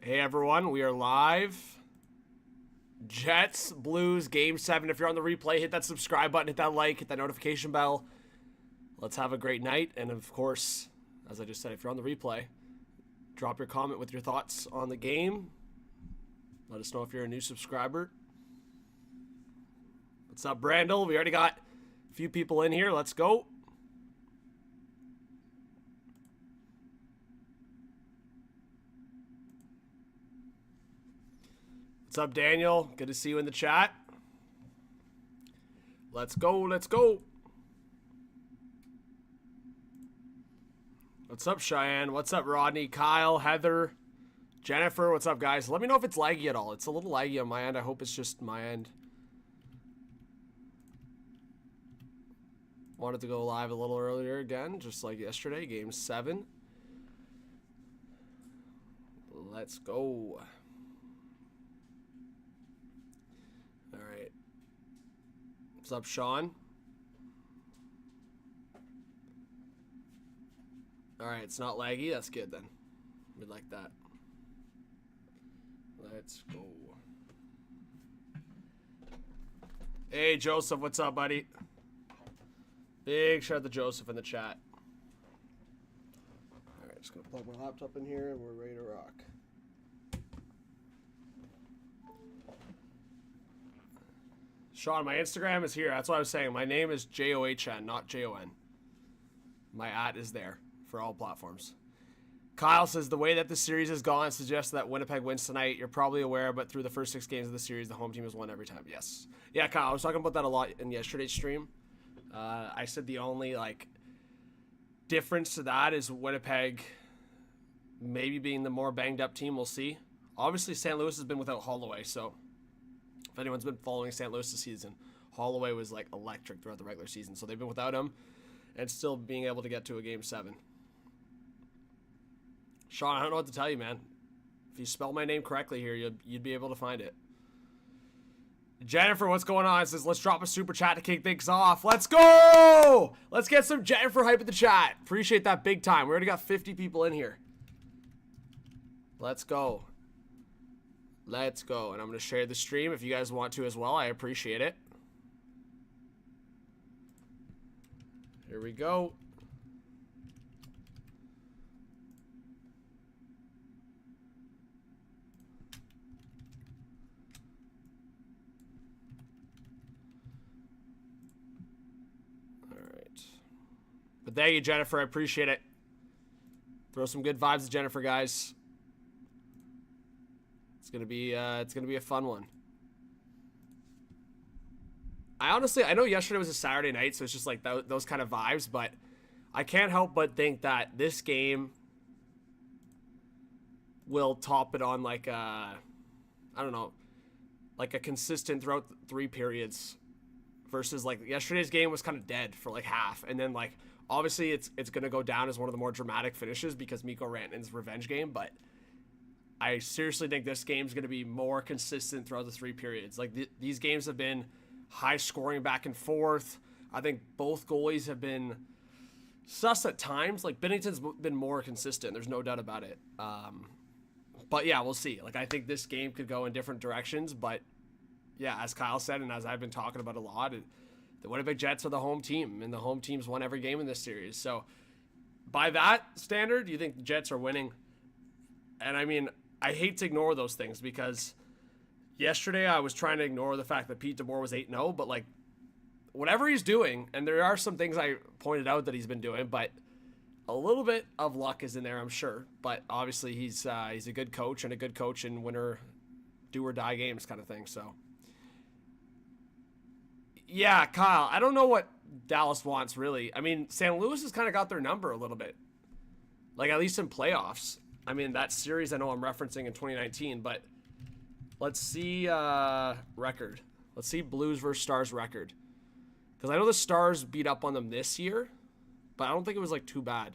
Hey everyone, we are live. Jets, Blues, Game 7. If you're on the replay, hit that subscribe button, hit that like, hit that notification bell. Let's have a great night. And of course, as I just said, if you're on the replay, drop your comment with your thoughts on the game. Let us know if you're a new subscriber. What's up, Brandel? We already got a few people in here. Let's go. What's up, Daniel? Good to see you in the chat. Let's go, let's go. What's up, Cheyenne? What's up, Rodney? Kyle, Heather, Jennifer, what's up, guys? Let me know if it's laggy at all. It's a little laggy on my end. I hope it's just my end. Wanted to go live a little earlier again, just like yesterday, Game 7. Let's go. All right. What's up, Sean? All right, it's not laggy. That's good then. We like that. Let's go. Hey, Joseph, what's up, buddy? Big shout out to Joseph in the chat. All right, just gonna plug my laptop in here and we're ready to rock. Sean, my Instagram is here. That's what I was saying. My name is John, not Jon. My @ is there for all platforms. Kyle says, the way that the series has gone suggests that Winnipeg wins tonight. You're probably aware, but through the first 6 games of the series, the home team has won every time. Yes. Yeah, Kyle, I was talking about that a lot in yesterday's stream. I said the only, difference to that is Winnipeg maybe being the more banged-up team. We'll see. Obviously, St. Louis has been without Holloway, so if anyone's been following St. Louis this season, Holloway was, electric throughout the regular season. So they've been without him and still being able to get to a Game 7. Sean, I don't know what to tell you, man. If you spell my name correctly here, you'd be able to find it. Jennifer, what's going on? It says, let's drop a super chat to kick things off. Let's go! Let's get some Jennifer hype in the chat. Appreciate that big time. We already got 50 people in here. Let's go. Let's go. And I'm going to share the stream if you guys want to as well. I appreciate it. Here we go. But thank you, Jennifer. I appreciate it. Throw some good vibes to Jennifer, guys. It's gonna be a fun one. I know yesterday was a Saturday night, so it's just like those kind of vibes. But I can't help but think that this game will top it on I don't know, a consistent throughout 3 periods. Versus yesterday's game was kind of dead for half, and then obviously it's gonna go down as one of the more dramatic finishes because Mikko Rantanen's revenge game, but I seriously think this game's gonna be more consistent throughout the 3 periods. These games have been high scoring back and forth. I think both goalies have been sus at times. Bennington's been more consistent. There's no doubt about it. But yeah, we'll see. I think this game could go in different directions, but yeah, as Kyle said, and as I've been talking about a lot, the Winnipeg Jets are the home team, and the home team's won every game in this series. So, by that standard, you think the Jets are winning? And I mean, I hate to ignore those things because yesterday I was trying to ignore the fact that Pete DeBoer was 8-0, but whatever he's doing, and there are some things I pointed out that he's been doing, but a little bit of luck is in there, I'm sure. But obviously, he's a good coach, and a good coach in winner do or die games kind of thing. So. Yeah, Kyle, I don't know what Dallas wants, really. I mean, St. Louis has kind of got their number a little bit. At least in playoffs. I mean, that series I know I'm referencing in 2019, but let's see record. Let's see Blues versus Stars record. Because I know the Stars beat up on them this year, but I don't think it was, too bad.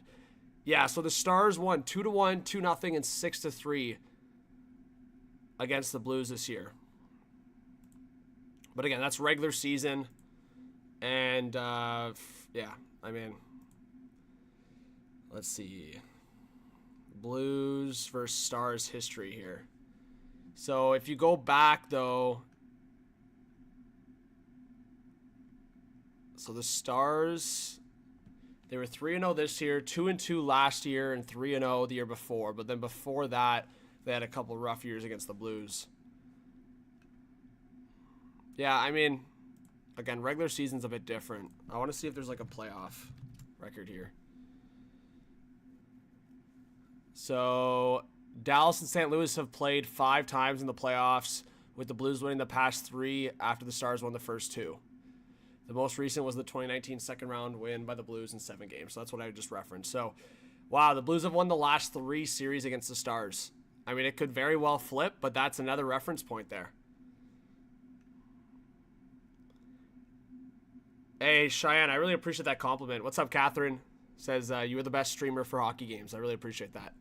Yeah, so the Stars won 2-1, 2-0, and 6-3 against the Blues this year. But again, that's regular season. And, yeah, I mean, let's see. Blues versus Stars history here. So if you go back, though, so the Stars, they were 3-0 this year, 2-2 last year, and 3-0 the year before. But then before that, they had a couple rough years against the Blues. Yeah, I mean, again, regular season's a bit different. I want to see if there's like a playoff record here. So Dallas and St. Louis have played 5 times in the playoffs, with the Blues winning the past 3 after the Stars won the first 2. The most recent was the 2019 second round win by the Blues in 7 games. So that's what I just referenced. So, wow, the Blues have won the last 3 series against the Stars. I mean, it could very well flip, but that's another reference point there. Hey, Cheyenne, I really appreciate that compliment. What's up, Catherine? Says, you are the best streamer for hockey games. I really appreciate that.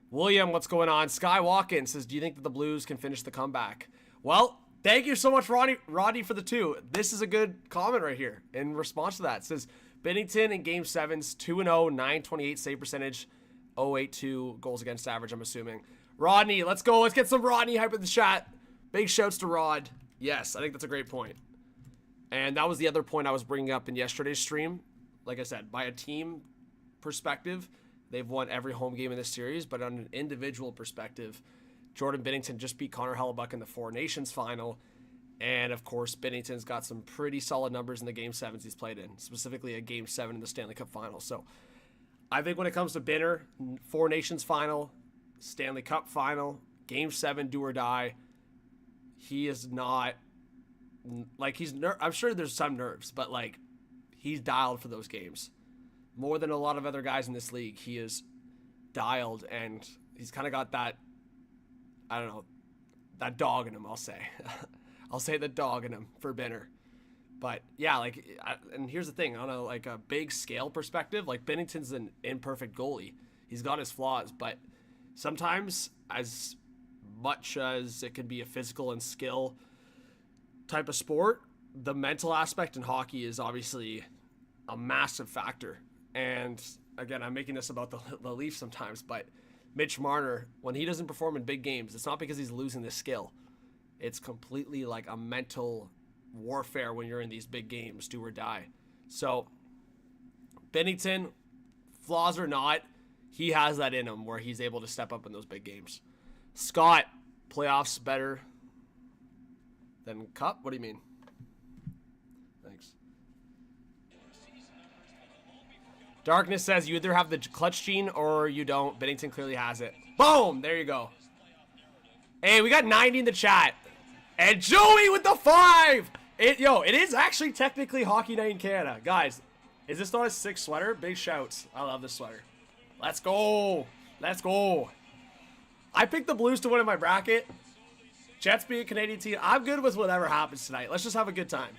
William, what's going on? Sky Walken says, do you think that the Blues can finish the comeback? Well, thank you so much, Rodney, for the 2. This is a good comment right here in response to that. It says, Bennington in Game 7's 2-0, 928 save percentage, 082 goals against average, I'm assuming. Rodney, let's go. Let's get some Rodney hype in the chat. Big shouts to Rod. Yes, I think that's a great point. And that was the other point I was bringing up in yesterday's stream. Like I said, by a team perspective, they've won every home game in this series. But on an individual perspective, Jordan Binnington just beat Connor Hellebuck in the Four Nations final. And, of course, Binnington's got some pretty solid numbers in the Game 7s he's played in, specifically a Game 7 in the Stanley Cup final. So I think when it comes to Binner, Four Nations final, Stanley Cup final, Game 7, do or die, he is not, like, I'm sure there's some nerves, but, like, he's dialed for those games. More than a lot of other guys in this league, he is dialed, and he's kind of got that, I don't know, that dog in him, I'll say. I'll say the dog in him for Binner. But, yeah, like, and here's the thing. On a big scale perspective, like, Bennington's an imperfect goalie. He's got his flaws, but sometimes, as much as it can be a physical and skill type of sport, the mental aspect in hockey is obviously a massive factor. And, again, I'm making this about the Leafs sometimes, but Mitch Marner, when he doesn't perform in big games, it's not because he's losing the skill. It's completely like a mental warfare when you're in these big games, do or die. So, Bennington, flaws or not, he has that in him where he's able to step up in those big games. Scott, playoffs better than Cup? What do you mean? Thanks. Darkness says you either have the clutch gene or you don't. Bennington clearly has it. Boom! There you go. Hey, we got 90 in the chat. And Joey with the 5! It is actually technically Hockey Night in Canada. Guys, is this not a sick sweater? Big shouts. I love this sweater. Let's go. Let's go. I picked the Blues to win in my bracket. Jets being a Canadian team. I'm good with whatever happens tonight. Let's just have a good time.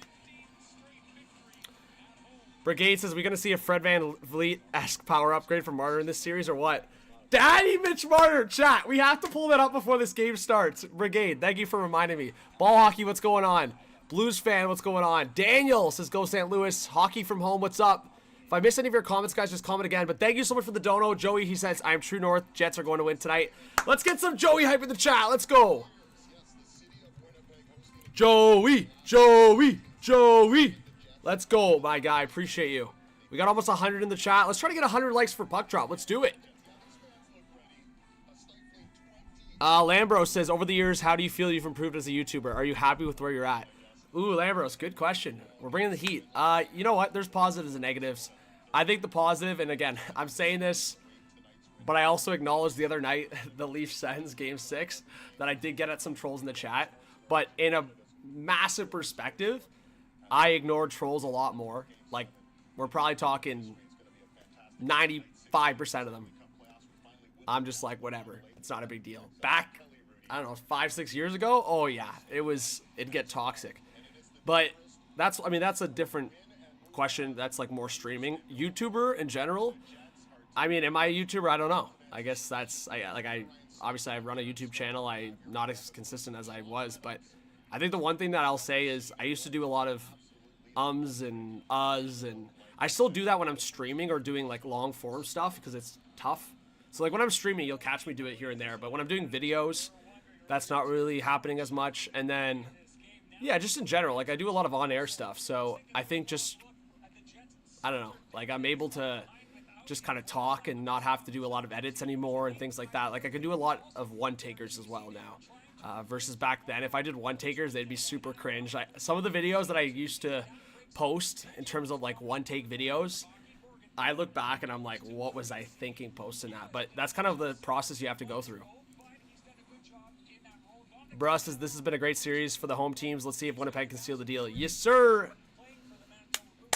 Brigade says, we're going to see a Fred Van Vliet-esque power upgrade for Marner in this series or what? Daddy Mitch Marner, chat. We have to pull that up before this game starts. Brigade, thank you for reminding me. Ball hockey, what's going on? Blues fan, what's going on? Daniel says, go St. Louis. Hockey from home, what's up? If I missed any of your comments, guys, just comment again. But thank you so much for the dono. Joey, he says, I am true north. Jets are going to win tonight. Let's get some Joey hype in the chat. Let's go. Joey, Joey, Joey. Let's go, my guy. Appreciate you. We got almost 100 in the chat. Let's try to get 100 likes for Puck Drop. Let's do it. Lambros says, over the years, how do you feel you've improved as a YouTuber? Are you happy with where you're at? Ooh, Lambros, good question. We're bringing the heat. You know what? There's positives and negatives. I think the positive, and again, I'm saying this, but I also acknowledged the other night, the Leafs Sens Game 6, that I did get at some trolls in the chat. But in a massive perspective, I ignored trolls a lot more. Like, we're probably talking 95% of them. I'm just like, whatever. It's not a big deal. Back, I don't know, 5-6 years ago, oh yeah, it'd get toxic. But that's a different question. That's like more streaming. YouTuber in general, I mean, am I a YouTuber? I don't know. I guess obviously I run a YouTube channel. I'm not as consistent as I was, but I think the one thing that I'll say is I used to do a lot of ums and uhs, and I still do that when I'm streaming or doing like long form stuff because it's tough. So like when I'm streaming, you'll catch me do it here and there. But when I'm doing videos, that's not really happening as much. And then, yeah, just in general, like I do a lot of on-air stuff. So I think just, I don't know, like I'm able to just kind of talk and not have to do a lot of edits anymore and things like that. Like I can do a lot of one-takers as well now. Versus back then, if I did one-takers, they'd be super cringe. Some of the videos that I used to post in terms of like one-take videos, I look back and I'm like, what was I thinking posting that? But that's kind of the process you have to go through. Bruh says, this has been a great series for the home teams. Let's see if Winnipeg can seal the deal. Yes, sir.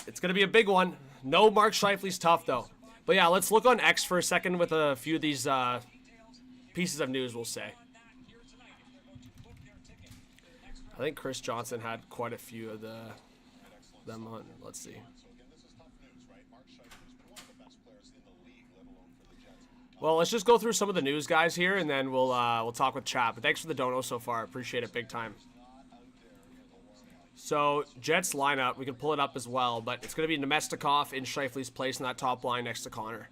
It's going to be a big one. No Mark Scheifele's tough, though. But yeah, let's look on X for a second with a few of these pieces of news, we'll say. I think Chris Johnson had quite a few of them on. Let's see. Well, let's just go through some of the news, guys, here, and then we'll talk with chat. But thanks for the dono so far. Appreciate it big time. So, Jets lineup, we can pull it up as well, but it's going to be Nemestikov in Scheifele's place in that top line next to Connor.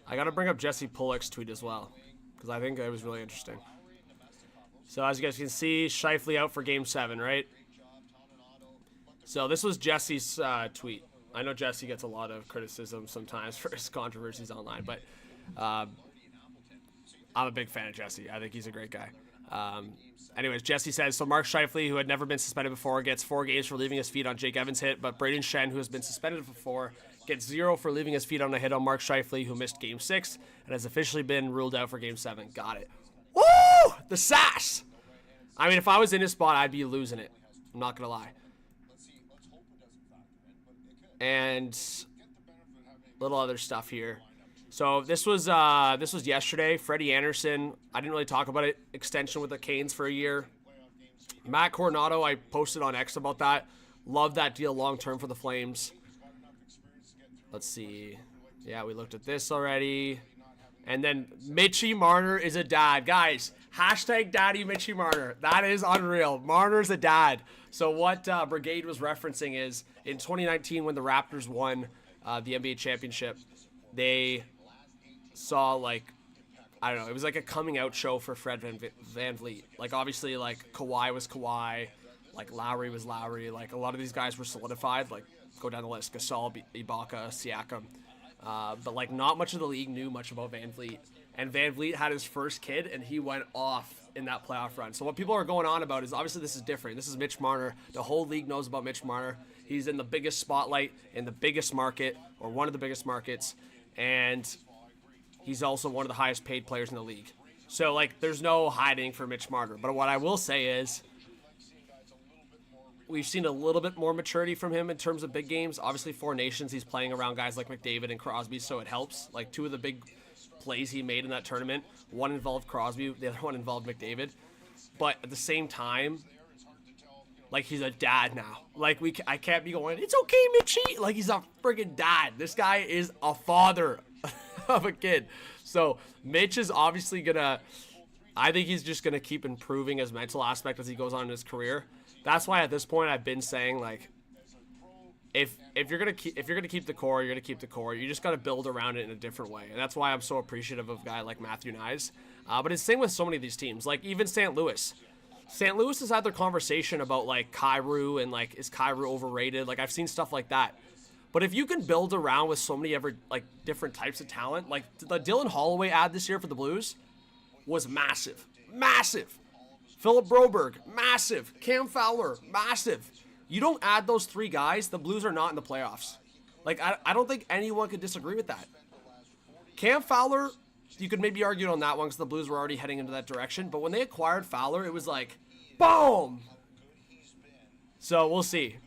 I got to bring up Jesse Pullock's tweet as well, because I think it was really interesting. So, as you guys can see, Scheifele out for Game 7, right? So this was Jesse's tweet. I know Jesse gets a lot of criticism sometimes for his controversies online, but I'm a big fan of Jesse. I think he's a great guy. Anyways, Jesse says, so Mark Scheifele, who had never been suspended before, gets 4 games for leaving his feet on Jake Evans' hit, but Braden Shen, who has been suspended before, gets 0 for leaving his feet on a hit on Mark Scheifele, who missed Game 6 and has officially been ruled out for Game 7. Got it. Woo! The sass! I mean, if I was in his spot, I'd be losing it. I'm not going to lie. And little other stuff here. So this was yesterday. Freddie Anderson. I didn't really talk about it. Extension with the Canes for a year. Matt Coronado. I posted on X about that. Love that deal long term for the Flames. Let's see. Yeah, we looked at this already. And then Mitchie Marner is a dad, guys. Hashtag Daddy Mitchie Marner. That is unreal. Marner's a dad. So what Brigade was referencing is in 2019 when the Raptors won the NBA championship, they saw like, I don't know, it was like a coming out show for Fred Van Vliet. Like obviously like Kawhi was Kawhi, like Lowry was Lowry, like a lot of these guys were solidified, like go down the list, Gasol, Ibaka, Siakam. But like not much of the league knew much about Van Vliet. And Van Vliet had his first kid and he went off in that playoff run. So what people are going on about is obviously this is different. This is Mitch Marner. The whole league knows about Mitch Marner. He's in the biggest spotlight in the biggest market, or one of the biggest markets, and he's also one of the highest paid players in the league. So like there's no hiding for Mitch Marner. But what I will say is we've seen a little bit more maturity from him in terms of big games. Obviously 4 Nations, he's playing around guys like McDavid and Crosby, so it helps. Like 2 of the big plays he made in that tournament, one involved Crosby, the other one involved McDavid. But at the same time, like he's a dad now. Like I can't be going, it's okay, Mitchie. Like he's a friggin' dad. This guy is a father of a kid. So Mitch is obviously I think he's just gonna keep improving his mental aspect as he goes on in his career. That's why at this point I've been saying like, if you're gonna keep the core, you're gonna keep the core. You just gotta build around it in a different way, and that's why I'm so appreciative of a guy like Matthew Nyes. But it's the same with so many of these teams, like even St. Louis. St. Louis has had their conversation about like Kyrou and like is Kyrou overrated? Like I've seen stuff like that. But if you can build around with so many different types of talent, like the Dylan Holloway ad this year for the Blues was massive, massive. Philip Broberg, massive. Cam Fowler, massive. You don't add those 3 guys, the Blues are not in the playoffs. Like, I don't think anyone could disagree with that. Cam Fowler, you could maybe argue on that one because the Blues were already heading into that direction. But when they acquired Fowler, it was like, boom! So, we'll see.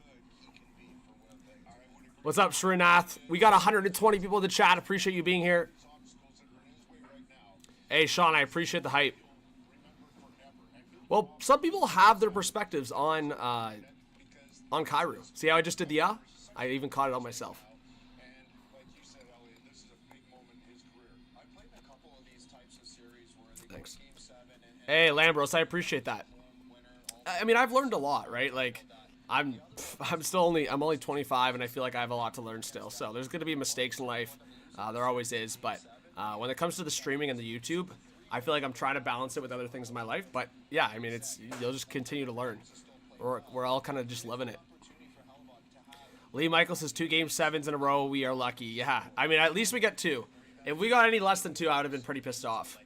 What's up, Srinath? We got 120 people in the chat. Appreciate you being here. Hey, Sean, I appreciate the hype. Well, some people have their perspectives on Kyrou. See how I just did the yeah? I even caught it on myself. Thanks. Hey, Lambros, I appreciate that. I mean, I've learned a lot, right? Like, I'm only 25, and I feel like I have a lot to learn still. So there's gonna be mistakes in life. There always is, but when it comes to the streaming and the YouTube, I feel like I'm trying to balance it with other things in my life. But yeah, I mean, you'll just continue to learn. We're all kind of just living it. Lee Michael says 2 Game 7s in a row. We are lucky. Yeah, I mean, at least we got 2. If we got any less than 2, I would have been pretty pissed off.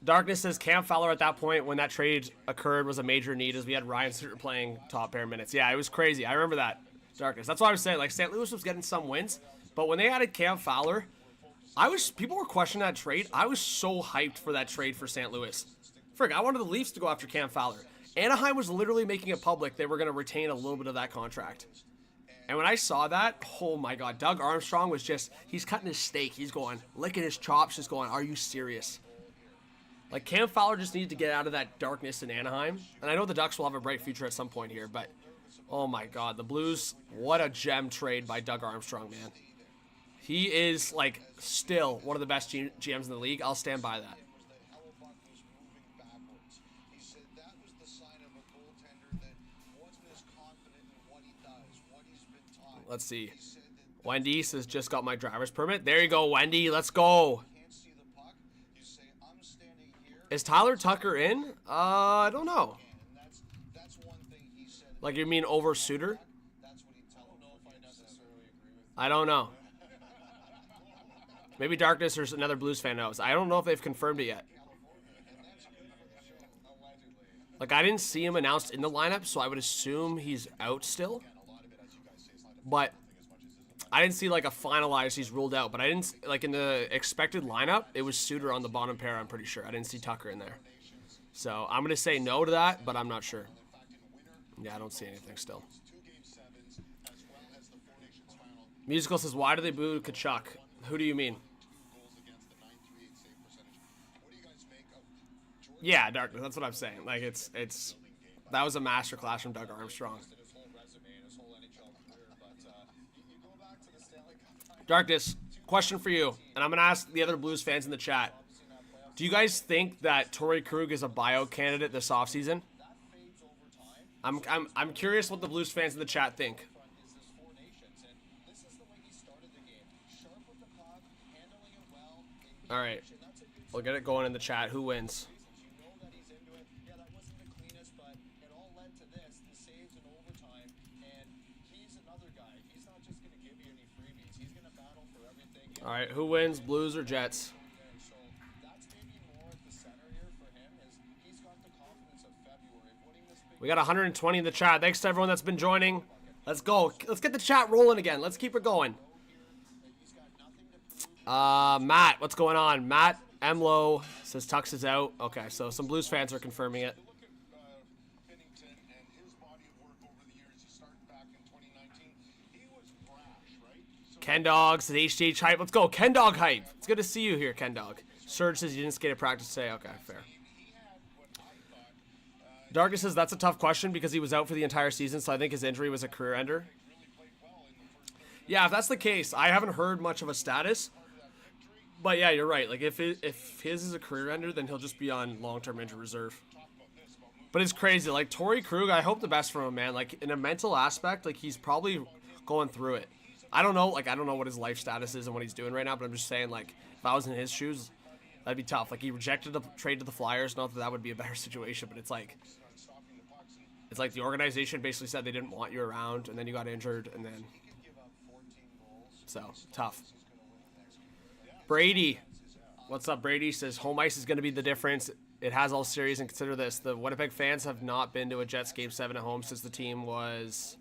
Darkness says Cam Fowler at that point when that trade occurred was a major need as we had Ryan Suter playing top pair minutes. Yeah, it was crazy. I remember that. Darkness. That's why I was saying, like, St. Louis was getting some wins, but when they added Cam Fowler, people were questioning that trade. I was so hyped for that trade for St. Louis. Frick, I wanted the Leafs to go after Cam Fowler. Anaheim was literally making it public they were going to retain a little bit of that contract. And when I saw that, oh my God, Doug Armstrong was he's cutting his steak. He's going, licking his chops, just going, are you serious? Like, Cam Fowler just needed to get out of that darkness in Anaheim. And I know the Ducks will have a bright future at some point here, but oh my God, the Blues, what a gem trade by Doug Armstrong, man. He is, like, still one of the best GMs in the league. I'll stand by that. Let's see. Wendy says, just got my driver's permit. There you go, Wendy. Let's go. Is Tyler Tucker in? I don't know. Like, you mean over Suter? I don't know. Maybe Darkness or another Blues fan knows. I don't know if they've confirmed it yet. Like, I didn't see him announced in the lineup, so I would assume he's out still. But I didn't see, like, a finalized he's ruled out. But I didn't, like, in the expected lineup, it was Suter on the bottom pair, I'm pretty sure. I didn't see Tucker in there. So I'm going to say no to that, but I'm not sure. Yeah, I don't see anything still. Musical says, why do they boo Kachuk? Who do you mean? Yeah, Darkness, that's what I'm saying. Like, that was a masterclass from Doug Armstrong. Darkness, question for you, and I'm going to ask the other Blues fans in the chat. Do you guys think that Torrey Krug is a buyout candidate this offseason? I'm curious what the Blues fans in the chat think. All right, we'll get it going in the chat. Who wins? All right, who wins, Blues or Jets? We got 120 in the chat. Thanks to everyone that's been joining. Let's go. Let's get the chat rolling again. Let's keep it going. Matt, what's going on? Matt Emlo says Tux is out. Okay, so some Blues fans are confirming it. Ken Dog says HDH hype. Let's go, Ken Dog hype. It's good to see you here, Ken Dog. Serge says you didn't skate at practice today. Okay, fair. Darkness says that's a tough question because he was out for the entire season, so I think his injury was a career ender. Yeah, if that's the case, I haven't heard much of a status. But yeah, you're right. Like, if his is a career ender, then he'll just be on long-term injury reserve. But it's crazy. Like, Torrey Krug, I hope the best for him, man. Like, in a mental aspect, like, he's probably going through it. I don't know what his life status is and what he's doing right now, but I'm just saying, like, if I was in his shoes, that'd be tough. Like, he rejected the trade to the Flyers. Not that that would be a better situation, but it's like the organization basically said they didn't want you around, and then you got injured, and then so tough. Brady, what's up, Brady? Says home ice is going to be the difference. It has all series, and consider this: the Winnipeg fans have not been to a Jets Game 7 at home since the team was.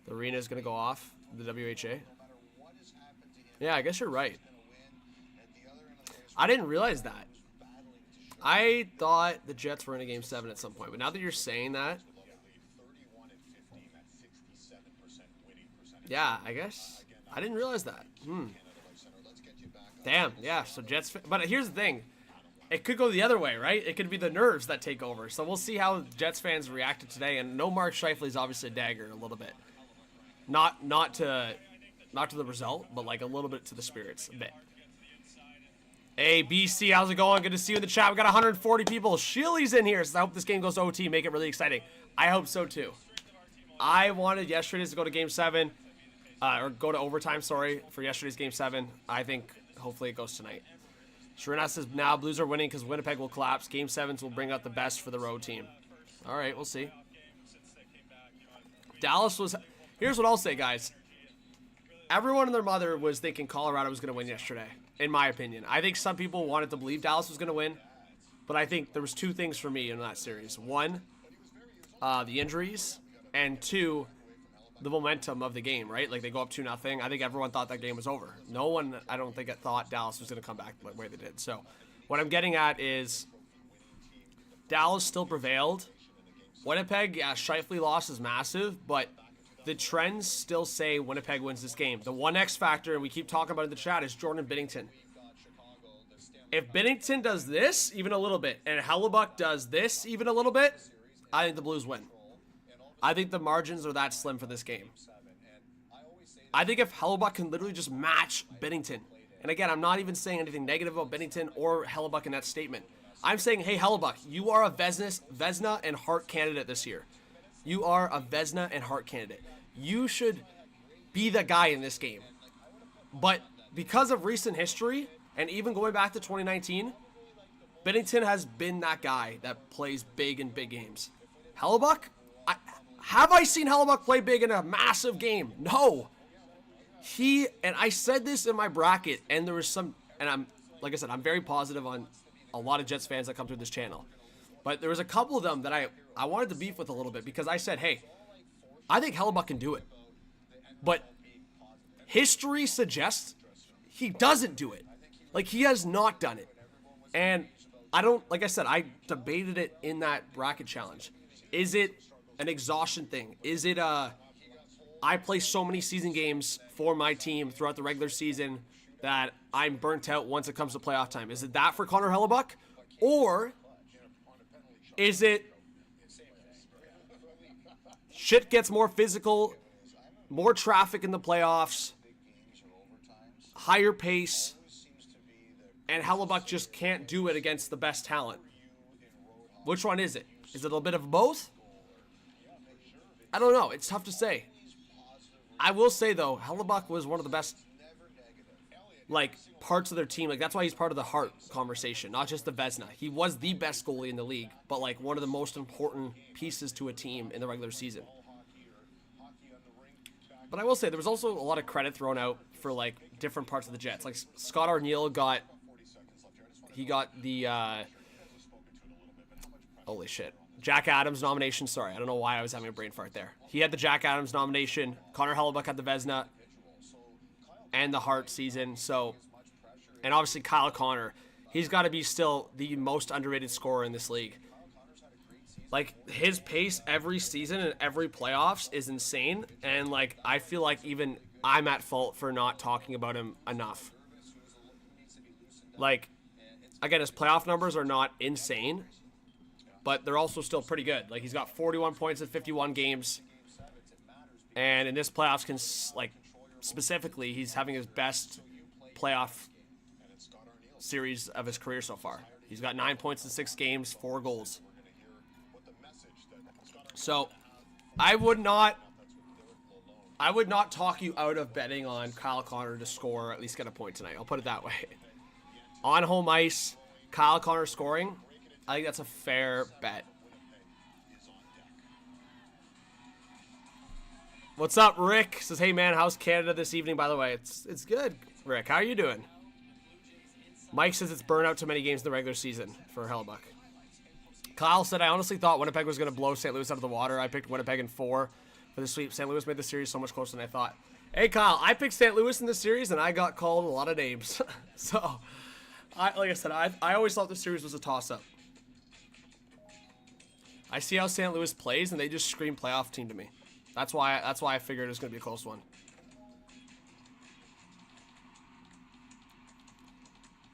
The arena is going to go off. The WHA. Yeah, I guess you're right. I didn't realize that. I thought the Jets were in a Game 7 at some point, but now that you're saying that, yeah, I guess I didn't realize that. Damn, yeah. So Jets, but here's the thing: it could go the other way, right? It could be the nerves that take over. So we'll see how Jets fans reacted today. And no, Mark Scheifele is obviously a dagger a little bit. Not to the result, but like a little bit to the spirits, a bit. Hey, BC, how's it going? Good to see you in the chat. We got 140 people. Sheely's in here, so I hope this game goes to OT. Make it really exciting. I hope so, too. I wanted yesterday's to go to Game 7. Or go to overtime, sorry, for yesterday's Game 7. I think, hopefully, it goes tonight. Sharina says, now Blues are winning because Winnipeg will collapse. Game 7s will bring out the best for the road team. All right, we'll see. Dallas was... Here's what I'll say, guys. Everyone and their mother was thinking Colorado was going to win yesterday, in my opinion. I think some people wanted to believe Dallas was going to win, but I think there was two things for me in that series. One, the injuries, and two, the momentum of the game, right? Like, they go up 2-0. I think everyone thought that game was over. No one, I don't think, thought Dallas was going to come back the way they did. So, what I'm getting at is Dallas still prevailed. Winnipeg, yeah, Scheifele loss is massive, but the trends still say Winnipeg wins this game. The one X factor, and we keep talking about it in the chat, is Jordan Bennington. If Bennington does this even a little bit, and Hellebuck does this even a little bit, I think the Blues win. I think the margins are that slim for this game. I think if Hellebuck can literally just match Bennington, and again, I'm not even saying anything negative about Bennington or Hellebuck in that statement. I'm saying, hey, Hellebuck, you are a Vezina and Hart candidate this year. You are a Vezina and Hart candidate. You should be the guy in this game. But because of recent history, and even going back to 2019, Bennington has been that guy that plays big in big games. Hellebuck? Have I seen Hellebuck play big in a massive game? No. And I said this in my bracket, and there was some, and like I said, I'm very positive on a lot of Jets fans that come through this channel. But there was a couple of them that I wanted to beef with a little bit because I said, hey, I think Hellebuck can do it. But history suggests he doesn't do it. Like, he has not done it. And like I said, I debated it in that bracket challenge. Is it an exhaustion thing? Is it I play so many season games for my team throughout the regular season that I'm burnt out once it comes to playoff time? Is it that for Connor Hellebuck? Or is it shit gets more physical, more traffic in the playoffs, higher pace, and Hellebuck just can't do it against the best talent? Which one is it? Is it a bit of both? I don't know. It's tough to say. I will say, though, Hellebuck was one of the best, like, parts of their team. Like, that's why he's part of the Hart conversation, not just the Vezina. He was the best goalie in the league, but, like, one of the most important pieces to a team in the regular season. But I will say, there was also a lot of credit thrown out for, like, different parts of the Jets. Like, Scott Arniel got the, holy shit, Jack Adams nomination. Sorry, I don't know why I was having a brain fart there. He had the Jack Adams nomination. Connor Hellebuck had the Vezina and the Hart season. So, and obviously Kyle Connor, he's got to be still the most underrated scorer in this league. Like, his pace every season and every playoffs is insane. And, like, I feel like even I'm at fault for not talking about him enough. Like, again, his playoff numbers are not insane, but they're also still pretty good. Like, he's got 41 points in 51 games. And in this playoffs, like, specifically, he's having his best playoff series of his career so far. He's got 9 points in 6 games, 4 goals. So, I would not talk you out of betting on Kyle Connor to score or at least get a point tonight. I'll put it that way. On home ice, Kyle Connor scoring, I think that's a fair bet. What's up, Rick? Says, hey, man, how's Canada this evening, by the way? It's good, Rick. How are you doing? Mike says it's burnout too many games in the regular season for Hellebuck. Kyle said, I honestly thought Winnipeg was going to blow St. Louis out of the water. I picked Winnipeg in 4 for the sweep. St. Louis made the series so much closer than I thought. Hey, Kyle, I picked St. Louis in this series, and I got called a lot of names. So, like I said, I always thought the series was a toss-up. I see how St. Louis plays, and they just scream playoff team to me. That's why I figured it was going to be a close one.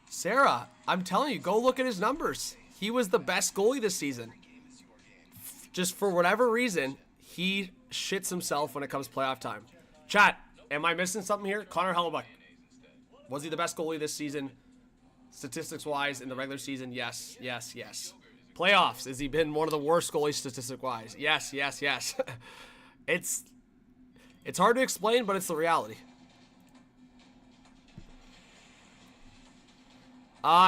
Sarah, I'm telling you, go look at his numbers. He was the best goalie this season. Just for whatever reason, he shits himself when it comes playoff time. Chat, am I missing something here? Connor Hellebuck. Was he the best goalie this season? Statistics-wise in the regular season, yes, yes, yes. Playoffs, has he been one of the worst goalies statistic-wise? Yes, yes, yes. It's hard to explain, but it's the reality.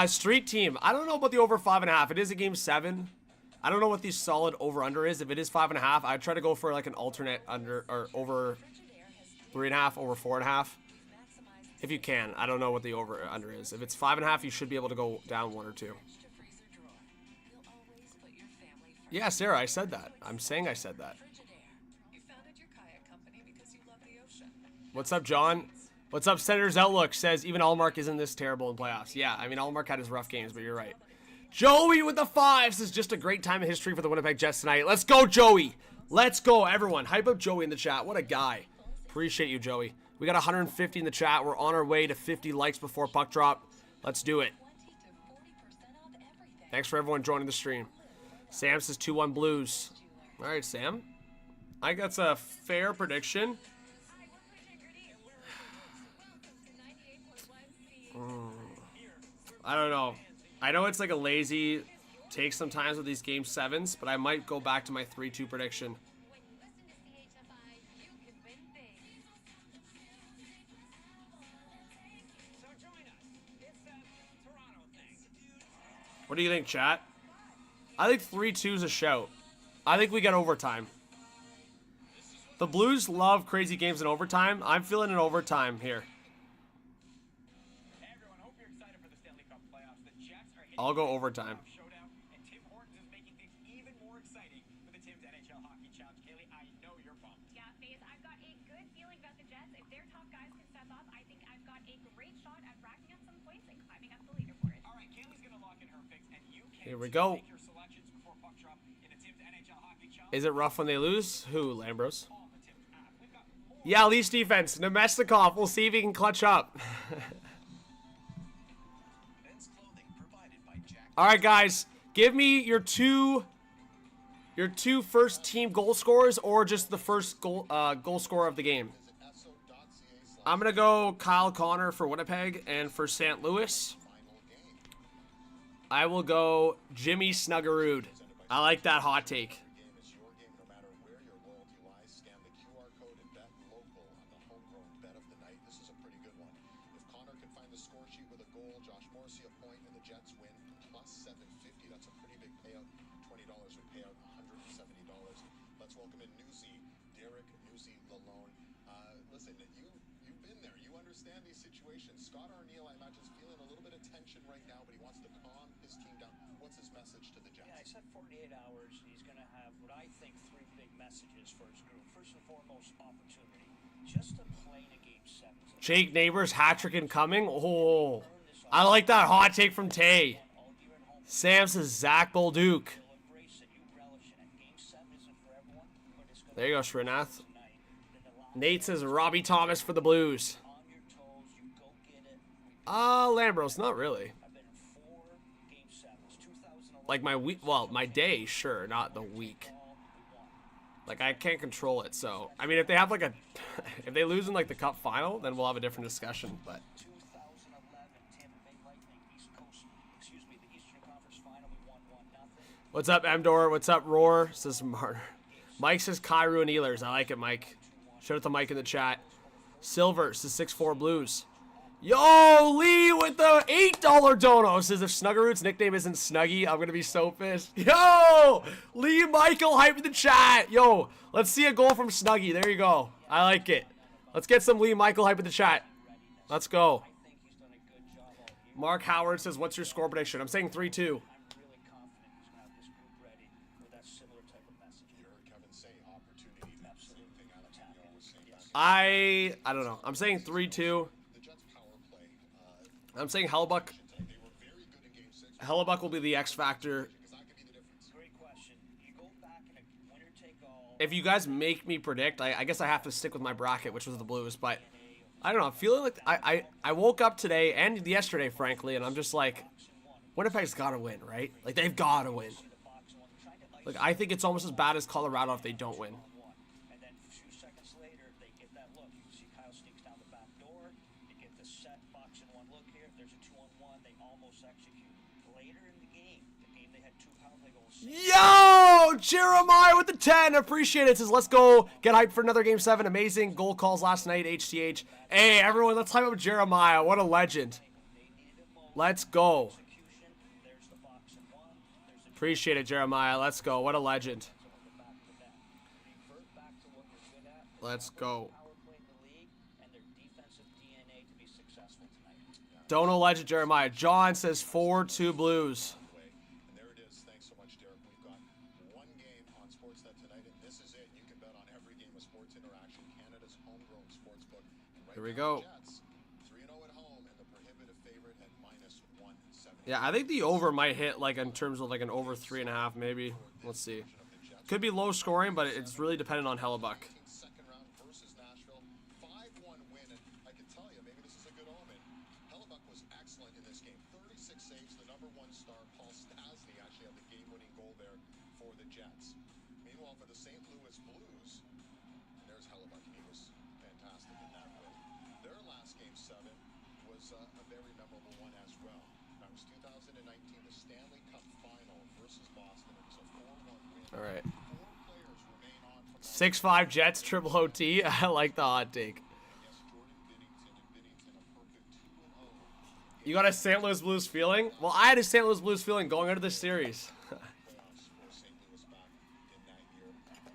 Street team. I don't know about the over 5.5. It is a game 7. I don't know what the solid over-under is. If it is 5.5, I'd try to go for like an alternate under or over 3.5, over 4.5. If you can. I don't know what the over-under is. If it's 5.5, you should be able to go down 1 or 2. Yeah, Sarah, I said that. I'm saying I said that. What's up, John? What's up, Senators Outlook? Says even Allmark isn't this terrible in playoffs. Yeah, I mean, Allmark had his rough games, but you're right. Joey with the 5 says just a great time in history for the Winnipeg Jets tonight. Let's go, Joey. Let's go, everyone. Hype up Joey in the chat. What a guy. Appreciate you, Joey. We got 150 in the chat. We're on our way to 50 likes before puck drop. Let's do it. Thanks for everyone joining the stream. Sam says 2-1 Blues. All right, Sam. I think that's a fair prediction. I don't know. I know it's like a lazy take sometimes with these game 7s, but I might go back to my 3-2 prediction. What do you think, chat? I think 3-2 is a shout. I think we get overtime. The Blues love crazy games in overtime. I'm feeling an overtime here. I'll go overtime. And Tim Hortons is making things even more exciting for the Tim's NHL Hockey Challenge. Kaylee, I know you're pumped. Yeah, Faze, I've got a good feeling about the Jets. If their top guys can step up, I think I've got a great shot at racking up some points and climbing up the leaderboard. All right, Kaylee's going to lock in her picks, and you can Here we go. make your selections before puck drop in the Tim's NHL Hockey Challenge. Is it rough when they lose? Who, Lambros? Yeah, Leafs defense. Nemestikov. We'll see if he can clutch up. All right, guys, give me your two first team goal scorers or just the first goal scorer of the game. I'm going to go Kyle Connor for Winnipeg, and for St. Louis, I will go Jimmy Snuggerud. I like that hot take. Jake Neighbors, hat-trick incoming. Oh, I like that hot take from Tay. Sam says Zach Bolduc. There you go, Srinath. Nate says Robbie Thomas for the Blues. Lambros, not really. Like my week, well, my day, sure, not the week. Like, I can't control it, so... I mean, if they have, like, if they lose in, like, the Cup final, then we'll have a different discussion, but... What's up, Emdor? What's up, Roar? Says Martyr. Mike says Kyrou and Ehlers. I like it, Mike. Shout out to Mike in the chat. Silver says 6-4 Blues. Yo, Lee with the $8 dono says if Snuggerud's nickname isn't Snuggy, I'm going to be so pissed. Yo, Lee Michael hype in the chat. Yo, let's see a goal from Snuggy. There you go. I like it. Let's get some Lee Michael hype in the chat. Let's go. Mark Howard says, what's your score prediction? I'm saying 3-2. I don't know. I'm saying 3-2. I'm saying Hellebuck will be the X factor. If you guys make me predict, I guess I have to stick with my bracket, which was the Blues. But I don't know. I'm feeling like I woke up today and yesterday, frankly, and I'm just like, Winnipeg's got to win, right? Like, they've got to win. Like, I think it's almost as bad as Colorado if they don't win. Yo, Jeremiah with the 10. Appreciate it. Says, let's go. Get hyped for another Game 7. Amazing goal calls last night, HTH. Hey, everyone, let's hype up Jeremiah. What a legend. Let's go. Appreciate it, Jeremiah. Let's go. What a legend. Let's go. Don't know legend, Jeremiah. John says 4-2 Blues. And there it is. Thanks so much, Derek. We've got one game on Sportsnet tonight, and this is it. You can bet on every game of Sports Interaction, Canada's homegrown sportsbook. And Here we go. Jets, 3-0 at home, and the prohibitive favorite at -170. Yeah, I think the over might hit, like, in terms of, like, an over 3.5, maybe. Let's see. Could be low scoring, but it's really dependent on Hellebuck. Second round versus Nashville, 5-1 win, and I can tell you, maybe this is a good omen. Hellebuck was excellent in this game. 36 saves, the #1 star, Paul Stastny, actually had the game-winning goal there for the Jets. Meanwhile, for the St. Louis Blues, there's Hellebuck, and he was fantastic in that win. Their last Game 7 was a very memorable one as well. That was 2019, the Stanley Cup Final versus Boston. It was a 4-1 win. All right. 4 players remain on from 6-5 Jets, triple OT. I like the hot take. Yes, Jordan Bennington, and Bennington a perfect 2-0 You got a St. Louis Blues feeling? Well, I had a St. Louis Blues feeling going into this series. playoffs for St. Louis back in that year.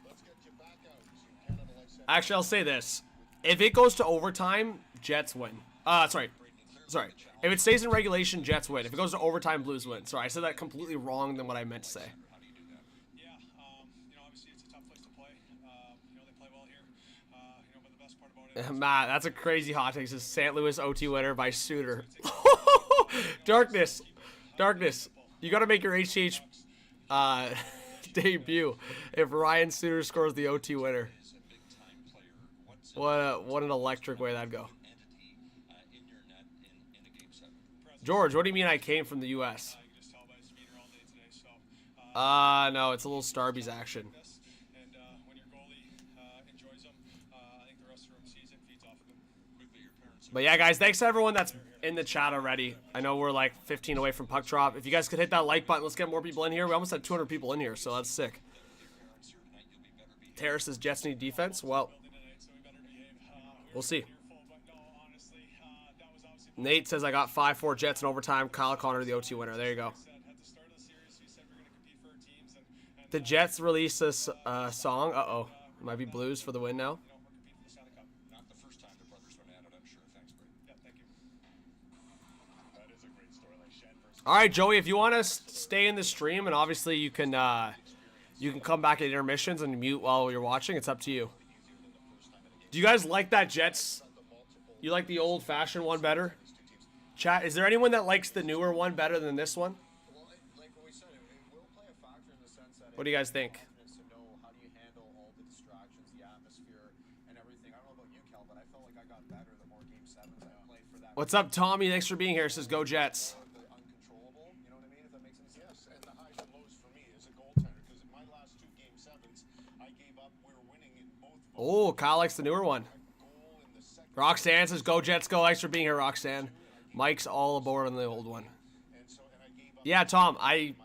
Let's get you back out to Canada Life Center. Actually, I'll say this. If it goes to overtime, Jets win. Sorry. If it stays in regulation, Jets win. If it goes to overtime, Blues win. Sorry, I said that completely wrong than what I meant to say. Yeah, obviously it's a tough place to play. They play well here. But the best part about it Matt, that's a crazy hot take. It says St. Louis OT winner by Suter. Darkness. You got to make your HH debut if Ryan Suter scores the OT winner. What an electric way that'd go. George, what do you mean I came from the U.S.? you can just tell by his demeanor all day today. So, No, it's a little Starbies action. and when your goalie enjoys them, I think the rest of the room sees it, feeds off of them. Quickly, your parents. But yeah, guys, thanks to everyone that's in the chat already. I know we're like 15 away from puck drop. If you guys could hit that like button, let's get more people in here. We almost had 200 people in here, so that's sick. Terrace says Jets need defense. Well, So we better behave. we'll see. But no, honestly, that was obviously Nate says I got 5-4 Jets in overtime. Kyle Connor, the OT winner. There you go. said. At the start of the series, we said we're going to compete for our teams, and The Jets release a song. Uh-oh. It might be Blues for the win now. we're competing for the Stanley Cup. Not the first time the brothers went at it, I'm sure. Thanks, Brady. Yeah, thank you. That is a great story. Like Shen versus All right, Joey, if you want to stay in the stream, and obviously you can come back at intermissions and mute while you're watching. It's up to you. Do you guys like that Jets? You like the old-fashioned one better? Chat, is there anyone that likes the newer one better than this one? Well, like what we said, it will play a factor in the sense that What do you guys think? confidence to know how do you handle all the distractions, the atmosphere, and everything. I don't know about you, Cal, but I felt like I got better the more Game 7s I played for that. What's up, Tommy? Thanks for being here. Says go Jets. The uncontrollable, you know what I mean? If that makes any sense. Yes, and the highs and lows for me as a goaltender, because in my last 2 Game 7s, I gave up. We were winning in both of them. Oh, Kyle likes the newer one. Goal in the second, Roxanne says go Jets go. Thanks for being here, Roxanne. Mike's all aboard on the old one. and I gave up. Yeah, Tom, I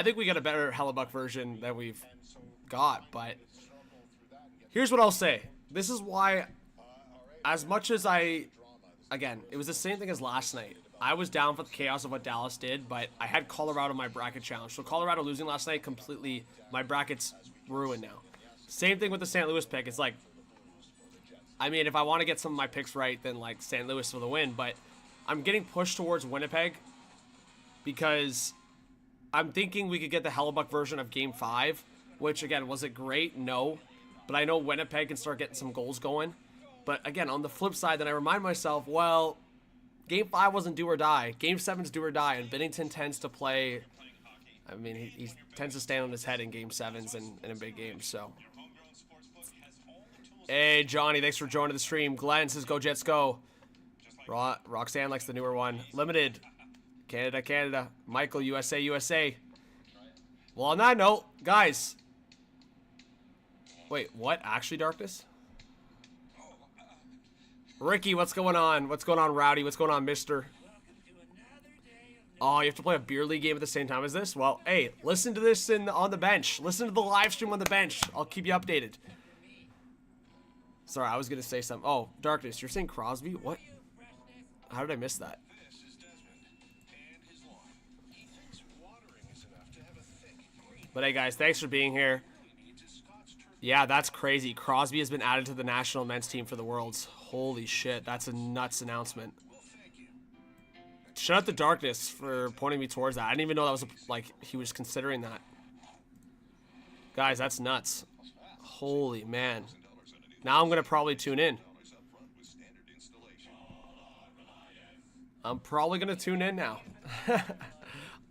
think we got a better Hellebuck version that we've got, but here's what I'll say. This is why, as much as again, it was the same thing as last night. I was down for the chaos of what Dallas did, but I had Colorado in my bracket challenge. So Colorado losing last night completely, my bracket's ruined now. Same thing with the St. Louis pick. It's like, I mean, if I want to get some of my picks right, then like St. Louis for the win, but I'm getting pushed towards Winnipeg because I'm thinking we could get the Hellebuck version of Game 5, which, again, was it great? No. But I know Winnipeg can start getting some goals going. But, again, on the flip side, then I remind myself, well, Game 5 wasn't do or die. Game 7's do or die, and Bennington tends to play, I mean, he tends to stand on his head in Game 7s and in big games, so. Homegrown sportsbook has all the tools. Hey, Johnny, thanks for joining the stream. Glenn says go Jets go. Roxanne likes the newer one. Limited. Canada. Michael, USA. Well, on that note, guys. Wait, what? Actually, Darkness? Ricky, what's going on? What's going on, Rowdy? What's going on, Mister? Oh, you have to play a beer league game at the same time as this? Well, hey, listen to this on the bench. Listen to the live stream on the bench. I'll keep you updated. Sorry, I was going to say something. Oh, Darkness, you're saying Crosby? What? How did I miss that? But hey, guys, thanks for being here. Yeah, that's crazy. Crosby has been added to the national men's team for the Worlds. Holy shit, that's a nuts announcement. Shout out to Darkness for pointing me towards that. I didn't even know that was, like, he was considering that. Guys, that's nuts. Holy man. Now I'm going to probably tune in. I'm probably going to tune in now.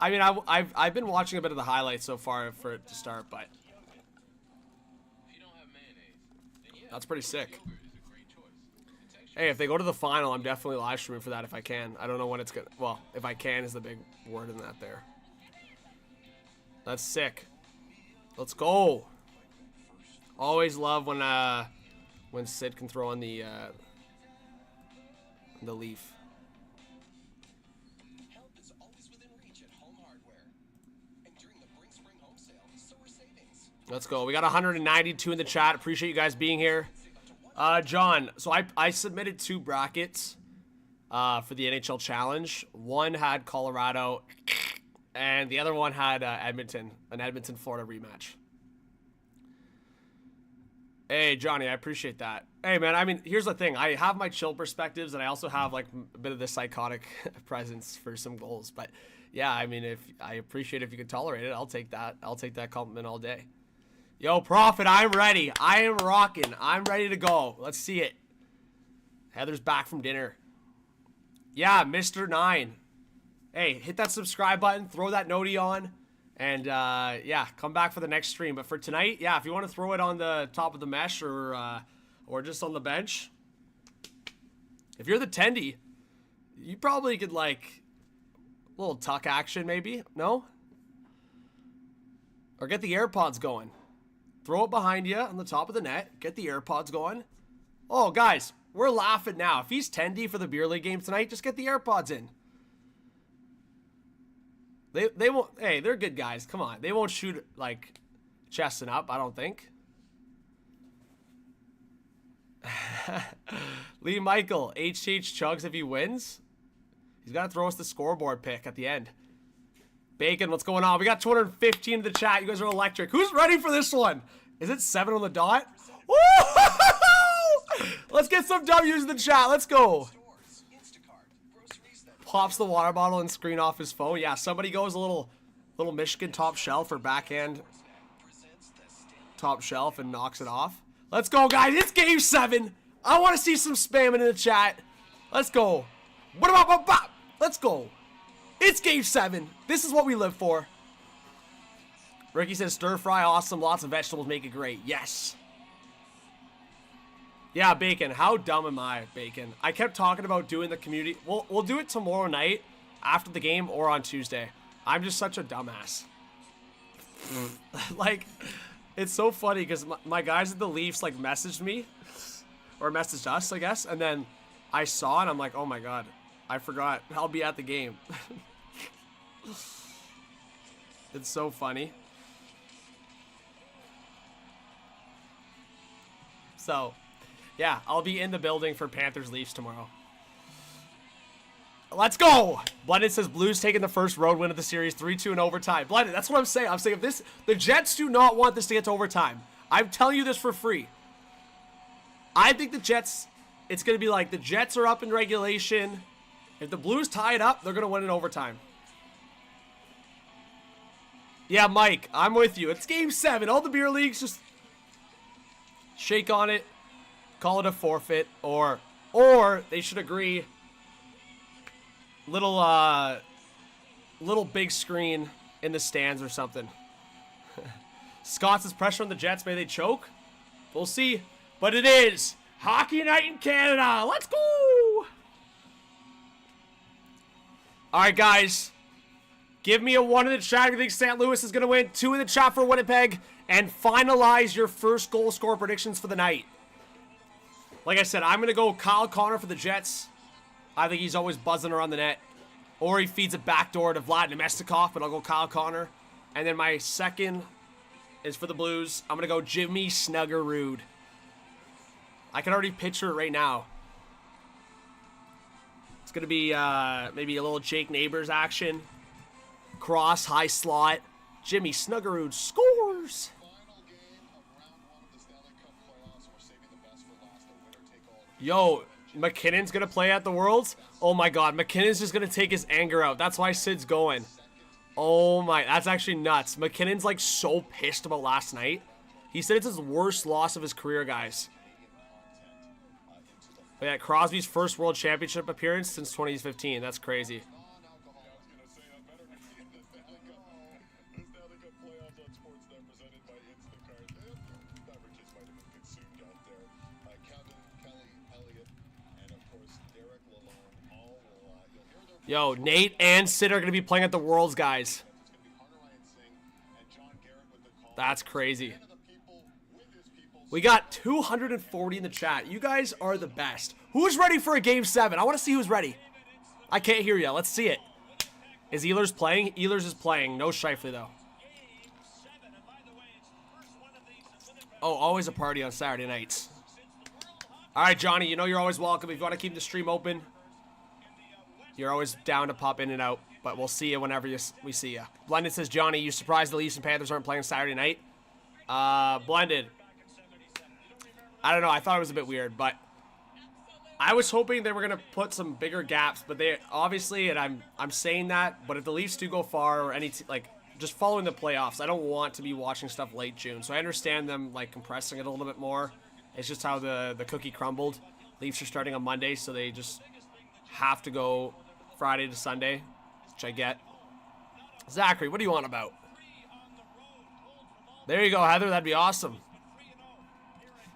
I mean, I've been watching a bit of the highlights so far for it to start, but that's pretty sick. Hey, if they go to the final, I'm definitely live streaming for that if I can. I don't know when it's gonna. Well, if I can is the big word in that there. That's sick. Let's go. Always love when Sid can throw in the leaf. Help is always within reach at Home Hardware. And during the Spring Home Sale, so are savings. Let's go. We got 192 in the chat. Appreciate you guys being here. John, so I submitted 2 brackets for the NHL Challenge. One had Colorado, and the other one had Edmonton, an Edmonton-Florida rematch. Hey, Johnny, I appreciate that. Hey, man, I mean, here's the thing. I have my chill perspectives, and I also have, like, a bit of the psychotic presence for some goals. But, yeah, I mean, I appreciate if you can tolerate it. I'll take that. I'll take that compliment all day. Yo, Prophet, I'm ready. I am rocking. I'm ready to go. Let's see it. Heather's back from dinner. Yeah, Mr. 9. Hey, hit that subscribe button. Throw that noti on. And, yeah, come back for the next stream. But for tonight, yeah, if you want to throw it on the top of the mesh or just on the bench. If you're the tendy, you probably could, like, a little tuck action maybe. No? Or get the AirPods going. Throw it behind you on the top of the net. Get the AirPods going. Oh, guys, we're laughing now. If he's tendy for the beer league game tonight, just get the AirPods in. They won't. Hey, they're good guys. Come on. They won't shoot, like, chesting up, I don't think. Lee Michael, HH chugs if he wins. He's got to throw us the scoreboard pick at the end. Bacon, what's going on? We got 215 in the chat. You guys are electric. Who's ready for this one? Is it 7 on the dot? Woo! Let's get some W's in the chat. Let's go. Pops the water bottle and screen off his phone. Yeah, somebody goes a little Michigan top shelf or backhand top shelf and knocks it off. Let's go, guys. It's game 7. I want to see some spamming in the chat. Let's go. Let's go. It's game 7. This is what we live for. Ricky says stir fry, awesome. Lots of vegetables make it great. Yes. Yeah, Bacon. How dumb am I, Bacon? I kept talking about doing the community. We'll do it tomorrow night after the game or on Tuesday. I'm just such a dumbass. Like, it's so funny because my guys at the Leafs, like, messaged me. Or messaged us, I guess. And then I saw it. I'm like, oh, my God. I forgot. I'll be at the game. It's so funny. So, yeah, I'll be in the building for Panthers Leafs tomorrow. Let's go! Blended says Blues taking the first road win of the series, 3-2 in overtime. Blended, that's what I'm saying. I'm saying if this, the Jets do not want this to get to overtime. I'm telling you this for free. I think the Jets, it's going to be like the Jets are up in regulation. If the Blues tie it up, they're going to win in overtime. Yeah, Mike, I'm with you. It's game 7. All the beer leagues just shake on it, call it a forfeit, or they should agree. Little big screen in the stands or something. Scott says pressure on the Jets. May they choke? We'll see. But it is Hockey Night in Canada. Let's go! All right, guys. Give me a 1 in the chat if you think St. Louis is going to win. 2 in the chat for Winnipeg. And finalize your first goal score predictions for the night. Like I said, I'm going to go Kyle Connor for the Jets. I think he's always buzzing around the net. Or he feeds it backdoor to Vlad Nemestikov, but I'll go Kyle Connor. And then my second is for the Blues. I'm going to go Jimmy Snuggerud. I can already picture it right now. It's going to be maybe a little Jake Neighbors action. Cross, high slot. Jimmy Snuggerud scores. Final game of round 1 of the Stanley Cup playoffs. We're saving the best for last. The winner take all. Yo, McKinnon's going to play at the Worlds? Oh my god, McKinnon's just going to take his anger out. That's why Sid's going. Oh my, that's actually nuts. McKinnon's like so pissed about last night. He said it's his worst loss of his career, guys. But yeah, Crosby's first World Championship appearance since 2015. That's crazy. Yo, Nate and Sid are going to be playing at the Worlds, guys. That's crazy. We got 240 in the chat. You guys are the best. Who's ready for a Game 7? I want to see who's ready. I can't hear you. Let's see it. Is Ehlers playing? Ehlers is playing. No Scheifele, though. Oh, always a party on Saturday nights. All right, Johnny, you know you're always welcome. If you want to keep the stream open, you're always down to pop in and out. But we'll see you whenever we see you. Blended says, Johnny, you surprised the Leafs and Panthers aren't playing Saturday night? Blended. I don't know. I thought it was a bit weird, but I was hoping they were going to put some bigger gaps, but they obviously, and I'm saying that, but if the Leafs do go far or just following the playoffs, I don't want to be watching stuff late June. So I understand them like compressing it a little bit more. It's just how the cookie crumbled. Leafs are starting on Monday, so they just have to go Friday to Sunday, which I get. Zachary, what do you want about? There you go, Heather. That'd be awesome.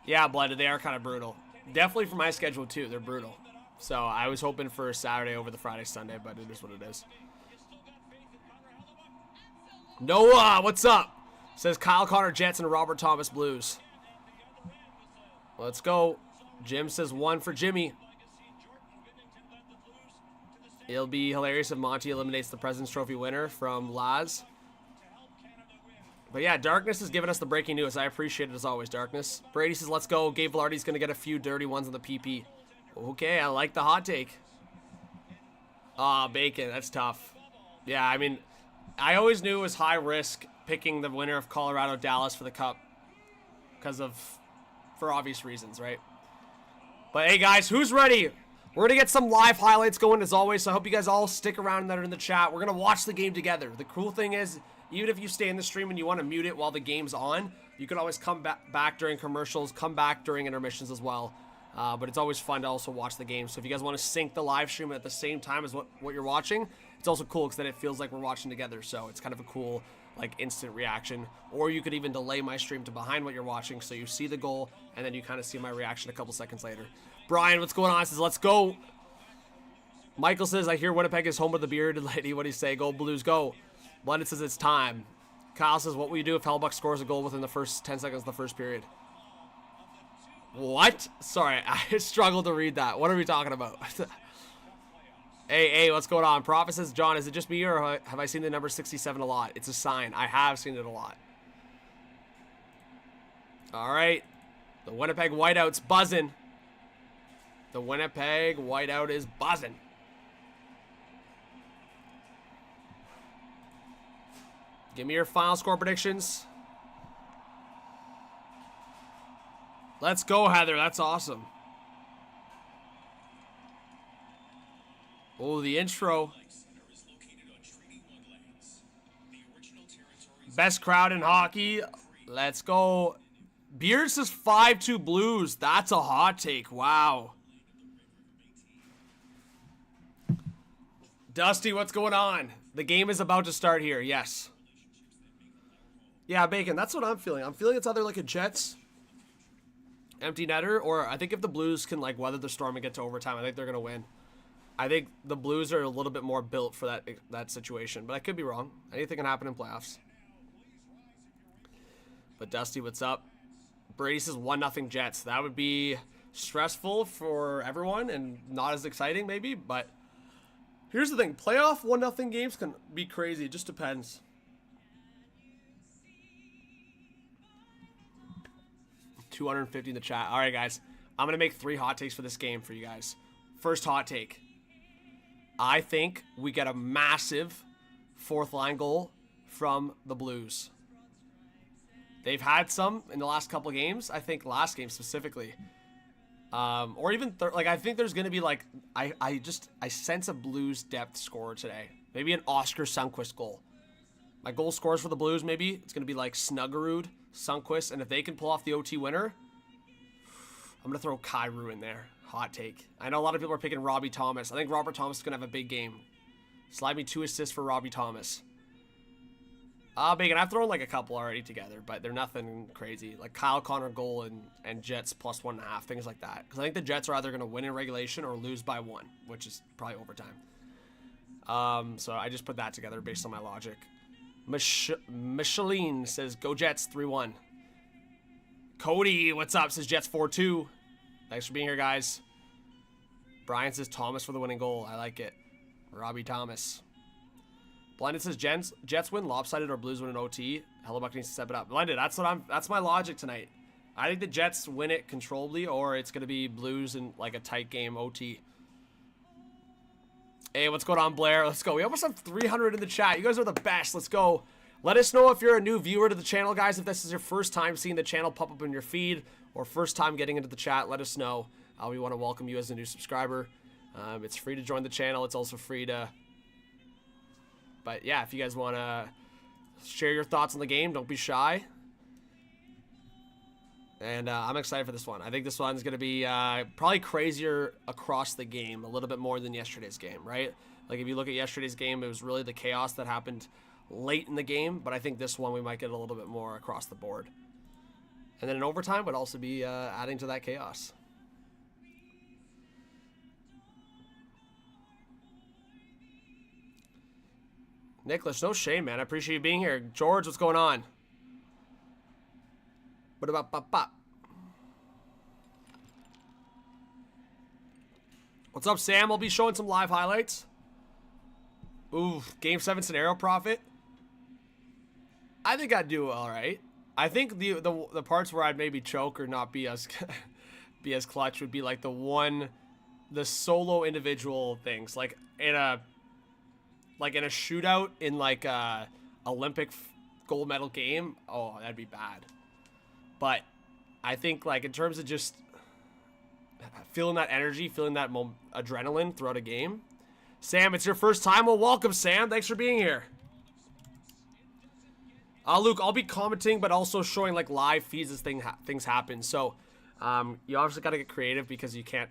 Yeah, Blended, they are kind of brutal. Definitely for my schedule, too. They're brutal. So I was hoping for Saturday over the Friday, Sunday, but it is what it is. Noah, what's up? Says Kyle Connor Jets and Robert Thomas Blues. Let's go. Jim says 1 for Jimmy. It'll be hilarious if Monty eliminates the President's Trophy winner from Laz. But yeah, Darkness is giving us the breaking news. I appreciate it as always, Darkness. Brady says, let's go. Gabe Velarde's going to get a few dirty ones on the PP. Okay, I like the hot take. Bacon, that's tough. Yeah, I mean, I always knew it was high risk picking the winner of Colorado-Dallas for the Cup. For obvious reasons, right? But hey, guys, who's ready? We're going to get some live highlights going as always, so I hope you guys all stick around that are in the chat. We're going to watch the game together. The cool thing is, even if you stay in the stream and you want to mute it while the game's on, you can always come back during commercials, come back during intermissions as well. But it's always fun to also watch the game. So if you guys want to sync the live stream at the same time as what you're watching, it's also cool because then it feels like we're watching together. So it's kind of a cool, like, instant reaction. Or you could even delay my stream to behind what you're watching so you see the goal and then you kind of see my reaction a couple seconds later. Brian, what's going on? Says, let's go. Michael says, I hear Winnipeg is home of the bearded lady. What do you say? Go Blues, go. London says it's time. Kyle says, what will you do if Hellbuck scores a goal within the first 10 seconds of the first period? What? Sorry, I struggled to read that. What are we talking about? Hey, what's going on? Prophet says, John, is it just me or have I seen the number 67 a lot? It's a sign. I have seen it a lot. All right. The Winnipeg Whiteout's buzzing. The Winnipeg Whiteout is buzzing. Give me your final score predictions. Let's go, Heather. That's awesome. Oh, the intro. Best crowd in hockey. Let's go. Beard says 5-2 Blues. That's a hot take. Wow. Dusty, what's going on? The game is about to start here. Yes. Yeah, Bacon, that's what I'm feeling. I'm feeling it's either like a Jets empty netter, or I think if the Blues can like weather the storm and get to overtime, I think they're going to win. I think the Blues are a little bit more built for that situation, but I could be wrong. Anything can happen in playoffs. But Dusty, what's up? Brady says 1-0 Jets. That would be stressful for everyone and not as exciting maybe, but Here's the thing. Playoff 1-0 games can be crazy. It just depends. $250 in the chat. All right, guys. I'm going to make 3 hot takes for this game for you guys. First hot take. I think we get a massive 4th line goal from the Blues. They've had some in the last couple games. I think last game specifically. Or even, like, I think there's going to be, like, I sense a Blues depth scorer today. Maybe an Oscar Sundqvist goal. My goal scores for the Blues, maybe. It's going to be, like, Snuggerud, Sundqvist. And if they can pull off the OT winner, I'm going to throw Kyrou in there. Hot take. I know a lot of people are picking Robbie Thomas. I think Robert Thomas is going to have a big game. Slide me 2 assists for Robbie Thomas. Bacon, I've thrown like a couple already together, but they're nothing crazy. Like Kyle Connor goal and Jets plus 1.5, things like that. Because I think the Jets are either going to win in regulation or lose by 1, which is probably overtime. So I just put that together based on my logic. Micheline says, go Jets 3-1. Cody, what's up? Says Jets 4-2. Thanks for being here, guys. Brian says Thomas for the winning goal. I like it. Robbie Thomas. Blended says Jets win lopsided or Blues win an OT. Hellebuck needs to step it up. Blended, that's my logic tonight. I think the Jets win it controllably, or it's gonna be Blues in like a tight game OT. Hey, what's going on, Blair? Let's go. We almost have 300 in the chat. You guys are the best. Let's go. Let us know if you're a new viewer to the channel, guys. If this is your first time seeing the channel pop up in your feed or first time getting into the chat, let us know. We want to welcome you as a new subscriber. It's free to join the channel. It's also free to... But yeah, if you guys want to share your thoughts on the game, don't be shy. And I'm excited for this one. I think this one's going to be probably crazier across the game, a little bit more than yesterday's game, right? Like if you look at yesterday's game, it was really the chaos that happened late in the game. But I think this one we might get a little bit more across the board. And then in overtime would also be adding to that chaos. Nicholas, no shame, man. I appreciate you being here. George, what's going on? What about pop? What's up, Sam? I'll be showing some live highlights. Ooh, Game 7 scenario profit. I think I'd do all right. I think the parts where I'd maybe choke or not be as clutch would be like the solo individual things, like in a shootout in like a Olympic gold medal game. Oh, that'd be bad. But I think like in terms of just feeling that energy, feeling that adrenaline throughout a game. Sam, it's your first time. Well, welcome, Sam. Thanks for being here. Luke, I'll be commenting, but also showing like live feeds as things happen. So you obviously got to get creative because you can't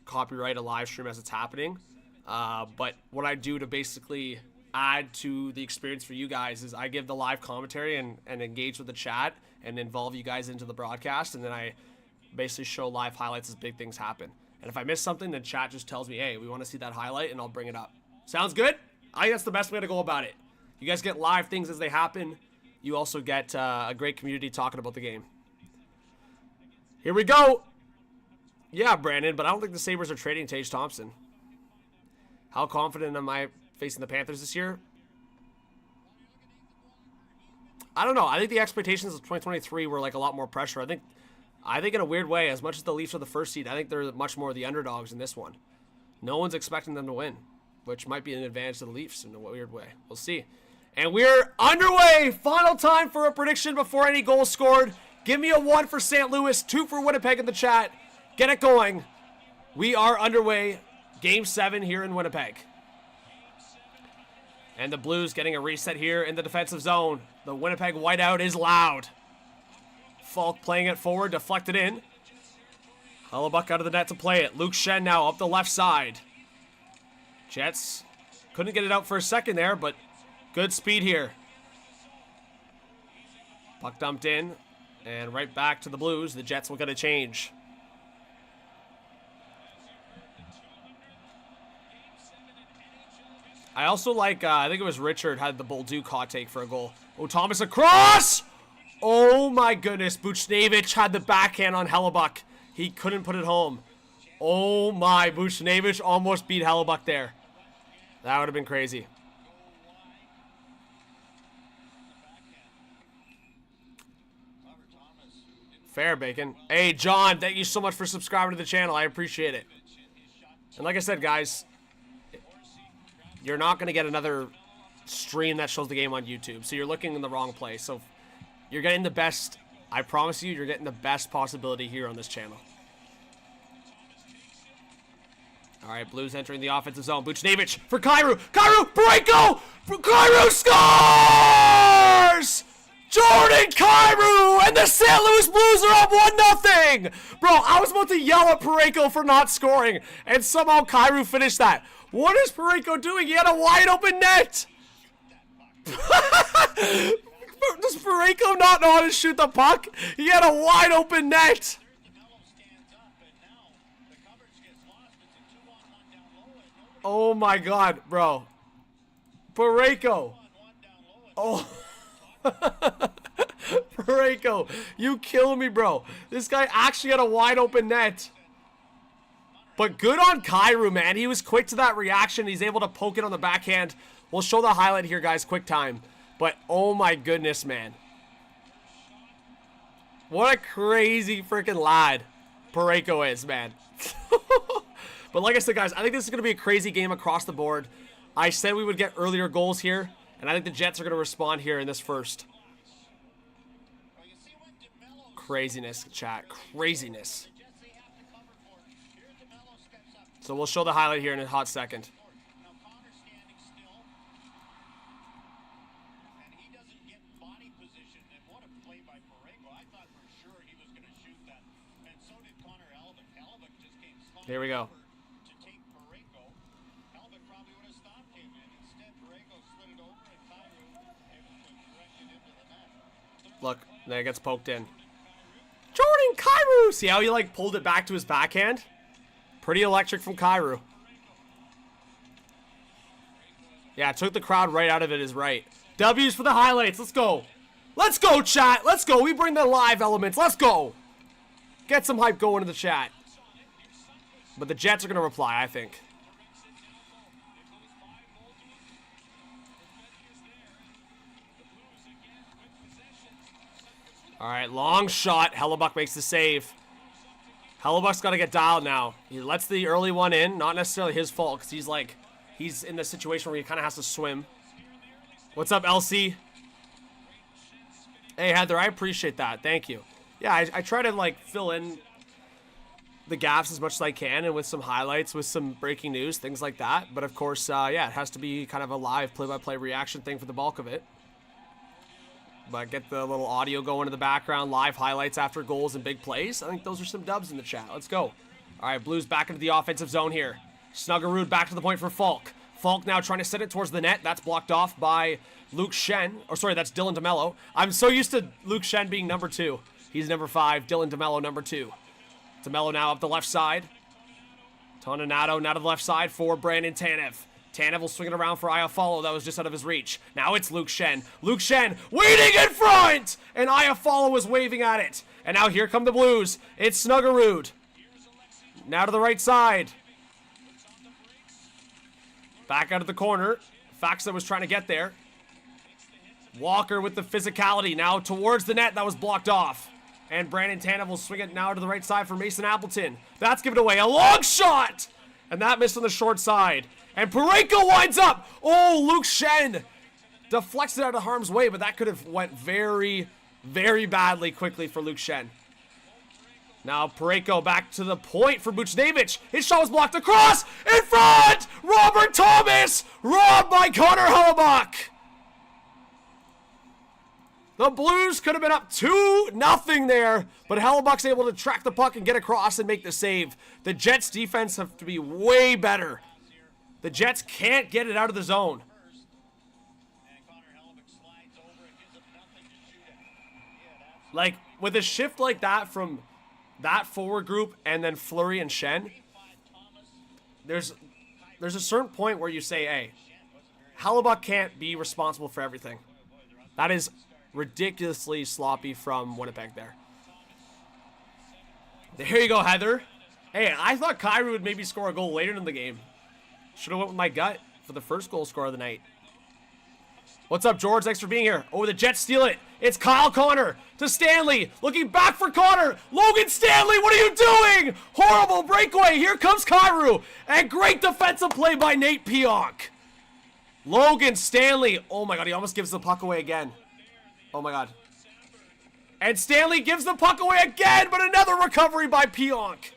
copyright a live stream as it's happening. But what I do to basically add to the experience for you guys is I give the live commentary and engage with the chat and involve you guys into the broadcast. And then I basically show live highlights as big things happen. And if I miss something, the chat just tells me, hey, we want to see that highlight, and I'll bring it up. Sounds good? I think that's the best way to go about it. You guys get live things as they happen. You also get a great community talking about the game. Here we go. Yeah, Brandon, but I don't think the Sabres are trading Tage Thompson. How confident am I facing the Panthers this year? I don't know. I think the expectations of 2023 were like a lot more pressure. I think in a weird way, as much as the Leafs are the first seed, I think they're much more the underdogs in this one. No one's expecting them to win, which might be an advantage to the Leafs in a weird way. We'll see. And we're underway. Final time for a prediction before any goals scored. Give me a 1 for St. Louis, 2 for Winnipeg in the chat. Get it going. We are underway. Game 7 here in Winnipeg. And the Blues getting a reset here in the defensive zone. The Winnipeg whiteout is loud. Falk playing it forward, deflected in. Hellebuck out of the net to play it. Luke Schenn now up the left side. Jets couldn't get it out for a second there, but good speed here. Puck dumped in, and right back to the Blues. The Jets will get a change. I also like, I think it was Richard had the Bolduc hot take for a goal. Oh, Thomas across! Oh my goodness, Buchnevich had the backhand on Hellebuck. He couldn't put it home. Oh my, Buchnevich almost beat Hellebuck there. That would have been crazy. Fair, Bacon. Hey, John, thank you so much for subscribing to the channel. I appreciate it. And like I said, guys, you're not going to get another stream that shows the game on YouTube. So you're looking in the wrong place. So you're getting the best. I promise you, you're getting the best possibility here on this channel. All right, Blues entering the offensive zone. Buchnevich for Kyrou. Kyrou, Parayko! Kyrou scores! Jordan Kyrou and the St. Louis Blues are up 1-0. Bro, I was about to yell at Parayko for not scoring, and somehow Kyrou finished that. What is Parayko doing? He had a wide open net. Does Parayko not know how to shoot the puck? He had a wide open net. Oh my God, bro. Parayko. Oh. Parayko, you kill me, bro. This guy actually had a wide open net. But good on Kyrou, man. He was quick to that reaction. He's able to poke it on the backhand. We'll show the highlight here, guys. Quick time. But oh my goodness, man. What a crazy freaking lad Parayko is, man. But like I said, guys, I think this is going to be a crazy game across the board. I said we would get earlier goals here, and I think the Jets are going to respond here in this first. Craziness, chat. Craziness. So we'll show the highlight here in a hot second. Here we go. Look, there it gets poked in. Jordan Kyrou! See how he like pulled it back to his backhand? Pretty electric from Kyrou. Yeah, took the crowd right out of it is right. W's for the highlights. Let's go. Let's go, chat. Let's go. We bring the live elements. Let's go. Get some hype going in the chat. But the Jets are going to reply, I think. All right, long shot. Hellebuck makes the save. Hellebuck's got to get dialed now. He lets the early one in. Not necessarily his fault, because he's in the situation where he kind of has to swim. What's up, LC? Hey, Heather, I appreciate that. Thank you. Yeah, I try to, like, fill in the gaps as much as I can, and with some highlights, with some breaking news, things like that. But, of course, yeah, it has to be kind of a live play-by-play reaction thing for the bulk of it. But get the little audio going in the background, live highlights after goals and big plays. I think those are some dubs in the chat. Let's go. All right, Blues back into the offensive zone here. Snuggerud back to the point for Falk. Falk now trying to set it towards the net. That's blocked off by Luke Shen. Or sorry, that's Dylan DeMello. I'm so used to Luke Shen being number 2. He's number 5. Dylan DeMello number 2. DeMello now up the left side. Toninato now to the left side for Brandon Tanev. Tanev will swing it around for Iafallo. That was just out of his reach. Now it's Luke Shen. Luke Shen waiting in front! And Iafallo was waving at it. And now here come the Blues. It's Snuggerud. Now to the right side. Back out of the corner. Faxa was trying to get there. Walker with the physicality. Now towards the net. That was blocked off. And Brandon Tanev will swing it now to the right side for Mason Appleton. That's given away. A long shot! And that missed on the short side. And Parayko winds up. Oh, Luke Shen deflects it out of harm's way, but that could have went very, very badly quickly for Luke Shen. Now Parayko back to the point for Buchnevich. His shot was blocked across. In front! Robert Thomas! Robbed by Connor Hellebuck. The Blues could have been up 2-0 there, but Hellebuck's able to track the puck and get across and make the save. The Jets' defense have to be way better. The Jets can't get it out of the zone. Like, with a shift like that from that forward group and then Fleury and Shen, there's a certain point where you say, hey, Hellebuck can't be responsible for everything. That is ridiculously sloppy from Winnipeg there. There you go, Heather. Hey, I thought Kyrou would maybe score a goal later in the game. Should have went with my gut. for the first goal scorer of the night. What's up, George? Thanks for being here. Oh, the Jets steal it. It's Kyle Connor to Stanley. Looking back for Connor. Logan Stanley, what are you doing? Horrible breakaway. Here comes Kyrou. And great defensive play by Nate Pionk. Logan Stanley. Oh, my God. He almost gives the puck away again. Oh, my God. And Stanley gives the puck away again, but another recovery by Pionk.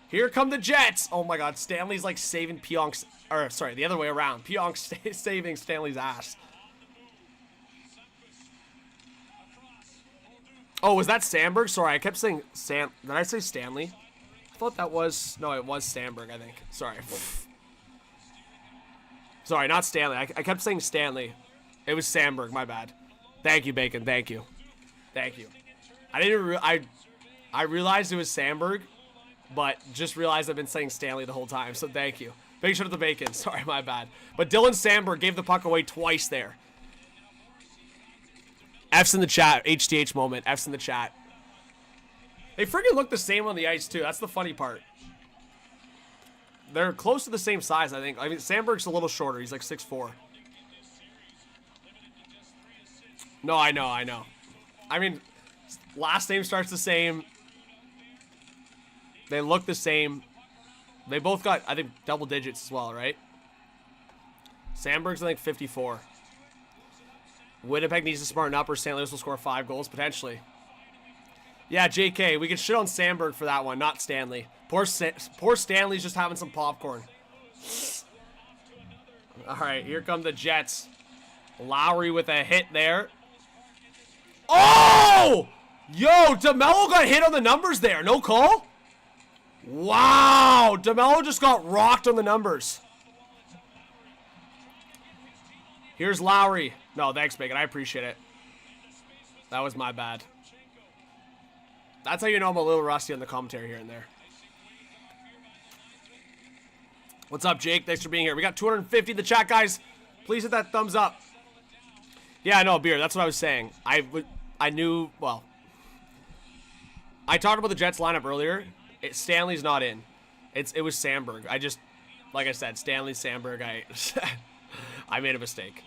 Here come the Jets. Oh, my God. Stanley's like saving Pionk's... Or, sorry, the other way around. Pionk's saving Stanley's ass. Oh, was that Sandberg? Sorry, I kept saying Did I say Stanley? I thought that was... No, it was Sandberg, I think. Sorry. Sorry, not Stanley. I kept saying Stanley. It was Sandberg, my bad. Thank you, Bacon. Thank you. Thank you. I realized it was Sandberg, but just realized I've been saying Stanley the whole time, so thank you. Big shout out to Bacon. Sorry, my bad. But Dylan Sandberg gave the puck away twice there. F's in the chat. HTH moment. F's in the chat. They freaking look the same on the ice, too. That's the funny part. They're close to the same size, I think. I mean, Sandberg's a little shorter. He's like 6'4". No, I know. I mean, last name starts the same. They look the same. They both got, I think, double digits as well, right? Sandberg's, I think, 54. Winnipeg needs to smarten up or St. Louis will score 5 goals, potentially. Yeah, JK, we can shit on Sandberg for that one, not Stanley. Poor Stanley's just having some popcorn. All right, here come the Jets. Lowry with a hit there. Oh! Yo, DeMello got hit on the numbers there. No call? Wow, DeMello just got rocked on the numbers. Here's Lowry. No, thanks, Bacon. I appreciate it. That was my bad. That's how you know I'm a little rusty on the commentary here and there. What's up, Jake? Thanks for being here. We got 250 in the chat, guys. Please hit that thumbs up. Yeah, I know, Beer. That's what I was saying. I knew, well, I talked about the Jets lineup earlier. Stanley's not in. It was Sandberg. I just, like I said, Stanley, Sandberg, I made a mistake.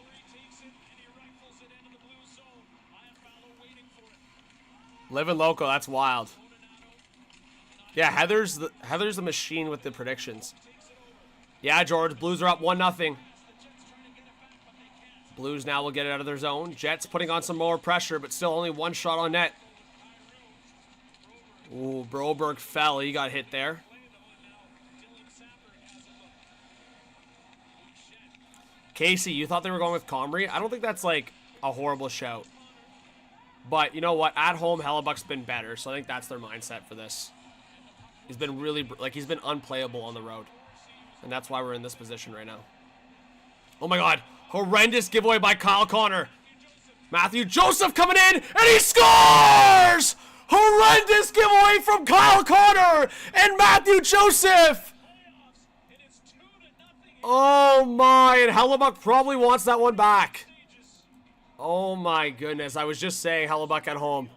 Living loco, that's wild. Yeah, Heather's the machine with the predictions. Yeah, George, Blues are up 1-0. Blues now will get it out of their zone. Jets putting on some more pressure, but still only one shot on net. Ooh, Broberg fell. He got hit there. Casey, you thought they were going with Comrie? I don't think that's like a horrible shout. But you know what? At home, Hellebuck's been better, so I think that's their mindset for this. He's been really, he's been unplayable on the road. And that's why we're in this position right now. Oh my God. Horrendous giveaway by Kyle Connor. Matthew Joseph coming in, and he scores! Horrendous giveaway from Kyle Connor and Matthew Joseph! Oh my, and Hellebuck probably wants that one back. Oh my goodness, I was just saying Hellebuck at home.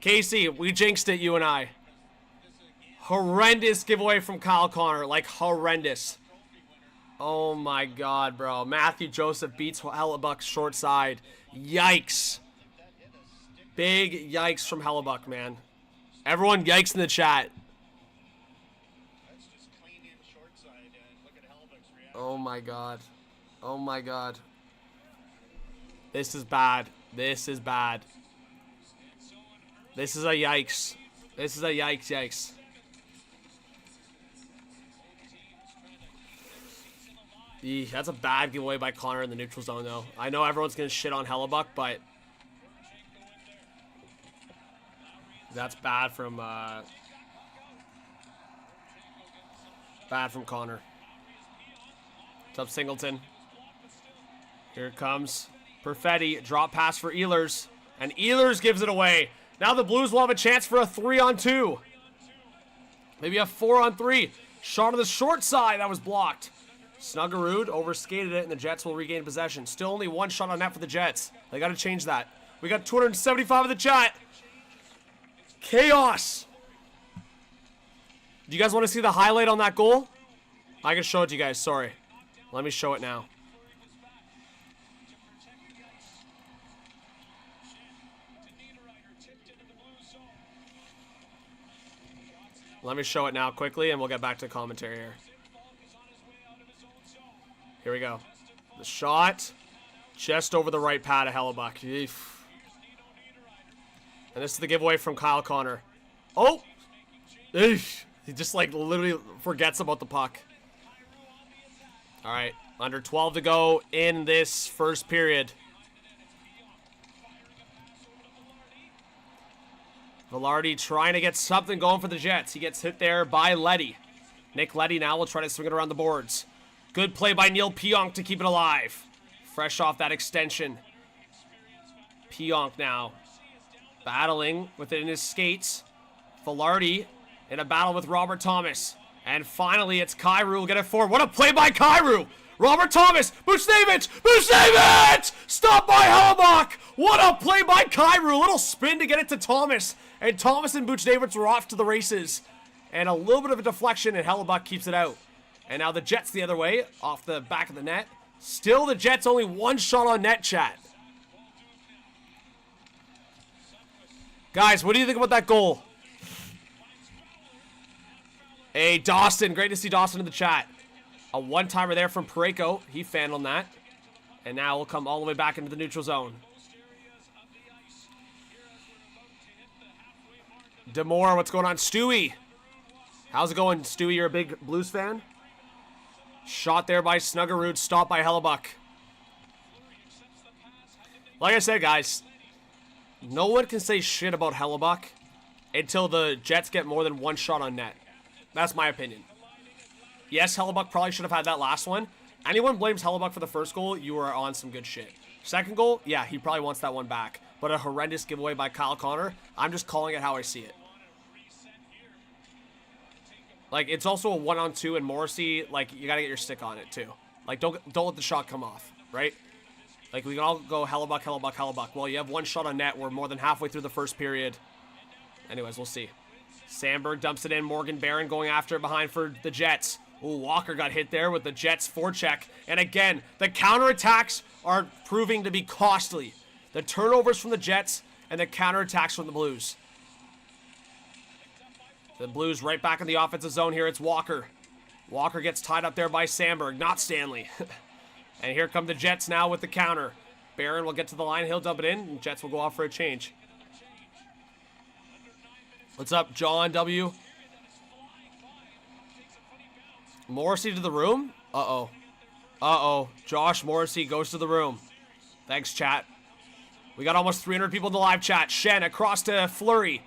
Casey, we jinxed it, you and I. Horrendous giveaway from Kyle Connor, like horrendous. Oh my God, bro. Matthew Joseph beats Hellebuck's short side. Yikes. Big yikes from Hellebuck, man. Everyone yikes in the chat. Oh my God. Oh my God. This is bad. This is bad. This is a yikes. This is a yikes. Eesh, that's a bad giveaway by Connor in the neutral zone, though. I know everyone's going to shit on Hellebuck, but that's bad from Connor. What's up, Singleton? Here it comes. Perfetti, drop pass for Ehlers, and Ehlers gives it away. Now the Blues will have a chance for a 3-on-2. Maybe a 4-on-3. Shot on the short side, that was blocked. Snuggerud overskated it, and the Jets will regain possession. Still only one shot on net for the Jets. They got to change that. We got 275 in the chat. Chaos. Do you guys want to see the highlight on that goal? I can show it to you guys. Sorry. Let me show it now. Let me show it now quickly, and we'll get back to commentary here. Here we go. The shot. Just over the right pad of Hellebuck. Eef. And this is the giveaway from Kyle Connor. Oh! Eef. He just, like, literally forgets about the puck. All right. Under 12 to go in this first period. Velarde trying to get something going for the Jets. He gets hit there by Leddy. Nick Leddy now will try to swing it around the boards. Good play by Neil Pionk to keep it alive. Fresh off that extension. Pionk now battling with it in his skates. Velarde in a battle with Robert Thomas. And finally, it's Kyrou will get it forward. What a play by Kyrou! Robert Thomas! Buchnevich! Buchnevich! Stopped by Hellebuck! What a play by Kyrou! Little spin to get it to Thomas. And Thomas and Buchnevich were off to the races. And a little bit of a deflection, and Hellebuck keeps it out. And now the Jets the other way, off the back of the net. Still the Jets only one shot on net, chat. Guys, what do you think about that goal? Hey, Dawson. Great to see Dawson in the chat. A one-timer there from Parayko. He fanned on that. And now we'll come all the way back into the neutral zone. Demore, what's going on? Stewie. How's it going, Stewie? You're a big Blues fan? Shot there by Snuggerud. Stopped by Hellebuck. Like I said, guys, no one can say shit about Hellebuck until the Jets get more than one shot on net. That's my opinion. Yes, Hellebuck probably should have had that last one. Anyone blames Hellebuck for the first goal, you are on some good shit. Second goal, yeah, he probably wants that one back. But a horrendous giveaway by Kyle Connor. I'm just calling it how I see it. Like, it's also a 1-on-2, and Morrissey, like, you gotta get your stick on it, too. Like, don't let the shot come off, right? Like, we can all go Hellebuck, Hellebuck, Hellebuck. Well, you have one shot on net. We're more than halfway through the first period. Anyways, we'll see. Sandberg dumps it in. Morgan Barron going after it behind for the Jets. Ooh, Walker got hit there with the Jets forecheck. And again, the counterattacks are proving to be costly. The turnovers from the Jets and the counterattacks from the Blues. The Blues right back in the offensive zone here. It's Walker. Walker gets tied up there by Sandberg, not Stanley. And here come the Jets now with the counter. Barron will get to the line. He'll dump it in. And Jets will go off for a change. What's up, John W? Morrissey to the room? Uh-oh. Uh-oh. Josh Morrissey goes to the room. Thanks, chat. We got almost 300 people in the live chat. Shen across to Fleury.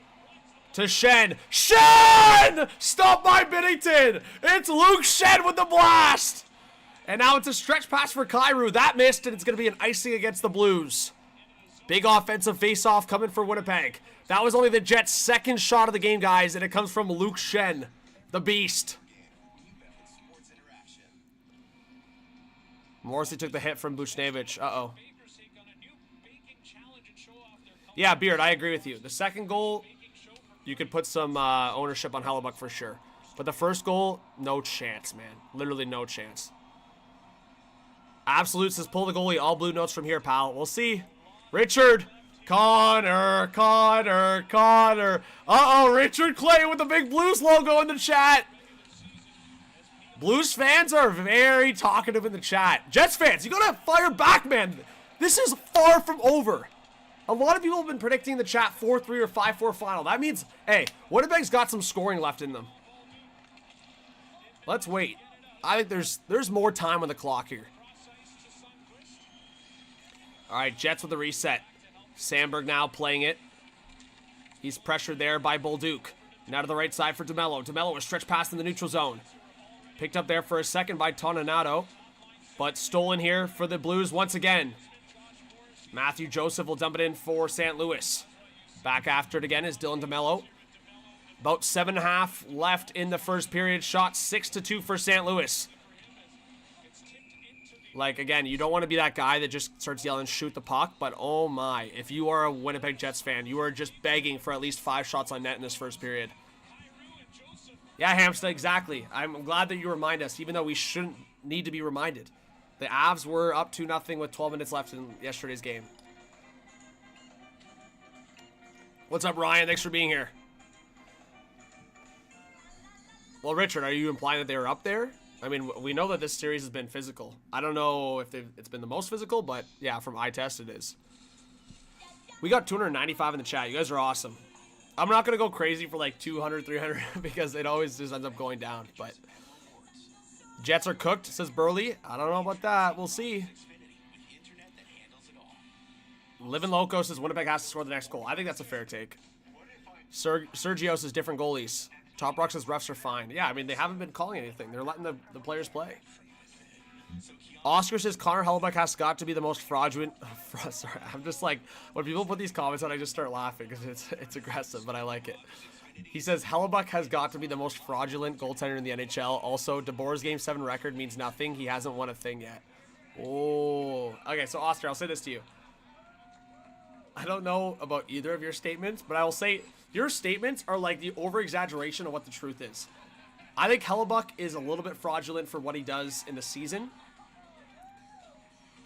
To Shen. Shen! Stopped by Bennington. It's Luke Shen with the blast. And now it's a stretch pass for Kyrou. That missed, and it's going to be an icing against the Blues. Big offensive face-off coming for Winnipeg. That was only the Jets' second shot of the game, guys, and it comes from Luke Shen, the beast. Morrissey took the hit from Buchnevich. Uh-oh. Yeah, Beard, I agree with you. The second goal, you could put some ownership on Hellebuck for sure. But the first goal, no chance, man. Literally no chance. Absolute says pull the goalie. All blue notes from here, pal. We'll see. Richard. Connor. Uh-oh, Richard Clay with the big Blues logo in the chat. Blues fans are very talkative in the chat. Jets fans, you gotta fire back, man. This is far from over. A lot of people have been predicting the chat 4-3 or 5-4 final. That means, hey, Winnipeg's got some scoring left in them. Let's wait. I think there's more time on the clock here. All right, Jets with the reset. Sandberg now playing it. He's pressured there by Bolduc. Now to the right side for DeMello. DeMello was stretched past in the neutral zone. Picked up there for a second by Toninato. But stolen here for the Blues once again. Matthew Joseph will dump it in for St. Louis. Back after it again is Dylan DeMello. About 7.5 left in the first period. Shot 6-2 for St. Louis. Like, again, you don't want to be that guy that just starts yelling, shoot the puck. But, oh my, if you are a Winnipeg Jets fan, you are just begging for at least 5 shots on net in this first period. Yeah, Hamsta, exactly. I'm glad that you remind us, even though we shouldn't need to be reminded. The Avs were up 2-0 with 12 minutes left in yesterday's game. What's up, Ryan? Thanks for being here. Well, Richard, are you implying that they were up there? I mean, we know that this series has been physical. I don't know if it's been the most physical, but yeah, from eye test, it is. We got 295 in the chat. You guys are awesome. I'm not going to go crazy for like 200, 300 because it always just ends up going down. But Jets are cooked, says Burley. I don't know about that. We'll see. Living Loco says Winnipeg has to score the next goal. I think that's a fair take. Sergio says different goalies. Top Rock says refs are fine. Yeah, I mean, they haven't been calling anything. They're letting the players play. Oscar says Connor Hellebuyck has got to be the most fraudulent. Sorry, I'm just like, when people put these comments on, I just start laughing because it's aggressive, but I like it. He says Hellebuyck has got to be the most fraudulent goaltender in the NHL. Also, DeBoer's Game 7 record means nothing. He hasn't won a thing yet. Oh. Okay, so Oscar, I'll say this to you. I don't know about either of your statements, but I will say your statements are like the over-exaggeration of what the truth is. I think Hellebuyck is a little bit fraudulent for what he does in the season.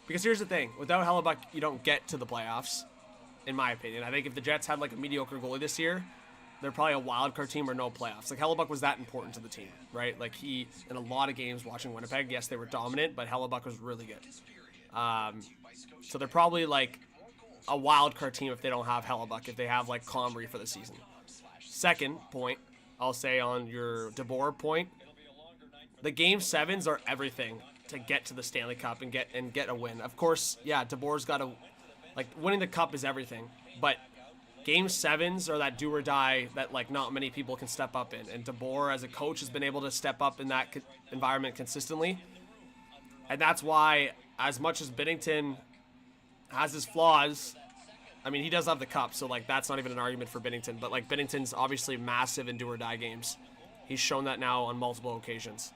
Because here's the thing. Without Hellebuyck, you don't get to the playoffs, in my opinion. I think if the Jets had like a mediocre goalie this year, they're probably a wild card team or no playoffs. Like, Hellebuyck was that important to the team, right? Like, he, in a lot of games watching Winnipeg, yes, they were dominant, but Hellebuyck was really good. So they're probably like a wild card team if they don't have Hellebuyck, if they have like Comrie for the season. Second point, I'll say on your DeBoer point, the Game 7s are everything to get to the Stanley Cup and get a win. Of course, yeah, DeBoer's got to, like, winning the cup is everything, but Game 7s are that do or die that like not many people can step up in, and DeBoer as a coach has been able to step up in that environment consistently, and that's why, as much as Bennington has his flaws, I mean, he does have the cup, so like that's not even an argument for Bennington, but like Bennington's obviously massive in do or die games. He's shown that now on multiple occasions.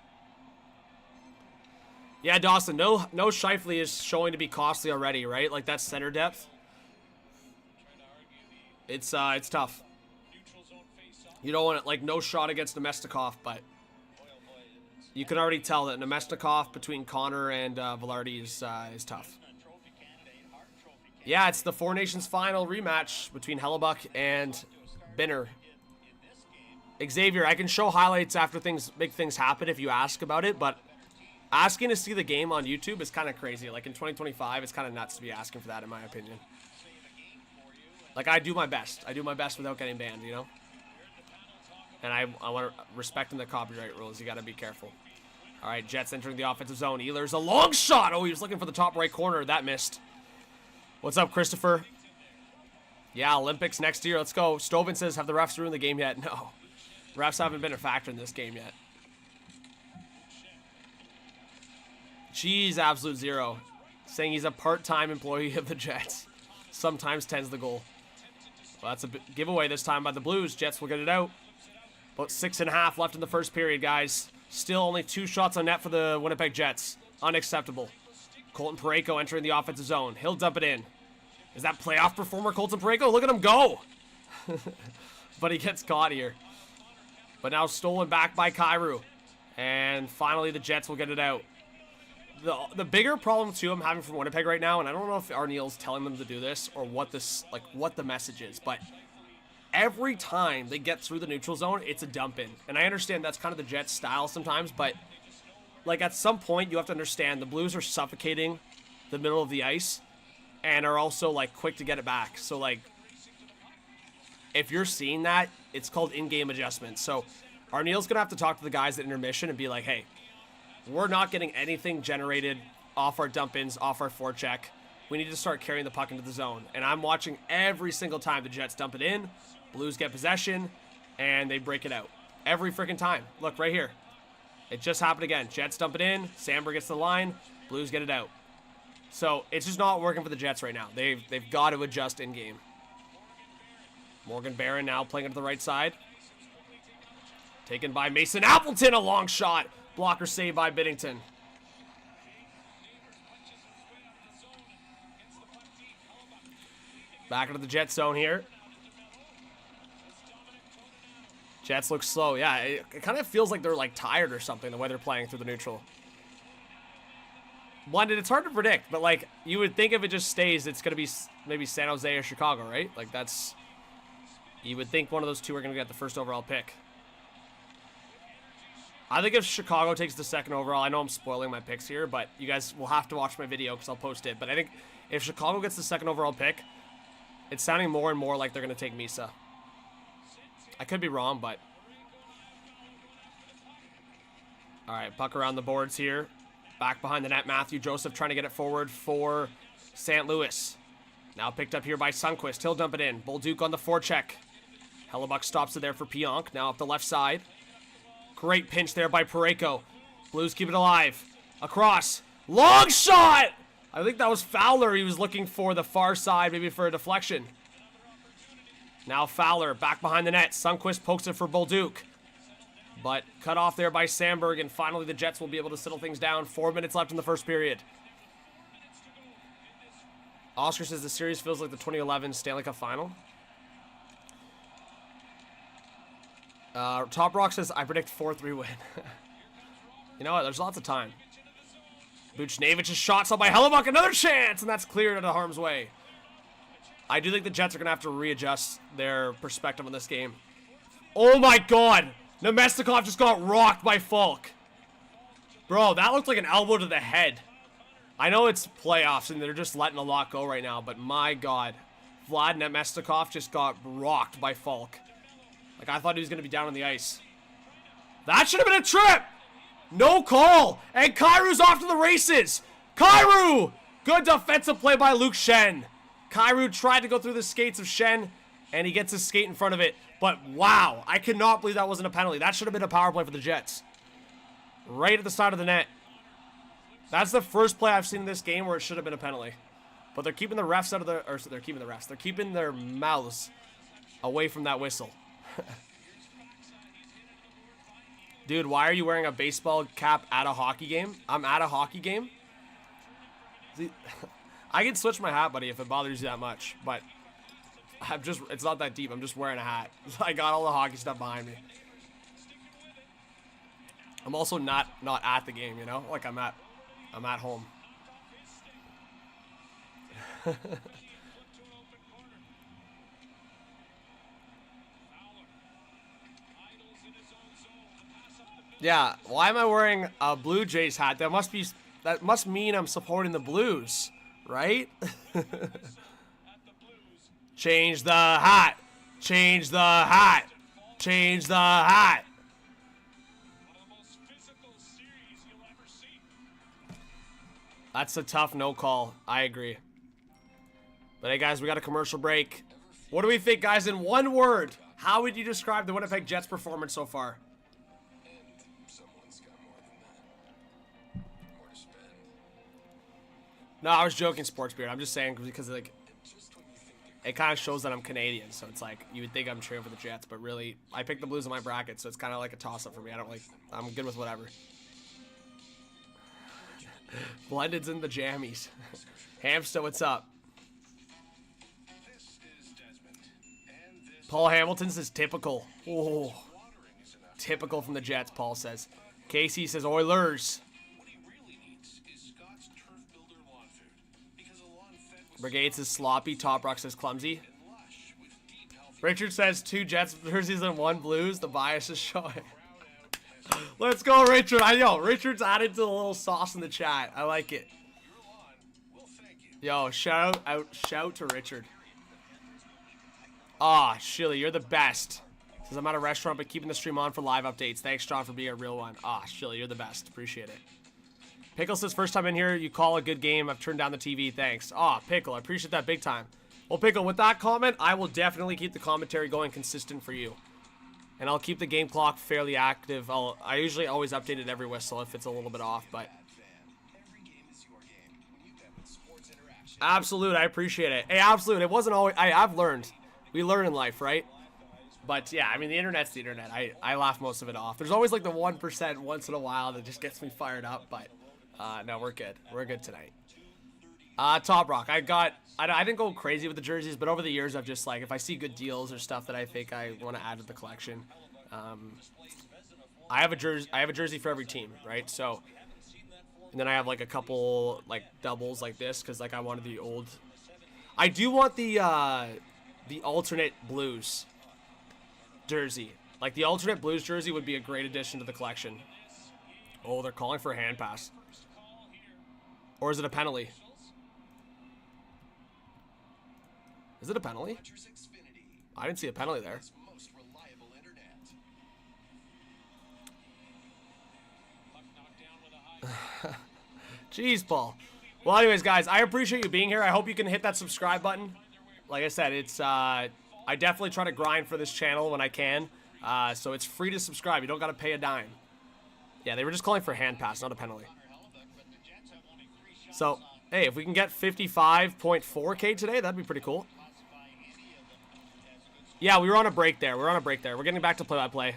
Yeah, Dawson, no Scheifele is showing to be costly already, right? Like, that center depth. It's tough. You don't want it, like, no shot against Nemestikov, but you can already tell that Nemestikov between Connor and Velarde is tough. Yeah, it's the Four Nations final rematch between Hellebuyck and Binner. Xavier, I can show highlights after big things happen if you ask about it, but asking to see the game on YouTube is kind of crazy. Like, in 2025, it's kind of nuts to be asking for that, in my opinion. Like, I do my best. I do my best without getting banned, you know? And I want to respecting the copyright rules. You got to be careful. All right, Jets entering the offensive zone. Ehlers, a long shot. Oh, he was looking for the top right corner. That missed. What's up, Christopher? Yeah, Olympics next year. Let's go. Stovin says, have the refs ruined the game yet? No. Refs haven't been a factor in this game yet. Jeez, absolute zero. Saying he's a part-time employee of the Jets. Sometimes tends the goal. Well, that's a giveaway this time by the Blues. Jets will get it out. About 6.5 left in the first period, guys. Still only 2 shots on net for the Winnipeg Jets. Unacceptable. Colton Parayko entering the offensive zone. He'll dump it in. Is that playoff performer Colton Parayko? Look at him go! But he gets caught here. But now stolen back by Kyrou. And finally the Jets will get it out. The bigger problem too I'm having from Winnipeg right now, and I don't know if Arniel's telling them to do this or what the message is, but every time they get through the neutral zone, it's a dump in. And I understand that's kind of the Jets style sometimes, but like at some point you have to understand the Blues are suffocating the middle of the ice and are also like quick to get it back. So like if you're seeing that, it's called in-game adjustments. So Arniel's gonna have to talk to the guys at intermission and be like, hey, we're not getting anything generated off our dump-ins, off our forecheck. We need to start carrying the puck into the zone. And I'm watching every single time the Jets dump it in, Blues get possession, and they break it out. Every freaking time. Look, right here. It just happened again. Jets dump it in, Samberg gets the line, Blues get it out. So it's just not working for the Jets right now. They've got to adjust in-game. Morgan Barron now playing it to the right side. Taken by Mason Appleton, a long shot. Blocker saved by Bennington. Back into the Jet zone here. Jets look slow. Yeah, it kind of feels like they're like tired or something the way they're playing through the neutral. London, it's hard to predict, but like you would think if it just stays, it's gonna be maybe San Jose or Chicago, right? Like that's, you would think one of those two are gonna get the first overall pick. I think if Chicago takes the second overall, I know I'm spoiling my picks here, but you guys will have to watch my video because I'll post it. But I think if Chicago gets the second overall pick, it's sounding more and more like they're gonna take Misa. I could be wrong, but all right, puck around the boards here. Back behind the net, Matthew Joseph trying to get it forward for St. Louis. Now picked up here by Sundqvist. He'll dump it in. Bolduc on the forecheck. Hellebuck stops it there for Pionk. Now up the left side. Great pinch there by Parayko. Blues keep it alive. Across. Long shot! I think that was Fowler. He was looking for the far side, maybe for a deflection. Now Fowler back behind the net. Sundqvist pokes it for Bolduc. But cut off there by Sandberg, and finally the Jets will be able to settle things down. 4 minutes left in the first period. Oscar says the series feels like the 2011 Stanley Cup Final. Top Rock says, I predict 4-3 win. You know what? There's lots of time. Buchnevich's shot's up by Hellebuck. Another chance, and that's cleared out of harm's way. I do think the Jets are going to have to readjust their perspective on this game. Oh my god! Nemestikov just got rocked by Falk. Bro, that looked like an elbow to the head. I know it's playoffs and they're just letting a lot go right now, but my god. Vlad Nemestikov just got rocked by Falk. Like, I thought he was going to be down on the ice. That should have been a trip! No call! And Kairu's off to the races! Kairu! Good defensive play by Luke Shen. Kairu tried to go through the skates of Shen, and he gets his skate in front of it. But wow, I cannot believe that wasn't a penalty. That should have been a power play for the Jets. Right at the side of the net. That's the first play I've seen in this game where it should have been a penalty. But they're keeping the refs out of the, or they're keeping the refs. They're keeping their mouths away from that whistle. Dude, why are you wearing a baseball cap at a hockey game? I'm at a hockey game. See, I can switch my hat, buddy, if it bothers you that much. But I'm just, it's not that deep. I'm just wearing a hat. I got all the hockey stuff behind me. I'm also not at the game, you know? Like I'm at home. Yeah, why am I wearing a Blue Jays hat? That must mean I'm supporting the Blues, right? Change the hat. Change the hat. Change the hat. That's a tough no call. I agree. But hey, guys, we got a commercial break. What do we think, guys? In one word, how would you describe the Winnipeg Jets' performance so far? No, I was joking, Sports Beard. I'm just saying because like it kind of shows that I'm Canadian, so it's like you would think I'm cheering for the Jets, but really I picked the Blues in my bracket, so it's kind of like a toss-up for me. I'm good with whatever. Blended's in the jammies. Hamster, what's up? Paul Hamilton says typical. Oh, typical from the Jets, Paul says. Casey says Oilers. Brigade says sloppy. Top Rock says clumsy. Richard says 2 Jets jerseys and 1 Blues. The bias is showing. Let's go, Richard. I know. Richard's added to the little sauce in the chat. I like it. Yo, shout to Richard. Ah, Shilly, you're the best. Says I'm at a restaurant but keeping the stream on for live updates. Thanks, John, for being a real one. Ah, Shilly, you're the best. Appreciate it. Pickle says, first time in here, you call a good game. I've turned down the TV. Thanks. Aw, Pickle, I appreciate that big time. Well, Pickle, with that comment, I will definitely keep the commentary going consistent for you. And I'll keep the game clock fairly active. I usually always update it every whistle if it's a little bit off, but... Absolute, I appreciate it. Hey, Absolute, it wasn't always... I've learned. We learn in life, right? But, yeah, I mean, the internet's the internet. I laugh most of it off. There's always, like, the 1% once in a while that just gets me fired up, but... no, we're good. We're good tonight. Top Rock. I didn't go crazy with the jerseys, but over the years, I've just, like, if I see good deals or stuff that I think I want to add to the collection, I have a jersey for every team, right? So, And then I have like a couple like doubles like this because like I wanted the old. I do want the alternate blues jersey. Like the alternate blues jersey would be a great addition to the collection. Oh, they're calling for a hand pass. Or is it a penalty? Is it a penalty? I didn't see a penalty there. Jeez, Paul. Well, anyways, guys, I appreciate you being here. I hope you can hit that subscribe button. Like I said, it's I definitely try to grind for this channel when I can. So it's free to subscribe. You don't got to pay a dime. Yeah, they were just calling for a hand pass, not a penalty. So, hey, if we can get 55.4K today, that'd be pretty cool. Yeah, we were on a break there. We're getting back to play-by-play.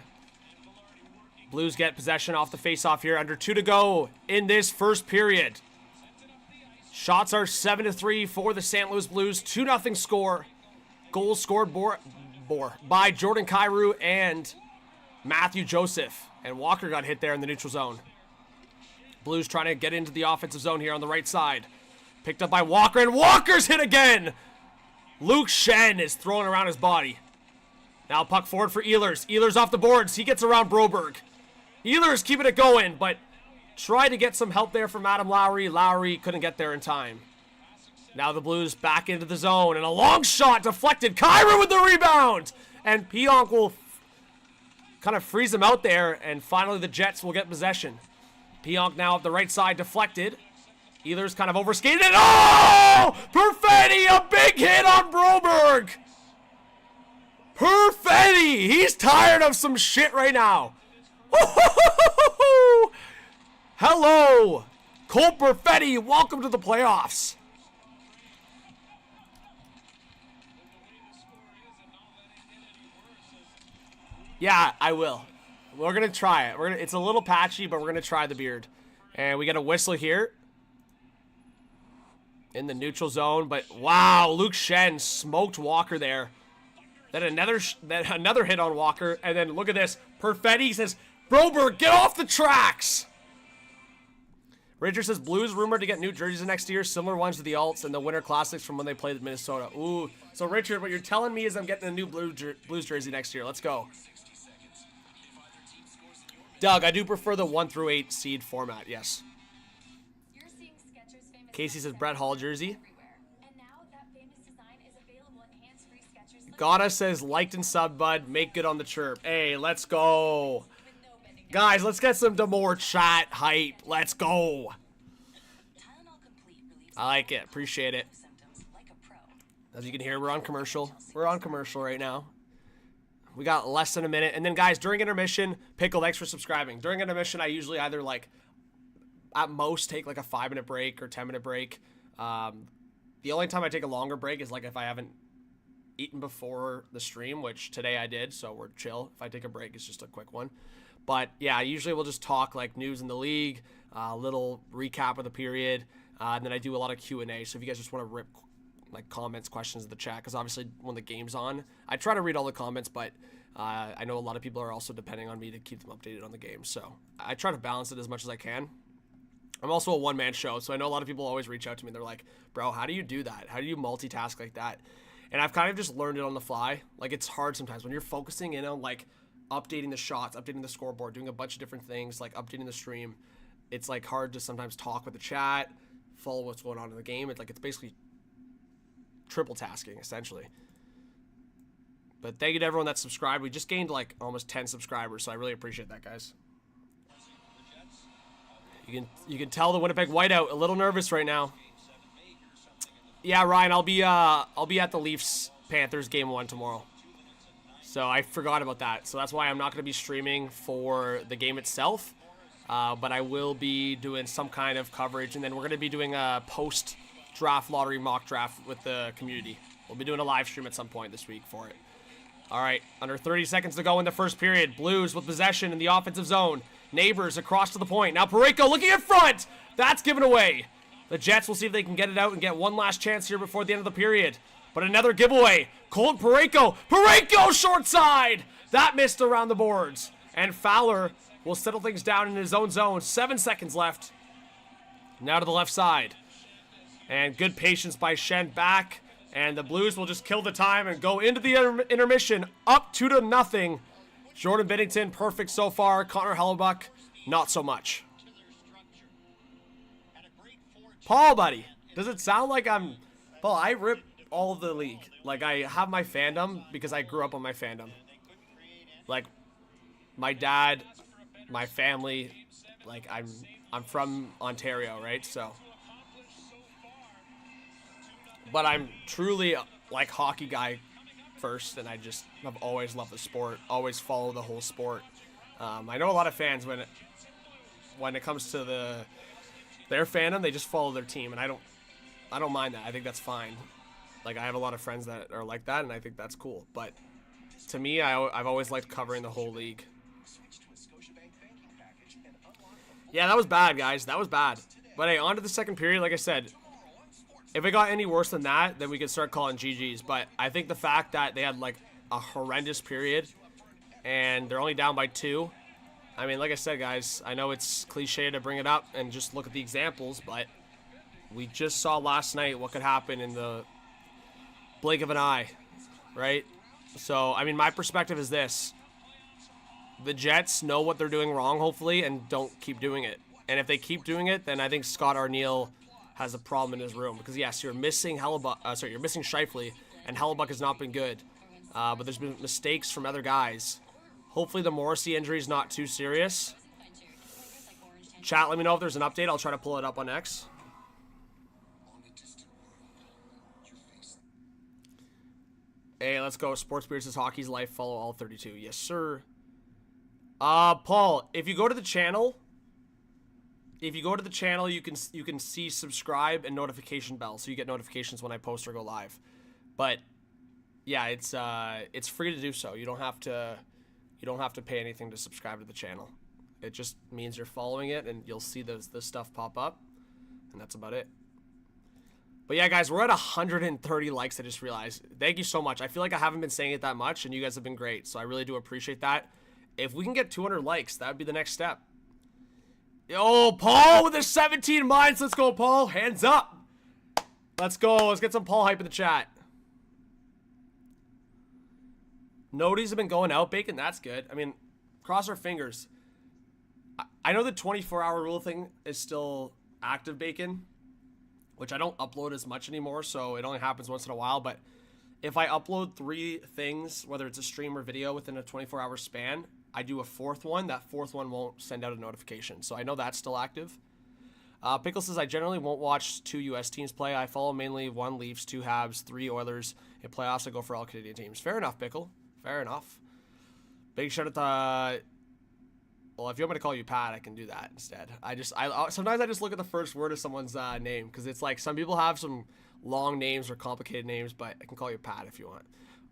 Blues get possession off the face-off here. Under 2 to go in this first period. Shots are 7-3 for the St. Louis Blues. 2-0 score. Goals scored by Jordan Kyrou and Matthew Joseph. And Walker got hit there in the neutral zone. Blues trying to get into the offensive zone here on the right side. Picked up by Walker, and Walker's hit again! Luke Shen is throwing around his body. Now puck forward for Ehlers. Ehlers off the boards. He gets around Broberg. Ehlers keeping it going, but tried to get some help there from Adam Lowry. Lowry couldn't get there in time. Now the Blues back into the zone, and a long shot deflected. Kyrou with the rebound! And Pionk will kind of freeze him out there, and finally the Jets will get possession. Pionk now up the right side, deflected. Ehlers kind of overskated it. Oh! Perfetti, a big hit on Broberg! Perfetti! He's tired of some shit right now. Hello! Cole Perfetti, welcome to the playoffs. Yeah, I will. We're going to try it. It's a little patchy, but we're going to try the beard. And we get a whistle here. In the neutral zone, but wow, Luke Shen smoked Walker there. Then another hit on Walker, and then look at this. Perfetti says, Broberg, get off the tracks! Richard says, Blues rumored to get new jerseys next year, similar ones to the Alts and the Winter Classics from when they played at Minnesota. Ooh, so Richard, what you're telling me is I'm getting a new Blues jersey next year. Let's go. Doug, I do prefer the 1 through 8 seed format, yes. Casey says Brett Hall jersey. Gotta says liked and sub, bud. Make good on the chirp. Hey, let's go. Guys, let's get some more chat hype. Let's go. I like it. Appreciate it. As you can hear, we're on commercial. We're on commercial right now. We got less than a minute. And then, guys, during intermission, Pickle, thanks for subscribing. During intermission, I usually either, like, at most take, like, a 5-minute break or 10-minute break. The only time I take a longer break is, like, if I haven't eaten before the stream, which today I did, so we're chill. If I take a break, it's just a quick one. But, yeah, usually we'll just talk, like, news in the league, a little recap of the period, and then I do a lot of Q&A. So if you guys just want to rip, like, comments, questions in the chat, because obviously when the game's on, I try to read all the comments, but I know a lot of people are also depending on me to keep them updated on the game. So I try to balance it as much as I can. I'm also a one-man show, so I know a lot of people always reach out to me. They're like, bro, how do you do that? How do you multitask like that? And I've kind of just learned it on the fly. Like, it's hard sometimes when you're focusing in on, like, updating the shots, updating the scoreboard, doing a bunch of different things, like updating the stream. It's, like, hard to sometimes talk with the chat, follow what's going on in the game. It's, like, it's basically triple tasking, essentially. But thank you to everyone that subscribed. We just gained, like, almost 10 subscribers, so I really appreciate that, guys. You can tell the Winnipeg whiteout a little nervous right now. Yeah, Ryan, I'll be at the Leafs Panthers game 1 tomorrow. So I forgot about that. So that's why I'm not going to be streaming for the game itself. But I will be doing some kind of coverage, and then we're going to be doing a post-draft lottery mock draft with the community. We'll be doing a live stream at some point this week for it. All right, under 30 seconds to go in the first period. Blues with possession in the offensive zone. Neighbors across to the point. Now Parayko looking in front. That's given away. The Jets will see if they can get it out and get one last chance here before the end of the period. But another giveaway. Colton Parayko. Parayko short side. That missed around the boards. And Fowler will settle things down in his own zone. 7 seconds left. Now to the left side. And good patience by Shen back. And the Blues will just kill the time and go into the intermission. Up 2-0. Jordan Bennington, perfect so far. Connor Hellebuck, not so much. Paul, buddy. Does it sound like I'm... Paul, I rip all of the league. Like, I have my fandom because I grew up on my fandom. Like, my dad, my family, like, I'm from Ontario, right? So... But I'm truly, like, hockey guy first, and I just have always loved the sport, always follow the whole sport. I know a lot of fans, when it comes to their fandom, they just follow their team, and I don't mind that. I think that's fine. Like, I have a lot of friends that are like that, and I think that's cool. But to me, I've always liked covering the whole league. Yeah, that was bad, guys. That was bad. But hey, on to the second period. Like I said, if it got any worse than that, then we could start calling GGs. But I think the fact that they had, like, a horrendous period and they're only down by 2. I mean, like I said, guys, I know it's cliche to bring it up and just look at the examples, but we just saw last night what could happen in the blink of an eye, right? So, I mean, my perspective is this. The Jets know what they're doing wrong, hopefully, and don't keep doing it. And if they keep doing it, then I think Scott Arniel has a problem in his room, because yes, you're missing you're missing Scheifele, and Hellebuck has not been good, but there's been mistakes from other guys. Hopefully the Morrissey injury is not too serious. Chat, let me know if there's an update. I'll try to pull it up on X. Hey, let's go. Sports Beard says hockey's life. Follow all 32. Yes, sir. Paul, if you go to the channel. If you go to the channel, you can see subscribe and notification bell, so you get notifications when I post or go live. But yeah, it's free to do so. You don't have to pay anything to subscribe to the channel. It just means you're following it, and you'll see this stuff pop up, and that's about it. But yeah, guys, we're at 130 likes. I just realized. Thank you so much. I feel like I haven't been saying it that much, and you guys have been great, so I really do appreciate that. If we can get 200 likes, that would be the next step. Yo, Paul with the 17 mines. Let's go, Paul. Hands up. Let's go. Let's get some Paul hype in the chat. Noties have been going out, Bacon. That's good. I mean, cross our fingers. I know the 24-hour rule thing is still active, Bacon, which I don't upload as much anymore, so it only happens once in a while. But if I upload 3 things, whether it's a stream or video within a 24-hour span, I do a 4th one. That 4th one won't send out a notification. So I know that's still active. Pickle says, I generally won't watch 2 U.S. teams play. I follow mainly 1 Leafs, 2 Habs, 3 Oilers. In playoffs, I go for all Canadian teams. Fair enough, Pickle. Fair enough. Big shout out to... Well, if you want me to call you Pat, I can do that instead. Sometimes I just look at the first word of someone's name, because it's like some people have some long names or complicated names, but I can call you Pat if you want.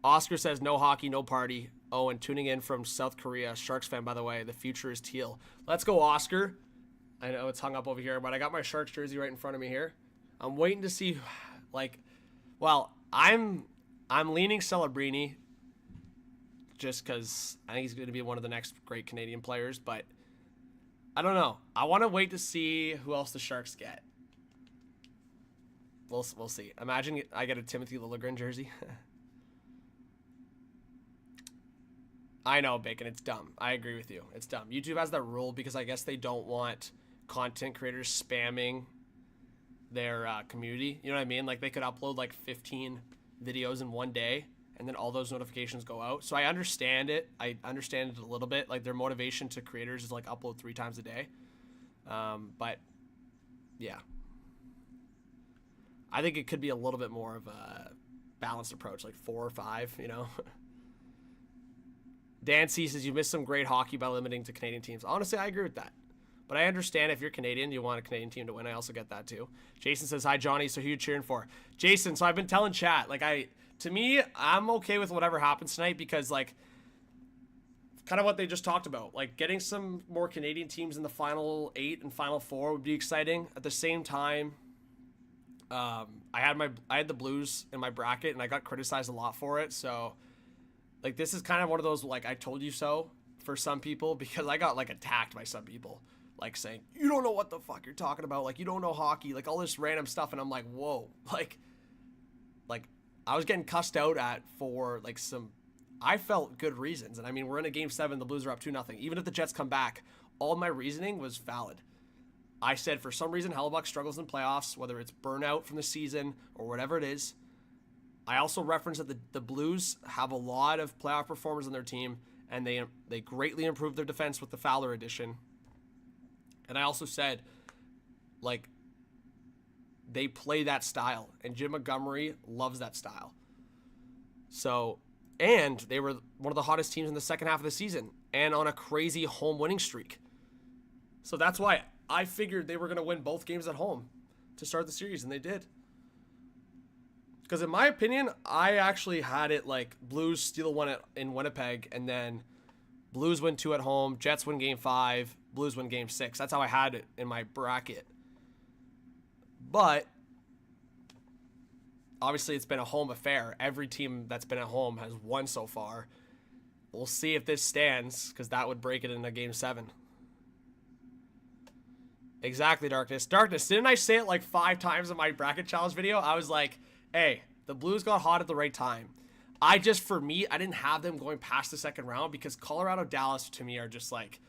Oscar says, no hockey, no party. Oh, and tuning in from South Korea. Sharks fan, by the way. The future is teal. Let's go, Oscar. I know it's hung up over here, but I got my Sharks jersey right in front of me here. I'm waiting to see, like, well, I'm leaning Celebrini just because I think he's going to be one of the next great Canadian players, but I don't know. I want to wait to see who else the Sharks get. We'll see. Imagine I get a Timothy Liljegren jersey. I know, Bacon, it's dumb. I agree with you. It's dumb. YouTube has that rule because I guess they don't want content creators spamming their community. You know what I mean? Like, they could upload like 15 videos in one day, and then all those notifications go out. So I understand it. I understand it a little bit. Like, their motivation to creators is like upload 3 times a day. But yeah, I think it could be a little bit more of a balanced approach, like 4 or 5, you know. Dan C says, you missed some great hockey by limiting to Canadian teams. Honestly, I agree with that. But I understand if you're Canadian, you want a Canadian team to win. I also get that too. Jason says, hi, Johnny. So who you cheering for? Jason, so I've been telling chat, like, to me, I'm okay with whatever happens tonight because, like, kind of what they just talked about. Like, getting some more Canadian teams in the final 8 and final 4 would be exciting. At the same time, I had the Blues in my bracket, and I got criticized a lot for it. So, like, this is kind of one of those, like, I told you so for some people, because I got, like, attacked by some people. like saying, you don't know what the fuck you're talking about. Like, you don't know hockey, like all this random stuff. And I'm like, whoa, like I was getting cussed out at for like I felt good reasons. And I mean, we're in a game 7, the Blues are up 2-0. Even if the Jets come back, all my reasoning was valid. I said for some reason Hellebuyck struggles in playoffs, whether it's burnout from the season or whatever it is. I also referenced that the Blues have a lot of playoff performers on their team, and they greatly improved their defense with the Fowler addition. And I also said, like, they play that style, and Jim Montgomery loves that style. So, and they were one of the hottest teams in the second half of the season, and on a crazy home winning streak. So that's why I figured they were going to win both games at home to start the series, and they did. Because in my opinion, I actually had it like Blues steal one in Winnipeg, and then Blues win 2 at home, Jets win game 5, Blues win game 6. That's how I had it in my bracket. But obviously it's been a home affair. Every team that's been at home has won so far. We'll see if this stands, because that would break it in a game 7. Exactly, Darkness. Darkness, didn't I say it like 5 times in my bracket challenge video? I was like, hey, the Blues got hot at the right time. For me, I didn't have them going past the second round because Colorado, Dallas, to me, are just like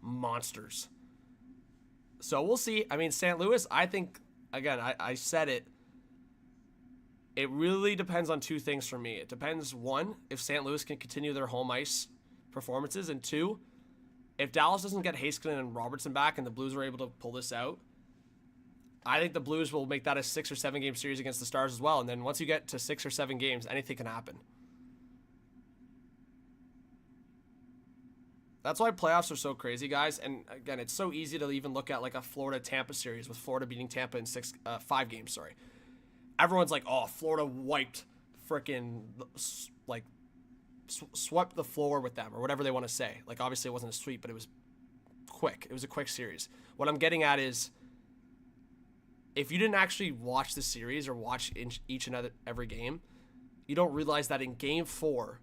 monsters. So we'll see. I mean, St. Louis, I think, again, I said it. It really depends on 2 things for me. It depends, 1, if St. Louis can continue their home ice performances, and 2, if Dallas doesn't get Heiskanen and Robertson back and the Blues are able to pull this out, I think the Blues will make that a 6 or 7 game series against the Stars as well. And then once you get to 6 or 7 games, anything can happen. That's why playoffs are so crazy, guys. And again, it's so easy to even look at like a Florida-Tampa series with Florida beating Tampa in 5 games. Sorry, everyone's like, "Oh, Florida wiped frickin' like swept the floor with them," or whatever they want to say. Like, obviously, it wasn't a sweep, but it was quick. It was a quick series. What I'm getting at is, if you didn't actually watch the series or watch each and every game, you don't realize that in game 4,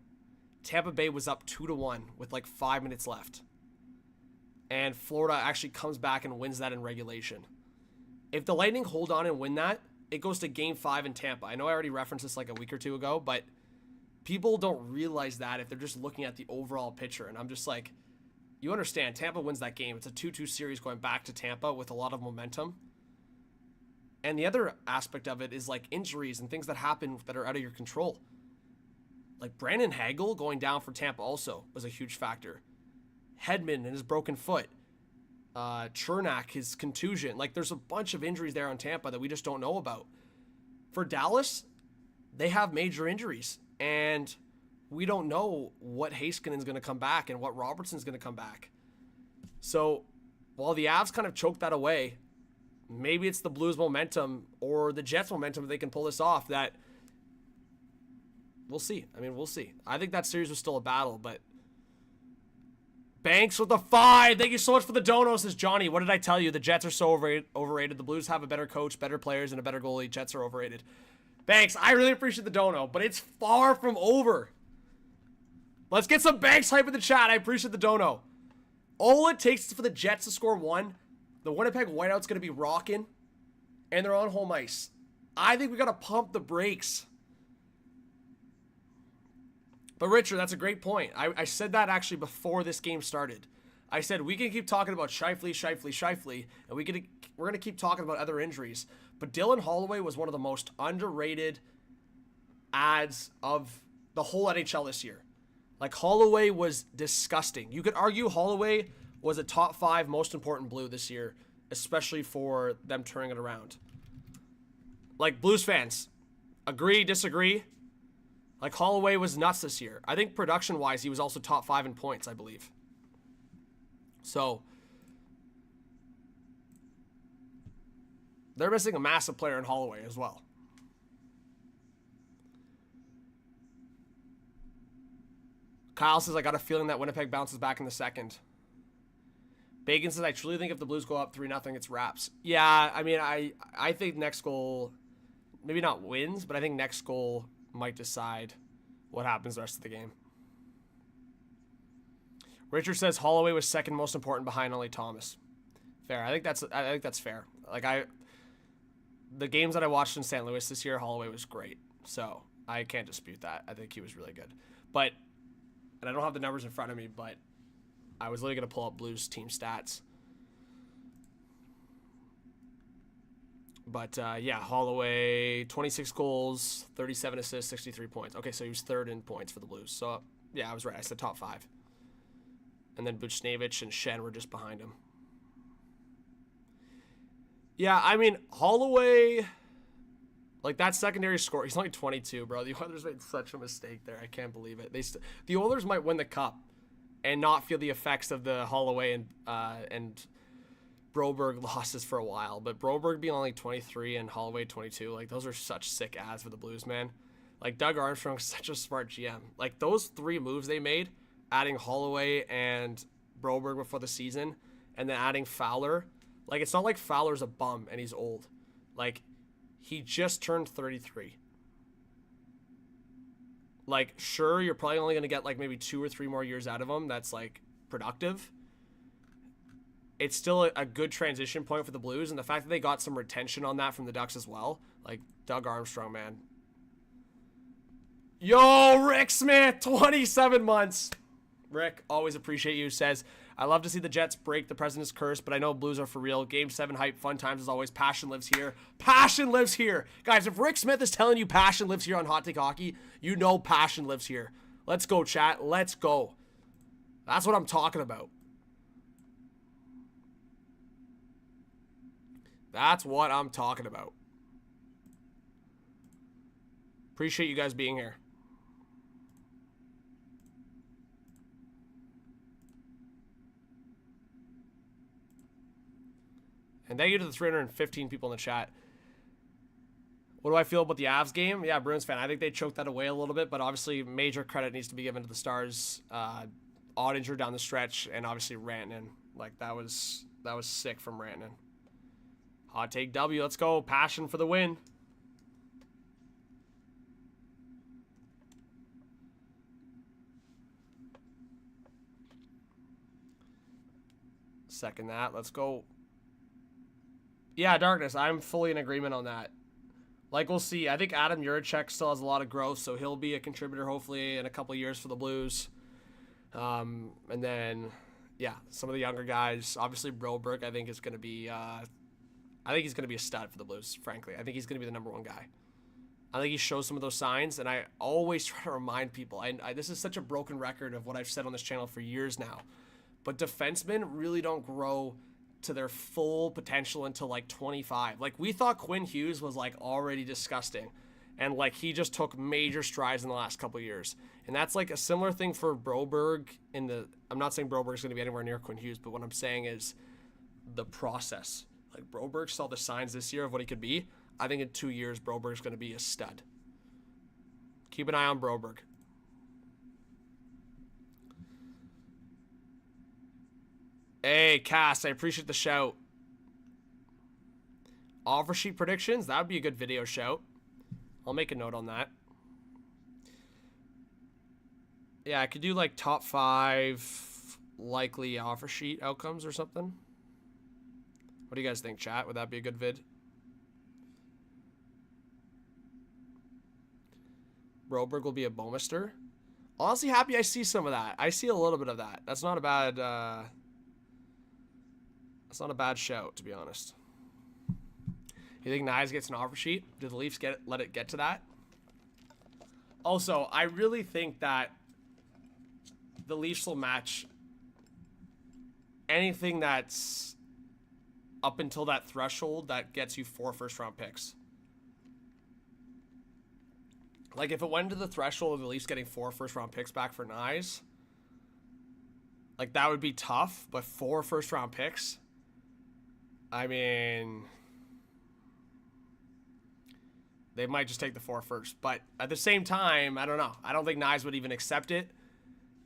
Tampa Bay was up 2-1 with like 5 minutes left. And Florida actually comes back and wins that in regulation. If the Lightning hold on and win that, it goes to game 5 in Tampa. I know I already referenced this like a week or 2 ago, but people don't realize that if they're just looking at the overall picture. And I'm just like, you understand, Tampa wins that game. It's a 2-2 series going back to Tampa with a lot of momentum. And the other aspect of it is like injuries and things that happen that are out of your control. Like Brandon Hagel going down for Tampa also was a huge factor. Hedman and his broken foot. Chernak, his contusion. Like, there's a bunch of injuries there on Tampa that we just don't know about. For Dallas, they have major injuries. And we don't know what Heiskanen's going to come back and what Robertson's going to come back. So while the Avs kind of choked that away, maybe it's the Blues momentum or the Jets momentum if they can pull this off. That we'll see. I mean, we'll see. I think that series was still a battle, but Banks with the 5. Thank you so much for the dono, says Johnny. What did I tell you? The Jets are so overrated. The Blues have a better coach, better players, and a better goalie. Jets are overrated. Banks, I really appreciate the dono, but it's far from over. Let's get some Banks hype in the chat. I appreciate the dono. All it takes is for the Jets to score 1. The Winnipeg Whiteout's going to be rocking, and they're on home ice. I think we got to pump the brakes. But Richard, that's a great point. I said that actually before this game started. I said we can keep talking about Scheifele, and we're going to keep talking about other injuries. But Dylan Holloway was one of the most underrated ads of the whole NHL this year. Like, Holloway was disgusting. You could argue Holloway was a top 5 most important Blue this year, especially for them turning it around. Like, Blues fans, agree, disagree? Like, Holloway was nuts this year. I think production-wise, he was also top 5 in points, I believe. So, they're missing a massive player in Holloway as well. Kyle says, I got a feeling that Winnipeg bounces back in the second. Bacon says, I truly think if the Blues go up 3-0, it's wraps. Yeah, I mean, I think next goal, maybe not wins, but I think next goal might decide what happens the rest of the game. Richard says Holloway was second most important behind only Thomas. Fair. I think that's fair. Like the games that I watched in St. Louis this year, Holloway was great. So I can't dispute that. I think he was really good. But, and I don't have the numbers in front of me, but I was literally going to pull up Blues team stats. But, yeah, Holloway, 26 goals, 37 assists, 63 points. Okay, so he was third in points for the Blues. So, yeah, I was right. I said top 5. And then Buchnevich and Shen were just behind him. Yeah, I mean, Holloway, like that secondary score, he's only 22, bro. The Oilers made such a mistake there. I can't believe it. The Oilers might win the cup and not feel the effects of the Holloway and Broberg losses for a while. But Broberg being only 23 and Holloway 22, like those are such sick ads for the Blues, man. Like Doug Armstrong's such a smart GM. Like those 3 moves they made, adding Holloway and Broberg before the season, and then adding Fowler. Like, it's not like Fowler's a bum and he's old. Like, he just turned 33. Like, sure, you're probably only going to get, like, maybe 2 or 3 more years out of him that's, like, productive. It's still a good transition point for the Blues, and the fact that they got some retention on that from the Ducks as well. Like, Doug Armstrong, man. Yo, Rick Smith, 27 months. Rick, always appreciate you, says, I love to see the Jets break the President's curse, but I know Blues are for real. Game 7 hype, fun times as always. Passion lives here. Passion lives here. Guys, if Rick Smith is telling you passion lives here on Hot Take Hockey, you know passion lives here. Let's go, chat. Let's go. That's what I'm talking about. That's what I'm talking about. Appreciate you guys being here. And thank you to the 315 people in the chat. What do I feel about the Avs game? Yeah, Bruins fan. I think they choked that away a little bit, but obviously major credit needs to be given to the Stars. Ottinger down the stretch, and obviously Rantanen. Like, that was sick from Rantanen. Hot take W. Let's go. Passion for the win. Second that. Let's go. Yeah, Darkness, I'm fully in agreement on that. Like, we'll see. I think Adam Juracek still has a lot of growth, so he'll be a contributor, hopefully, in a couple of years for the Blues. And then, yeah, some of the younger guys. Obviously, Broberg, I think, is going to be... I think he's going to be a stud for the Blues, frankly. I think he's going to be the #1 guy. I think he shows some of those signs, and I always try to remind people. This is such a broken record of what I've said on this channel for years now. But defensemen really don't grow to their full potential until like 25. Like, we thought Quinn Hughes was like already disgusting, and like he just took major strides in the last couple of years. And that's like a similar thing for Broberg I'm not saying Broberg's going to be anywhere near Quinn Hughes, but what I'm saying is the process. Like, Broberg saw the signs this year of what he could be. I think in 2 years Broberg's going to be a stud. Keep an eye on Broberg. Hey, Cass, I appreciate the shout. Offer sheet predictions? That would be a good video shout. I'll make a note on that. Yeah, I could do like top 5 likely offer sheet outcomes or something. What do you guys think, chat? Would that be a good vid? Broberg will be a Bowmister. Honestly, happy I see some of that. I see a little bit of that. That's not a bad... That's not a bad shout, to be honest. You think Nyes gets an offer sheet? Do the Leafs let it get to that? Also, I really think that the Leafs will match anything that's up until that threshold that gets you 4 first-round picks. Like, if it went to the threshold of the Leafs getting 4 first-round picks back for Nyes, like, that would be tough, but 4 first-round picks... I mean, they might just take the 4 first. But at the same time, I don't know. I don't think Nyes would even accept it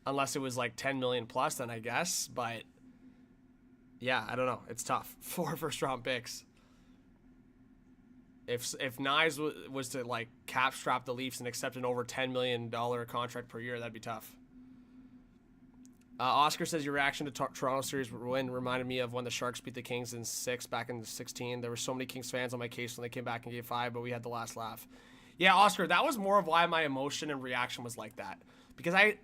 unless it was like 10 million plus, then I guess. But yeah, I don't know. It's tough. 4 first-round picks. If Nyes was to like cap strap the Leafs and accept an over $10 million contract per year, that'd be tough. Oscar says your reaction to Toronto series win reminded me of when the Sharks beat the Kings in 6 back in 16. There were so many Kings fans on my case when they came back in Game 5, but we had the last laugh. Yeah, Oscar, that was more of why my emotion and reaction was like that. Because I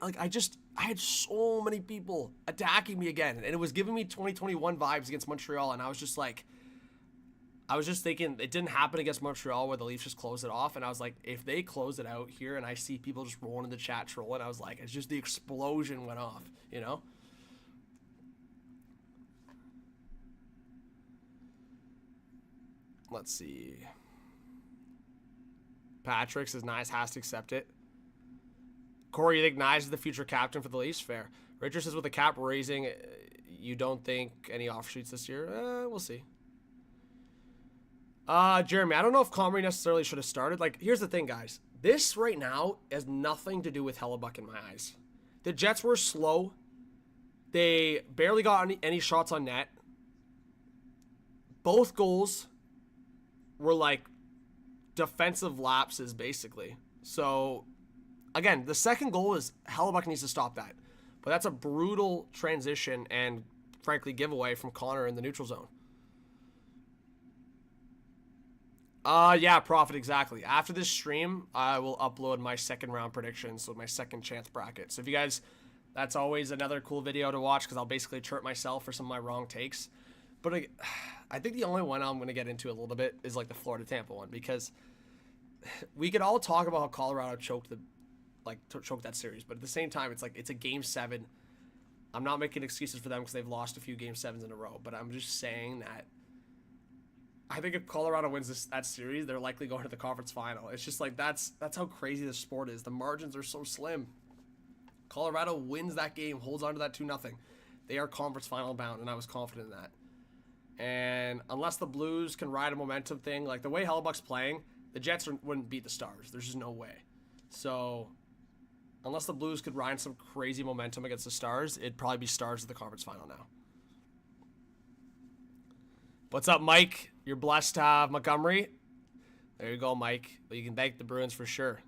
had so many people attacking me again, and it was giving me 2021 vibes against Montreal, and I was just thinking it didn't happen against Montreal where the Leafs just closed it off, and I was like, if they close it out here and I see people just rolling in the chat trolling, I was like, it's just the explosion went off, you know? Let's see. Patrick says Nyes has to accept it. Corey, you think Nyes is the future captain for the Leafs? Fair. Richard says with the cap raising, you don't think any offshoots this year? We'll see. Jeremy, I don't know if Comrie necessarily should have started. Like, here's the thing, guys. This right now has nothing to do with Hellebuck in my eyes. The Jets were slow. They barely got any shots on net. Both goals were like defensive lapses, basically. So, again, the second goal is Hellebuck needs to stop that. But that's a brutal transition and, frankly, giveaway from Connor in the neutral zone. Yeah, Prophet, exactly. After this stream, I will upload my second round predictions, so my second chance bracket. So if you guys, that's always another cool video to watch because I'll basically chirp myself for some of my wrong takes. But I think the only one I'm going to get into a little bit is like the Florida-Tampa one, because we could all talk about how Colorado choked that series, but at the same time, it's like it's a Game 7. I'm not making excuses for them because they've lost a few Game 7s in a row, but I'm just saying that I think if Colorado wins that series, they're likely going to the conference final. It's just like that's how crazy this sport is. The margins are so slim. Colorado wins that game, holds on to that 2-0. They are conference final bound, and I was confident in that. And unless the Blues can ride a momentum thing, like the way Hellebuck's playing, the Jets wouldn't beat the Stars. There's just no way. So unless the Blues could ride some crazy momentum against the Stars, it'd probably be Stars at the conference final now. What's up, Mike? You're blessed to have Montgomery. There you go, Mike. Well, you can thank the Bruins for sure.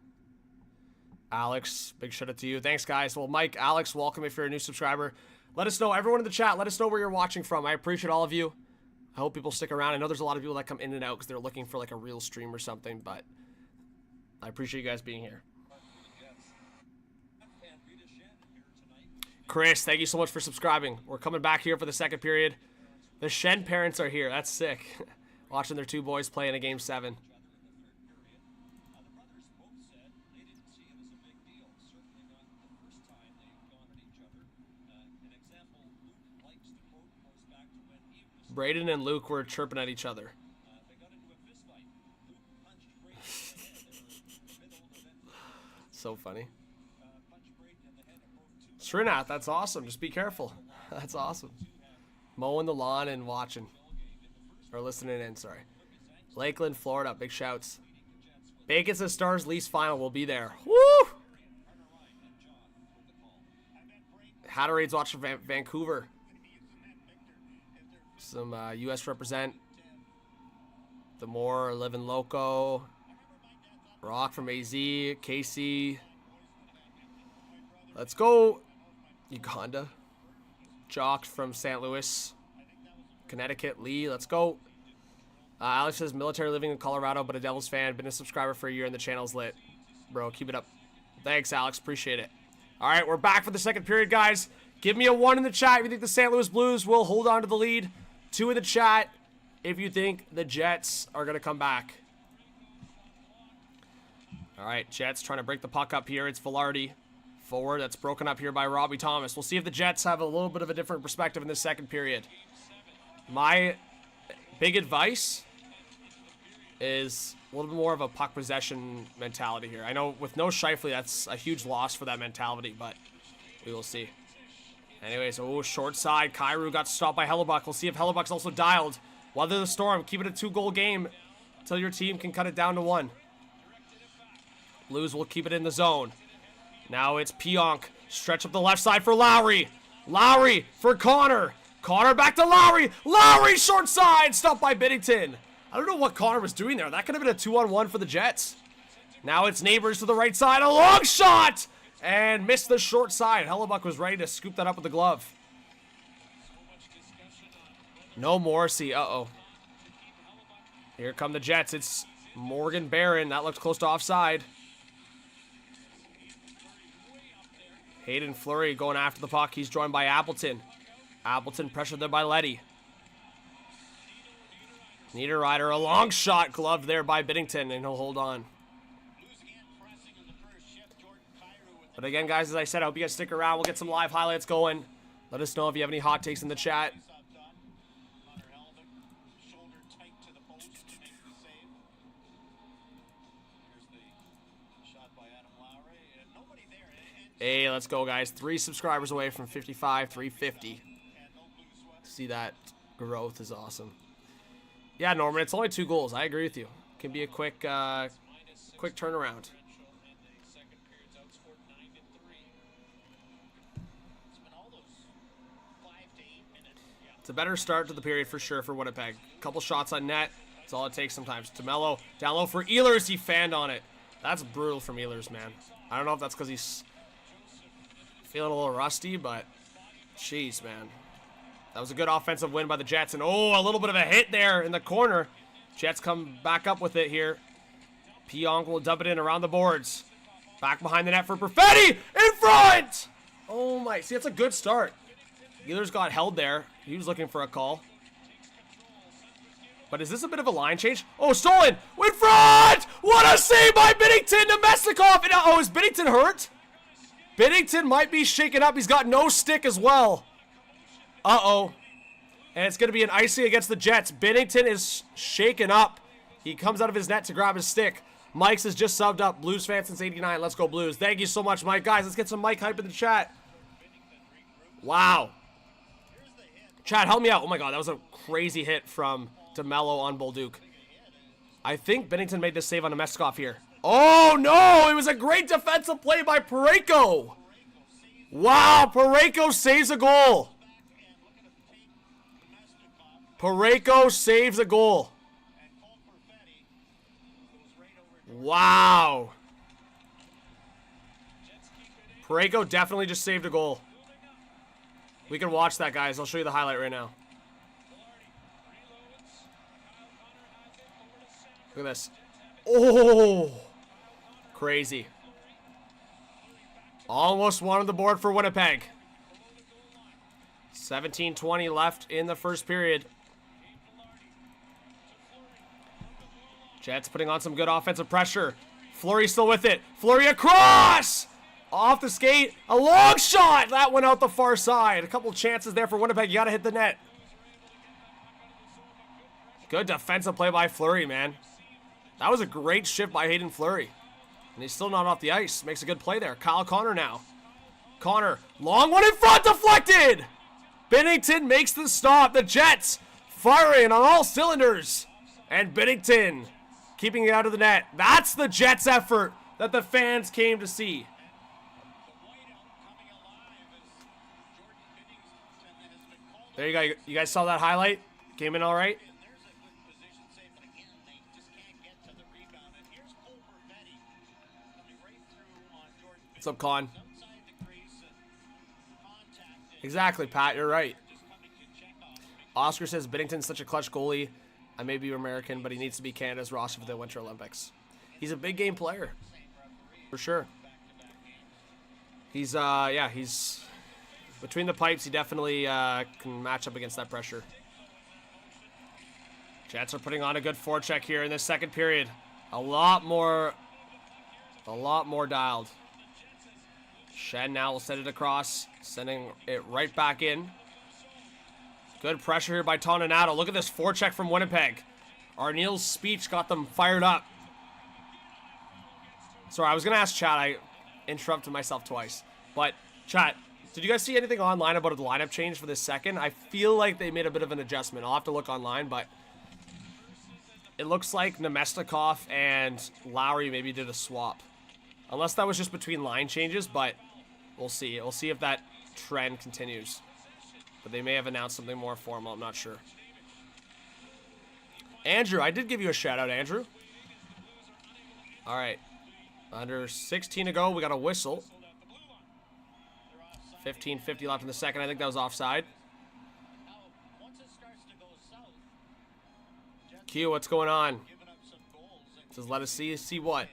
Alex, big shout out to you. Thanks, guys. Well, Mike, Alex, welcome if you're a new subscriber. Let us know, everyone in the chat, let us know where you're watching from. I appreciate all of you. I hope people stick around. I know there's a lot of people that come in and out because they're looking for like a real stream or something, but I appreciate you guys being here. Chris, thank you so much for subscribing. We're coming back here for the second period. The Shen parents are here. That's sick. Watching their two boys play in a Game 7. Braden and Luke were chirping at each other. So funny. Srinath, that's awesome. Just be careful. That's awesome. Mowing the lawn and watching. Or listening in, sorry. Lakeland, Florida. Big shouts. Bacon says Stars Leafs final will be there. Woo! Hatterades watching Vancouver. Some U.S. represent. The Moore, Living Loco. Rock from AZ. Casey. Let's go. Uganda. Jock from St. Louis. Connecticut. Lee. Let's go. Alex says military living in Colorado, but a Devils fan. Been a subscriber for a year and the channel's lit. Bro, keep it up. Thanks, Alex. Appreciate it. All right, we're back for the second period, guys. Give me a 1 in the chat if you think the St. Louis Blues will hold on to the lead. 2 in the chat if you think the Jets are going to come back. All right, Jets trying to break the puck up here. It's Velarde. Forward, that's broken up here by Robbie Thomas. We'll see if the Jets have a little bit of a different perspective in this second period. My big advice is a little bit more of a puck possession mentality here. I know with no Scheifele, that's a huge loss for that mentality, but we will see. Anyways, short side. Kyrou got stopped by Hellebuck. We'll see if Hellebuck's also dialed. Weather the storm. Keep it a 2-goal game until your team can cut it down to 1. Blues will keep it in the zone. Now it's Pionk. Stretch up the left side for Lowry. Lowry for Connor. Connor back to Lowry. Lowry short side. Stopped by Bennington. I don't know what Connor was doing there. That could have been a 2-on-1 for the Jets. Now it's Neighbors to the right side. A long shot. And missed the short side. Hellebuck was ready to scoop that up with the glove. No Morrissey. Uh-oh. Here come the Jets. It's Morgan Barron. That looks close to offside. Hayden Fleury going after the puck. He's joined by Appleton. Appleton pressured there by Leddy. Niederreiter, a long shot, gloved there by Bennington, and he'll hold on. But again, guys, as I said, I hope you guys stick around. We'll get some live highlights going. Let us know if you have any hot takes in the chat. Hey, let's go, guys. 3 subscribers away from 55, 350. See that growth is awesome. Yeah, Norman, it's only 2 goals. I agree with you. Can be a quick turnaround. It's a better start to the period for sure for Winnipeg. Couple shots on net. That's all it takes sometimes. DeMello down low for Ehlers. He fanned on it. That's brutal from Ehlers, man. I don't know if that's because he's feeling a little rusty, but jeez, man. That was a good offensive win by the Jets. And oh, a little bit of a hit there in the corner. Jets come back up with it here. Pionk will dump it in around the boards. Back behind the net for Perfetti. In front! Oh my, see, that's a good start. Ehlers got held there. He was looking for a call. But is this a bit of a line change? Oh, stolen! In front! What a save by Bennington to Mesnikov! And, oh, is Bennington hurt? Bennington might be shaken up. He's got no stick as well. Uh-oh. And it's going to be an icing against the Jets. Bennington is shaken up. He comes out of his net to grab his stick. Mike's has just subbed up. Blues fan since 89. Let's go Blues. Thank you so much, Mike. Guys, let's get some Mike hype in the chat. Wow. Chat, help me out. Oh, my God. That was a crazy hit from DeMello on Bolduc. I think Bennington made this save on Mesnikov here. Oh, no. It was a great defensive play by Parayko. Wow. Parayko saves a goal. Parayko saves a goal. Wow. Parayko definitely just saved a goal. We can watch that, guys. I'll show you the highlight right now. Look at this. Oh, crazy. Almost won on the board for Winnipeg. 17:20 left in the first period. Jets putting on some good offensive pressure. Fleury still with it. Fleury across! Off the skate. A long shot! That went out the far side. A couple chances there for Winnipeg. You got to hit the net. Good defensive play by Fleury, man. That was a great shift by Hayden Fleury. And he's still not off the ice. Makes a good play there. Kyle Connor now. Connor, long one in front, deflected! Bennington makes the stop. The Jets firing on all cylinders. And Bennington keeping it out of the net. That's the Jets' effort that the fans came to see. There you go. You guys saw that highlight? Came in all right? What's up, Con? Exactly, Pat. You're right. Oscar says Bennington's such a clutch goalie. I may be American, but he needs to be Canada's roster for the Winter Olympics. He's a big game player, for sure. He's he's between the pipes. He definitely can match up against that pressure. Jets are putting on a good forecheck here in this second period. A lot more dialed. Shen now will send it across, sending it right back in. Good pressure here by Toninato. Look at this forecheck from Winnipeg. Arneal's speech got them fired up. Sorry, I was going to ask chat. I interrupted myself twice. But, chat, did you guys see anything online about the lineup change for this second? I feel like they made a bit of an adjustment. I'll have to look online, but it looks like Nemesnikov and Lowry maybe did a swap. Unless that was just between line changes, but we'll see. We'll see if that trend continues. But they may have announced something more formal. I'm not sure. Andrew, I did give you a shout out, Andrew. All right. Under 16 to go, we got a whistle. 15:50 left in the second. I think that was offside. Now, once it starts to go south, Q, what's going on? giving up some goals. And Just let us see what.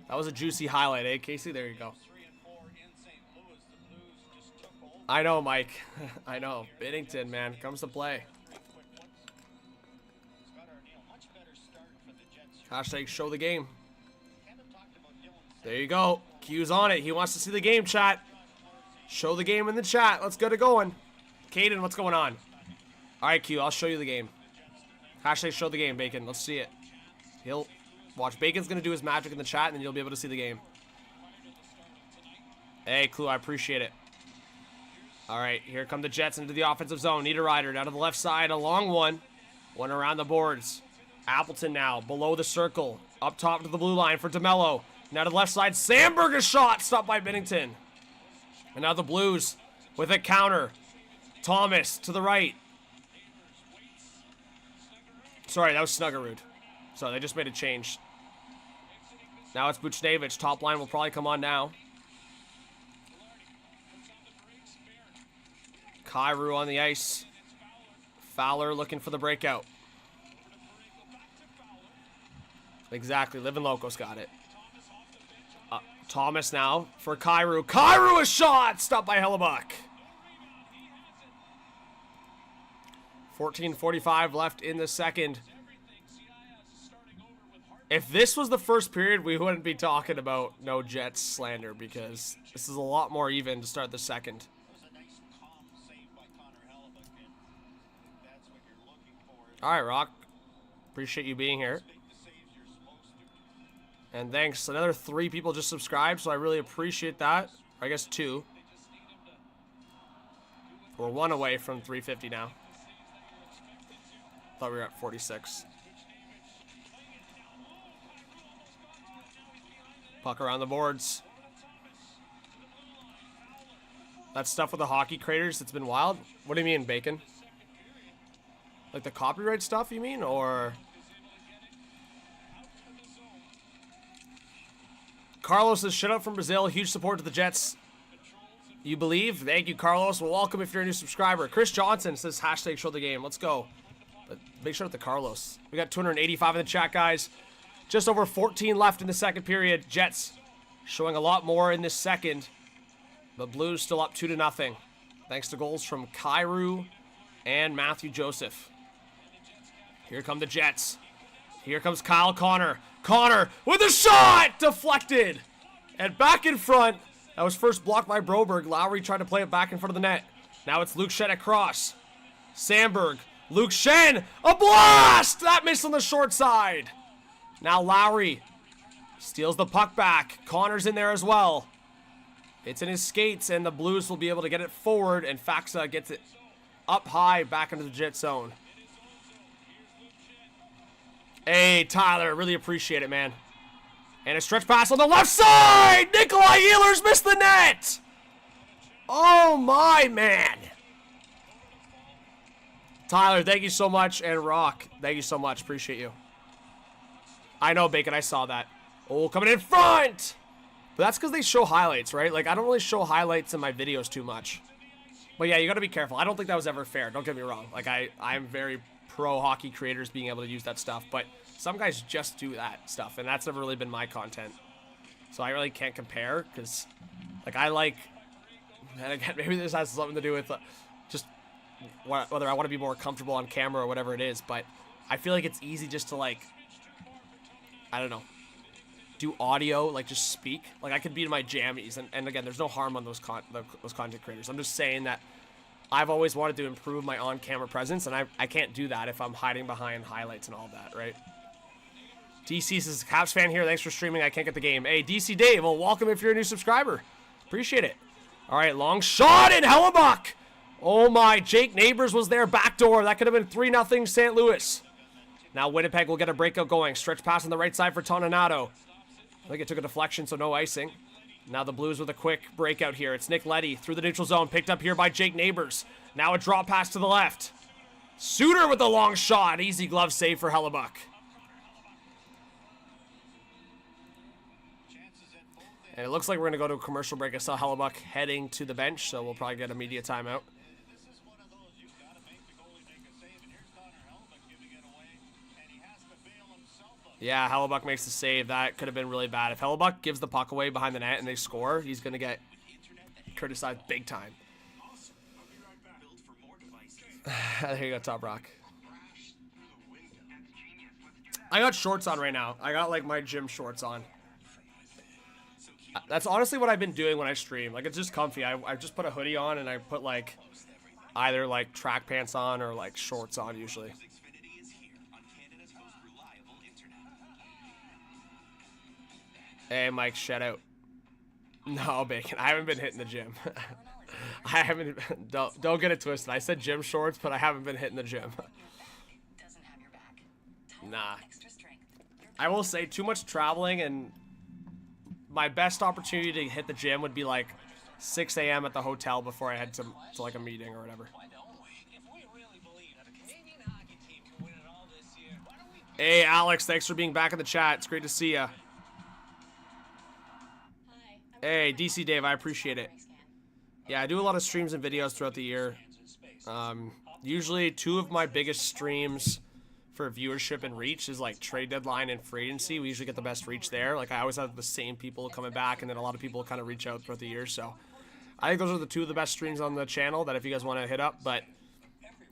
That was a juicy highlight, eh, Casey? There you go. 3 and 4 in St. Louis, the Blues just took over. I know, Mike. I know. Bennington, man, comes to play. Quick ones. Scott Arniel, much better start for the Jets here. Hashtag show the game. Haven't talked about Dylan There you go. Q's on it. He wants to see the game, chat. Show the game in the chat. Let's get it going. Caden, what's going on? All right, Q, I'll show you the game. Hashtag show the game, Bacon. Let's see it. He'll watch. Bacon's going to do his magic in the chat, and then you'll be able to see the game. Hey, Clue, I appreciate it. All right, here come the Jets into the offensive zone. Need a rider down to the left side. A long one. One around the boards. Appleton now below the circle. Up top to the blue line for DeMello. Now to the left side. Sandberg a shot. Stopped by Bennington. And now the Blues with a counter. Thomas to the right. Sorry, that was Snuggerud. Sorry, they just made a change. Now it's Buchnevich. Top line will probably come on now. Kyrou on the ice. Fowler looking for the breakout. Exactly. Living Locos got it. Thomas now for Kyrou. Kyrou a shot! Stopped by Hellebuck. 14:45 left in the second. If this was the first period, we wouldn't be talking about no Jets slander because this is a lot more even to start the second. It was a nice calm save by Connor Hellebuck, and that's what you're looking for. All right, Rock. Appreciate you being here. Make the saves you're supposed to. And thanks. Another 3 people just subscribed, so I really appreciate that. I guess 2. We're 1 away from 350 now. Thought we were at 46. Puck around the boards. That stuff with the hockey creators, it's been wild. What do you mean, Bacon? Like the copyright stuff, you mean? Or... Carlos says, shut up from Brazil. Huge support to the Jets. You believe? Thank you, Carlos. Well, welcome if you're a new subscriber. Chris Johnson says, hashtag show the game. Let's go. But big shout out to Carlos. We got 285 in the chat, guys. Just over 14 left in the second period. Jets showing a lot more in this second. But Blues still up 2-0. Thanks to goals from Kyrou and Matthew Joseph. Here come the Jets. Here comes Kyle Connor. Connor with a shot! Deflected. And back in front. That was first blocked by Broberg. Lowry tried to play it back in front of the net. Now it's Luke Shen across. Sandberg. Luke Shen. A blast! That missed on the short side. Now Lowry steals the puck back. Connor's in there as well. It's in his skates, and the Blues will be able to get it forward, and Faxa gets it up high back into the Jet zone. Hey, Tyler, really appreciate it, man. And a stretch pass on the left side! Nikolai Ehlers missed the net! Oh, my man. Tyler, thank you so much, and Rock, thank you so much. Appreciate you. I know, Bacon, I saw that. Oh, coming in front! But that's because they show highlights, right? Like, I don't really show highlights in my videos too much. But yeah, you gotta be careful. I don't think that was ever fair. Don't get me wrong. Like, I'm very pro hockey creators being able to use that stuff. But some guys just do that stuff, and that's never really been my content. So I really can't compare, because, like, I like... And again, maybe this has something to do with just whether I want to be more comfortable on camera or whatever it is. But I feel like it's easy just to, like... I don't know, do audio, like just speak. Like I could be in my jammies, and again, there's no harm on those content creators. I'm just saying that I've always wanted to improve my on-camera presence, and I can't do that if I'm hiding behind highlights and all that, right? DC says, Caps fan here, thanks for streaming, I can't get the game. Hey, DC Dave, well, welcome if you're a new subscriber. Appreciate it. All right, long shot in Hellebuck. Oh my, Jake Neighbors was there, backdoor. That could have been 3-0 St. Louis. Now Winnipeg will get a breakout going. Stretch pass on the right side for Toninato. I think it took a deflection, so no icing. Now the Blues with a quick breakout here. It's Nick Leddy through the neutral zone, picked up here by Jake Neighbors. Now a drop pass to the left. Suter with a long shot. Easy glove save for Hellebuck. And it looks like we're going to go to a commercial break. I saw Hellebuck heading to the bench, so we'll probably get a media timeout. This is one of those you've got to make the goalie make a save, and here's Connor Hellebuck giving it away, and he has to bail himself up. Yeah, Hellebuck makes the save. That could have been really bad. If Hellebuck gives the puck away behind the net and they score, he's going to get criticized big time. There you go, Top Rock. I got shorts on right now. I got like my gym shorts on. That's honestly what I've been doing when I stream. Like, it's just comfy. I just put a hoodie on and I put like either like track pants on or like shorts on usually. Hey, Mike, shout out. No, Bacon. I haven't been hitting the gym. I haven't. Don't get it twisted. I said gym shorts, but I haven't been hitting the gym. Nah. I will say too much traveling, and my best opportunity to hit the gym would be like 6 a.m. at the hotel before I head to like a meeting or whatever. Hey, Alex, thanks for being back in the chat. It's great to see ya. Hey, DC Dave, I appreciate it. Yeah, I do a lot of streams and videos throughout the year. Usually 2 of my biggest streams for viewership and reach is like trade deadline and free agency. We usually get the best reach there. Like, I always have the same people coming back, and then a lot of people kind of reach out throughout the year. So I think those are the 2 of the best streams on the channel that if you guys want to hit up. But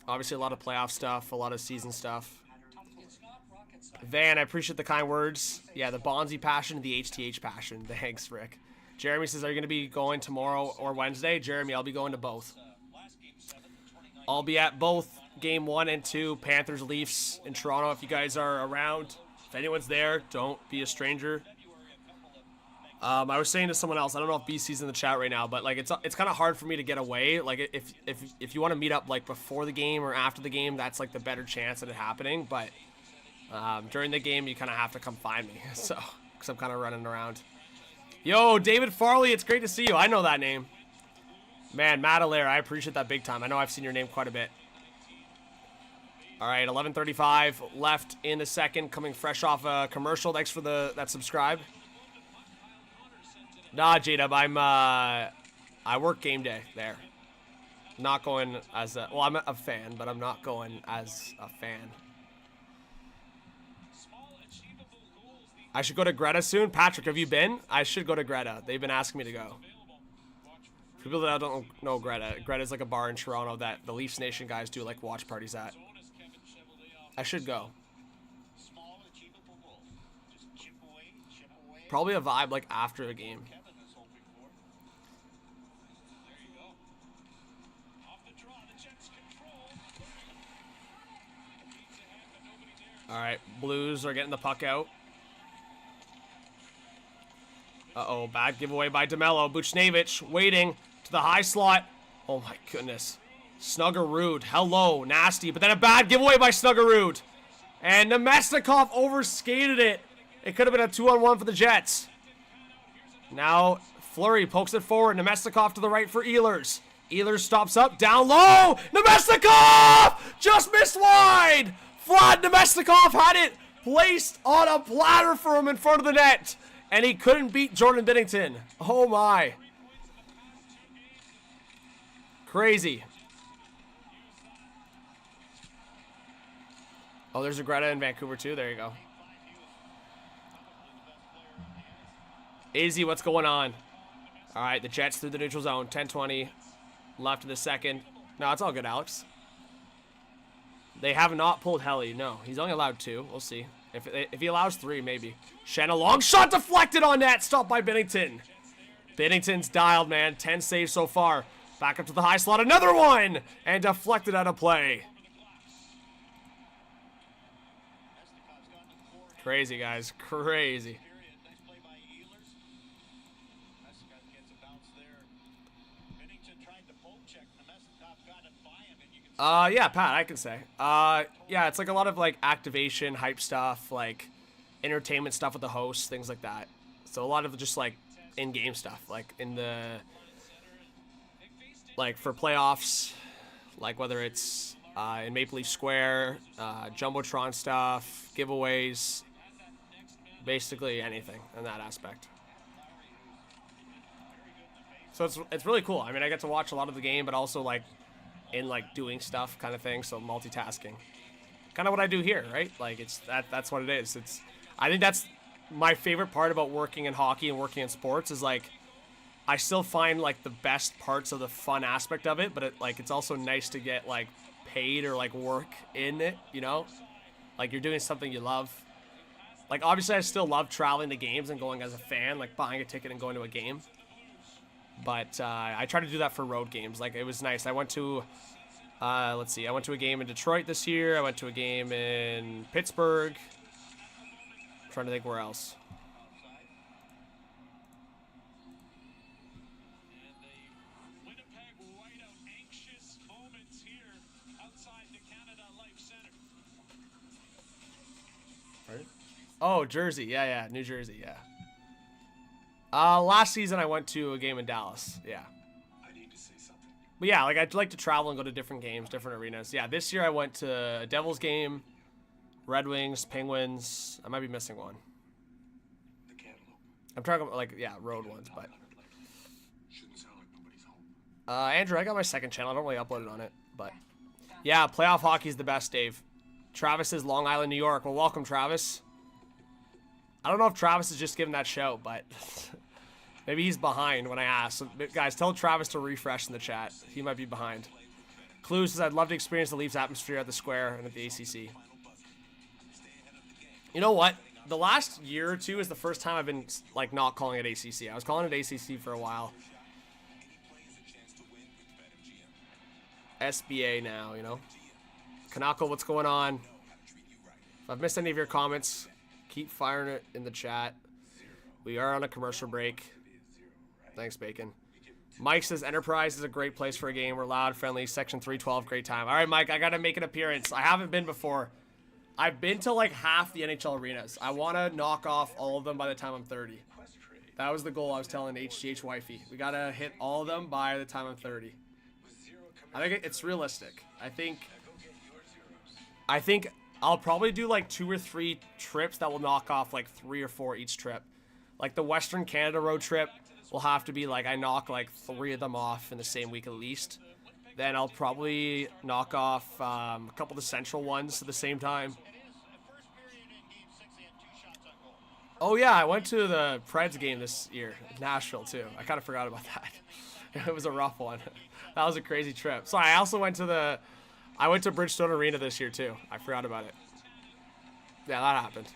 obviously a lot of playoff stuff, a lot of season stuff. Van, I appreciate the kind words. Yeah, the Bonzi passion, the HTH passion. Thanks, Rick. Jeremy says, are you going to be going tomorrow or Wednesday? Jeremy, I'll be going to both. I'll be at both game 1 and 2, Panthers, Leafs in Toronto. If you guys are around, if anyone's there, don't be a stranger. I was saying to someone else, I don't know if BC's in the chat right now, but like it's kind of hard for me to get away. Like if you want to meet up like before the game or after the game, that's like the better chance of it happening. But during the game, you kind of have to come find me. So, because I'm kind of running around. Yo, David Farley, it's great to see you. I know that name. Man, Matt Allaire, I appreciate that big time. I know I've seen your name quite a bit. All right, 11:35 left in the second, coming fresh off a commercial. Thanks for that subscribe. Nah, J-Dub, I work game day there. Not going as a, well, I'm a fan, but I'm not going as a fan. I should go to Greta soon. Patrick, have you been? I should go to Greta. They've been asking me to go. For people that don't know Greta, Greta's like a bar in Toronto that the Leafs Nation guys do like watch parties at. I should go. Probably a vibe like after the game. All right, Blues are getting the puck out. Uh-oh, bad giveaway by DeMello. Buchnevich waiting to the high slot. Oh my goodness. Snuggerud, hello, nasty. But then a bad giveaway by Snuggerud. And Nemestikov overskated it. It could have been a 2-on-1 for the Jets. Now, Fleury pokes it forward. Nemestikov to the right for Ehlers. Ehlers stops up, down low. Nemestikov! Just missed wide. Vlad Nemestikov had it placed on a platter for him in front of the net. And he couldn't beat Jordan Bennington. Oh my. Crazy. Oh, there's a Greta in Vancouver too. There you go. Izzy, what's going on? All right, the Jets through the neutral zone. 10-20 left in the second. No, it's all good, Alex. They have not pulled Helly. No, he's only allowed 2. We'll see. If he allows 3, maybe. Shen, a long shot deflected on net. Stopped by Bennington. Bennington's dialed, man. 10 saves so far. Back up to the high slot. Another one! And deflected out of play. Crazy, guys. Crazy. Yeah, Pat, I can say. Yeah, it's like a lot of like activation, hype stuff, like entertainment stuff with the hosts, things like that. So a lot of just like in-game stuff, like in the, like for playoffs, like whether it's in Maple Leaf Square, Jumbotron stuff, giveaways, basically anything in that aspect. So it's really cool. I mean, I get to watch a lot of the game, but also like in like doing stuff kind of thing. So multitasking, kind of what I do here, right? Like that's what it is. I think that's my favorite part about working in hockey and working in sports is like I still find like the best parts of the fun aspect of it, but it's also nice to get like paid or like work in it, you know? Like you're doing something you love. Like obviously I still love traveling to games and going as a fan, like buying a ticket and going to a game. But I try to do that for road games. Like it was nice. I went to, let's see, I went to a game in Detroit this year. I went to a game in Pittsburgh. I'm trying to think where else. And the Winnipeg whiteout anxious moments here outside the Canada Life Center. Right? Oh, Jersey. Yeah, New Jersey, yeah. Last season I went to a game in Dallas. Yeah. I need to say something. But yeah, like I'd like to travel and go to different games, different arenas. Yeah, this year I went to a Devils game, Red Wings, Penguins. I might be missing one. The cantaloupe. I'm talking about like, yeah, road ones, but. Shouldn't sound like nobody's home. Andrew, I got my second channel. I don't really upload it on it, but. Yeah, playoff hockey is the best, Dave. Travis is Long Island, New York. Well, welcome, Travis. I don't know if Travis is just giving that show, but maybe he's behind when I ask. So, guys, tell Travis to refresh in the chat. He might be behind. Clue says, I'd love to experience the Leafs atmosphere at the Square and at the ACC. You know what? The last year or two is the first time I've been, like, not calling it ACC. I was calling it ACC for a while. SBA now, you know? Kanako, what's going on? If I've missed any of your comments, keep firing it in the chat. We are on a commercial break. Thanks, Bacon. Mike says Enterprise is a great place for a game. We're loud, friendly, section 312, great time. All right, Mike, I got to make an appearance. I haven't been before. I've been to like half the NHL arenas. I want to knock off all of them by the time I'm 30. That was the goal I was telling HGH Wifey. We got to hit all of them by the time I'm 30. I think it's realistic. I think I'll probably do like 2 or 3 trips that will knock off like 3 or 4 each trip. Like the Western Canada road trip will have to be like I knock like 3 of them off in the same week at least. Then I'll probably knock off a couple of the Central ones at the same time. Oh yeah, I went to the Preds game this year, Nashville too. I kind of forgot about that. It was a rough one. That was a crazy trip. So I also went to Bridgestone Arena this year too. I forgot about it. Yeah, that happened.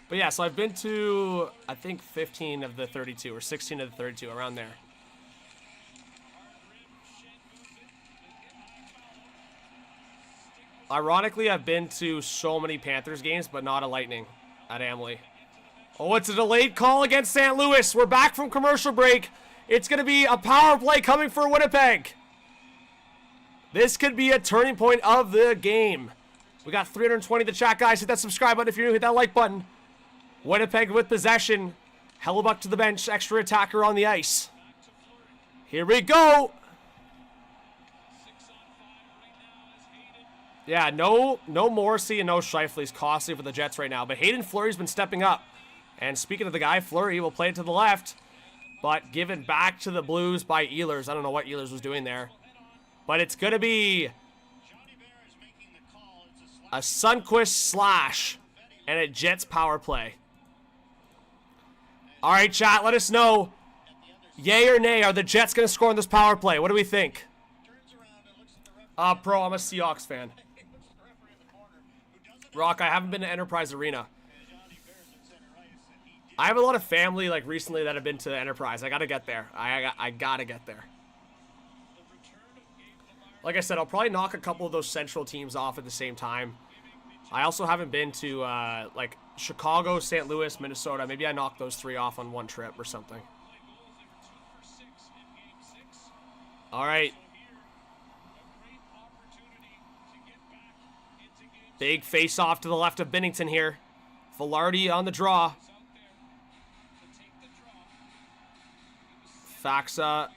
But yeah, so I've been to, I think 15 of the 32 or 16 of the 32, around there. Ironically, I've been to so many Panthers games, but not a Lightning at Amalie. Oh, it's a delayed call against St. Louis. We're back from commercial break. It's going to be a power play coming for Winnipeg. This could be a turning point of the game. We got 320 in the chat, guys. Hit that subscribe button if you're new. Hit that like button. Winnipeg with possession. Hellebuck to the bench. Extra attacker on the ice. Here we go. Yeah, no Morrissey and no Scheifele is costly for the Jets right now. But Hayden Fleury's been stepping up. And speaking of the guy, Fleury will play it to the left. But given back to the Blues by Ehlers. I don't know what Ehlers was doing there. But it's going to be a Sundqvist slash and a Jets power play. All right, chat, let us know. Yay or nay, are the Jets going to score in this power play? What do we think? Pro, I'm a Seahawks fan. Rock, I haven't been to Enterprise Arena. I have a lot of family like recently that have been to Enterprise. I got to get there. I got to get there. Like I said, I'll probably knock a couple of those Central teams off at the same time. I also haven't been to like Chicago, St. Louis, Minnesota. Maybe I knock those 3 off on one trip or something. All right. Big face-off to the left of Bennington here. Velarde on the draw. Faxa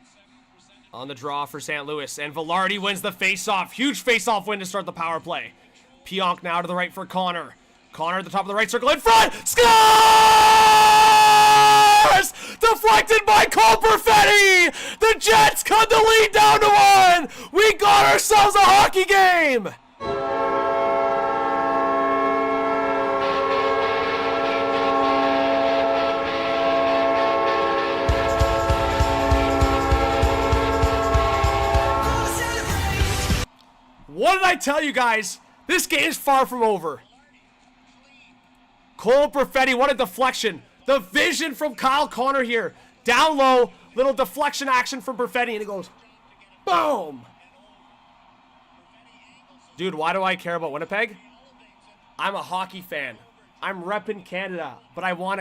on the draw for St. Louis. And Velarde wins the face-off. Huge face-off win to start the power play. Pionk now to the right for Connor. Connor at the top of the right circle in front. Scores! The deflected by Cole Perfetti. The Jets cut the lead down to 1. We got ourselves a hockey game. What did I tell you guys? This game's far from over. Cole Perfetti, what a deflection. The vision from Kyle Connor here. Down low, little deflection action from Perfetti, and it goes boom. Dude, why do I care about Winnipeg? I'm a hockey fan. I'm repping Canada, but I want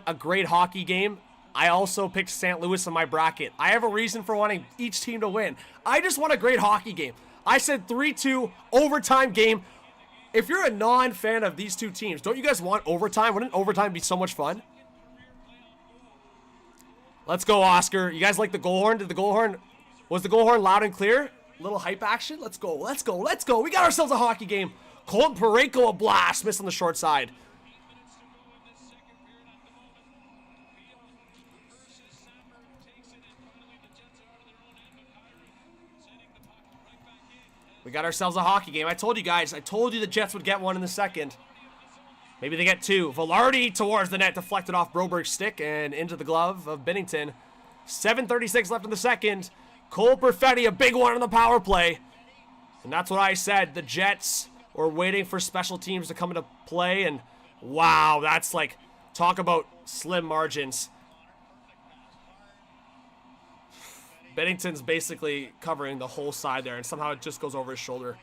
a great hockey game. I also picked St. Louis in my bracket. I have a reason for wanting each team to win. I just want a great hockey game. I said 3-2 overtime game. If you're a non-fan of these two teams, don't you guys want overtime? Wouldn't overtime be so much fun? Let's go, Oscar. You guys like the goal horn? Was the goal horn loud and clear? Little hype action? Let's go, let's go, let's go. We got ourselves a hockey game. Colton Parayko, a blast. Missed on the short side. We got ourselves a hockey game. I told you guys. I told you the Jets would get one in the second. Maybe they get two. Velarde towards the net. Deflected off Broberg's stick and into the glove of Bennington. 7:36 left in the second. Cole Perfetti, a big one on the power play. And that's what I said. The Jets were waiting for special teams to come into play. And wow, that's like, talk about slim margins. Bennington's basically covering the whole side there, and somehow it just goes over his shoulder.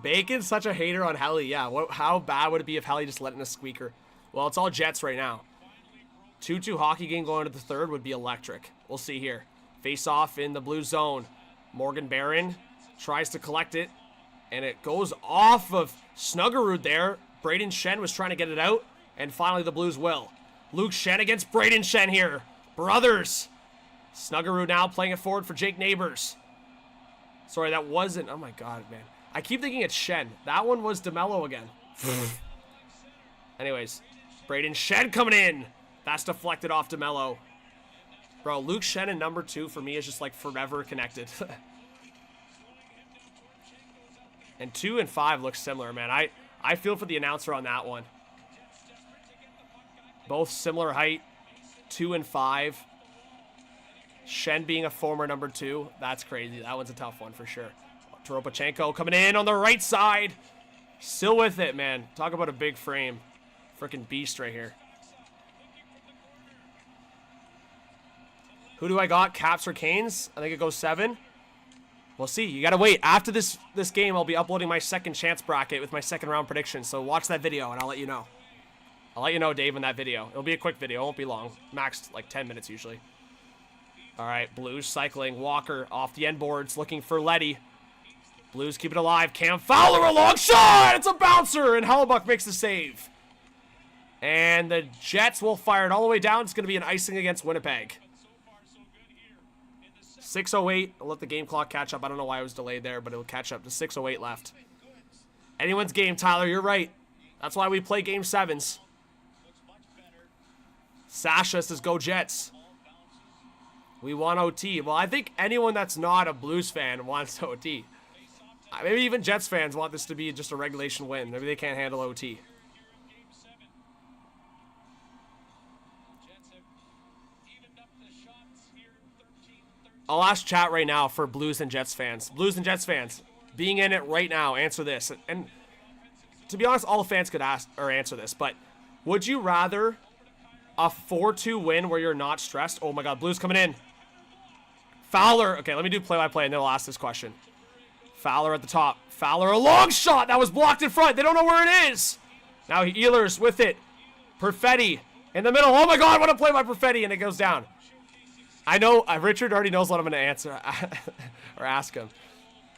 Bacon's such a hater on Helly. Yeah, how bad would it be if Helly just let in a squeaker? Well, it's all Jets right now. 2-2 hockey game going into the third would be electric. We'll see here. Face off in the blue zone. Morgan Barron tries to collect it, and it goes off of Snuggerud there. Braden Shen was trying to get it out, and finally the Blues will. Luke Shen against Braden Shen here. Brothers. Snuggerud now playing it forward for Jake Neighbors. Sorry, that wasn't. Oh my God, man. I keep thinking it's Shen. That one was DeMello again. Anyways, Braden Shen coming in. That's deflected off DeMello. Bro, Luke Shen and number 2 for me is just like forever connected. And 2 and 5 look similar, man. I feel for the announcer on that one. Both similar height, 2 and 5. Shen being a former number 2. That's crazy. That one's a tough one for sure. Toropchenko coming in on the right side. Still with it, man. Talk about a big frame. Freaking beast right here. Who do I got? Caps or Canes? I think it goes 7. We'll see. You got to wait. After this game, I'll be uploading my second chance bracket with my second round prediction. So watch that video and I'll let you know. I'll let you know, Dave, in that video. It'll be a quick video. It won't be long. Max, like 10 minutes usually. All right, Blues cycling. Walker off the end boards looking for Letty. Blues keep it alive. Cam Fowler, a long shot! It's a bouncer, and Hellebuck makes the save. And the Jets will fire it all the way down. It's going to be an icing against Winnipeg. 6:08. I'll let the game clock catch up. I don't know why it was delayed there, but it'll catch up to 6:08 left. Anyone's game, Tyler. You're right. That's why we play game 7s. Sasha says, go Jets. We want OT. Well, I think anyone that's not a Blues fan wants OT. Maybe even Jets fans want this to be just a regulation win. Maybe they can't handle OT. I'll ask chat right now for Blues and Jets fans. Blues and Jets fans, being in it right now, answer this. And to be honest, all fans could ask or answer this, but would you rather a 4-2 win where you're not stressed? Oh my God, Blues coming in. Fowler. Okay, let me do play-by-play and then I'll ask this question. Fowler at the top. Fowler, a long shot. That was blocked in front. They don't know where it is. Now Ehlers with it. Perfetti in the middle. Oh my God, what a play by Perfetti, and it goes down. I know Richard already knows what I'm going to answer or ask him.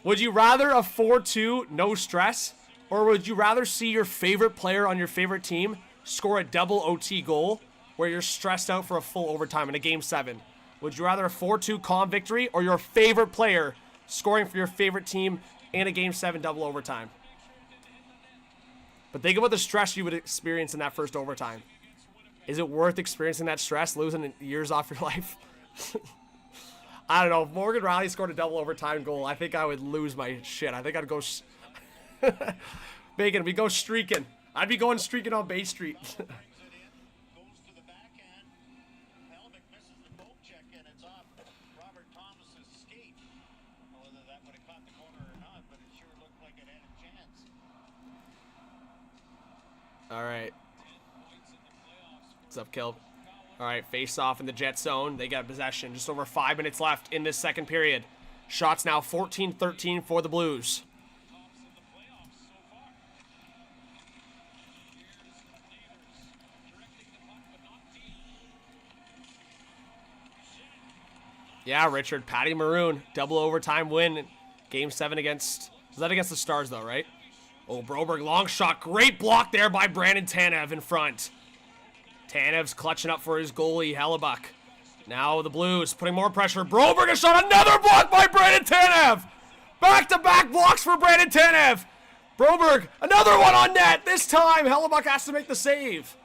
Would you rather a 4-2 no stress, or would you rather see your favorite player on your favorite team score a double OT goal where you're stressed out for a full overtime in a game 7? Would you rather a 4-2 calm victory or your favorite player scoring for your favorite team in a game 7 double overtime? But think about the stress you would experience in that first overtime. Is it worth experiencing that stress, losing years off your life? I don't know. If Morgan Rielly scored a double overtime goal, I think I would lose my shit. I think I'd go... Bacon, we go streaking. I'd be going streaking on Bay Street. Goes to the backhand. Helmick misses the poke check and it's off Robert Thomas's skate. Whether that would have caught the corner or not, but it sure looked like it had a chance. All right. What's up, Kill? All right, face off in the Jet zone. They got possession. Just over 5 minutes left in this second period. Shots now 14-13 for the Blues. Yeah, Richard. Patty Maroon. Double overtime win. Game 7 against... Was that against the Stars, though, right? Oh, Broberg, long shot. Great block there by Brandon Tanev in front. Tanev's clutching up for his goalie, Hellebuck. Now the Blues putting more pressure. Broberg, a shot. Another block by Brandon Tanev. Back-to-back blocks for Brandon Tanev. Broberg, another one on net. This time, Hellebuck has to make the save.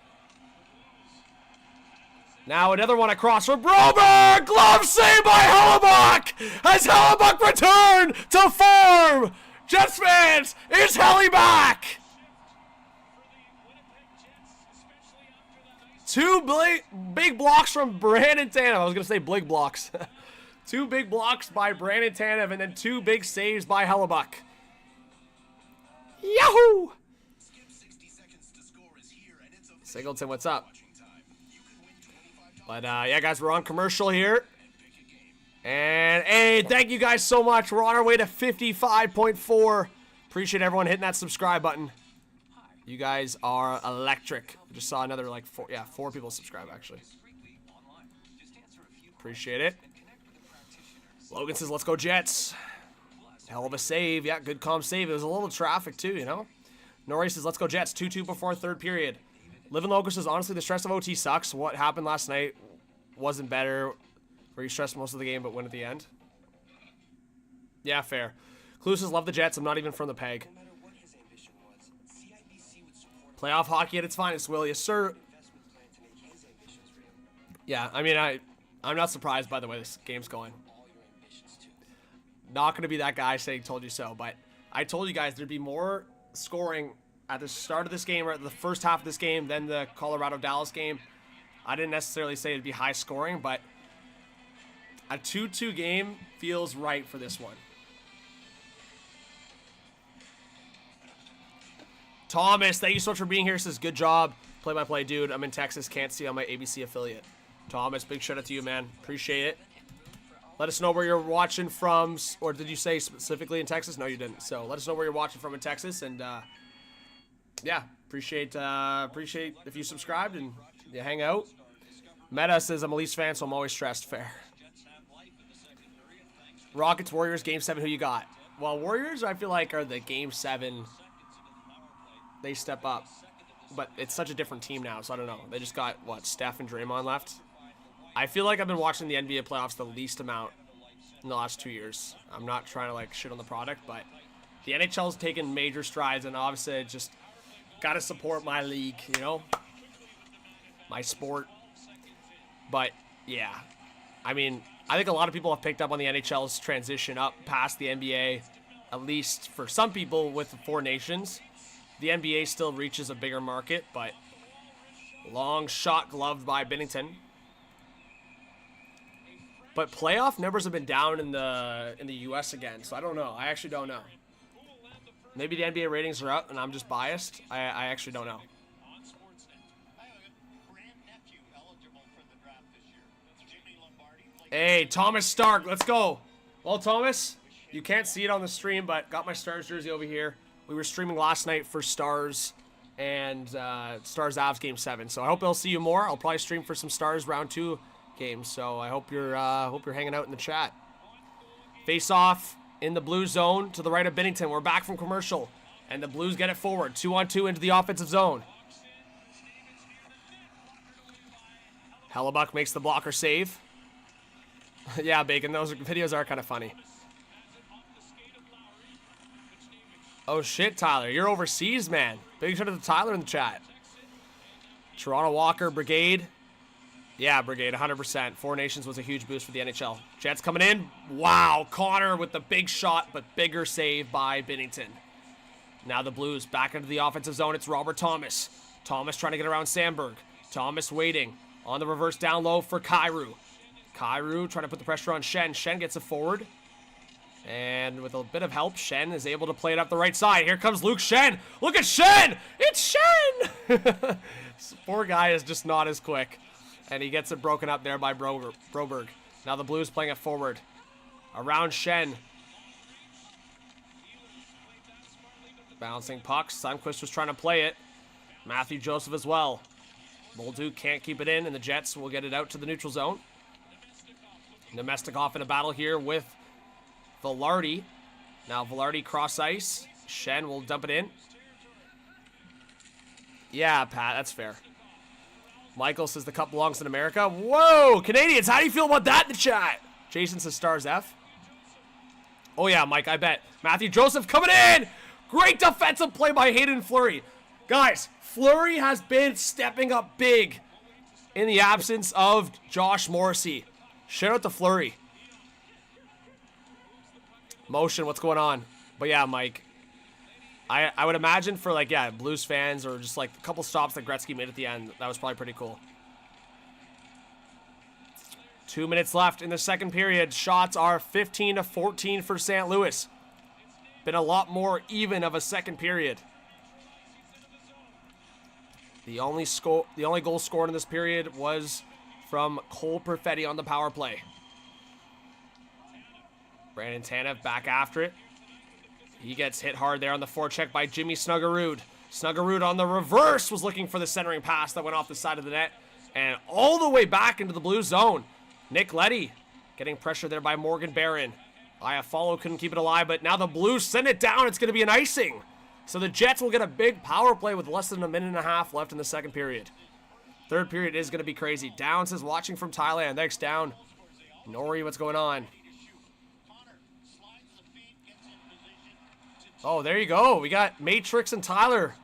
Now another one across for Broberg! Glove save by Hellebuck! Has Hellebuck returned to form? Jets fans, is Helly back? Two big blocks from Brandon Tanev. I was going to say big blocks. 2 big blocks by Brandon Tanev and then 2 big saves by Hellebuck. Yahoo! Singleton, what's up? But, yeah, guys, we're on commercial here. And, hey, thank you guys so much. We're on our way to 55.4. Appreciate everyone hitting that subscribe button. You guys are electric. I just saw another, like, 4 people subscribe, actually. Appreciate it. Logan says, let's go Jets. Hell of a save. Yeah, good calm save. It was a little traffic, too, you know? Nori says, let's go Jets. 2-2 before third period. Living Loco says, honestly, the stress of OT sucks. What happened last night wasn't better. Where you stressed most of the game but win at the end. Yeah, fair. Clue says, love the Jets. I'm not even from the Peg. Playoff hockey at its finest, will you, sir? Yeah, I mean, I'm not surprised by the way this game's going. Not going to be that guy saying told you so, but I told you guys there'd be more scoring at the start of this game or at the first half of this game than the Colorado-Dallas game. I didn't necessarily say it'd be high scoring, but a 2-2 game feels right for this one. Thomas, thank you so much for being here. Says, good job. Play-by-play, dude. I'm in Texas. Can't see on my ABC affiliate. Thomas, big shout out to you, man. Appreciate it. Let us know where you're watching from. Or did you say specifically in Texas? No, you didn't. So let us know where you're watching from in Texas. And, yeah, appreciate if you subscribed and you hang out. Meta says, I'm a Leafs fan, so I'm always stressed. Fair. Rockets, Warriors, Game 7, who you got? Well, Warriors, I feel like, are the Game 7... They step up. But it's such a different team now, so I don't know. They just got, what, Steph and Draymond left? I feel like I've been watching the NBA playoffs the least amount in the last 2 years. I'm not trying to, like, shit on the product, but the NHL's taken major strides, and obviously I just got to support my league, you know? My sport. But, yeah. I mean, I think a lot of people have picked up on the NHL's transition up past the NBA, at least for some people with the 4 nations. The NBA still reaches a bigger market, but long shot gloved by Bennington. But playoff numbers have been down in the US again, so I don't know. I actually don't know. Maybe the NBA ratings are up and I'm just biased. I actually don't know. Hey, Thomas Stark, let's go. Well, Thomas, you can't see it on the stream, but got my Stars jersey over here. We were streaming last night for Stars and Stars Avs Game 7. So I hope I'll see you more. I'll probably stream for some Stars Round 2 games. So I hope you're hanging out in the chat. Face off in the blue zone to the right of Bennington. We're back from commercial. And the Blues get it forward. 2-on-2 into the offensive zone. Hellebuck makes the blocker save. Yeah, Bacon, those videos are kind of funny. Oh, shit, Tyler. You're overseas, man. Big shout out to Tyler in the chat. Toronto Walker, Brigade. Yeah, Brigade, 100%. Four Nations was a huge boost for the NHL. Jets coming in. Wow, Connor with the big shot, but bigger save by Bennington. Now the Blues back into the offensive zone. It's Robert Thomas. Thomas trying to get around Sandberg. Thomas waiting on the reverse down low for Kyrou. Kyrou trying to put the pressure on Shen. Shen gets it forward. And with a bit of help, Shen is able to play it up the right side. Here comes Luke Shen. Look at Shen! It's Shen! This poor guy is just not as quick. And he gets it broken up there by Broberg. Now the Blues playing it forward. Around Shen. Bouncing pucks. Sundqvist was trying to play it. Matthew Joseph as well. Bolduc can't keep it in, and the Jets will get it out to the neutral zone. Nemestikov in a battle here with Velarde. Now Velarde cross ice. Shen will dump it in. Yeah, Pat, that's fair. Michael says the cup belongs in America. Whoa, Canadians, how do you feel about that in the chat? Jason says stars F. Oh yeah, Mike, I bet. Matthew Joseph coming in. Great defensive play by Hayden Fleury. Guys, Fleury has been stepping up big in the absence of Josh Morrissey. Shout out to Fleury. Motion, what's going on? But yeah, Mike, I would imagine for like, yeah, Blues fans or just like a couple stops that Gretzky made at the end, that was probably pretty cool. 2 minutes left in the second period. Shots are 15-14 for St. Louis. Been a lot more even of a second period. The only goal scored in this period was from Cole Perfetti on the power play. Brandon Tanev back after it. He gets hit hard there on the forecheck by Jimmy Snuggerud. Snuggerud on the reverse was looking for the centering pass that went off the side of the net. And all the way back into the blue zone. Nick Leddy getting pressure there by Morgan Barron. Iafallo couldn't keep it alive, but now the Blues send it down. It's going to be an icing. So the Jets will get a big power play with less than a minute and a half left in the second period. Third period is going to be crazy. Down says watching from Thailand. Thanks, Down. Nori, what's going on? Oh, there you go. We got Matrix and Tyler.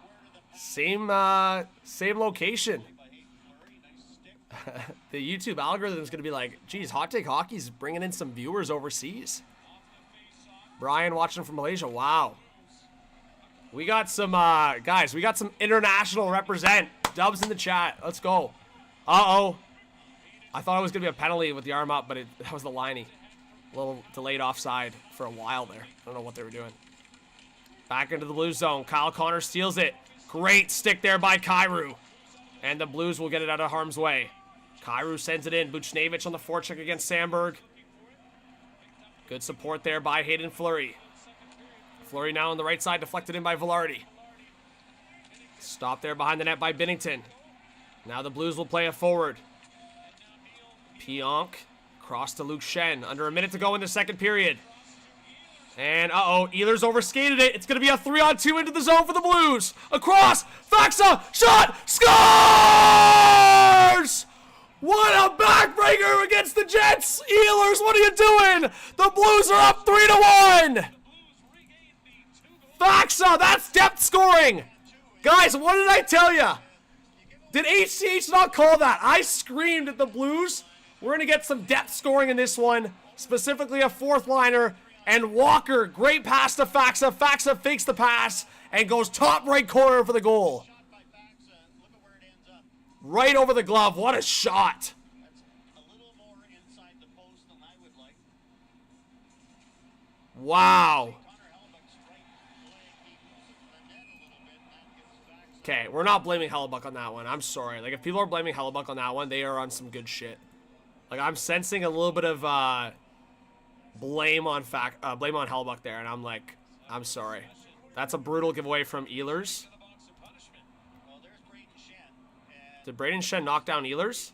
Same location. The YouTube algorithm is going to be like, geez, Hot Take Hockey's bringing in some viewers overseas. Brian watching from Malaysia. Wow. We got some, guys, we got some international represent. Dubs in the chat. Let's go. Uh-oh. I thought it was going to be a penalty with the arm up, but that was the liney. A little delayed offside for a while there. I don't know what they were doing. Back into the blue zone. Kyle Connor steals it. Great stick there by Kyrou. And the Blues will get it out of harm's way. Kyrou sends it in. Buchnevich on the forecheck against Sandberg. Good support there by Hayden Fleury. Fleury now on the right side, deflected in by Velarde. Stopped there behind the net by Bennington. Now the Blues will play it forward. Pionk. Cross to Luke Shen. Under a minute to go in the second period. And, uh-oh, Ehlers overskated it. It's going to be a 3-on-2 into the zone for the Blues. Across. Faxa. Shot. Scores! What a backbreaker against the Jets. Ehlers, what are you doing? The Blues are up 3-1. Faxa, that's depth scoring. Guys, what did I tell you? Did HCH not call that? I screamed at the Blues. We're going to get some depth scoring in this one. Specifically a fourth liner. And Walker, great pass to Faxa. Faxa fakes the pass and goes top right corner for the goal. Right over the glove. What a shot. Wow. Okay, we're not blaming Hellebuck on that one. I'm sorry. Like, if people are blaming Hellebuck on that one, they are on some good shit. Like, I'm sensing a little bit of blame on Hellebuck there, and I'm like, I'm sorry. That's a brutal giveaway from Ehlers. Did Braden Shen knock down Ehlers?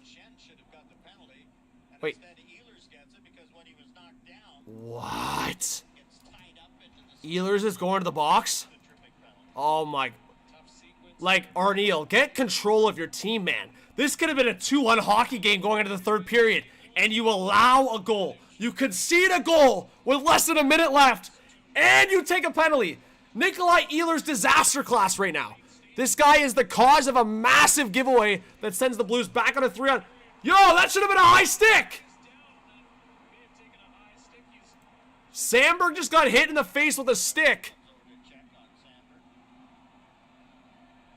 Wait. What? Ehlers is going to the box? Oh my. Like, Arneal, get control of your team, man. This could have been a 2-1 hockey game going into the third period, and you allow a goal. You concede a goal with less than a minute left, and you take a penalty. Nikolai Ehlers disaster class right now. This guy is the cause of a massive giveaway that sends the Blues back on a 3-on. Yo, that should have been a high stick. Sandberg just got hit in the face with a stick.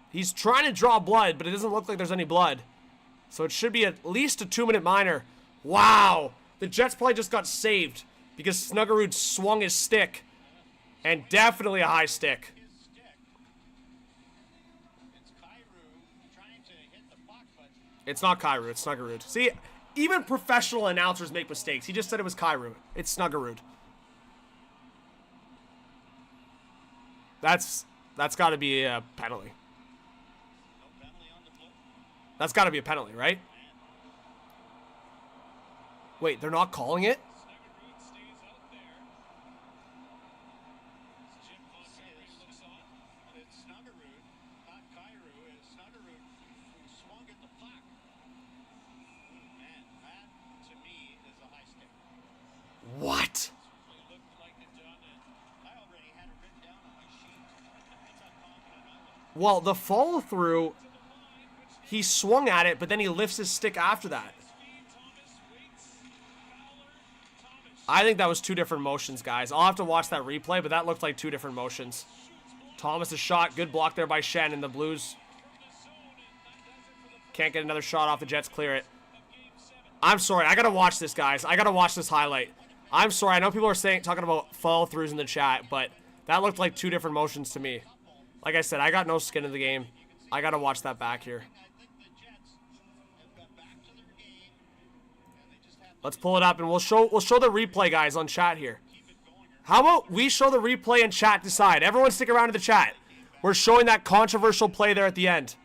He's trying to draw blood, but it doesn't look like there's any blood. So it should be at least a 2-minute minor. Wow. The Jets probably just got saved because Snuggerud swung his stick. And definitely a high stick. It's not Kyrou, it's Snuggerud. See, even professional announcers make mistakes. He just said it was Kyrou. It's Snuggerud. That's got to be a penalty. That's got to be a penalty, right? Wait, they're not calling it? What? Well, the follow through, he swung at it, but then he lifts his stick after that. I think that was two different motions, guys. I'll have to watch that replay, but that looked like two different motions. Thomas' shot, good block there by Shen, and the Blues can't get another shot off. The Jets clear it. I'm sorry, I gotta watch this, guys. I gotta watch this highlight. I'm sorry, I know people are talking about follow-throughs in the chat, but that looked like two different motions to me. Like I said, I got no skin in the game. I gotta watch that back here. Let's pull it up and we'll show the replay, guys, on chat here. How about we show the replay and chat decide? Everyone stick around to the chat. We're showing that controversial play there at the end.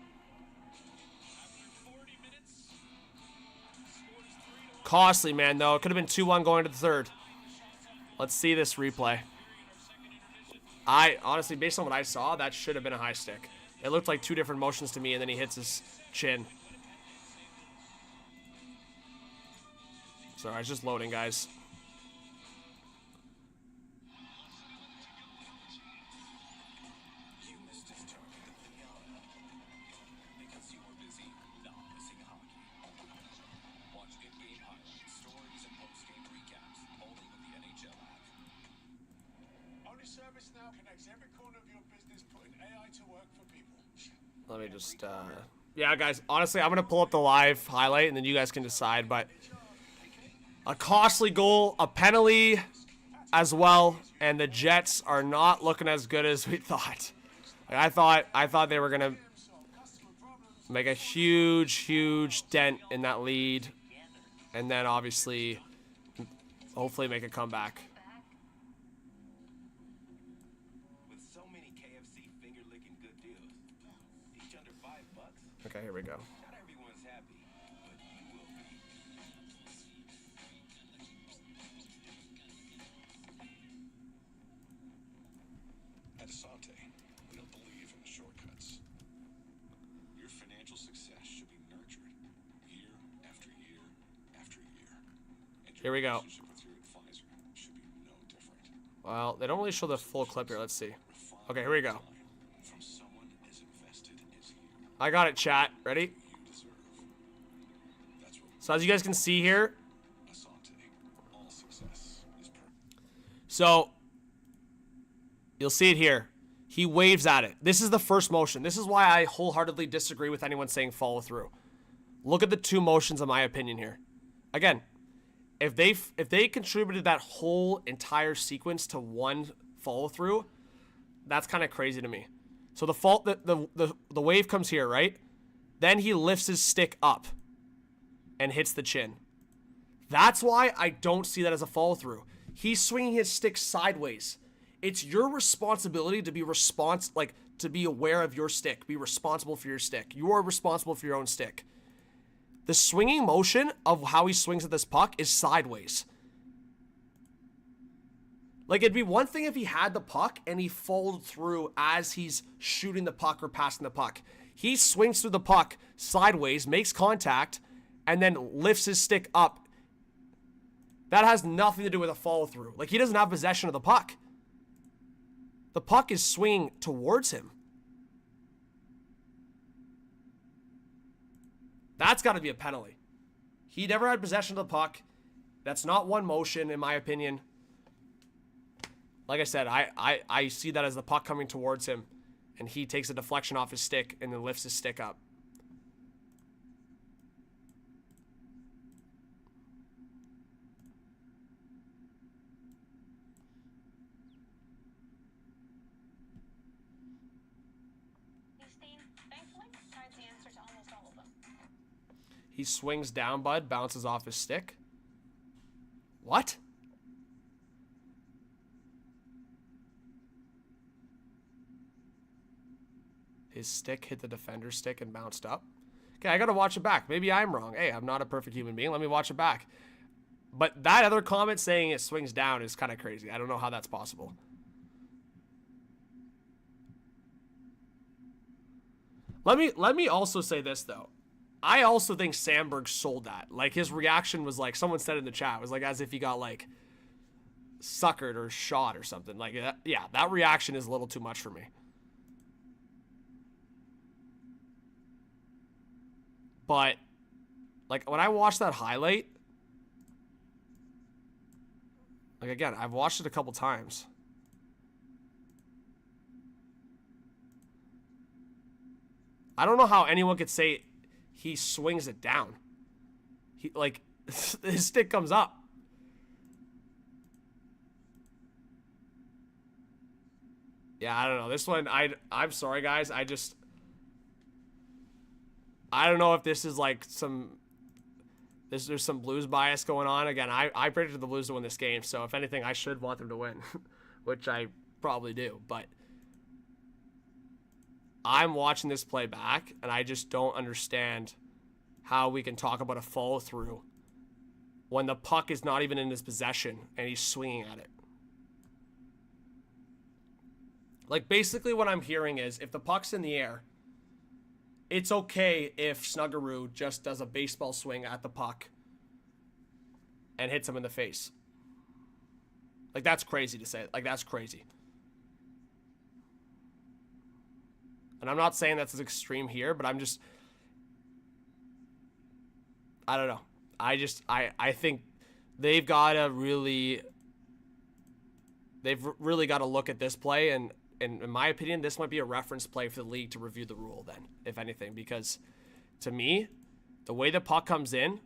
Costly, man, though. It could have been 2-1 going to the third. Let's see this replay. Honestly, based on what I saw, that should have been a high stick. It looked like two different motions to me, and then he hits his chin. Sorry, it's just loading, guys. Let me just, yeah, guys, honestly, I'm going to pull up the live highlight, and then you guys can decide, but a costly goal, a penalty as well, and the Jets are not looking as good as we thought. Like, I thought they were going to make a huge dent in that lead, and then obviously, hopefully make a comeback. Okay, here we go. Not everyone's happy, but you will be. At Asante, we don't believe in the shortcuts. Your financial success should be nurtured year after year after year. And Here we go. relationship with your advisor should be no different. Well, they don't really show the full clip here. Let's see. Okay, here we go. From someone as invested as you. I got it, chat. Ready? So as you guys can see here, so you'll see it here. He waves at it. This is the first motion. This is why I wholeheartedly disagree with anyone saying follow through. Look at the two motions, in my opinion here. Again, if they contributed that whole entire sequence to one follow through, that's kind of crazy to me. So the wave comes here, right? Then he lifts his stick up and hits the chin. That's why I don't see that as a follow through. He's swinging his stick sideways. It's your responsibility to be to be aware of your stick. Be responsible for your stick. You are responsible for your own stick. The swinging motion of how he swings at this puck is sideways. Like, it'd be one thing if he had the puck and he followed through as he's shooting the puck or passing the puck. He swings through the puck sideways, makes contact, and then lifts his stick up. That has nothing to do with a follow through. Like, he doesn't have possession of the puck. The puck is swinging towards him. That's got to be a penalty. He never had possession of the puck. That's not one motion, in my opinion. Like I said, I see that as the puck coming towards him, and he takes a deflection off his stick and then lifts his stick up. He swings down, bud, bounces off his stick. What? His stick hit the defender's stick and bounced up. Okay, I gotta watch it back. Maybe I'm wrong. Hey, I'm not a perfect human being. Let me watch it back. But that other comment saying it swings down is kind of crazy. I don't know how that's possible. Let me also say this, though. I also think Sandberg sold that. Like, his reaction was like, someone said in the chat, it was like as if he got, like, suckered or shot or something. Like, yeah, that reaction is a little too much for me. But, like, when I watched that highlight, like, again, I've watched it a couple times. I don't know how anyone could say he swings it down. He, like, his stick comes up. Yeah, I don't know. This one, I'm sorry, guys. I don't know if this is like there's some Blues bias going on. Again, I predicted the Blues to win this game, so if anything, I should want them to win, which I probably do. But I'm watching this play back, and I just don't understand how we can talk about a follow-through when the puck is not even in his possession, and he's swinging at it. Like, basically what I'm hearing is, if the puck's in the air, it's okay if Snuggerud just does a baseball swing at the puck and hits him in the face. Like, that's crazy to say. Like, that's crazy. And I'm not saying that's as extreme here, but I'm just... I don't know. I think they've got to really... They've really got to look at this play, and in my opinion, this might be a reference play for the league to review the rule then, if anything, because to me, the way the puck comes in,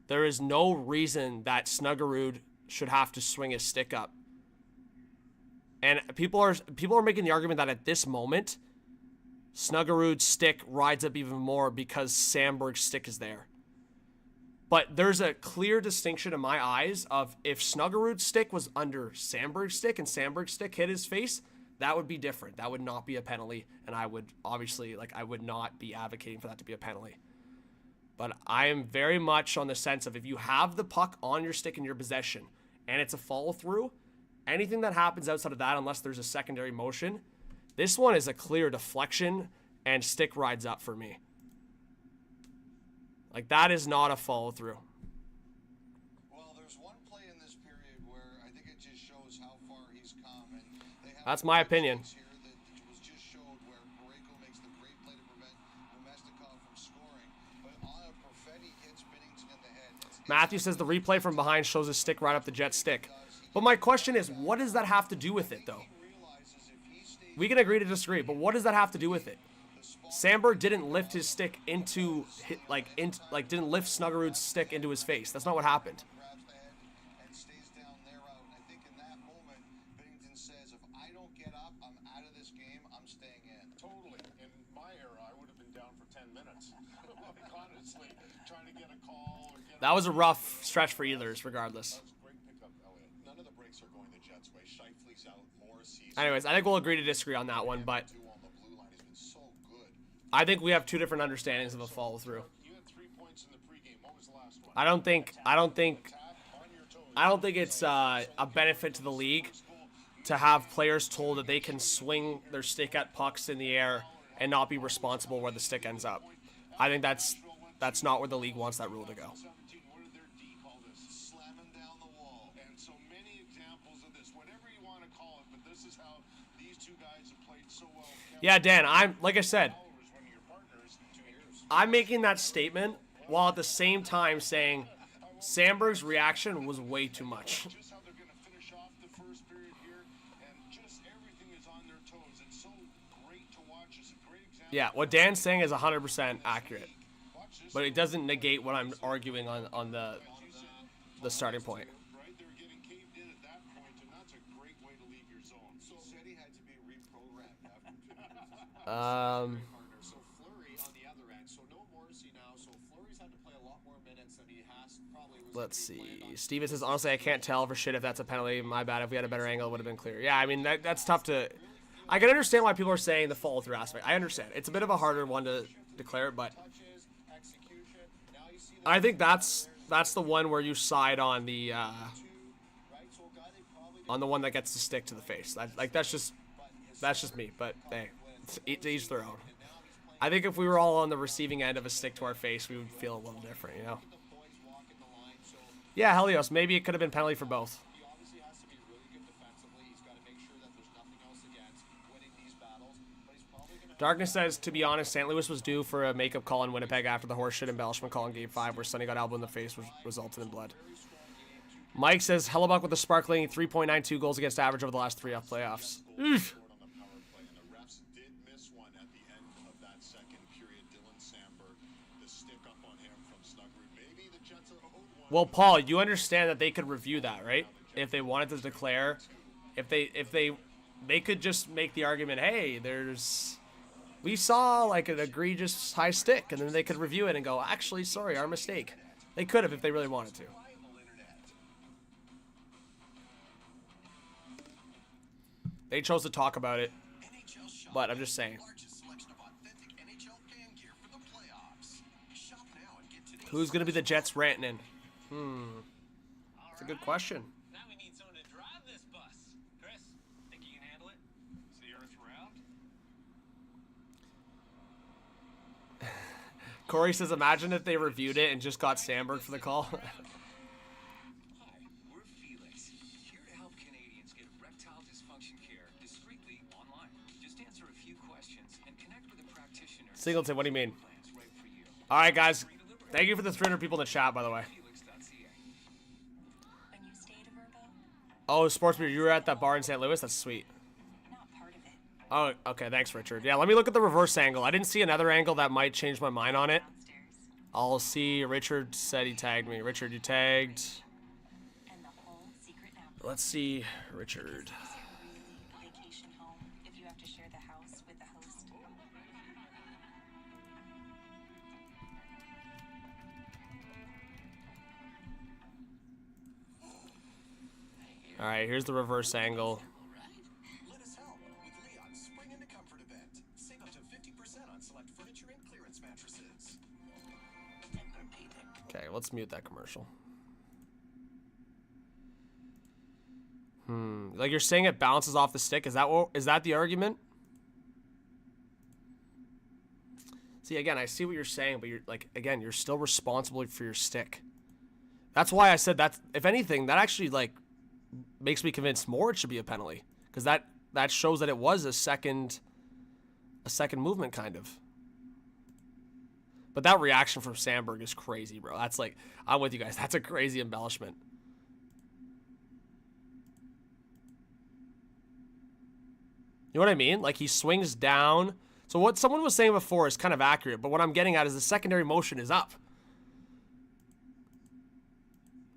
there is no reason that Snuggerud should have to swing his stick up. And people are making the argument that at this moment, Snuggerud's stick rides up even more because Sandberg's stick is there. But there's a clear distinction in my eyes of if Snuggerud's stick was under Sandberg's stick and Sandberg's stick hit his face, that would be different. That would not be a penalty, and I would obviously, like, I would not be advocating for that to be a penalty. But I am very much on the sense of if you have the puck on your stick in your possession and it's a follow-through, anything that happens outside of that, unless there's a secondary motion, this one is a clear deflection and stick rides up for me. Like, that is not a follow-through. Well, there's one play in this period where I think it just shows how far he's come. And they have that's my opinion. Here that was just showed where Parayko makes the great play to prevent Domestikov from scoring. But on a Perfetti hits Bennington in the head. Matthew says the replay from behind shows his stick right up the Jet's stick. But my question is, what does that have to do with it, though? We can agree to disagree, but what does that have to do with it? Sandberg didn't lift his stick into, didn't lift Snuggerud's stick into his face. That's not what happened. And stays down there out. And I think in that moment, Bennington says, if I don't get up, I'm out of this game, I'm staying in. Totally. In my era, I would have been down for 10 minutes. Like, honestly, trying to get a call. Or get That was a rough stretch for Oilers, regardless. Great pickup, Elliot. None of the breaks are going the Jets' way. Scheifele's out, Morrissey's Anyways, I think we'll agree to disagree on that one, but on the blue line has been so good. I think we have two different understandings of a follow-through. You had 3 points in the pregame. What was the last one? I don't think On your toes. it's a benefit to the league to have players told that they can swing their stick at pucks in the air and not be responsible where the stick ends up. I think that's not where the league wants that rule to go. 17, what did their D call this? Slamming down the wall. And so many examples of this. Whatever you want want to call it, but this is how these two guys have played so well. Yeah, Dan, I'm like I said, Followers when you're partners in 2 years. I'm making that statement while at the same time saying Sandberg's reaction was way too much. Just how they're going to finish off the first period here, and just everything is on their toes. It's so great to watch. It's a great example. Yeah, what Dan's saying is 100% accurate, Watch this. but it doesn't negate what I'm arguing on the starting point. Right, they were getting caved in at that point, and that's a great way to leave your zone. So said he had to be reprogrammed after 2 minutes. So Fleury on the other end. So no Morrissey now. So Fleury's had to play a lot more minutes than he has probably. Let's see. Steven says, honestly, I can't tell for shit if that's a penalty. My bad. If we had a better angle, it would have been clear. Yeah, I mean, that's tough to... I can understand why people are saying the follow-through aspect. I understand. It's a bit of a harder one to declare, but Touches, execution. Now you see I think that's the one where you side on the right. So a guy they probably on the one that gets to stick to the face. That's just me. But hey, to each their own. I think if we were all on the receiving end of a stick to our face, we would feel a little different, you know. the boys walking the line. So Yeah, Helios. Maybe it could have been penalty for both. he obviously has to be really good defensively. He's got to make sure that there's nothing else against winning these battles. But he's probably going to. Darkness says, to be honest, St. Louis was due for a makeup call in Winnipeg after the horseshit embellishment call in Game 5 where Sonny got elbowed in the face, which resulted in blood. Mike says, Hellebuck with a sparkling 3.92 goals against average over the last 3 playoffs. Oof. On the power play, and the refs did miss one at the end of that second period. Dylan Sandberg, the stick up on him from Snuggery. Maybe the Jets are owed one. Well, Paul, you understand that they could review that, right? If they wanted to declare, if they could just make the argument, hey, we saw like an egregious high stick, and then they could review it and go, actually, sorry, our mistake. They could have if they really wanted to. They chose to talk about it, but I'm just saying. Who's going to be the Jets ranting in? That's a good question. Now we need someone to drive this bus. Chris, think you can handle it? Is the earth round? Corey says, imagine if they reviewed it and just got Sandberg for the call. Hi, we're Felix, here to help Canadians get erectile dysfunction care discreetly online. Just answer a few questions and connect with a practitioner. Singleton, what do you mean? Plans right for you. All right, guys. Thank you for the 300 people in the chat, by the way. Felix.ca. When you stayed, Virgo, Oh, Sports Beer, you were at that bar in St. Louis? That's sweet. not part of it. Oh, okay. Thanks, Richard. Yeah, let me look at the reverse angle. I didn't see another angle that might change my mind on it. Downstairs. I'll see. Richard said he tagged me. Richard, you tagged. And the whole secret nap. Let's see. Richard. Vacation home if you have to share the house with the host. All right, here's the reverse angle. Let us help with Leon's Spring into Comfort event. Save up to 50% on select furniture and clearance mattresses. Okay, let's mute that commercial. Like you're saying it bounces off the stick. Is that the argument? See, again, I see what you're saying, but you're still responsible for your stick. That's why I said that. If anything, that actually makes me convinced more it should be a penalty, because that shows that it was a second movement kind of. But that reaction from Sandberg is crazy, bro. That's I'm with you guys. That's a crazy embellishment. You know what I mean? Like he swings down. So what someone was saying before is kind of accurate, but what I'm getting at is the secondary motion is up.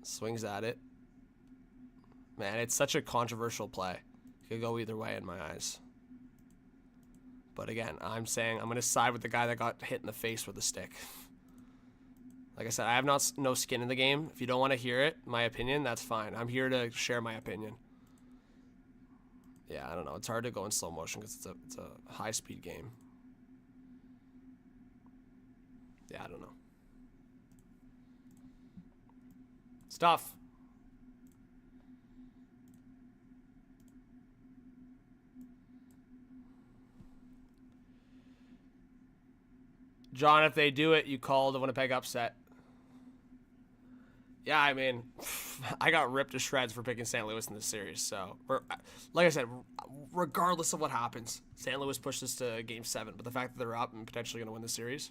Swings at it. Man, it's such a controversial play. It could go either way in my eyes. But again, I'm saying I'm going to side with the guy that got hit in the face with a stick. Like I said, I have no skin in the game. If you don't want to hear it, my opinion, that's fine. I'm here to share my opinion. Yeah, I don't know. It's hard to go in slow motion because it's a high-speed game. Yeah, I don't know. Stuff. John, if they do it, you call the Winnipeg upset. Yeah, I mean, I got ripped to shreds for picking St. Louis in this series. So, like I said, regardless of what happens, St. Louis pushed us to Game 7. But the fact that they're up and potentially going to win the series,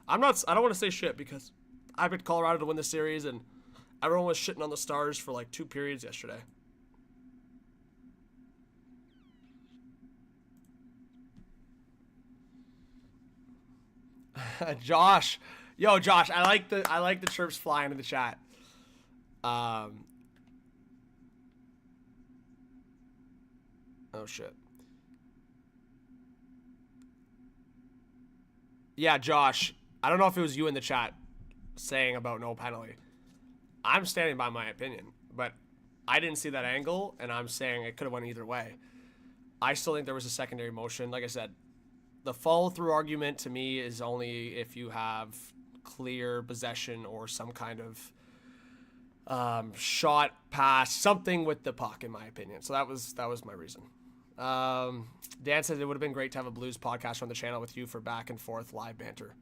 I don't want to say shit because I picked Colorado to win the series, and everyone was shitting on the Stars for like 2 periods yesterday. Josh, Josh, I like the chirps flying in the chat. Oh shit. Yeah, Josh, I don't know if it was you in the chat saying about no penalty. I'm standing by my opinion, but I didn't see that angle, and I'm saying it could have went either way. I still think there was a secondary motion. Like I said, the follow-through argument to me is only if you have clear possession or some kind of shot, pass, something with the puck, in my opinion. So that was my reason. Dan said it would have been great to have a Blues podcast on the channel with you for back and forth live banter.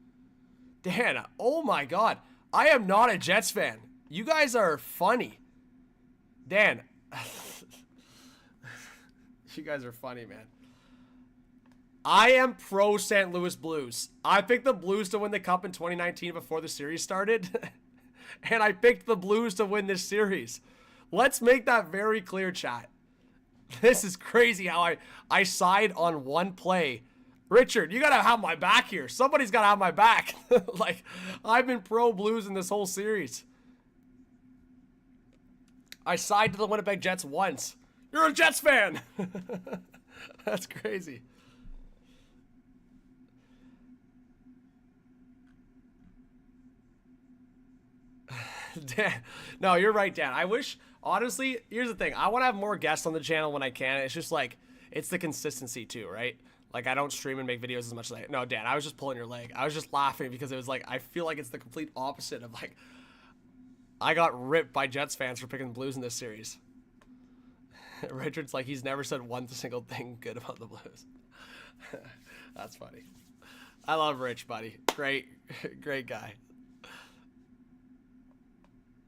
Dan, oh my God, I am not a Jets fan. You guys are funny. Dan, you guys are funny, man. I am pro St. Louis Blues. I picked the Blues to win the Cup in 2019 before the series started. And I picked the Blues to win this series. Let's make that very clear, chat. This is crazy how I side on one play. Richard, you got to have my back here. Somebody's got to have my back. Like, I've been pro Blues in this whole series. I side to the Winnipeg Jets once. You're a Jets fan. That's crazy. Dan, no, you're right, Dan. I wish, honestly, here's the thing. I want to have more guests on the channel when I can. It's just like, it's the consistency too, right? Like, I don't stream and make videos as much as no, Dan, I was just pulling your leg. I was just laughing because it was like, I feel like it's the complete opposite of like, I got ripped by Jets fans for picking the Blues in this series. Richard's like, he's never said one single thing good about the Blues. That's funny. I love Rich, buddy. Great guy.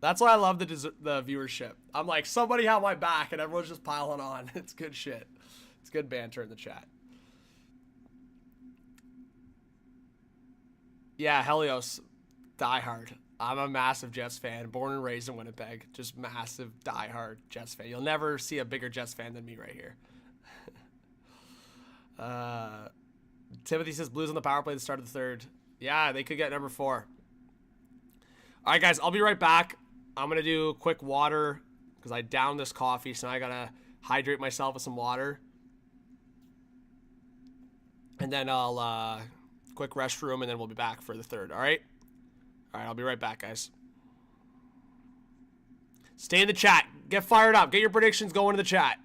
That's why I love the viewership. I'm like, somebody have my back, and everyone's just piling on. It's good shit. It's good banter in the chat. Yeah, Helios, diehard. I'm a massive Jets fan, born and raised in Winnipeg. Just massive, diehard Jets fan. You'll never see a bigger Jets fan than me right here. Timothy says Blues on the power play at the start of the third. Yeah, they could get number 4. All right, guys, I'll be right back. I'm going to do a quick water because I downed this coffee, so now I got to hydrate myself with some water. And then I'll quick restroom, and then we'll be back for the third, all right? All right, I'll be right back, guys. Stay in the chat. Get fired up. Get your predictions going in the chat.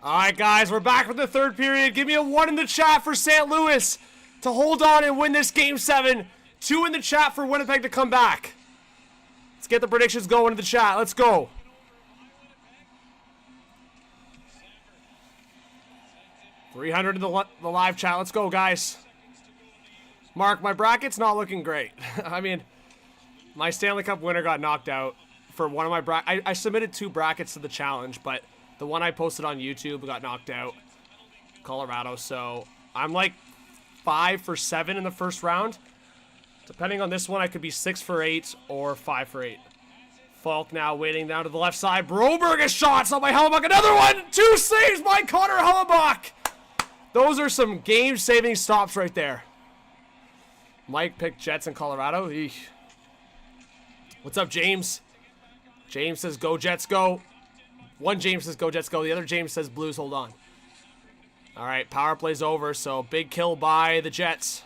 All right, guys, we're back for the third period. Give me a 1 in the chat for St. Louis to hold on and win this Game 7. 2 in the chat for Winnipeg to come back. Let's get the predictions going in the chat. Let's go. $300 in the live chat. Let's go, guys. Mark, my bracket's not looking great. I mean, my Stanley Cup winner got knocked out for one of my brackets. I submitted 2 brackets to the challenge, but the one I posted on YouTube got knocked out. Colorado. So I'm like 5 for 7 in the first round. Depending on this one, I could be 6 for 8 or 5 for 8. Falk now waiting down to the left side. Broberg a shot. Shot by Hellebuck. Another one. 2 saves by Connor Hellebuck. Those are some game-saving stops right there. Mike picked Jets in Colorado. Eesh. What's up, James? James says, go Jets, go. One James says, go Jets, go. The other James says, Blues, hold on. All right, power play's over, so big kill by the Jets.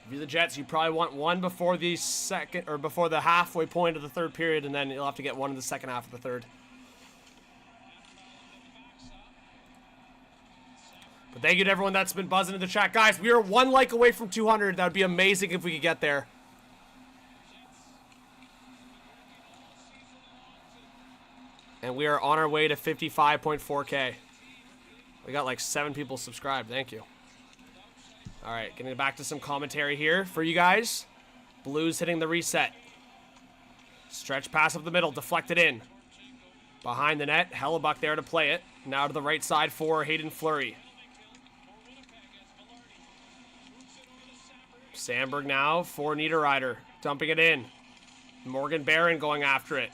If you're the Jets, you probably want 1 before the second, or before the halfway point of the third period, and then you'll have to get 1 in the second half of the third. But thank you to everyone that's been buzzing in the chat. Guys, we are 1 like away from 200. That would be amazing if we could get there. And we are on our way to 55.4K. We got like 7 people subscribed. Thank you. All right, getting back to some commentary here for you guys. Blues hitting the reset. Stretch pass up the middle, deflected in. Behind the net, Hellebuck there to play it. Now to the right side for Hayden Fleury. Sandberg now for Niederreiter, dumping it in. Morgan Barron going after it.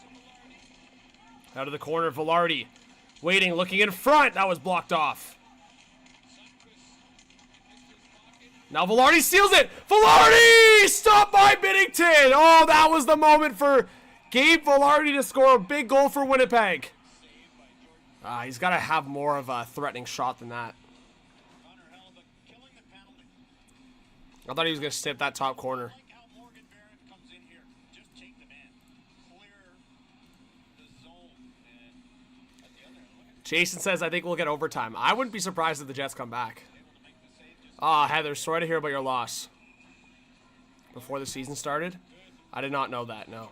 Out of the corner, Velarde. Waiting, looking in front. That was blocked off. Now Velarde steals it. Velarde! Stopped by Bennington. Oh, that was the moment for Gabe Velarde to score a big goal for Winnipeg. He's got to have more of a threatening shot than that. I thought he was going to snip that top corner. Jason says, I think we'll get overtime. I wouldn't be surprised if the Jets come back. Heather, sorry to hear about your loss. Before the season started? I did not know that, no.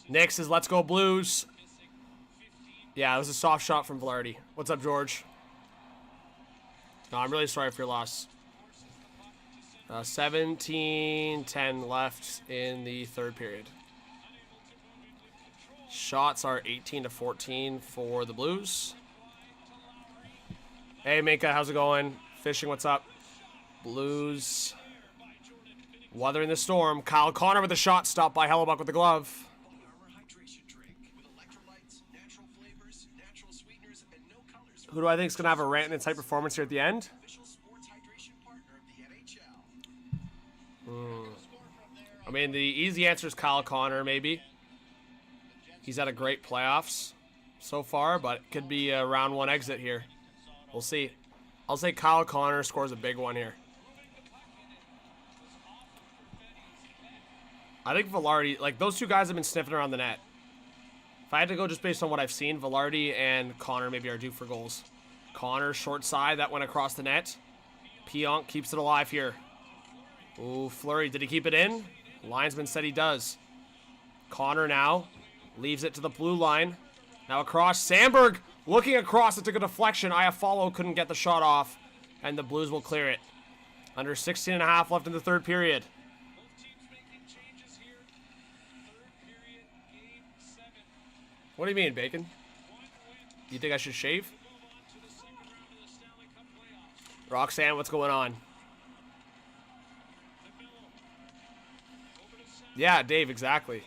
Nick says, let's go Blues. Yeah, it was a soft shot from Velarde. What's up, George? No, I'm really sorry for your loss. 17-10 left in the third period. Shots are 18-14 for the Blues. Hey, Minka, how's it going? Fishing, what's up? Blues weathering the storm. Kyle Connor with a shot, stopped by Hellebuck with the glove. Who do I think is going to have a rant and tight performance here at the end? I mean, the easy answer is Kyle Connor, maybe. He's had a great playoffs so far, but it could be a round 1 exit here. We'll see. I'll say Kyle Connor scores a big one here. I think Velarde, like, those 2 guys have been sniffing around the net. If I had to go just based on what I've seen, Velarde and Connor maybe are due for goals. Connor, short side, that went across the net. Pionk keeps it alive here. Ooh, Fleury, did he keep it in? Linesman said he does. Connor now leaves it to the blue line. Now across, Sandberg looking across, it took a deflection. Iafallo couldn't get the shot off, and the Blues will clear it. Under 16.5 left in the third period. What do you mean, Bacon? You think I should shave? Roxanne, what's going on? Yeah, Dave, exactly.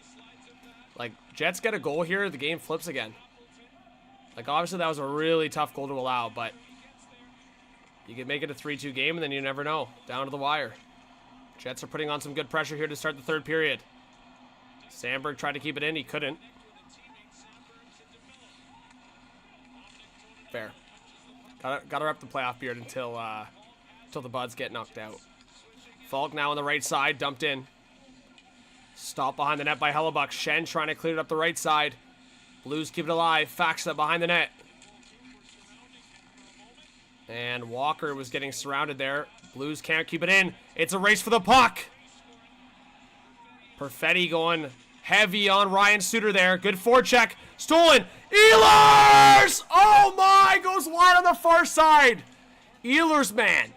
Like, Jets get a goal here, the game flips again. Like, obviously that was a really tough goal to allow, but you could make it a 3-2 game, and then you never know. Down to the wire. Jets are putting on some good pressure here to start the third period. Sandberg tried to keep it in, he couldn't. Fair. Gotta rep the playoff beard until the buds get knocked out. Falk now on the right side, dumped in. Stop behind the net by Hellebuck. Shen trying to clear it up the right side. Blues keep it alive. Faxa behind the net. And Walker was getting surrounded there. Blues can't keep it in. It's a race for the puck. Perfetti going heavy on Ryan Suter there. Good forecheck. Stolen. Ehlers! Oh my! Goes wide on the far side. Ehlers, man.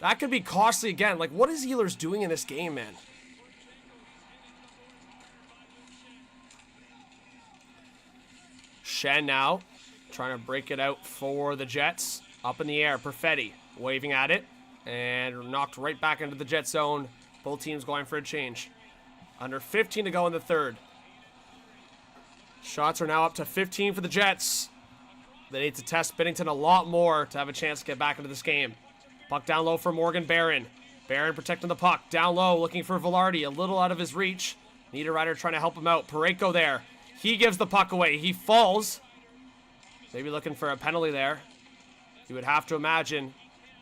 That could be costly again. Like, what is Ehlers doing in this game, man? Shen now trying to break it out for the Jets. Up in the air. Perfetti waving at it. And knocked right back into the Jet zone. Both teams going for a change. Under 15 to go in the third. Shots are now up to 15 for the Jets. They need to test Bennington a lot more to have a chance to get back into this game. Puck down low for Morgan Barron. Barron protecting the puck. Down low, looking for Velarde. A little out of his reach. Niederreiter trying to help him out. Parayko there. He gives the puck away. He falls. Maybe looking for a penalty there. You would have to imagine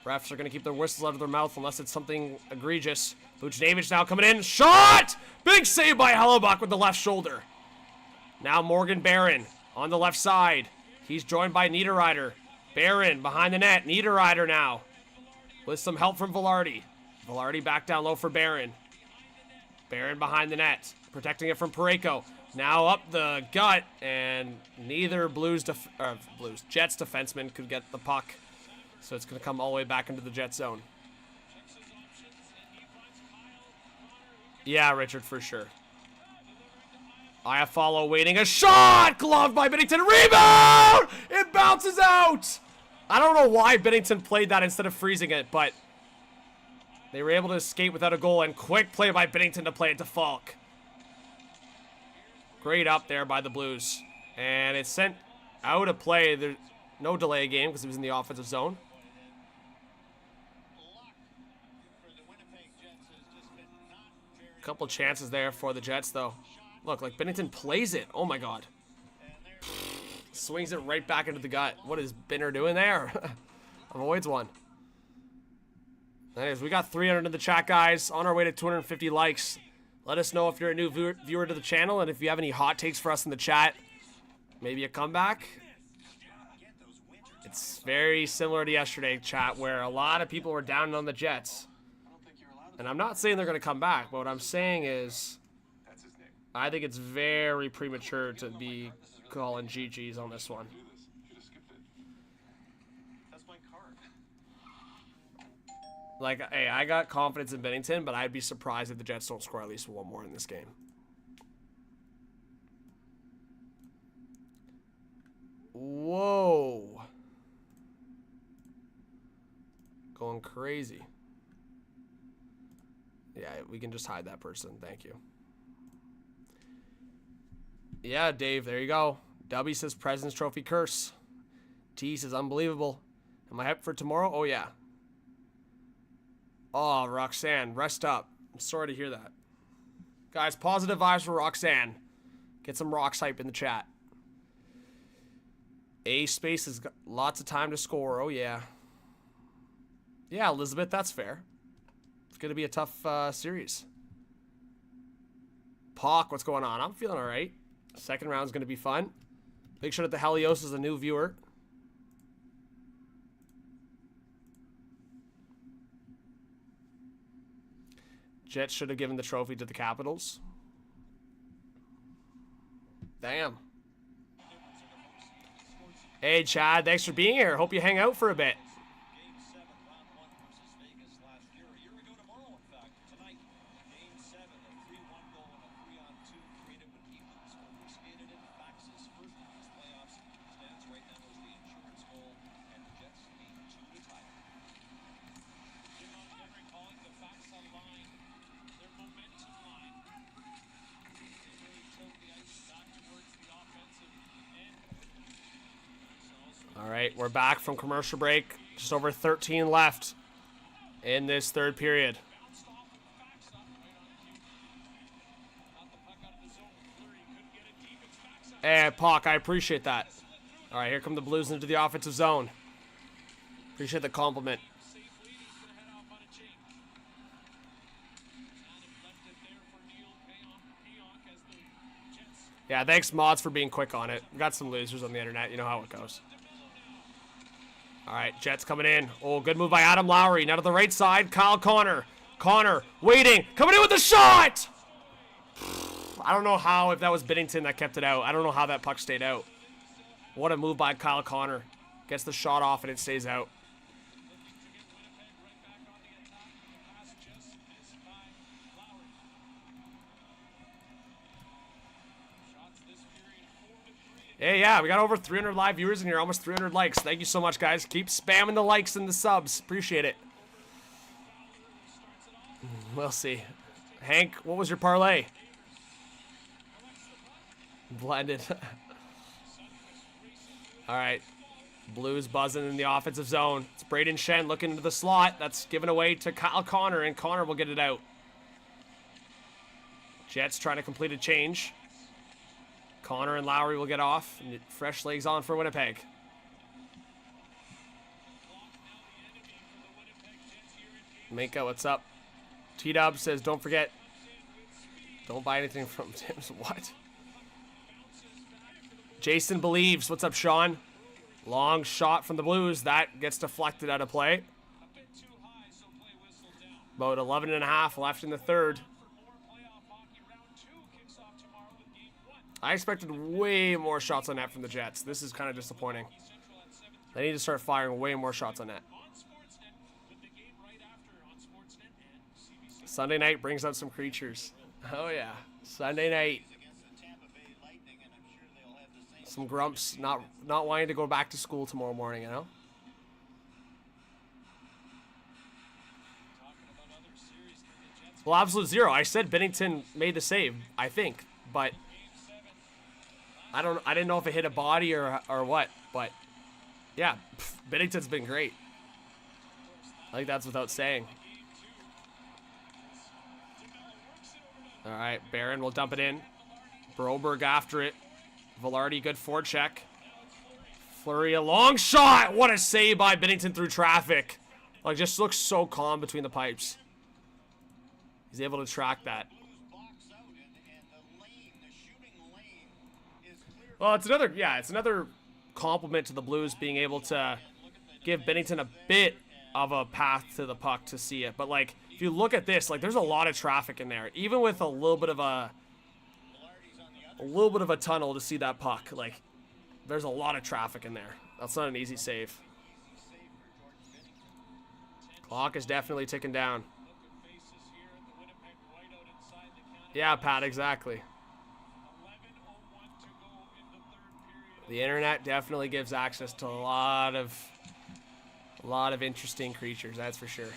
refs are going to keep their whistles out of their mouth unless it's something egregious. Buchnevich now coming in. Shot! Big save by Hellebuck with the left shoulder. Now Morgan Barron on the left side. He's joined by Niederreiter. Barron behind the net. Niederreiter now with some help from Velarde. Velarde back down low for Barron. Barron behind the net. Protecting it from Parayko. Now up the gut, and neither Jets defenseman could get the puck. So it's going to come all the way back into the Jet zone. Yeah, Richard, for sure. Iafallo waiting. A shot! Gloved by Bennington. Rebound! It bounces out! I don't know why Bennington played that instead of freezing it, but they were able to escape without a goal, and quick play by Bennington to play it to Falk. Great up there by the Blues. And it's sent out of play. There's no delay game because it was in the offensive zone. Couple chances there for the Jets, though. Look, like Bennington plays it. Oh, my God. Swings it right back into the gut. What is Binner doing there? Avoids one. Anyways, we got 300 in the chat, guys. On our way to 250 likes. Let us know if you're a new viewer to the channel, and if you have any hot takes for us in the chat. Maybe a comeback. It's very similar to yesterday, chat, where a lot of people were down on the Jets. And I'm not saying they're going to come back, but what I'm saying is I think it's very premature to be calling GGs on this one. Like, hey, I got confidence in Bennington, but I'd be surprised if the Jets don't score at least one more in this game. Whoa. Going crazy. Yeah, we can just hide that person. Thank you. Yeah, Dave, there you go. W says President's Trophy curse. T says unbelievable. Am I hyped for tomorrow? Oh, yeah. Oh, Roxanne, rest up. I'm sorry to hear that. Guys, positive vibes for Roxanne. Get some Rox hype in the chat. A Space has got lots of time to score. Oh, yeah. Yeah, Elizabeth, that's fair. It's going to be a tough series. Pock, what's going on? I'm feeling all right. Second round is going to be fun. Big shout out to Helios as a new viewer. Jets should have given the trophy to the Capitals. Damn. Hey, Chad, thanks for being here. Hope you hang out for a bit. Game 7, round 1 versus Vegas last year. A year ago tomorrow, in fact. Tonight, Game 7, a 3-1 goal and a 3-on-2 created when Ehlers overskated it. Fax's first of these playoffs stands right now as the insurance goal, and the Jets lead 2 to tie. Jim Montgomery calling the Fax on line. Their momentum line. They really tilt the ice back towards the offensive end. All right, we're back from commercial break. Just over 13 left in this third period. Hey, Pock, I appreciate that. All right, here come the Blues into the offensive zone. Appreciate the compliment. Yeah, thanks, Mods, for being quick on it. We got some losers on the internet. You know how it goes. All right, Jets coming in. Oh, good move by Adam Lowry. Now to the right side, Kyle Connor. Connor waiting, coming in with the shot! I don't know how, if that was Bennington that kept it out. I don't know how that puck stayed out. What a move by Kyle Connor. Gets the shot off and it stays out. Hey, yeah, we got over 300 live viewers in here, almost 300 likes. Thank you so much, guys. Keep spamming the likes and the subs. Appreciate it. We'll see. Hank, what was your parlay? Blended. All right. Blues buzzing in the offensive zone. It's Braden Shen looking into the slot. That's given away to Kyle Connor, and Connor will get it out. Jets trying to complete a change. Connor and Lowry will get off. Fresh legs on for Winnipeg. Minka, what's up? T-Dub says, don't forget, don't buy anything from Tim's. What? Jason believes. What's up, Sean? Long shot from the Blues. That gets deflected out of play. About 11 and a half left in the third. I expected way more shots on net from the Jets. This is kind of disappointing. They need to start firing way more shots on net. Sunday night brings out some creatures. Oh yeah, Sunday night. Some grumps not wanting to go back to school tomorrow morning, you know? Well, absolute zero. I said Bennington made the save, I think, but I didn't know if it hit a body or what, but yeah, Bennington's been great. I think that's without saying. All right, Barron will dump it in. Broberg after it. Velarde, good forecheck. Fleury, a long shot. What a save by Bennington through traffic. Like, just looks so calm between the pipes. He's able to track that. Well, it's another compliment to the Blues being able to give Bennington a bit of a path to the puck to see it. But, like, if you look at this, like, there's a lot of traffic in there. Even with a little bit of a tunnel to see that puck. Like, there's a lot of traffic in there. That's not an easy save. Clock is definitely ticking down. Yeah, Pat, exactly. The internet definitely gives access to a lot of interesting creatures, that's for sure.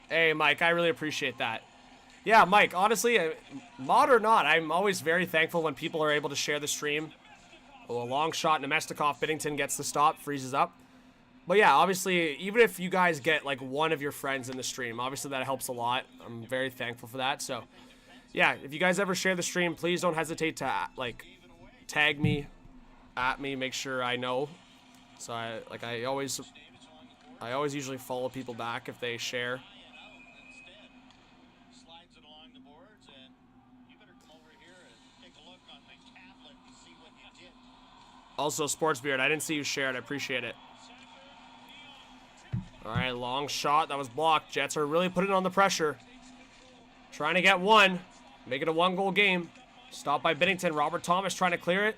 Hey, Mike, I really appreciate that. Yeah, Mike, honestly, mod or not, I'm always very thankful when people are able to share the stream. Oh, a long shot, Nemestikov, Bennington gets the stop, freezes up. But yeah, obviously, even if you guys get like one of your friends in the stream, obviously that helps a lot. I'm very thankful for that. So yeah, if you guys ever share the stream, please don't hesitate to like tag me, at me, make sure I know. So I always usually follow people back if they share. Also, Sportsbeard, I didn't see you share it. I appreciate it. All right, long shot. That was blocked. Jets are really putting on the pressure. Trying to get one. Make it a one-goal game. Stopped by Bennington. Robert Thomas trying to clear it.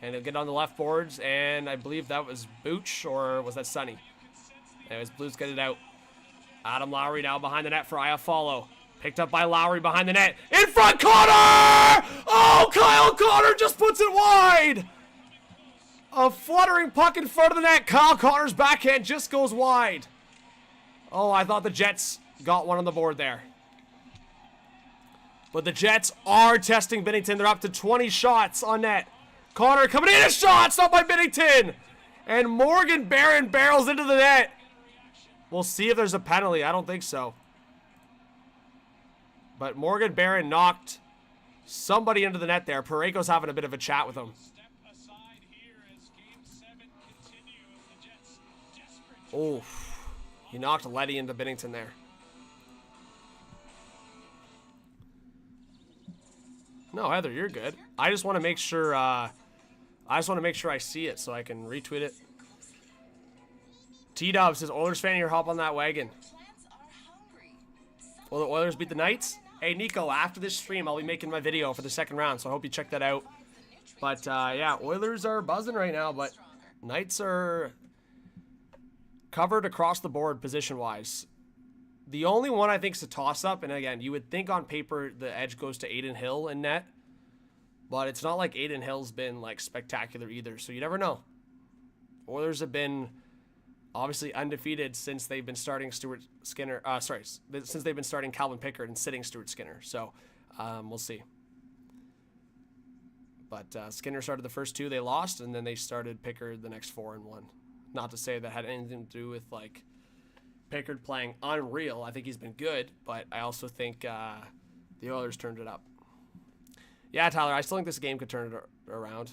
And he'll get on the left boards. And I believe that was Booch, or was that Sonny? Anyways, Blues get it out. Adam Lowry now behind the net for Iafallo. Picked up by Lowry behind the net. In front, Connor! Oh, Kyle Connor just puts it wide! A fluttering puck in front of the net. Kyle Connor's backhand just goes wide. Oh, I thought the Jets got one on the board there. But the Jets are testing Bennington. They're up to 20 shots on net. Connor coming in, a shot, stopped by Bennington. And Morgan Barron barrels into the net. We'll see if there's a penalty. I don't think so. But Morgan Barron knocked somebody into the net there. Parayko's having a bit of a chat with him. Oh, he knocked Letty into Bennington there. No, Heather, you're good. I just want to make sure. I see it so I can retweet it. T-Dubs says, Oilers fan here, hop on that wagon. Will the Oilers beat the Knights? Hey, Nico, after this stream, I'll be making my video for the second round, so I hope you check that out. But, yeah, Oilers are buzzing right now, but Knights are covered across the board position-wise. The only one I think is a toss-up, and again, you would think on paper the edge goes to Adin Hill in net, but it's not like Adin Hill's been, like, spectacular either, so you never know. Oilers have been obviously undefeated since they've been starting Stuart Skinner. Since they've been starting Calvin Pickard and sitting Stuart Skinner. So we'll see. But Skinner started the first 2, they lost, and then they started Pickard the next 4 and won. Not to say that had anything to do with like Pickard playing unreal. I think he's been good, but I also think the Oilers turned it up. Yeah, Tyler, I still think this game could turn it around.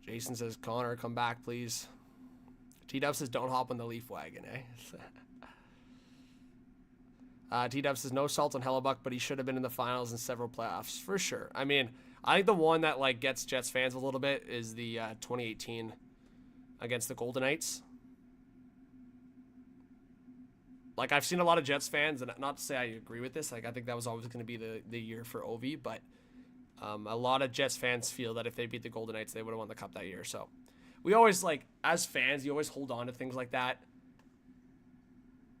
Jason says, Connor, come back, please. T-Dub says, don't hop on the Leaf wagon, eh? T-Dub says, no salt on Hellebuck, but he should have been in the finals in several playoffs. For sure. I mean, I think the one that like gets Jets fans a little bit is the 2018 against the Golden Knights. Like, I've seen a lot of Jets fans, and not to say I agree with this, like, I think that was always going to be the year for Ovi, but a lot of Jets fans feel that if they beat the Golden Knights, they would have won the Cup that year. So we always, like, as fans, you always hold on to things like that.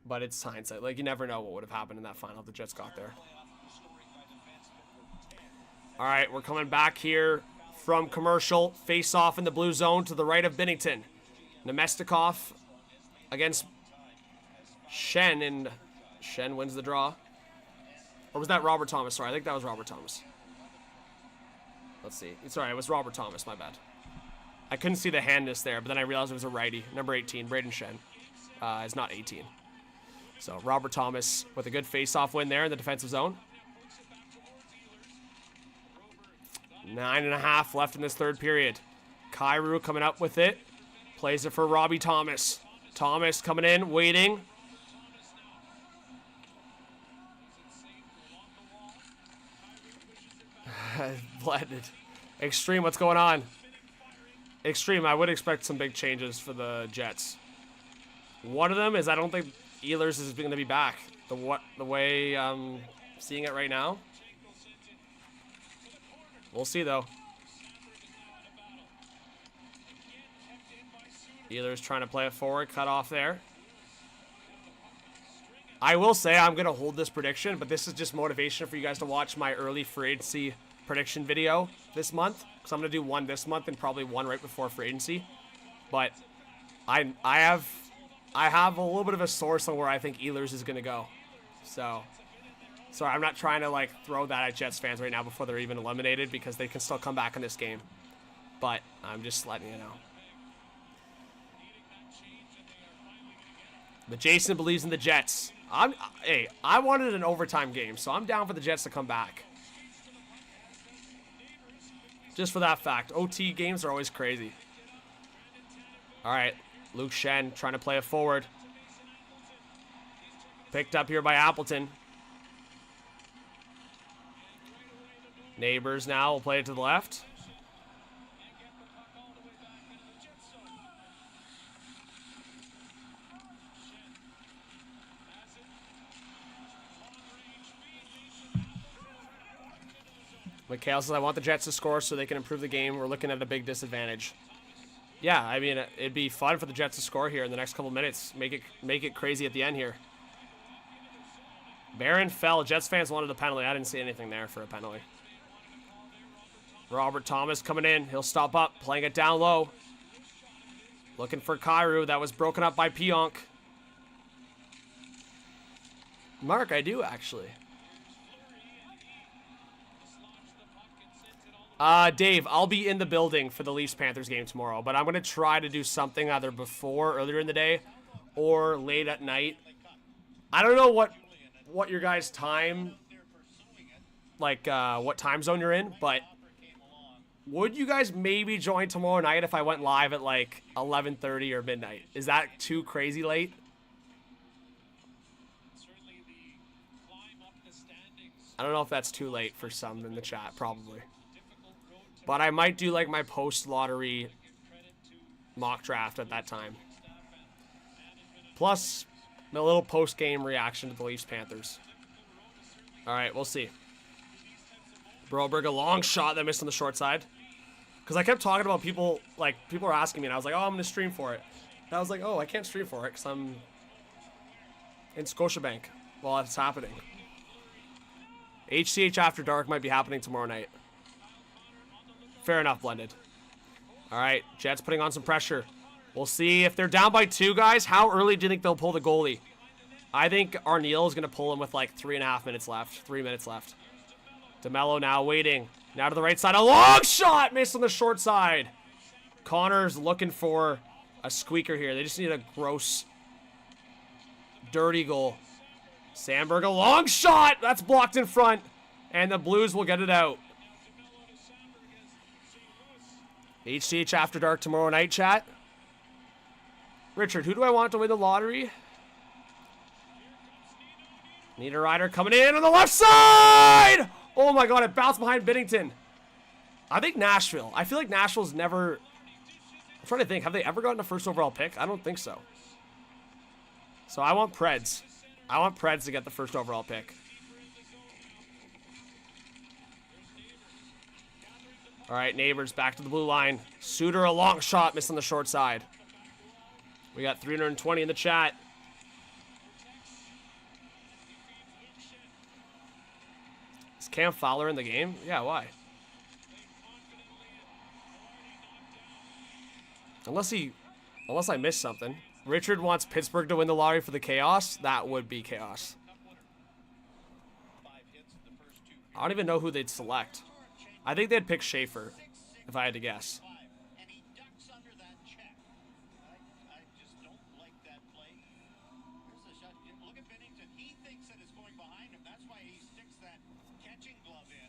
But it's hindsight. Like, you never know what would have happened in that final if the Jets got there. All right, we're coming back here from commercial. Face off in the blue zone to the right of Bennington. Nemestikov against Shen, and Shen wins the draw. Or was that Robert Thomas? Sorry, I think that was Robert Thomas. Let's see. Sorry, it was Robert Thomas. My bad. I couldn't see the handness there, but then I realized it was a righty. Number 18, Braden Shen. Is not 18. So Robert Thomas with a good face-off win there in the defensive zone. 9.5 left in this third period. Kyrou coming up with it. Plays it for Robbie Thomas. Thomas coming in, waiting. Blended. Extreme, what's going on? Extreme, I would expect some big changes for the Jets. One of them is I don't think Ehlers is going to be back. The way I'm seeing it right now. We'll see, though. Ehlers trying to play it forward, cut off there. I will say I'm going to hold this prediction, but this is just motivation for you guys to watch my early free agency prediction video this month. Because I'm going to do one this month and probably one right before free agency. But I have a little bit of a source on where I think Ehlers is going to go. So, sorry, I'm not trying to like throw that at Jets fans right now before they're even eliminated because they can still come back in this game. But I'm just letting you know. But Jason believes in the Jets. Hey, I wanted an overtime game, so I'm down for the Jets to come back. Just for that fact. OT games are always crazy. All right, Luke Shen trying to play it forward. Picked up here by Appleton. Neighbors now will play it to the left. McHale says, I want the Jets to score so they can improve the game. We're looking at a big disadvantage. Yeah, I mean, it'd be fun for the Jets to score here in the next couple minutes. Make it crazy at the end here. Barron fell. Jets fans wanted a penalty. I didn't see anything there for a penalty. Robert Thomas coming in. He'll stop up, playing it down low. Looking for Kyrou. That was broken up by Pionk. Mark, I do, actually. Dave, I'll be in the building for the Leafs-Panthers game tomorrow, but I'm going to try to do something either earlier in the day, or late at night. I don't know what your guys' time, like, what time zone you're in, but would you guys maybe join tomorrow night if I went live at, like, 11:30 or midnight? Is that too crazy late? I don't know if that's too late for some in the chat, probably. But I might do like my post-lottery mock draft at that time. Plus, a little post-game reaction to the Leafs Panthers. All right, we'll see. Broberg, a long shot that missed on the short side. Because I kept talking about people were asking me, and I was like, oh, I'm going to stream for it. And I was like, oh, I can't stream for it because I'm in Scotiabank while it's happening. HCH After Dark might be happening tomorrow night. Fair enough, Blended. All right, Jets putting on some pressure. We'll see if they're down by 2, guys. How early do you think they'll pull the goalie? I think Arneal is going to pull him with like 3.5 minutes left. 3 minutes left. DeMello now waiting. Now to the right side. A long shot! Missed on the short side. Connor's looking for a squeaker here. They just need a gross, dirty goal. Sandberg, a long shot! That's blocked in front. And the Blues will get it out. HCH After Dark tomorrow night, chat. Richard, who do I want to win the lottery? Niederreiter coming in on the left side! Oh my god, it bounced behind Bennington. I think Nashville. I feel like Nashville's never... I'm trying to think, have they ever gotten a first overall pick? I don't think so. So I want Preds. I want Preds to get the first overall pick. All right, Neighbors back to the blue line. Suter, a long shot, missed on the short side. We got 320 in the chat. Is Cam Fowler in the game? Yeah, why? Unless I missed something. Richard wants Pittsburgh to win the lottery for the chaos. That would be chaos. I don't even know who they'd select. I think they'd pick Schaefer, if I had to guess. And he ducks under that check. I just don't like that play. Here's a shot. Look at Bennington. He thinks that it's going behind him. That's why he sticks that catching glove in,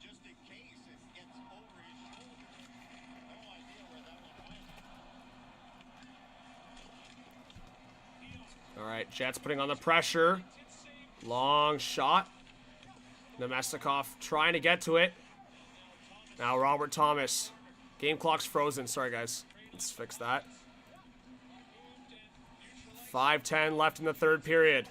just in case it gets over his shoulder. No idea where that one went. All right, Jets putting on the pressure. Long shot. Nemestikov trying to get to it. Now Robert Thomas. Game clock's frozen. Sorry, guys. Let's fix that. 5:10 left in the third period.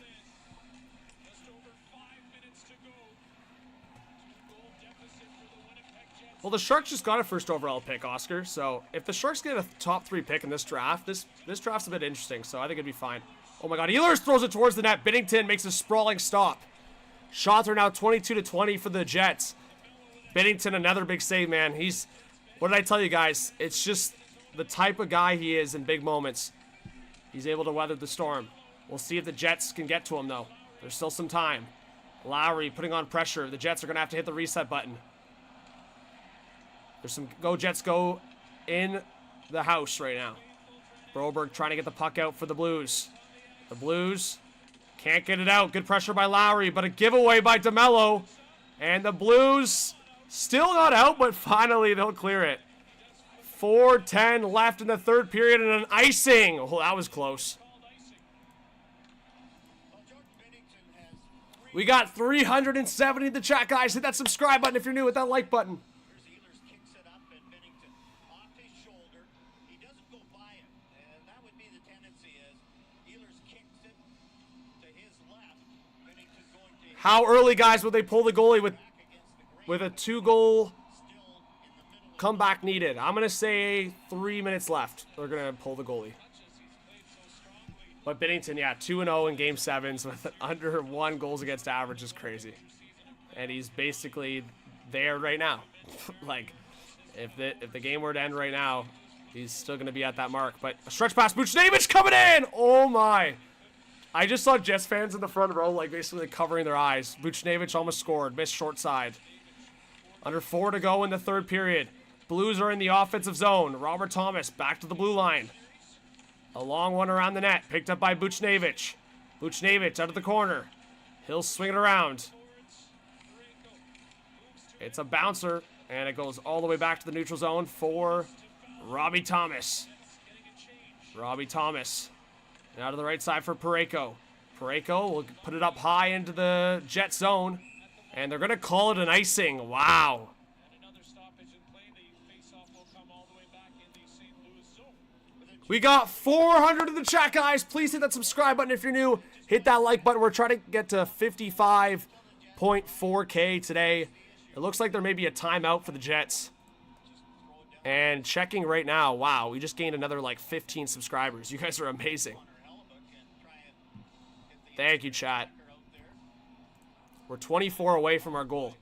Well, the Sharks just got a first overall pick, Oscar. So if the Sharks get a top 3 pick in this draft, this draft's a bit interesting. So I think it'd be fine. Oh my god, Ehlers throws it towards the net. Bennington makes a sprawling stop. Shots are now 22-20 for the Jets. Bennington, another big save, man. What did I tell you guys? It's just the type of guy he is in big moments. He's able to weather the storm. We'll see if the Jets can get to him, though. There's still some time. Lowry putting on pressure. The Jets are going to have to hit the reset button. There's some go Jets go in the house right now. Broberg trying to get the puck out for the Blues. The Blues can't get it out. Good pressure by Lowry, but a giveaway by DeMello. And the Blues still not out, but finally they'll clear it. 4:10 left in the third period and an icing. Oh, that was close. We got 370 in the chat, guys. Hit that subscribe button if you're new. Hit that like button. Ehlers kicks it up and Bennington off his shoulder. He doesn't go by it. And that would be the tendency as Ehlers kicks it to his left. Bennington going to How early, guys, would they pull the goalie with a 2-goal comeback needed? I'm going to say 3 minutes left. They're going to pull the goalie. But Bennington, yeah, 2-0 in Game 7s with under 1 goals against average is crazy. And he's basically there right now. Like, if the game were to end right now, he's still going to be at that mark. But a stretch pass, Buchnevich coming in! Oh, my. I just saw Jets fans in the front row, like, basically covering their eyes. Buchnevich almost scored. Missed short side. Under 4 to go in the third period. Blues are in the offensive zone. Robert Thomas back to the blue line. A long one around the net. Picked up by Buchnevich. Buchnevich out of the corner. He'll swing it around. It's a bouncer. And it goes all the way back to the neutral zone for Robbie Thomas. Robbie Thomas. Now to the right side for Parayko. Parayko will put it up high into the Jet zone. And they're going to call it an icing. Wow. We got 400 in the chat, guys. Please hit that subscribe button if you're new. Hit that like button. We're trying to get to 55.4K today. It looks like there may be a timeout for the Jets. And checking right now, wow, we just gained another like 15 subscribers. You guys are amazing. Thank you, chat. We're 24 away from our goal.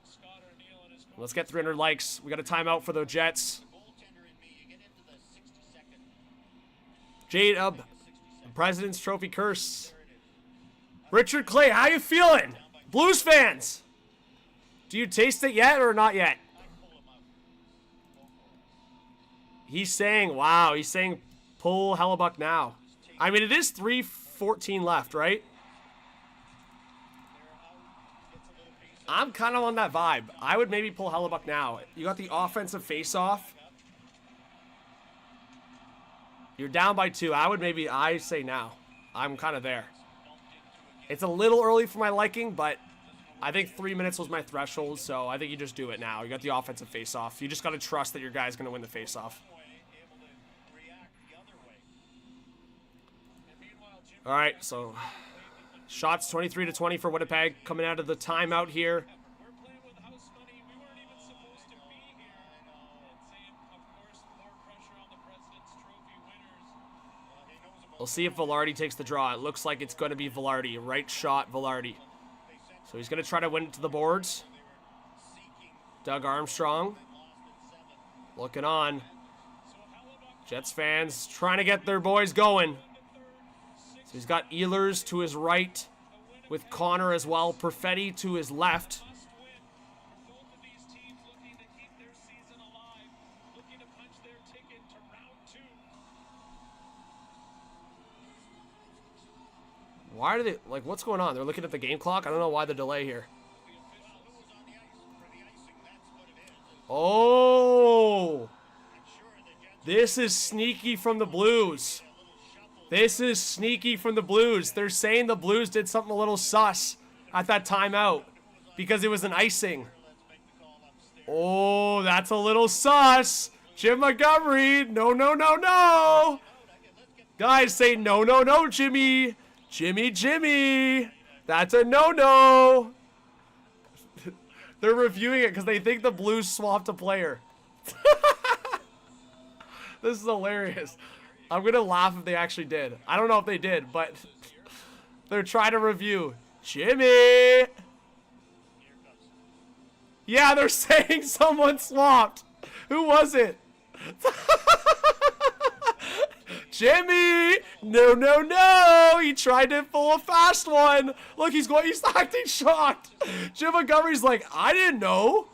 Let's get 300 likes. We got a timeout for the Jets. J-Dub, President's Trophy curse. Richard Clay, how you feeling? Blues fans, do you taste it yet or not yet? He's saying, wow, he's saying pull Hellebuck now. I mean, it is 3:14 left, right? I'm kind of on that vibe. I would maybe pull Hellebuck now. You got the offensive face-off. You're down by 2. I say now. I'm kind of there. It's a little early for my liking, but I think 3 minutes was my threshold, so I think you just do it now. You got the offensive face-off. You just got to trust that your guy's going to win the face-off. All right, so shots 23-20 for Winnipeg coming out of the timeout here. We'll see if Velarde takes the draw. It looks like it's going to be Velarde. Right shot, Velarde. So he's going to try to win it to the boards. Doug Armstrong. Looking on. Jets fans trying to get their boys going. So he's got Ehlers to his right with Connor as well. Perfetti to his left. Why are they, like, what's going on? They're looking at the game clock? I don't know why the delay here. Oh! This is sneaky from the Blues. This is sneaky from the Blues. They're saying the Blues did something a little sus at that timeout because it was an icing. Oh, that's a little sus. Jim Montgomery, no, no, no, no. Guys say no, no, no, Jimmy. Jimmy. That's a no-no. They're reviewing it because they think the Blues swapped a player. This is hilarious. I'm going to laugh if they actually did. I don't know if they did, but they're trying to review. Jimmy! Yeah, they're saying someone swapped. Who was it? Jimmy! No, no, no! He tried to pull a fast one. Look, he's acting shocked. Jim Montgomery's like, I didn't know.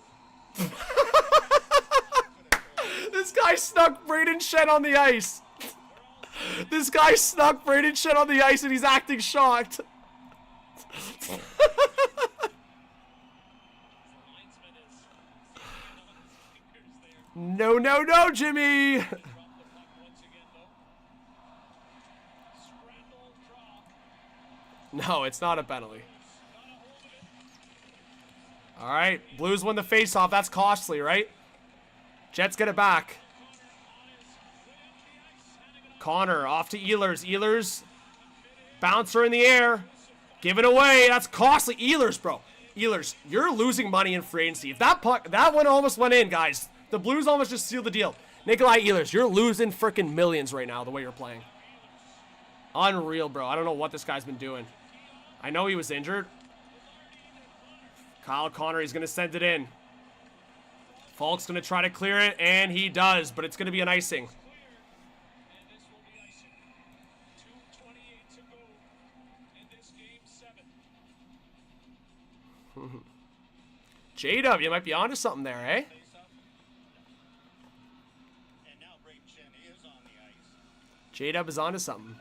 This guy snuck Braden Shen on the ice. This guy snuck Braden Shen on the ice and he's acting shocked. No, no, no, Jimmy! No, it's not a penalty. All right, Blues win the faceoff. That's costly, right? Jets get it back. Connor off to Ehlers. Ehlers, bouncer in the air. Give it away. That's costly. Ehlers, bro. Ehlers, you're losing money in free agency. If that puck, that one almost went in, guys. The Blues almost just sealed the deal. Nikolai Ehlers, you're losing freaking millions right now the way you're playing. Unreal, bro. I don't know what this guy's been doing. I know he was injured. Kyle Connor, he's going to send it in. Falk's going to try to clear it, and he does, but it's going to be an icing. J-Dub, you might be onto something there, eh? J-Dub is onto something.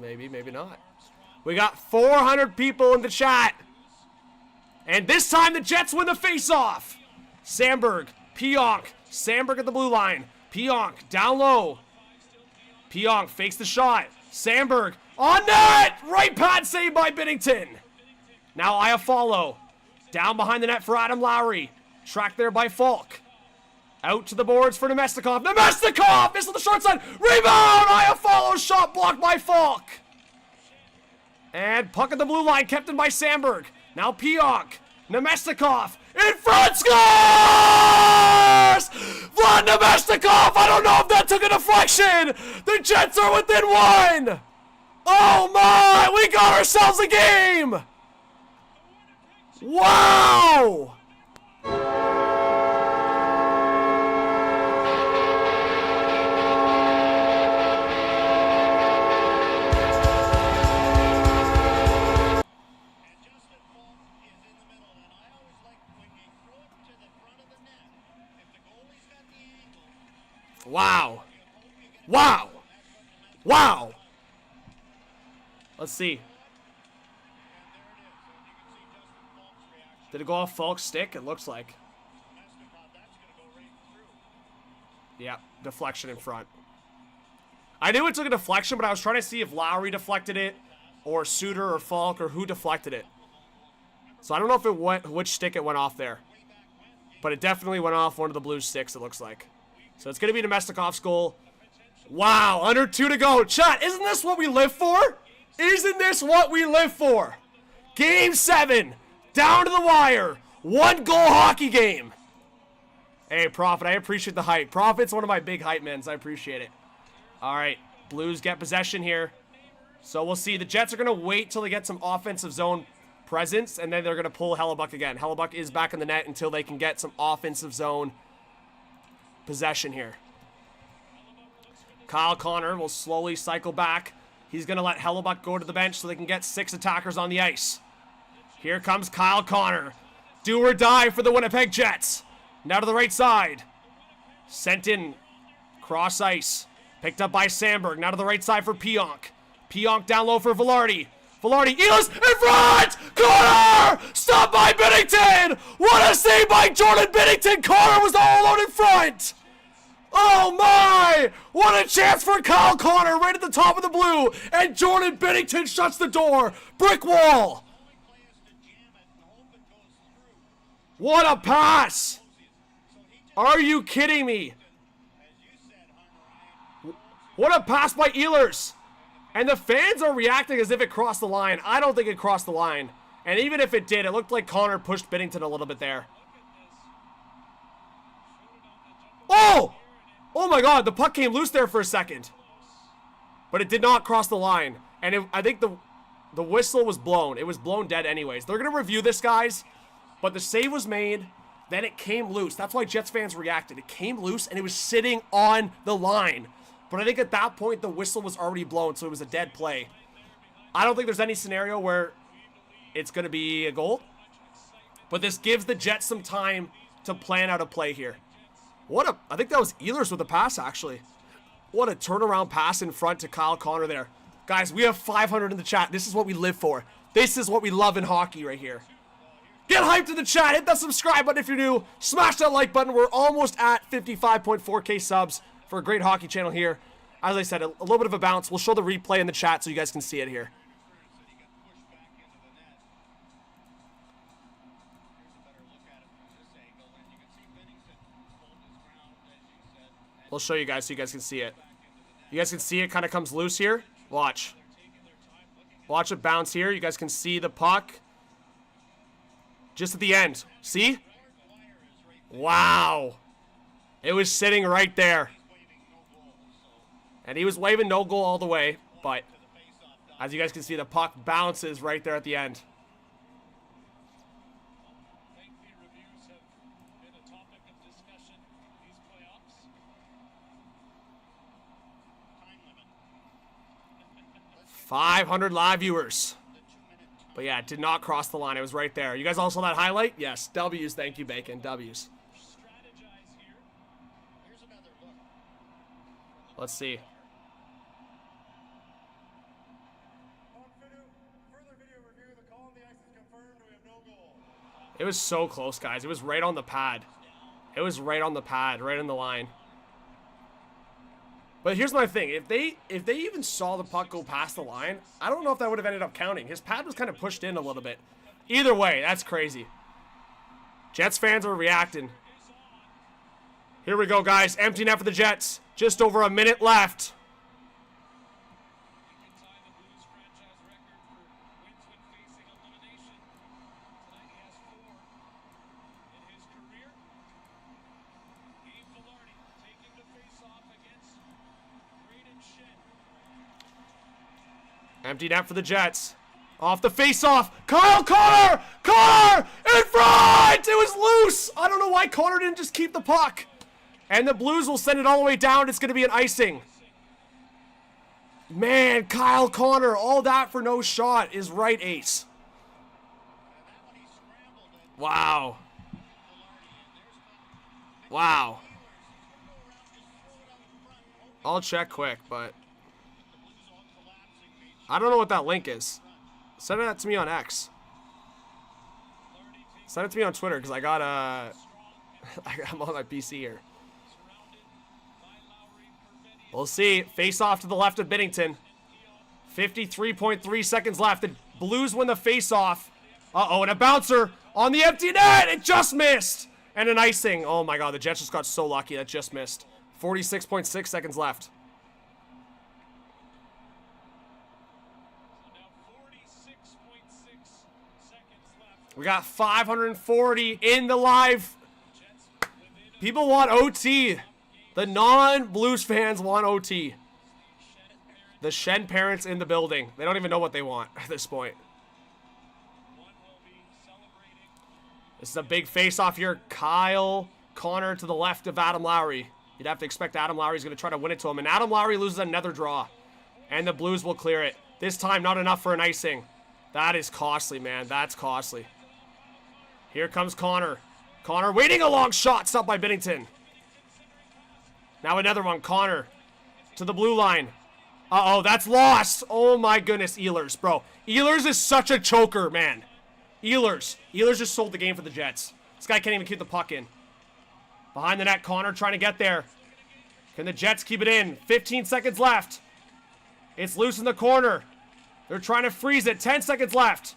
Maybe, maybe not. We got 400 people in the chat. And this time the Jets win the face-off. Sandberg, Pionk, Sandberg at the blue line. Pionk down low. Pionk fakes the shot. Sandberg on net! Right pad save by Bennington. Now Iafallo. Down behind the net for Adam Lowry. Tracked there by Falk. Out to the boards for Nemestikov. Nemestikov! This is the short side. Rebound! Iafallo shot blocked by Falk. And puck at the blue line, kept in by Sandberg. Now Pionk. Nemestikov. In front, scores! Vlad Nemestikov! I don't know if that took a deflection! The Jets are within one! Oh my! We got ourselves a game! Wow! Wow. Wow. Wow. Let's see. Did it go off Falk's stick? It looks like. Yeah, deflection in front. I knew it took a deflection, but I was trying to see if Lowry deflected it, or Suter, or Falk, or who deflected it. So I don't know if it went, which stick it went off there. But it definitely went off one of the blue sticks, it looks like. So it's going to be Nemestikov's goal. Wow, under 2 to go. Chat, isn't this what we live for? Isn't this what we live for? Game 7. Down to the wire. 1 goal hockey game. Hey, Prophet, I appreciate the hype. Prophet's one of my big hype men, so I appreciate it. All right, Blues get possession here. So we'll see. The Jets are going to wait till they get some offensive zone presence, and then they're going to pull Hellebuck again. Hellebuck is back in the net until they can get some offensive zone possession here. Kyle Connor will slowly cycle back. He's going to let Hellebuck go to the bench so they can get 6 attackers on the ice. Here comes Kyle Connor. Do or die for the Winnipeg Jets. Now to the right side. Sent in. Cross ice. Picked up by Sandberg. Now to the right side for Pionk. Pionk down low for Velarde. Velarde, Elis in front! Connor! Stopped by Bennington! What a save by Jordan Bennington! Connor was all alone in front! Oh my! What a chance for Kyle Connor right at the top of the blue! And Jordan Bennington shuts the door! Brick wall! What a pass! Are you kidding me? What a pass by Ehlers! And the fans are reacting as if it crossed the line. I don't think it crossed the line. And even if it did, it looked like Connor pushed Bennington a little bit there. Oh! Oh my god, the puck came loose there for a second. But it did not cross the line. And I think the whistle was blown. It was blown dead anyways. They're going to review this, guys. But the save was made. Then it came loose. That's why Jets fans reacted. It came loose and it was sitting on the line. But I think at that point, the whistle was already blown, so it was a dead play. I don't think there's any scenario where it's going to be a goal. But this gives the Jets some time to plan out a play here. I think that was Ehlers with the pass, actually. What a turnaround pass in front to Kyle Connor there. Guys, we have 500 in the chat. This is what we live for. This is what we love in hockey right here. Get hyped in the chat. Hit that subscribe button if you're new. Smash that like button. We're almost at 55.4K subs for a great hockey channel here. As I said, a little bit of a bounce. We'll show the replay in the chat so you guys can see it here. We'll show you guys so you guys can see it. You guys can see it kind of comes loose here. Watch. Watch it bounce here. You guys can see the puck. Just at the end. See? Wow. It was sitting right there. And he was waving no goal all the way. But as you guys can see, the puck bounces right there at the end. Lengthy reviews have been a topic of discussion these playoffs. Time limit. 500 live viewers. But yeah, it did not cross the line. It was right there. You guys all saw that highlight? Yes. W's. Thank you, Bacon. W's. Strategize here. Here's another look. Let's see. Further video review. The call on the ice is confirmed. We have no goal. It was so close, guys. It was right on the pad. It was right on the pad, right on the line. But here's my thing. If they even saw the puck go past the line, I don't know if that would have ended up counting. His pad was kind of pushed in a little bit. Either way, that's crazy. Jets fans are reacting. Here we go, guys. Empty net for the Jets. Just over a minute left. Empty net for the Jets. Off the face-off. Kyle Connor! Connor! In front! It was loose! I don't know why Connor didn't just keep the puck. And the Blues will send it all the way down. It's going to be an icing. Man, Kyle Connor, all that for no shot is right ace. Wow. Wow. I'll check quick, but I don't know what that link is. Send that to me on X. Send it to me on Twitter because I got I'm on my PC here. We'll see. Face off to the left of Bennington. 53.3 seconds left. The Blues win the face off. Uh-oh, and a bouncer on the empty net. It just missed. And an icing. Oh my god, the Jets just got so lucky that just missed. 46.6 seconds left. We got 540 in the live. People want OT. The non-Blues fans want OT. The Shen parents in the building. They don't even know what they want at this point. This is a big face-off here. Kyle Connor to the left of Adam Lowry. You'd have to expect Adam Lowry's going to try to win it to him. And Adam Lowry loses another draw. And the Blues will clear it. This time, not enough for an icing. That is costly, man. That's costly. Here comes Connor. Connor waiting a long shot. Stopped by Bennington. Now another one. Connor to the blue line. Uh-oh, that's lost. Oh, my goodness. Ehlers, bro. Ehlers is such a choker, man. Ehlers just sold the game for the Jets. This guy can't even keep the puck in. Behind the net, Connor trying to get there. Can the Jets keep it in? 15 seconds left. It's loose in the corner. They're trying to freeze it. 10 seconds left.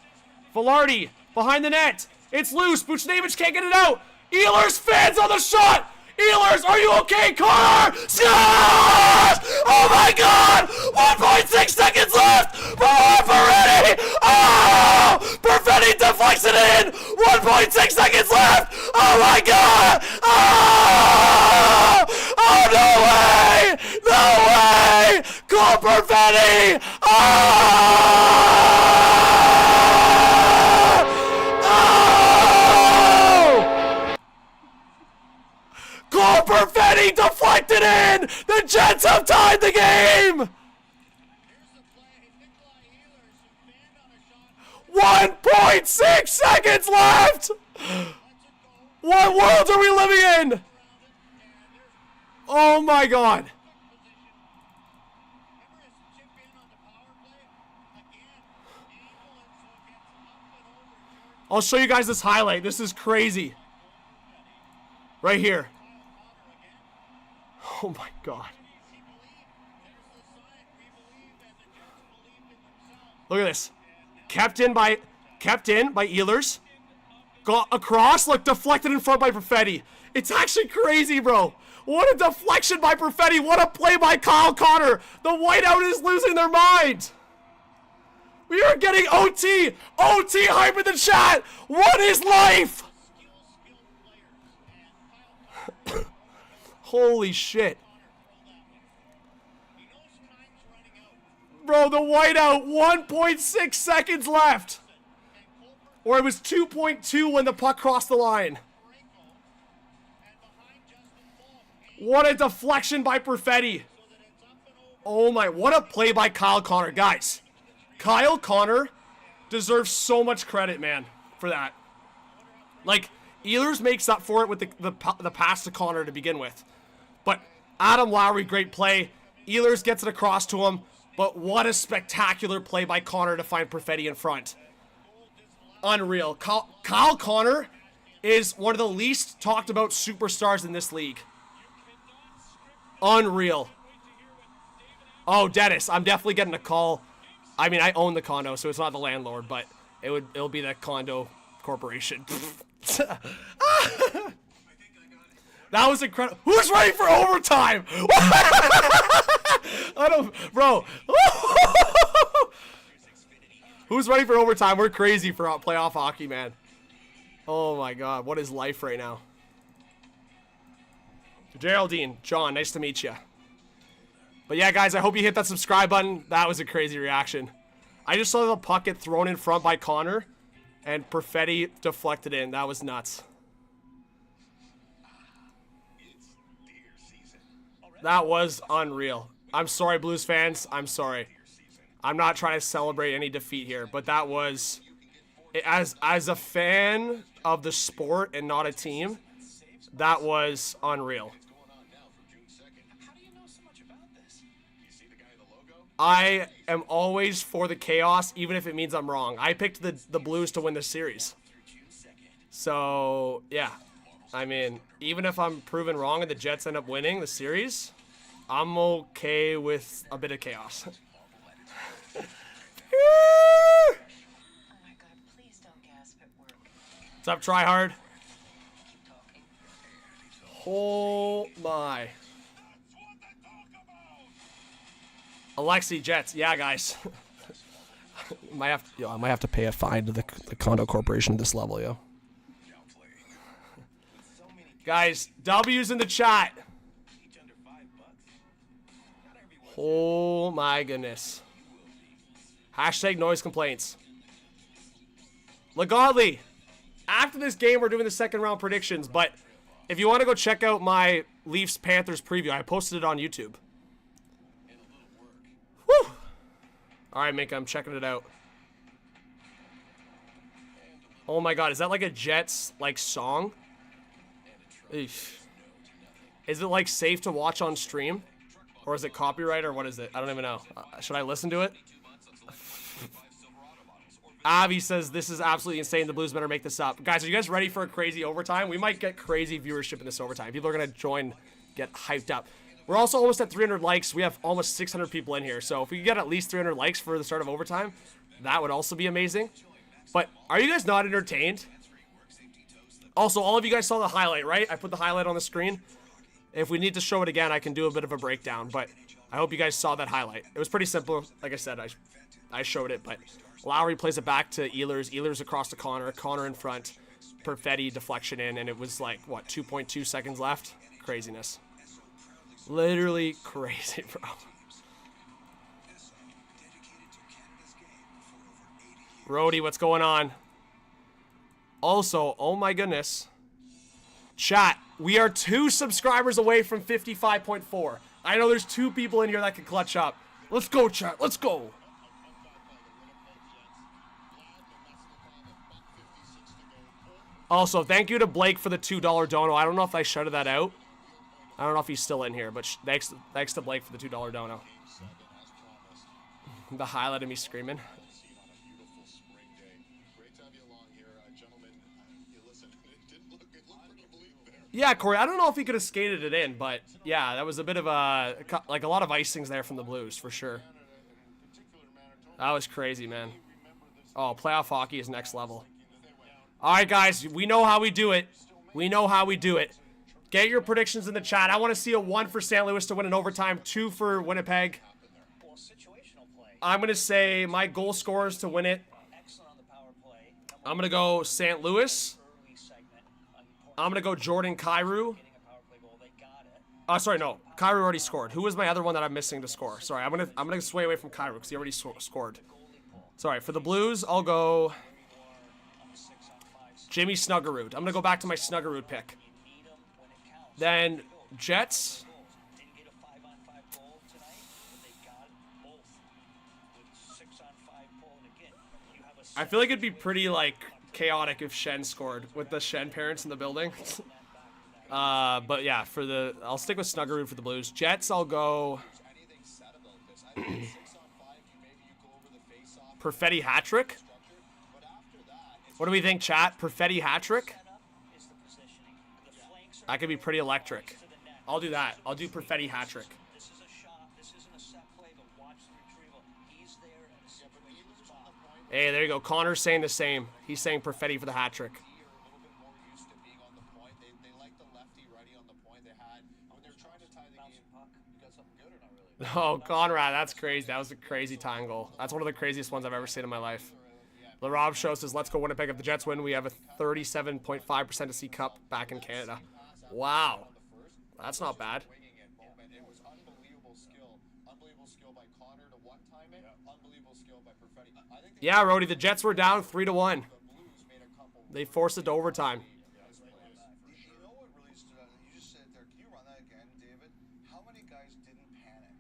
Velarde behind the net. It's loose. Buchnevich can't get it out. Ehlers fans on the shot. Ehlers, are you okay? Connor scores! Oh my god! 1.6 seconds left for Perfetti! Oh! Perfetti deflects it in! 1.6 seconds left! Oh my god! Oh! Oh, no way! No way! Cole Perfetti! Oh! Cole Perfetti deflected in! The Jets have tied the game! 1.6 seconds left! What world are we living in? Oh my god. I'll show you guys this highlight. This is crazy. Right here. Oh my god. Look at this. Kept in by Ehlers. Got across, look, deflected in front by Perfetti. It's actually crazy, bro. What a deflection by Perfetti. What a play by Kyle Connor. The whiteout is losing their mind. We are getting OT. OT hype in the chat. What is life? Holy shit. Bro, the whiteout, 1.6 seconds left. Or it was 2.2 when the puck crossed the line. What a deflection by Perfetti. Oh my, what a play by Kyle Connor. Guys, Kyle Connor deserves so much credit, man, for that. Like, Ehlers makes up for it with the pass to Connor to begin with. But Adam Lowry, great play. Ehlers gets it across to him. But what a spectacular play by Connor to find Perfetti in front. Unreal. Kyle Connor is one of the least talked about superstars in this league. Unreal. Oh, Dennis, I'm definitely getting a call. I mean, I own the condo, so it's not the landlord, but it'll be the condo corporation. That was incredible. Who's ready for overtime? I don't, bro. Who's ready for overtime? We're crazy for playoff hockey, man. Oh my God, what is life right now? Geraldine, John, nice to meet you. But yeah, guys, I hope you hit that subscribe button. That was a crazy reaction. I just saw the puck get thrown in front by Connor, and Perfetti deflected in. That was nuts. That was unreal. I'm sorry, Blues fans. I'm sorry. I'm not trying to celebrate any defeat here, but that was, as a fan of the sport and not a team, that was unreal. I am always for the chaos, even if it means I'm wrong. I picked the Blues to win this series. So, yeah. I mean, even if I'm proven wrong and the Jets end up winning the series, I'm okay with a bit of chaos. What's up, Tryhard? Oh my. Alexi, Jets. Yeah, guys. I might have to pay a fine to the condo corporation at this level, yo. Guys, W's in the chat. Oh my goodness. Hashtag noise complaints. Legodly. After this game, we're doing the second round predictions, but if you want to go check out my Leafs Panthers preview, I posted it on YouTube. Woo! Alright, Minka, I'm checking it out. Oh my God, is that like a Jets like song? Eesh. Is it like safe to watch on stream? Or is it copyright, or what is it? I don't even know. Should I listen to it? Avi says this is absolutely insane. The Blues better make this up. Guys, are you guys ready for a crazy overtime? We might get crazy viewership in this overtime. People are going to join, get hyped up. We're also almost at 300 likes. We have almost 600 people in here. So if we could get at least 300 likes for the start of overtime, that would also be amazing. But are you guys not entertained? Also, all of you guys saw the highlight, right? I put the highlight on the screen. If we need to show it again, I can do a bit of a breakdown. But I hope you guys saw that highlight. It was pretty simple. Like I said, I showed it, but Lowry plays it back to Ehlers. Ehlers across to Connor. Connor in front. Perfetti deflection in, and it was like, what, 2.2 seconds left? Craziness. Literally crazy, bro. Rody, what's going on? Also, oh my goodness. Chat, we are 2 subscribers away from 55.4. I know there's 2 people in here that can clutch up. Let's go, chat. Let's go. Also, thank you to Blake for the $2 dono. I don't know if I shouted that out. I don't know if he's still in here, but thanks to Blake for the $2 dono. The highlight of me screaming. Yeah, Corey, I don't know if he could have skated it in, but yeah, that was a bit of a lot of icings there from the Blues, for sure. That was crazy, man. Oh, playoff hockey is next level. All right, guys, we know how we do it. We know how we do it. Get your predictions in the chat. I want to see a 1 for St. Louis to win in overtime, 2 for Winnipeg. I'm going to say my goal scorers to win it. I'm going to go St. Louis. I'm going to go Jordan Kyrou. Sorry, no. Kyrou already scored. Who was my other one that I'm missing to score? Sorry, I'm gonna sway away from Kyrou because he already scored. Sorry, for the Blues, I'll go Jimmy Snuggerud. I'm going to go back to my Snuggerud pick. Then Jets. I feel like it'd be pretty, like, chaotic if Shen scored with the Shen parents in the building. But yeah, I'll stick with Snuggerud for the Blues. Jets, I'll go Perfetti hat-trick. What do we think, chat? Perfetti hat-trick? That could be pretty electric. I'll do that. I'll do Perfetti hat-trick. Hey, there you go. Connor's saying the same. He's saying Perfetti for the hat-trick. Oh, Conrad, that's crazy. That was a crazy tying goal. That's one of the craziest ones I've ever seen in my life. LaRob Show says, let's go Winnipeg. If the Jets win, we have a 37.5% to see Cup back in Canada. Wow. That's not bad. It was unbelievable skill by Connor to one-time it, unbelievable skill by Perfetti. I think Yeah, Rody, the Jets were down 3-1. the Blues made a couple. They forced it to overtime. You know what really stood out? You just said there. Can you run that again, David? How many guys didn't panic?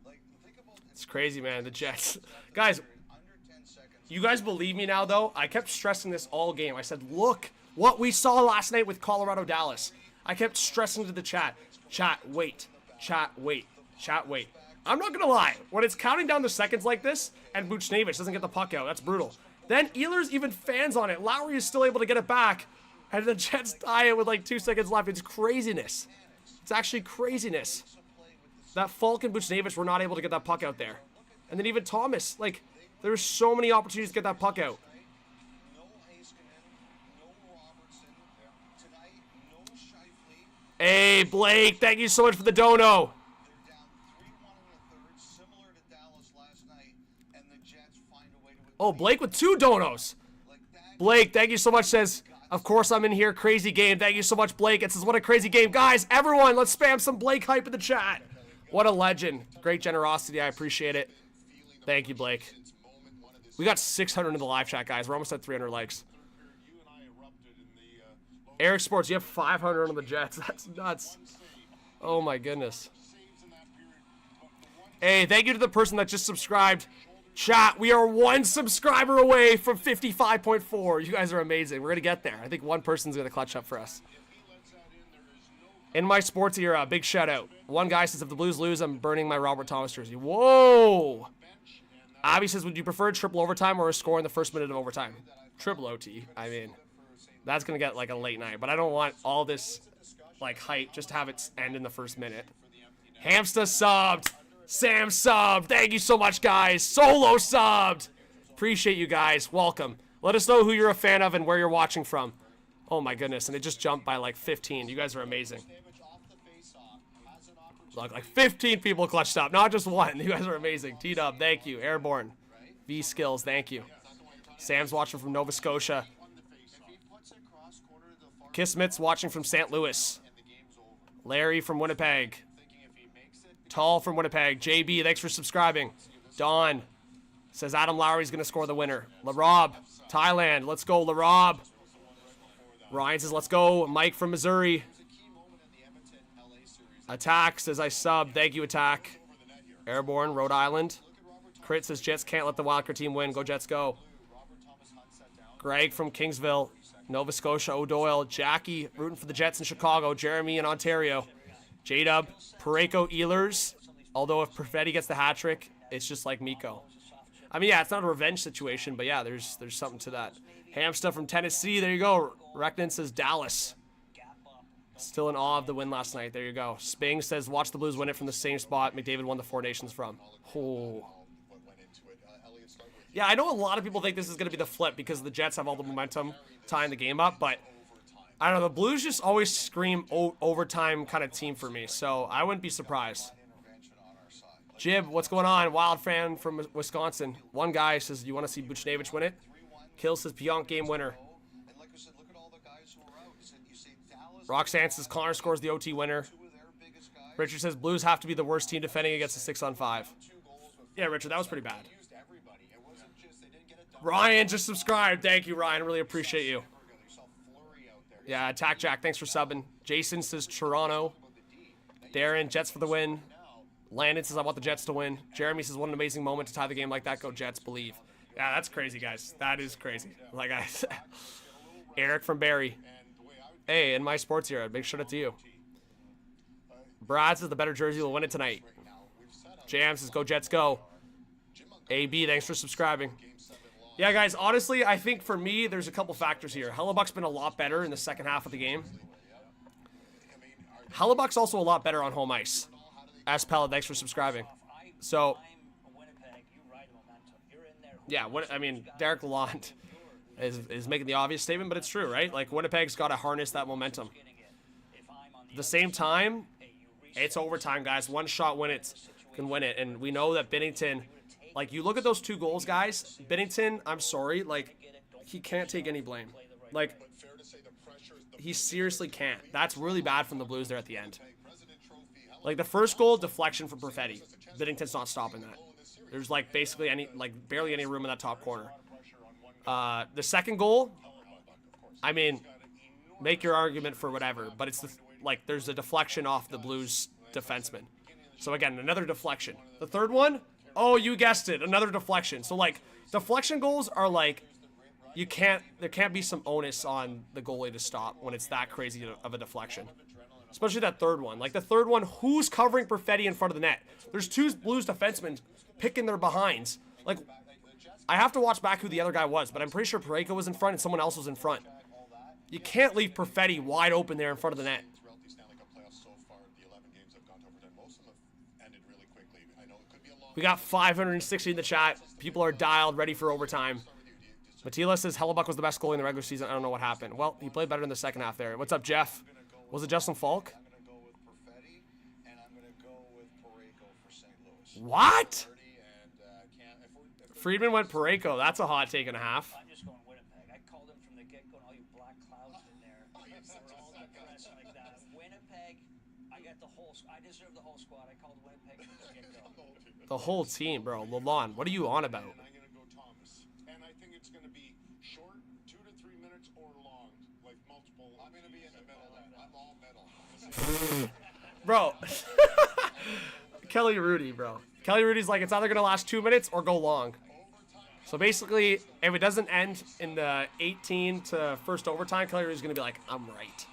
Like, think about It's crazy, man. The Jets. Guys, under 10 seconds. you guys believe me now, though? I kept stressing this all game. I said, look what we saw last night with Colorado-Dallas. I kept stressing to the chat. Chat, wait. Chat, wait. Chat, wait. I'm not going to lie. When it's counting down the seconds like this, and Buchnevich doesn't get the puck out, that's brutal. Then Ehlers even fans on it. Lowry is still able to get it back. And the Jets tie it with like 2 seconds left. It's craziness. It's actually craziness. That Falk and Buchnevich were not able to get that puck out there. And then even Thomas. Like, there were so many opportunities to get that puck out. No Heiskanen, no Robertson. Tonight, no Scheifele. Hey, Blake, thank you so much for the dono. They're down 3-1 in the third, similar to Dallas last night, and the Jets find a way to win. Oh, Blake with 2 donos. Like that. Blake, thank you so much, says, of course I'm in here, crazy game. Thank you so much, Blake. It says, what a crazy game. Guys, everyone, let's spam some Blake hype in the chat. What a legend. Great generosity. I appreciate it. Thank you, Blake. We got 600 in the live chat, guys. We're almost at 300 likes. Eric Sports, you have 500 on the Jets. That's nuts. Oh, my goodness. Hey, thank you to the person that just subscribed. Chat, we are 1 subscriber away from 55.4. You guys are amazing. We're going to get there. I think one person's going to clutch up for us. In my sports era, big shout out. One guy says, if the Blues lose, I'm burning my Robert Thomas jersey. Whoa! Abby says, would you prefer triple overtime or a score in the first minute of overtime? Triple OT. I mean, that's going to get like a late night. But I don't want all this like hype just to have it end in the first minute. Hamsta subbed. Sam subbed. Thank you so much, guys. Solo subbed. Appreciate you guys. Welcome. Let us know who you're a fan of and where you're watching from. Oh my goodness, and it just jumped by like 15. You guys are amazing. Look, like 15 people clutched up, not just one. You guys are amazing. T-Dub, thank you. Airborne. V-Skills, thank you. Sam's watching from Nova Scotia. Kismet's watching from St. Louis. Larry from Winnipeg. Tall from Winnipeg. JB, thanks for subscribing. Don says Adam Lowry's going to score the winner. LaRob, Thailand. Let's go, LaRob. Ryan says, let's go. Mike from Missouri. Attack says, I sub. Thank you, Attack. Airborne, Rhode Island. Crit says, Jets can't let the Wildcard team win. Go, Jets, go. Greg from Kingsville. Nova Scotia, O'Doyle. Jackie, rooting for the Jets in Chicago. Jeremy in Ontario. J-Dub, Pareko Ehlers. Although if Perfetti gets the hat trick, it's just like Miko. I mean, yeah, it's not a revenge situation, but yeah, there's something to that. Hamsta from Tennessee. There you go. Reknan says Dallas. Still in awe of the win last night. There you go. Sping says, watch the Blues win it from the same spot McDavid won the 4 Nations from. Oh. Yeah, I know a lot of people think this is going to be the flip because the Jets have all the momentum tying the game up, but I don't know. The Blues just always scream overtime kind of team for me, so I wouldn't be surprised. Jib, what's going on? Wild fan from Wisconsin. One guy says, you want to see Buchnevich win it? Kill says, Pionk game winner. Roxanne says, Connor scores the OT winner. Richard says, Blues have to be the worst team defending against a 6-on-5. Yeah, Richard, that was pretty bad. Ryan just subscribed. Thank you, Ryan. Really appreciate you. Yeah, Attack Jack, thanks for subbing. Jason says, Toronto. Darren, Jets for the win. Landon says, I want the Jets to win. Jeremy says, what an amazing moment to tie the game like that. Go Jets, believe. Yeah, that's crazy, guys. That is crazy. Like I said. Eric from Barrie. Hey, in my sports era, big shout out to you. Brad says the better jersey will win it tonight. Jam says, go Jets, go. AB, thanks for subscribing. Yeah, guys, honestly, I think for me, there's a couple factors here. Hellebuck's been a lot better in the second half of the game. Hellebuck's also a lot better on home ice. Aspella, thanks for subscribing. So, yeah, what I mean, Derek Lalonde is making the obvious statement, but it's true, right? Like, Winnipeg's got to harness that momentum. At the same time, it's overtime, guys. One shot win it. can win it. And we know that Bennington, like, you look at those 2 goals, guys. Bennington, I'm sorry, like, he can't take any blame. Like, he seriously can't. That's really bad from the Blues there at the end. Like, the first goal, deflection from Perfetti. Bennington's not stopping that. There's, like, basically barely any room in that top corner. The second goal, I mean, make your argument for whatever, but it's, there's a deflection off the Blues defenseman. So, again, another deflection. The third one, oh, you guessed it, another deflection. So, like, deflection goals are, like, there can't be some onus on the goalie to stop when it's that crazy of a deflection. Especially that third one. Like, the third one, who's covering Perfetti in front of the net? There's 2 Blues defensemen picking their behinds. Like, I have to watch back who the other guy was, but I'm pretty sure Parayko was in front and someone else was in front. You can't leave Perfetti wide open there in front of the net. We got 560 in the chat. People are dialed, ready for overtime. Matila says Hellebuck was the best goalie in the regular season. I don't know what happened. Well, he played better in the second half there. What's up, Jeff? Was it Justin Falk? I'm going to go with Perfetti, and I'm going to go with Parayko for St. Louis. What? Friedman went Parayko. That's a hot take and a half. I'm just going Winnipeg. I called him from the get-go, and all you black clouds in there. We're all depressed like that. Winnipeg, I deserve the whole squad. I called Winnipeg from the get-go. The whole team, bro. Lalonde, what are you on about? I'm going to go Thomas. And I think it's going to be short, 2 to 3 minutes, or long, like multiple. I'm going to be in the middle. I'm all middle. Bro. Kelly Rudy, bro. Kelly Rudy's like, it's either going to last 2 minutes or go long. So basically, if it doesn't end in the 18 to first overtime, Kelly Rudy's going to be like, I'm right.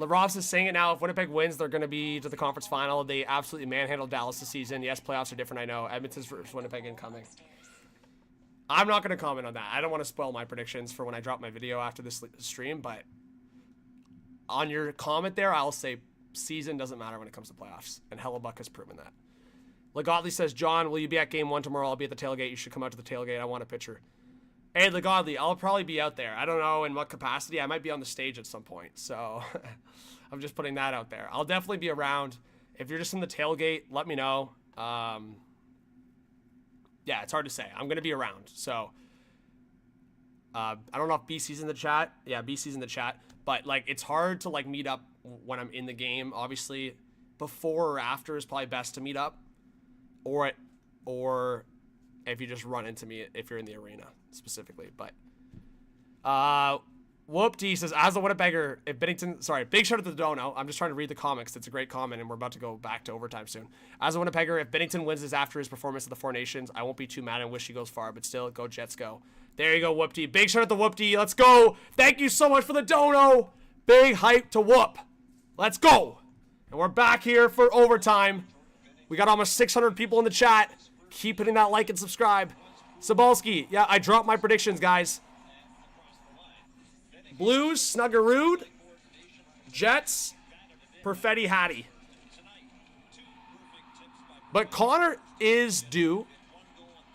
LaRoss is saying it now. If Winnipeg wins, they're going to be to the conference final. They absolutely manhandled Dallas this season. Yes, playoffs are different, I know. Edmonton's versus Winnipeg incoming. I'm not going to comment on that. I don't want to spoil my predictions for when I drop my video after this stream, but on your comment there, I'll say season doesn't matter when it comes to playoffs, and Hellebuck has proven that. Legodley says, John, will you be at game 1 tomorrow? I'll be at the tailgate. You should come out to the tailgate. I want a picture. Hey, Legodley, I'll probably be out there. I don't know in what capacity. I might be on the stage at some point, so I'm just putting that out there. I'll definitely be around. If you're just in the tailgate, let me know. Yeah, it's hard to say. I'm going to be around, so I don't know if BC's in the chat. Yeah, BC's in the chat, but, like, it's hard to, like, meet up when I'm in the game. Obviously, before or after is probably best to meet up, or if you just run into me if you're in the arena specifically. But Whoop-dee says, as a Winnipegger, if Bennington, sorry, big shout out to the dono. I'm just trying to read the comics. It's a great comment, and we're about to go back to overtime soon. As a Winnipegger, if Bennington wins this after his performance at the Four Nations, I won't be too mad and wish he goes far, but still, go Jets go. There you go, Whoop-dee. Big shout out to Whoop-dee. Let's go. Thank you so much for the dono. Big hype to Whoop. Let's go. And we're back here for overtime. We got almost 600 people in the chat. Keep hitting that like and subscribe. Sabalski, yeah, I dropped my predictions, guys. Blues, Snuggerud, Jets, Perfetti, Hattie. But Connor is due.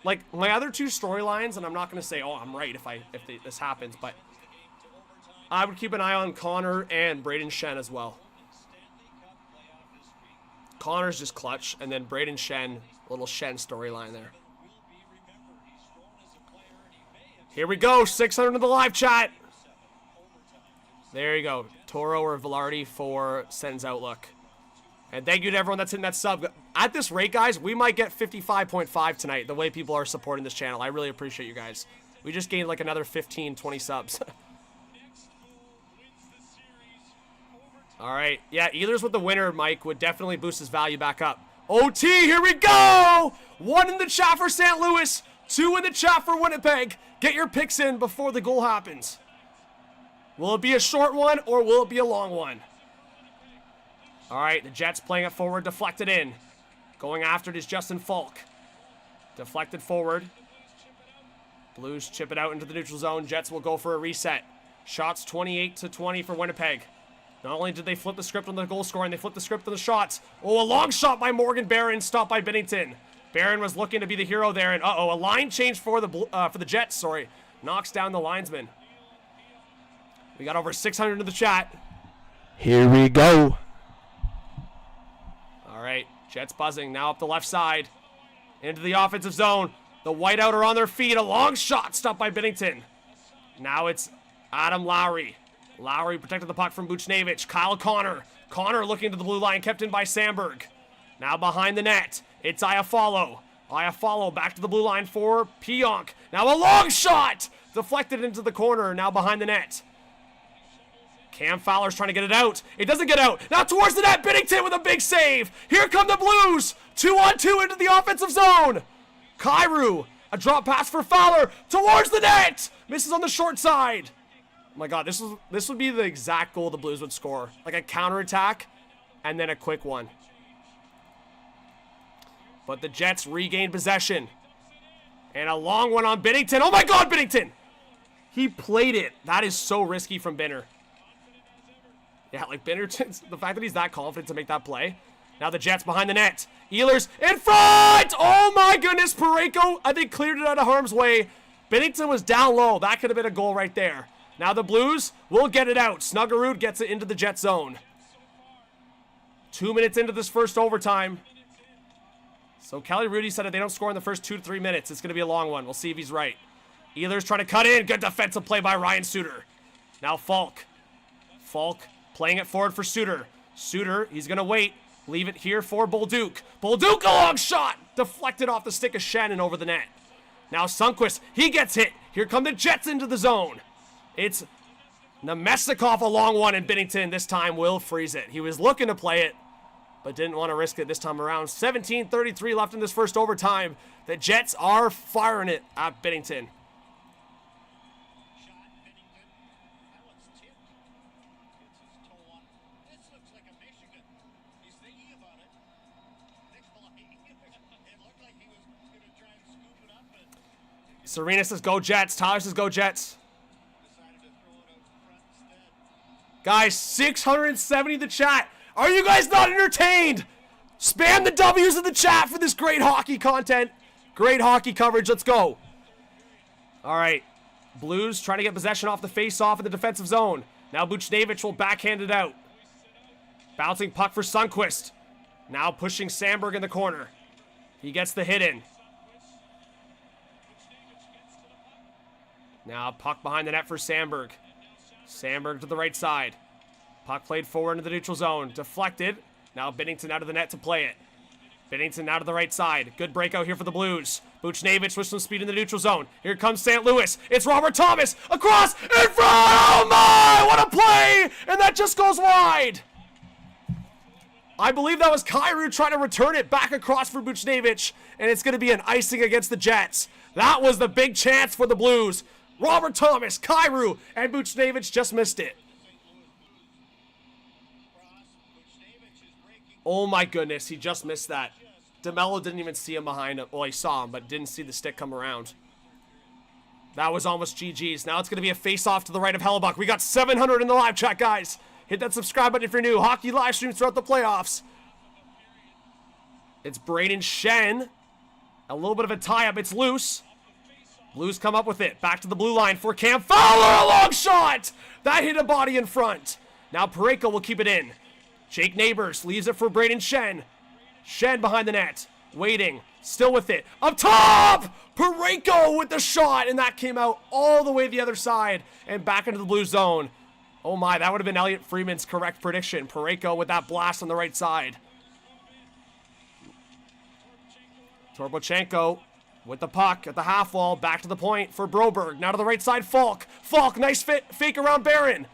Like, my other 2 storylines, and I'm not going to say, oh, I'm right if this happens, but I would keep an eye on Connor and Braden Shen as well. Connor's just clutch, and then Braden Shen, little Shen storyline there. Here we go, 600 in the live chat. There you go, Toro or Velarde for Sens Outlook. And thank you to everyone that's in that sub. At this rate, guys, we might get 55.5 tonight, the way people are supporting this channel. I really appreciate you guys. We just gained like another 15, 20 subs. All right. Yeah, Ehlers with the winner, Mike, would definitely boost his value back up. OT, here we go! 1 in the chat for St. Louis, 2 in the chat for Winnipeg. Get your picks in before the goal happens. Will it be a short one or will it be a long one? All right, the Jets playing it forward, deflected in. Going after it is Justin Falk. Deflected forward. Blues chip it out into the neutral zone. Jets will go for a reset. Shots 28-20 for Winnipeg. Not only did they flip the script on the goal scoring, they flipped the script on the shots. Oh, a long shot by Morgan Barron, stopped by Bennington. Barron was looking to be the hero there, and a line change for the Jets. Sorry, knocks down the linesman. We got over 600 in the chat. Here we go. Jets buzzing. Now up the left side. Into the offensive zone. The whiteout are on their feet. A long shot stopped by Bennington. Now it's Adam Lowry. Lowry protected the puck from Buchnevich. Kyle Connor. Connor looking to the blue line, kept in by Sandberg. Now behind the net, it's Iafallo. Iafallo back to the blue line for Pionk. Now a long shot! Deflected into the corner, now behind the net. Cam Fowler's trying to get it out. It doesn't get out. Now towards the net, Bennington with a big save. Here come the Blues. 2-on-2 into the offensive zone. Kyrou, a drop pass for Fowler towards the net. Misses on the short side. Oh my God, this would be the exact goal the Blues would score. Like a counterattack and then a quick one. But the Jets regained possession. And a long one on Bennington. Oh my God, Bennington! He played it. That is so risky from Benner. Yeah, like Bennington, the fact that he's that confident to make that play. Now the Jets behind the net. Ehlers in front! Oh my goodness, Parayko, I think, cleared it out of harm's way. Bennington was down low. That could have been a goal right there. Now the Blues will get it out. Snuggerud gets it into the Jet zone. 2 minutes into this first overtime. So Kelly Rudy said if they don't score in the first 2 to 3 minutes, it's going to be a long one. We'll see if he's right. Ehlers trying to cut in. Good defensive play by Ryan Suter. Now Falk. Falk playing it forward for Suter. Suter, he's going to wait. Leave it here for Bolduc. Bolduc, a long shot. Deflected off the stick of Shannon over the net. Now Sundqvist, he gets hit. Here come the Jets into the zone. It's Nemestikov, a long one, and Bennington this time will freeze it. He was looking to play it, but didn't want to risk it this time around. 17:33 left in this first overtime. The Jets are firing it at Bennington. Shot, Bennington. That one's tipped. Gets his toe on. This looks like a Michigan. He's thinking about it. Nikolai. It looked like he was going to try and scoop it up, but Serena says go Jets. Tyler says go Jets. decided to throw it out front instead. Guys, 670 in the chat. Are you guys not entertained? Spam the W's in the chat for this great hockey content. Great hockey coverage. Let's go. All right. Blues trying to get possession off the face-off in the defensive zone. Now Buchnevich will backhand it out. Bouncing puck for Sundqvist. Now pushing Sandberg in the corner. He gets the hit in. Now puck behind the net for Sandberg. Sandberg to the right side. Puck played forward into the neutral zone. Deflected. Now Bennington out of the net to play it. Bennington out to the right side. Good breakout here for the Blues. Buchnevich with some speed in the neutral zone. Here comes St. Louis. It's Robert Thomas. Across. In front. Oh my. What a play. And that just goes wide. I believe that was Kyrou trying to return it back across for Buchnevich. And it's going to be an icing against the Jets. That was the big chance for the Blues. Robert Thomas, Kyrou, and Buchnevich just missed it. Oh my goodness, he just missed that. DeMello didn't even see him behind him. Well, he saw him, but didn't see the stick come around. That was almost GG's. Now it's going to be a face-off to the right of Hellebuck. We got 700 in the live chat, guys. Hit that subscribe button if you're new. Hockey live streams throughout the playoffs. It's Braden Shen. A little bit of a tie-up. It's loose. Blues come up with it. Back to the blue line for Cam Fowler. A long shot. That hit a body in front. Now Parayko will keep it in. Jake Neighbors leaves it for Braden Shen. Shen behind the net. Waiting. Still with it. Up top! Parayko with the shot. And that came out all the way the other side. And back into the blue zone. Oh my, that would have been Elliot Freeman's correct prediction. Parayko with that blast on the right side. Torbochenko with the puck at the half wall. Back to the point for Broberg. Now to the right side, Falk. Falk, nice fake around Barron.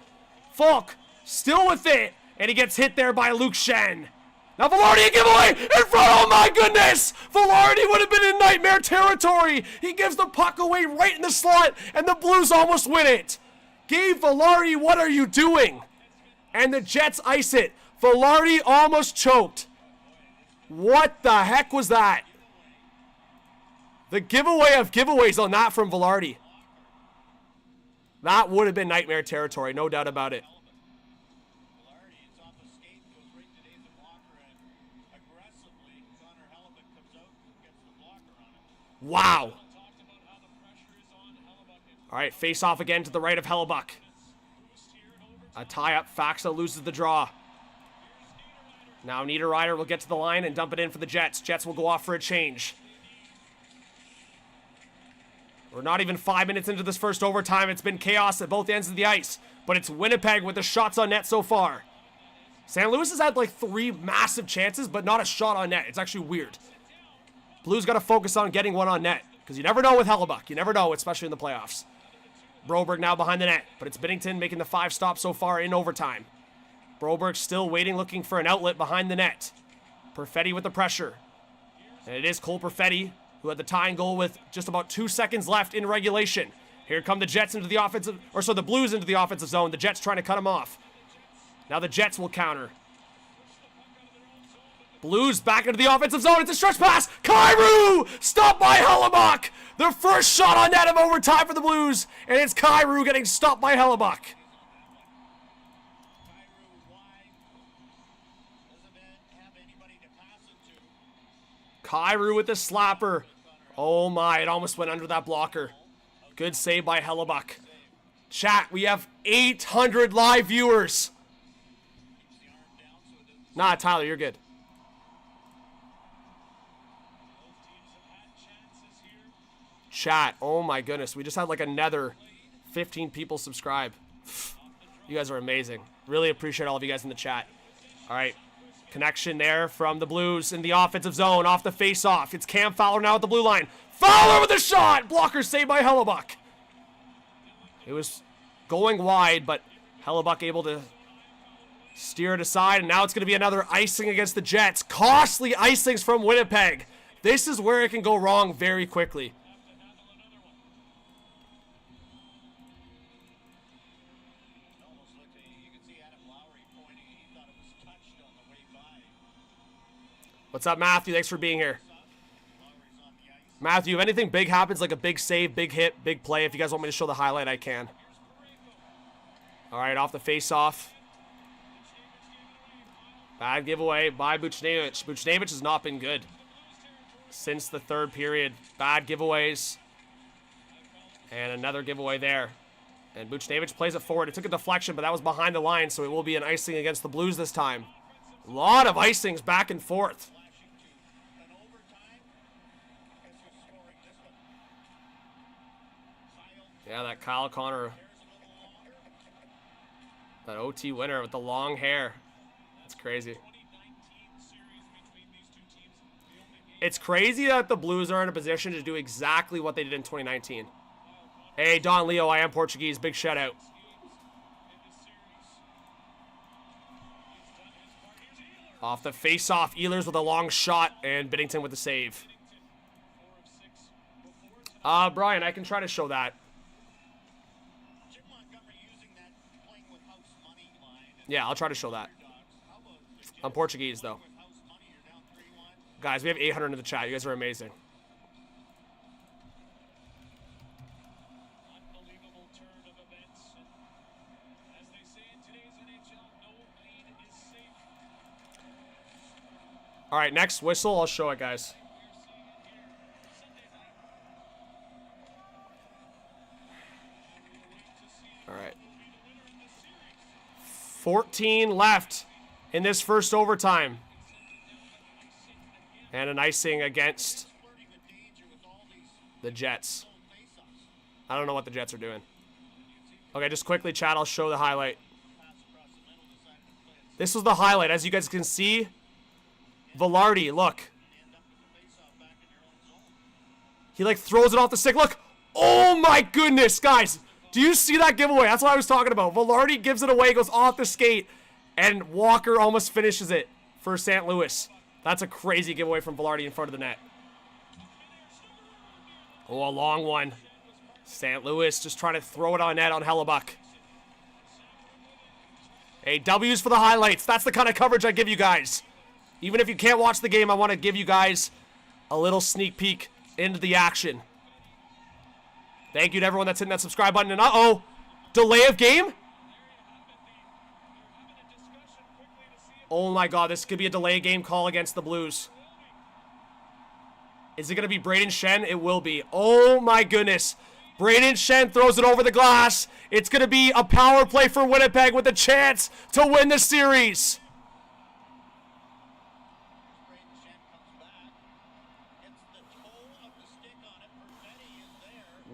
Falk still with it. And he gets hit there by Luke Shen. Now Velarde, a giveaway in front. Oh my goodness. Velarde would have been in nightmare territory. He gives the puck away right in the slot. And the Blues almost win it. Gabe Velarde, what are you doing? And the Jets ice it. Velarde almost choked. What the heck was that? The giveaway of giveaways on that from Velarde. That would have been nightmare territory, no doubt about it. It's off the skate, goes right to David Blocker, and aggressively, Connor Hellebuck comes out and gets the blocker on it. Wow. All right, face off again to the right of Hellebuck. A tie-up. Faxa loses the draw. Now Niederreiter will get to the line and dump it in for the Jets. Jets will go off for a change. We're not even 5 minutes into this first overtime. It's been chaos at both ends of the ice. But it's Winnipeg with the shots on net so far. St. Louis has had like 3 massive chances, but not a shot on net. It's actually weird. Blues got to focus on getting one on net. Because you never know with Hellebuck. You never know, especially in the playoffs. Broberg now behind the net. But it's Bennington making the 5 stops so far in overtime. Broberg still waiting, looking for an outlet behind the net. Perfetti with the pressure. And it is Cole Perfetti, who had the tying goal with just about 2 seconds left in regulation. Here come the Jets into the offensive, the Blues into the offensive zone. The Jets trying to cut him off. Now the Jets will counter. Blues back into the offensive zone. It's a stretch pass. Kyrou! Stopped by Hellebuck! The first shot on net of overtime for the Blues. And it's Kyrou getting stopped by Hellebuck. Kyrou with the slapper. Oh my, it almost went under that blocker. Good save by Hellebuck. Chat, we have 800 live viewers. Nah, Tyler, you're good. Chat, oh my goodness. We just had like another 15 people subscribe. You guys are amazing. Really appreciate all of you guys in the chat. All right. Connection there from the Blues in the offensive zone off the face-off. It's Cam Fowler now at the blue line. Fowler with a shot! Blocker saved by Hellebuck. It was going wide, but Hellebuck able to steer it aside, and now it's going to be another icing against the Jets. Costly icings from Winnipeg. This is where it can go wrong very quickly. What's up, Matthew? Thanks for being here. Matthew, if anything big happens, like a big save, big hit, big play, if you guys want me to show the highlight, I can. All right, off the face-off. Bad giveaway by Buchnevich. Buchnevich has not been good since the third period. Bad giveaways. And another giveaway there. And Buchnevich plays it forward. It took a deflection, but that was behind the line, so it will be an icing against the Blues this time. A lot of icings back and forth. Yeah, that Kyle Connor, that OT winner with the long hair. It's crazy. It's crazy that the Blues are in a position to do exactly what they did in 2019. Hey, Don Leo, I am Portuguese. Big shout out. Off the face-off, Ehlers with a long shot, and Bennington with the save. Brian, I can try to show that. Yeah, I'll try to show that. I'm Portuguese, though. Guys, we have 800 in the chat. You guys are amazing. Unbelievable turn of events. As they say in today's NHL, no lead is safe. All right, next whistle. I'll show it, guys. All right. 14 left in this first overtime. And an icing against the Jets. I don't know what the Jets are doing. Okay, just quickly, chat, I'll show the highlight. This was the highlight. As you guys can see, Velarde, look. He, like, throws it off the stick. Look. Oh, my goodness, guys. Do you see that giveaway? That's what I was talking about. Velarde gives it away, goes off the skate, and Walker almost finishes it for St. Louis. That's a crazy giveaway from Velarde in front of the net. Oh, a long one. St. Louis just trying to throw it on net on Hellebuck. Hey, W's for the highlights. That's the kind of coverage I give you guys. Even if you can't watch the game, I want to give you guys a little sneak peek into the action. Thank you to everyone that's hitting that subscribe button. And uh-oh, delay of game? Oh my God, this could be a delay game call against the Blues. Is it going to be Braden Shen? It will be. Oh my goodness. Braden Shen throws it over the glass. It's going to be a power play for Winnipeg with a chance to win the series.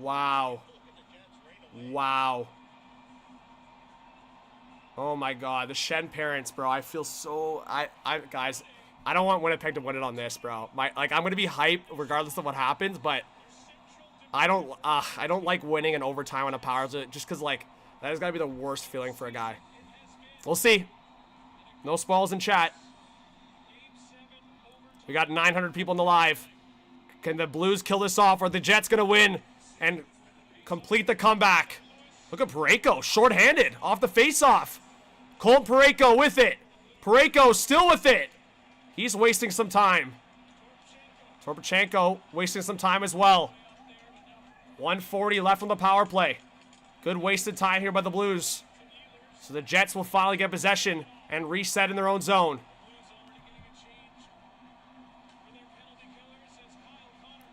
Wow. Wow. Oh my God, the Shen parents, bro. I feel so. Guys, I don't want Winnipeg to win it on this, bro. I'm gonna be hyped regardless of what happens, but I don't like winning in overtime on a power play just because like that has got to be the worst feeling for a guy. We'll see. No spoils in chat. We got 900 people in the live. Can the Blues kill this off, or are the Jets gonna win and complete the comeback? Look at Parayko, shorthanded off the faceoff. Colt Parayko with it. Parayko still with it. He's wasting some time. Torpachenko wasting some time as well. 1:40 left on the power play. Good wasted time here by the Blues. So the Jets will finally get possession and reset in their own zone.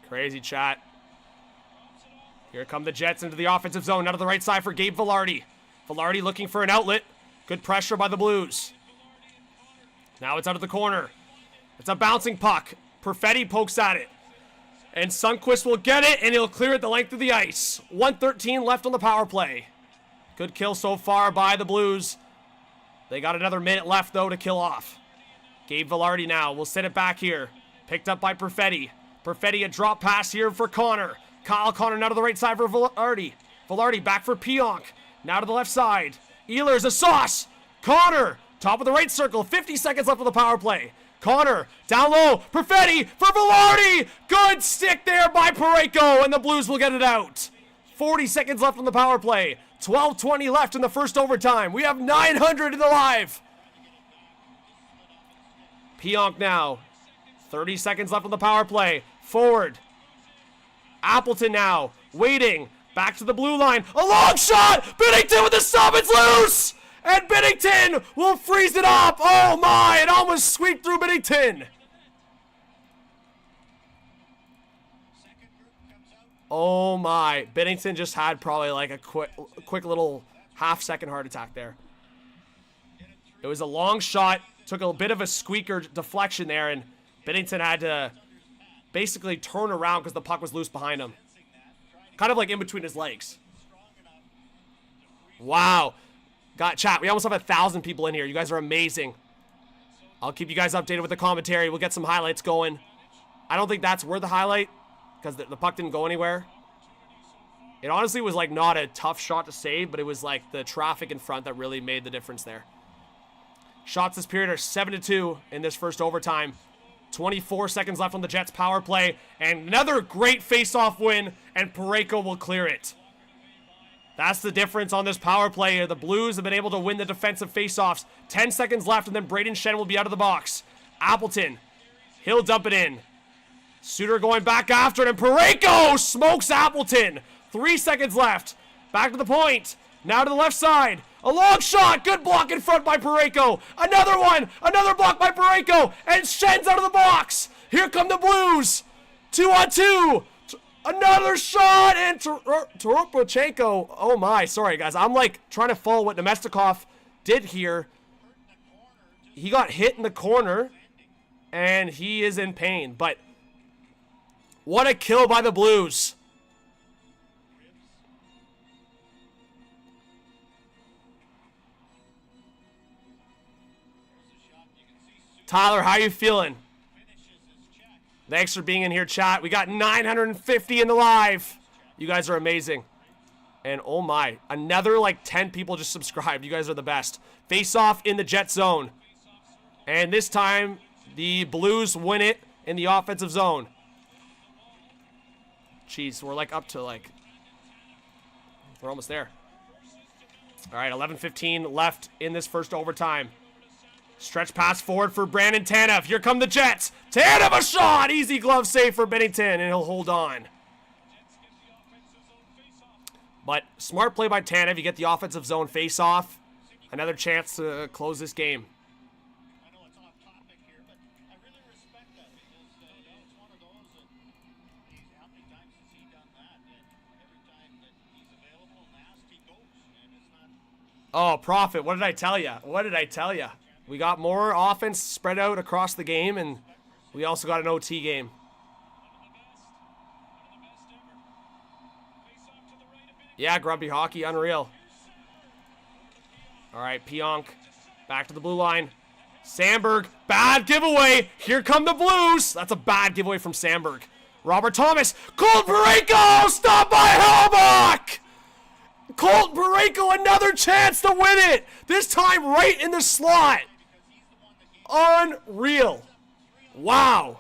Crazy chat. Here come the Jets into the offensive zone. Out of the right side for Gabe Vilardi. Vilardi looking for an outlet. Good pressure by the Blues. Now it's out of the corner. It's a bouncing puck. Perfetti pokes at it. And Sundqvist will get it, and he'll clear it the length of the ice. 1:13 left on the power play. Good kill so far by the Blues. They got another minute left, though, to kill off. Gabe Vilardi now will set it back here. Picked up by Perfetti. Perfetti, a drop pass here for Connor. Kyle Connor now to the right side for Vilardi. Vilardi back for Pionk. Now to the left side. Ehlers, a sauce. Connor, top of the right circle. 50 seconds left on the power play. Connor, down low. Perfetti for Vilardi. Good stick there by Parayko, and the Blues will get it out. 40 seconds left on the power play. 12:20 left in the first overtime. We have 900 in the live. Pionk now. 30 seconds left on the power play. Forward. Appleton now. Waiting. Back to the blue line. A long shot! Bennington with the stop. It's loose! And Bennington will freeze it up. Oh my! It almost squeaked through Bennington. Oh my. Bennington just had probably like a quick little half-second heart attack there. It was a long shot. Took a bit of a squeaker deflection there, and Bennington had to basically turn around because the puck was loose behind him. Kind of like in between his legs. Wow. Got chat. We almost have 1,000 people in here. You guys are amazing. I'll keep you guys updated with the commentary. We'll get some highlights going. I don't think that's worth the highlight because the puck didn't go anywhere. It honestly was like not a tough shot to save, but it was like the traffic in front that really made the difference there. Shots this period are 7-2 in this first overtime. 24 seconds left on the Jets power play. And another great face-off win, and Parayko will clear it. That's the difference on this power play. The Blues have been able to win the defensive face-offs. 10 seconds left, and then Braden Shen will be out of the box. Appleton, he'll dump it in. Suter going back after it, and Parayko smokes Appleton. 3 seconds left. Back to the point. Now to the left side. A long shot. Good block in front by Parayko. Another one. Another block by Parayko. And Shen's out of the box. Here come the Blues. 2-on-2. Another shot. And Torpachenko. Oh my. Sorry, guys. I'm like trying to follow what Nemestikov did here. He got hit in the corner. And he is in pain. But what a kill by the Blues. Tyler, how you feeling? Thanks for being in here, chat. We got 950 in the live. You guys are amazing. And oh my, another like 10 people just subscribed. You guys are the best. Face off in the Jet zone. And this time, the Blues win it in the offensive zone. Jeez, we're like up to like, we're almost there. All right, 11:15 left in this first overtime. Stretch pass forward for Brandon Tanev. Here come the Jets. Tanev a shot. Easy glove save for Bennington, and he'll hold on. But smart play by Tanev. You get the offensive zone face-off. Another chance to close this game. I know it's off topic here, but I really respect that because it's one of those that how many times has he done that? And every time that he's available and asked, he goes. And it's not. Oh, Prophet, what did I tell you? What did I tell you? We got more offense spread out across the game, and we also got an OT game. Yeah, Grumpy Hockey, unreal. All right, Pionk back to the blue line. Sandberg, bad giveaway. Here come the Blues. That's a bad giveaway from Sandberg. Robert Thomas, Colt Parayko, stopped by Hellebuck. Colt Parayko, another chance to win it. This time right in the slot. Unreal. Wow.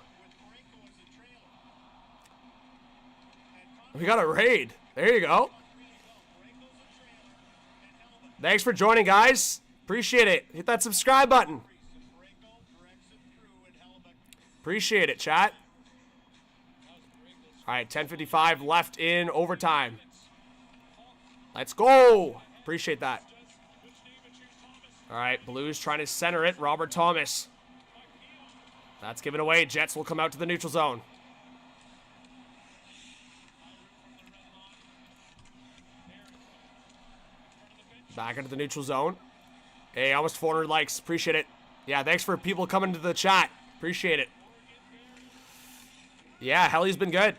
We got a raid. There you go. Thanks for joining, guys. Appreciate it. Hit that subscribe button. Appreciate it, chat. All right, 10:55 left in overtime. Let's go. Appreciate that. All right, Blues trying to center it. Robert Thomas. That's given away. Jets will come out to the neutral zone. Back into the neutral zone. Hey, almost 400 likes. Appreciate it. Yeah, thanks for people coming to the chat. Appreciate it. Yeah, Helly's been good.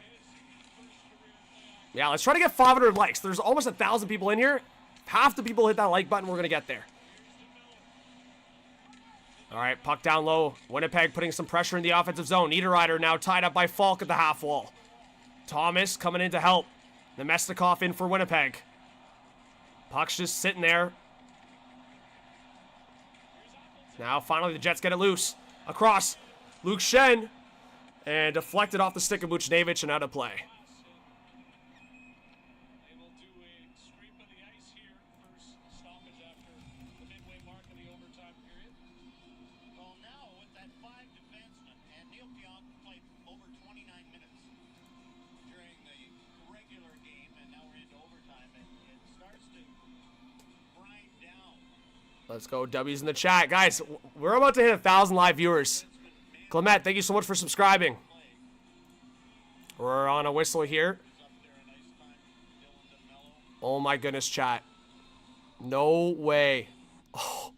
Yeah, let's try to get 500 likes. There's almost 1,000 people in here. Half the people hit that like button, we're going to get there. All right, puck down low. Winnipeg putting some pressure in the offensive zone. Niederreiter now tied up by Falk at the half wall. Thomas coming in to help. Nemestikov in for Winnipeg. Puck's just sitting there. Now, finally, the Jets get it loose. Across. Luke Shen. And deflected off the stick of Buchnevich and out of play. They will do a sweep of the ice here. First stoppage after the midway mark of the overtime period. Well, now with that 5 defensemen, and Neil Pionk played over 29 minutes during the regular game, and now we're into overtime, and it starts to grind down. Let's go. W's in the chat. Guys, we're about to hit 1,000 live viewers. Clement, thank you so much for subscribing. We're on a whistle here. Oh my goodness, chat. No way. Oh,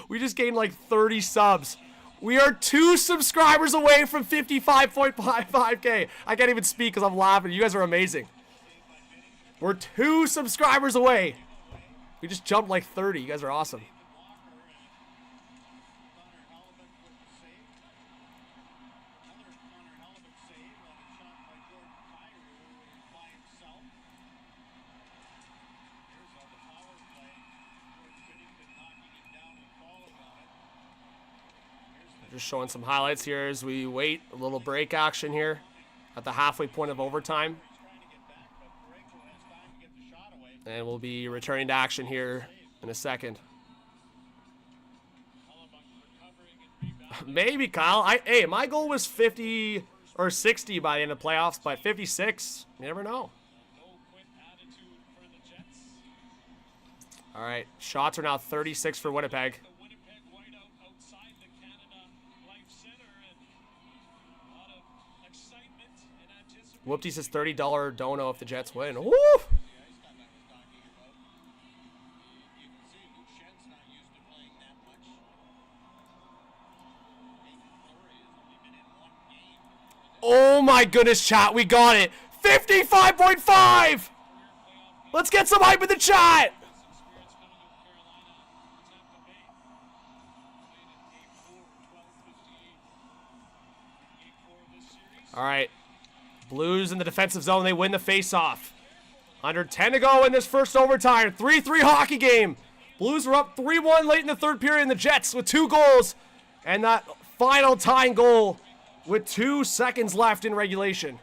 we just gained like 30 subs. We are 2 subscribers away from 55.55K. I can't even speak because I'm laughing. You guys are amazing. We're 2 subscribers away. We just jumped like 30. You guys are awesome. Just showing some highlights here as we wait. A little break action here at the halfway point of overtime. And we'll be returning to action here in a second. Maybe, Kyle. Hey, my goal was 50 or 60 by the end of the playoffs, but 56, you never know. All right, shots are now 36 for Winnipeg. Whoopty says $30 dono if the Jets win. Woo! Oh my goodness, chat, we got it. 55.5! Let's get some hype in the chat! All right. Blues in the defensive zone. They win the face-off. Under 10 to go in this first overtime. 3-3 hockey game. Blues were up 3-1 late in the third period. And the Jets with 2 goals. And that final tying goal with 2 seconds left in regulation.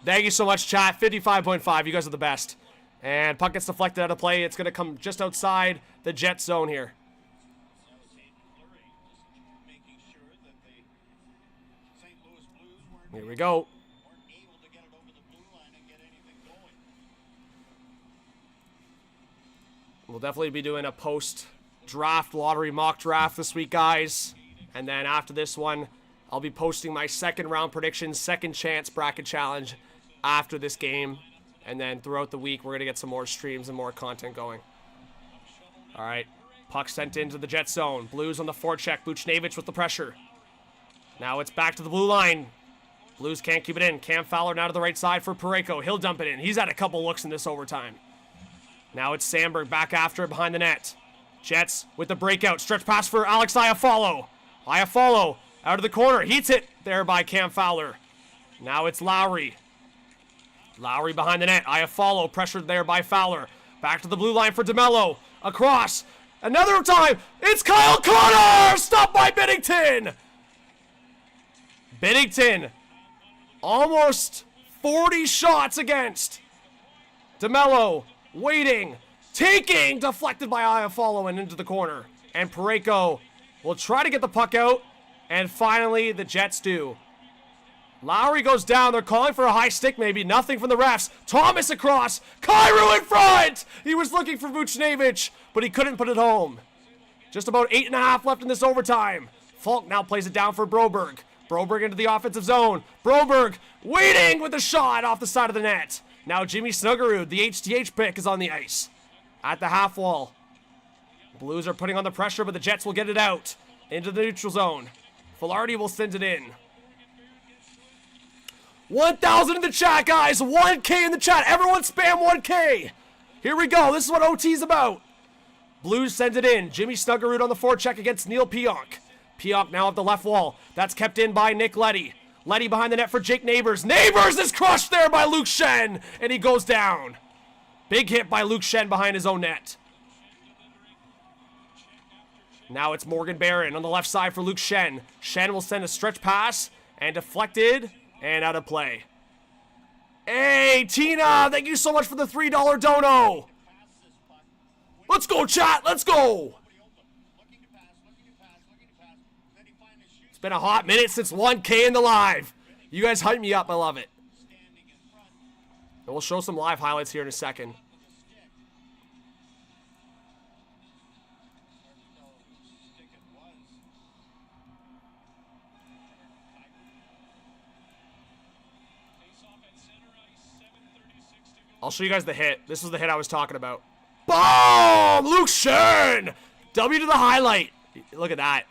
Thank you so much, chat. 55.5. You guys are the best. And puck gets deflected out of play. It's going to come just outside the Jet zone here. Here we go. We'll definitely be doing a post-draft lottery mock draft this week, guys. And then after this one, I'll be posting my second round predictions, second chance bracket challenge after this game. And then throughout the week, we're going to get some more streams and more content going. All right. Puck sent into the Jet zone. Blues on the forecheck. Buchnevich with the pressure. Now it's back to the blue line. Blues can't keep it in. Cam Fowler now to the right side for Parayko. He'll dump it in. He's had a couple looks in this overtime. Now it's Sandberg back after it behind the net. Jets with the breakout. Stretch pass for Alex Iafallo. Iafallo out of the corner. Heats it there by Cam Fowler. Now it's Lowry. Lowry behind the net. Iafallo pressured there by Fowler. Back to the blue line for DeMello. Across. Another time. It's Kyle Connor. Stopped by Bennington. Bennington. Almost 40 shots against. DeMello waiting. Taking. Deflected by Iafallo and into the corner. And Parayko will try to get the puck out. And finally, the Jets do. Lowry goes down. They're calling for a high stick maybe. Nothing from the refs. Thomas across. Kyrou in front. He was looking for Vucinovic, but he couldn't put it home. Just about 8.5 left in this overtime. Falk now plays it down for Broberg. Broberg into the offensive zone. Broberg waiting with a shot off the side of the net. Now Jimmy Snuggerud, the HTH pick, is on the ice. At the half wall. Blues are putting on the pressure, but the Jets will get it out. Into the neutral zone. Filardi will send it in. 1,000 in the chat, guys. 1K in the chat. Everyone spam 1K. Here we go. This is what OT's about. Blues sends it in. Jimmy Snuggerud on the forecheck against Neil Pionk. Pionk now at the left wall. That's kept in by Nick Leddy. Leddy behind the net for Jake Neighbors. Neighbors is crushed there by Luke Shen, and he goes down. Big hit by Luke Shen behind his own net. Now it's Morgan Barron on the left side for Luke Shen. Shen will send a stretch pass, and deflected, and out of play. Hey, Tina, thank you so much for the $3 dono. Let's go, chat. Let's go. It's been a hot minute since 1K in the live. You guys hype me up. I love it. And we'll show some live highlights here in a second. I'll show you guys the hit. This was the hit I was talking about. Boom! Luke Shen! W to the highlight. Look at that.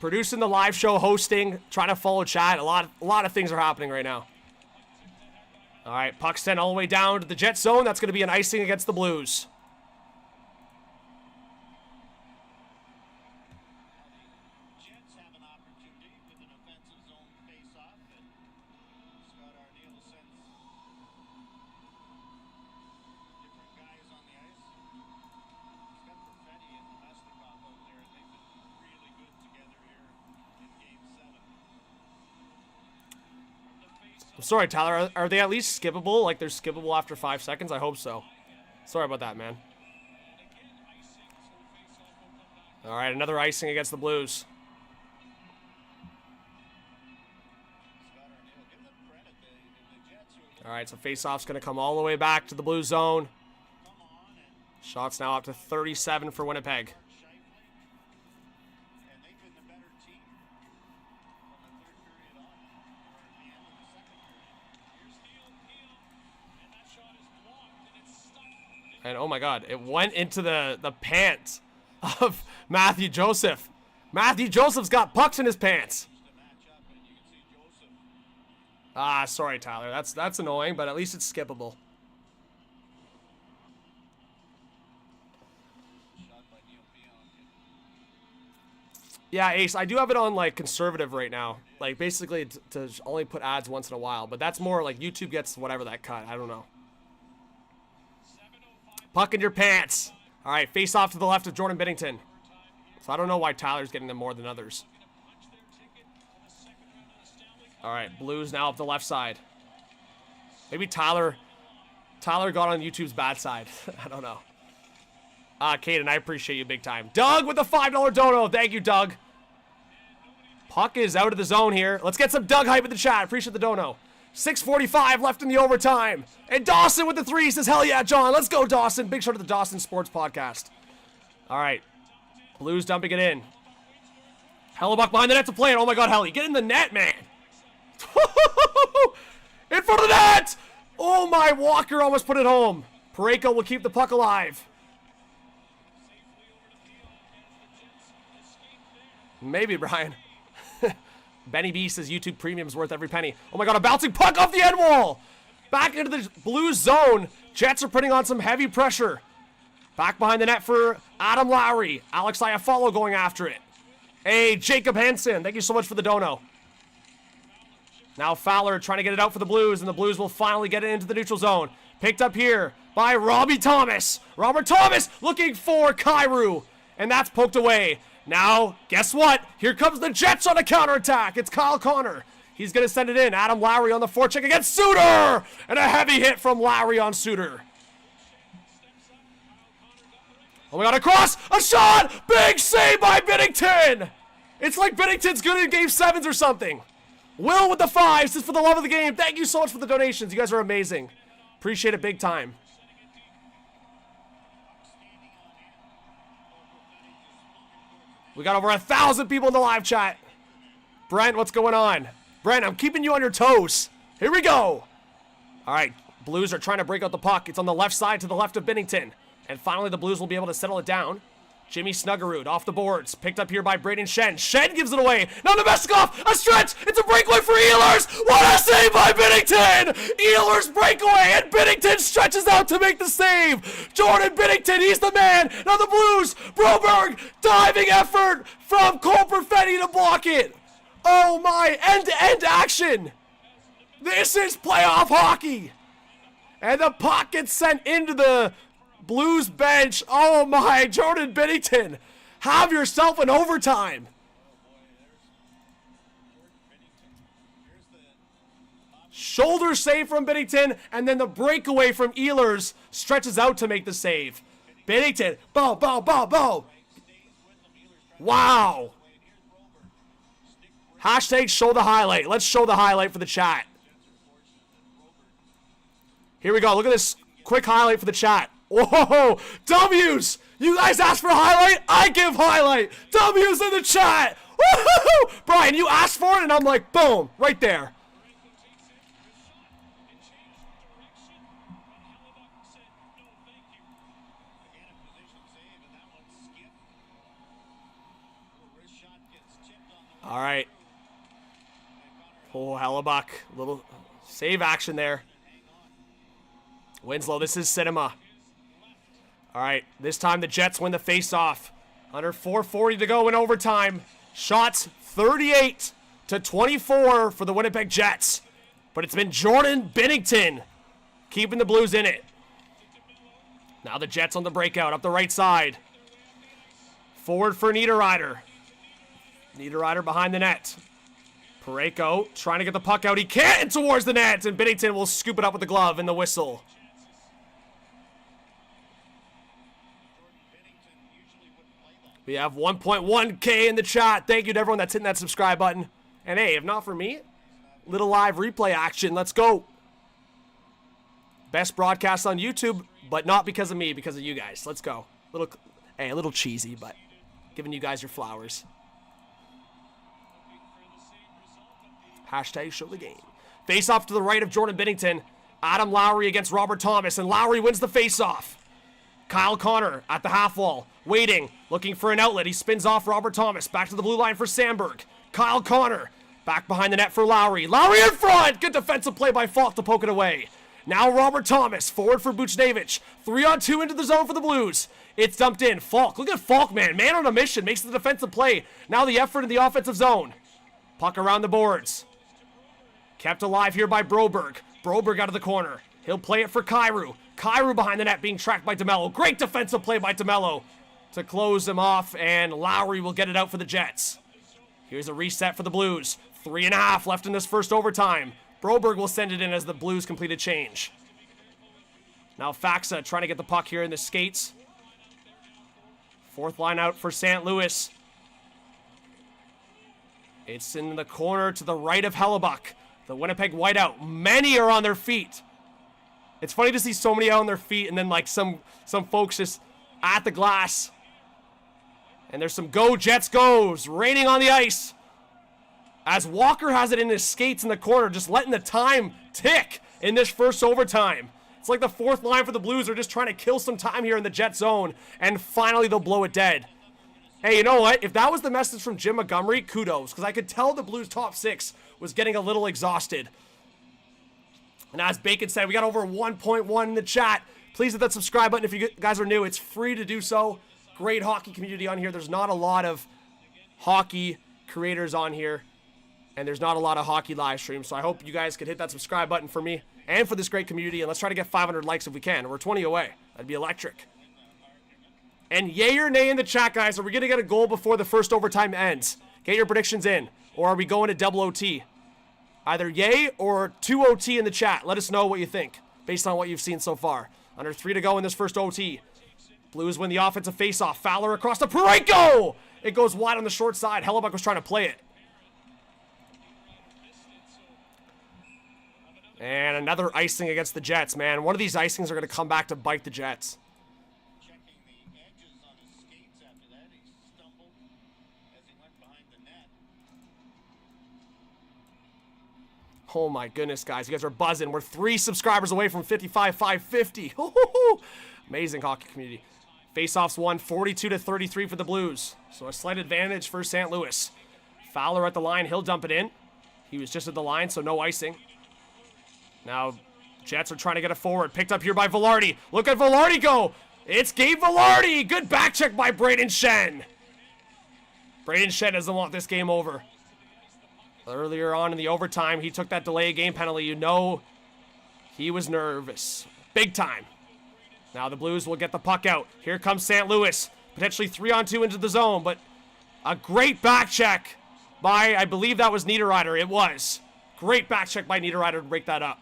Producing the live show, hosting, trying to follow chat. A lot of things are happening right now. All right, puck sent all the way down to the Jet zone. That's going to be an icing against the Blues. Jets have an opportunity with an offensive zone face-off, and Scott Arniel sends different guys on the ice. He's got Perfetti and Domestikov out there, and they've been really good together here in Game 7. I'm sorry, Tyler. Are they at least skippable? Like they're skippable after 5 seconds? I hope so. Sorry about that, man. All right, another icing against the Blues. All right, so face-off's going to come all the way back to the Blue zone. Shots now up to 37 for Winnipeg. And oh my God, it went into the pants of Matthew Joseph. Matthew Joseph's got pucks in his pants. Ah, sorry, Tyler. That's annoying, but at least it's skippable. Yeah, Ace, I do have it on like conservative right now. Like basically to only put ads once in a while, but that's more like YouTube gets whatever that cut. I don't know. Puck in your pants. All right, face off to the left of Jordan Bennington. So I don't know why Tyler's getting them more than others. All right, Blues now up the left side. Maybe Tyler got on YouTube's bad side. I don't know. Caden, I appreciate you big time. Doug with the $5 dono. Thank you, Doug. Puck is out of the zone here. Let's get some Doug hype in the chat. Appreciate the dono. 6:45 left in the overtime. And Dawson with the 3 says, hell yeah, John. Let's go, Dawson. Big shout out to the Dawson Sports Podcast. All right. Blues dumping it in. Hellebuck behind the net to play it. Oh, my God, Helly. Get in the net, man. In front of the net. Oh, my. Walker almost put it home. Parayko will keep the puck alive. Maybe, Brian. Benny B says YouTube Premium's worth every penny. Oh my god, a bouncing puck off the end wall! Back into the Blues zone. Jets are putting on some heavy pressure. Back behind the net for Adam Lowry. Alex Iafallo going after it. Hey, Jacob Hansen, thank you so much for the dono. Now Fowler trying to get it out for the Blues, and the Blues will finally get it into the neutral zone. Picked up here by Robbie Thomas. Robert Thomas looking for Kyrou, and that's poked away. Now, guess what? Here comes the Jets on a counterattack. It's Kyle Connor. He's going to send it in. Adam Lowry on the forecheck against Suter, and a heavy hit from Lowry on Suter. Oh my god, across, a shot, big save by Bennington. It's like Bennington's good in Game 7s or something. Will with the 5s, just for the love of the game. Thank you so much for the donations. You guys are amazing. Appreciate it big time. We got over 1,000 people in the live chat. Brent, what's going on? Brent, I'm keeping you on your toes. Here we go. All right, Blues are trying to break out the puck. It's on the left side to the left of Bennington. And finally, the Blues will be able to settle it down. Jimmy Snuggerud off the boards. Picked up here by Braden Shen. Shen gives it away. Now Nemestikov, a stretch. It's a breakaway for Ehlers. What a save by Bennington. Ehlers breakaway, and Bennington stretches out to make the save. Jordan Bennington, he's the man. Now the Blues. Broberg, diving effort from Cole Perfetti to block it. Oh my, end-to-end action. This is playoff hockey. And the puck gets sent into the Blues bench. Oh my, Jordan Bennington, have yourself an overtime. Shoulder save from Bennington, and then the breakaway from Ehlers stretches out to make the save. Bennington, bow, bow, bow, bow. Wow. Hashtag show the highlight. Let's show the highlight for the chat. Here we go. Look at this quick highlight for the chat. Whoa, W's! You guys asked for a highlight? I give highlight. W's in the chat. Woohoo! Brian, you asked for it, and I'm like, boom, right there. All right. Oh, Hellebuck, little save action there. Winslow, this is cinema. All right, this time the Jets win the face-off. Under 4:40 to go in overtime. Shots 38-24 for the Winnipeg Jets. But it's been Jordan Bennington keeping the Blues in it. Now the Jets on the breakout up the right side. Forward for Niederreiter. Niederreiter behind the net. Parayko trying to get the puck out. He can't, and towards the net, and Bennington will scoop it up with the glove and the whistle. We have 1.1K in the chat. Thank you to everyone that's hitting that subscribe button. And hey, if not for me, little live replay action. Let's go. Best broadcast on YouTube, but not because of me, because of you guys. Let's go. A little cheesy, but giving you guys your flowers. Hashtag show the game. Face off to the right of Jordan Bennington. Adam Lowry against Robert Thomas, and Lowry wins the face-off. Kyle Connor at the half wall, waiting, looking for an outlet. He spins off Robert Thomas, back to the blue line for Sandberg. Kyle Connor, back behind the net for Lowry. Lowry in front! Good defensive play by Falk to poke it away. Now Robert Thomas, forward for Buchnevich. 3-on-2 into the zone for the Blues. It's dumped in. Falk, look at Falk, man on a mission, makes the defensive play. Now the effort in the offensive zone. Puck around the boards. Kept alive here by Broberg. Broberg out of the corner. He'll play it for Kyrou. Kyrou behind the net being tracked by DeMello. Great defensive play by DeMello to close him off, and Lowry will get it out for the Jets. Here's a reset for the Blues. 3.5 left in this first overtime. Broberg will send it in as the Blues complete a change. Now Faxa trying to get the puck here in the skates. Fourth line out for St. Louis. It's in the corner to the right of Hellebuck. The Winnipeg whiteout. Many are on their feet. It's funny to see so many out on their feet, and then like some folks just at the glass. And there's some go Jets goes raining on the ice. As Walker has it in his skates in the corner, just letting the time tick in this first overtime. It's like the fourth line for the Blues are just trying to kill some time here in the Jet zone, and finally they'll blow it dead. Hey, you know what? If that was the message from Jim Montgomery, kudos, because I could tell the Blues top 6 was getting a little exhausted. And as Bacon said, we got over 1.1 in the chat. Please hit that subscribe button if you guys are new. It's free to do so. Great hockey community on here. There's not a lot of hockey creators on here, and there's not a lot of hockey live streams. So I hope you guys could hit that subscribe button for me and for this great community. And let's try to get 500 likes if we can. We're 20 away. That'd be electric. And yay or nay in the chat, guys. Are we going to get a goal before the first overtime ends? Get your predictions in. Or are we going to double OT? Either yay or 2 OT in the chat. Let us know what you think based on what you've seen so far. Under 3 to go in this first OT. Blues win the offensive faceoff. Fowler across the Parayko! It goes wide on the short side. Hellebuck was trying to play it. And another icing against the Jets, man. One of these icings are going to come back to bite the Jets. Oh my goodness, guys. You guys are buzzing. We're 3 subscribers away from 55,550. Amazing hockey community. Faceoffs won 42-33 for the Blues. So a slight advantage for St. Louis. Fowler at the line. He'll dump it in. He was just at the line, so no icing. Now, Jets are trying to get it forward. Picked up here by Velarde. Look at Velarde go. It's Gabe Velarde. Good back check by Braden Shen. Braden Shen doesn't want this game over. Earlier on in the overtime, he took that delay game penalty. You know he was nervous. Big time. Now the Blues will get the puck out. Here comes St. Louis. Potentially 3-on-2 into the zone, but a great back check by, I believe that was Niederreiter. It was. Great back check by Niederreiter to break that up.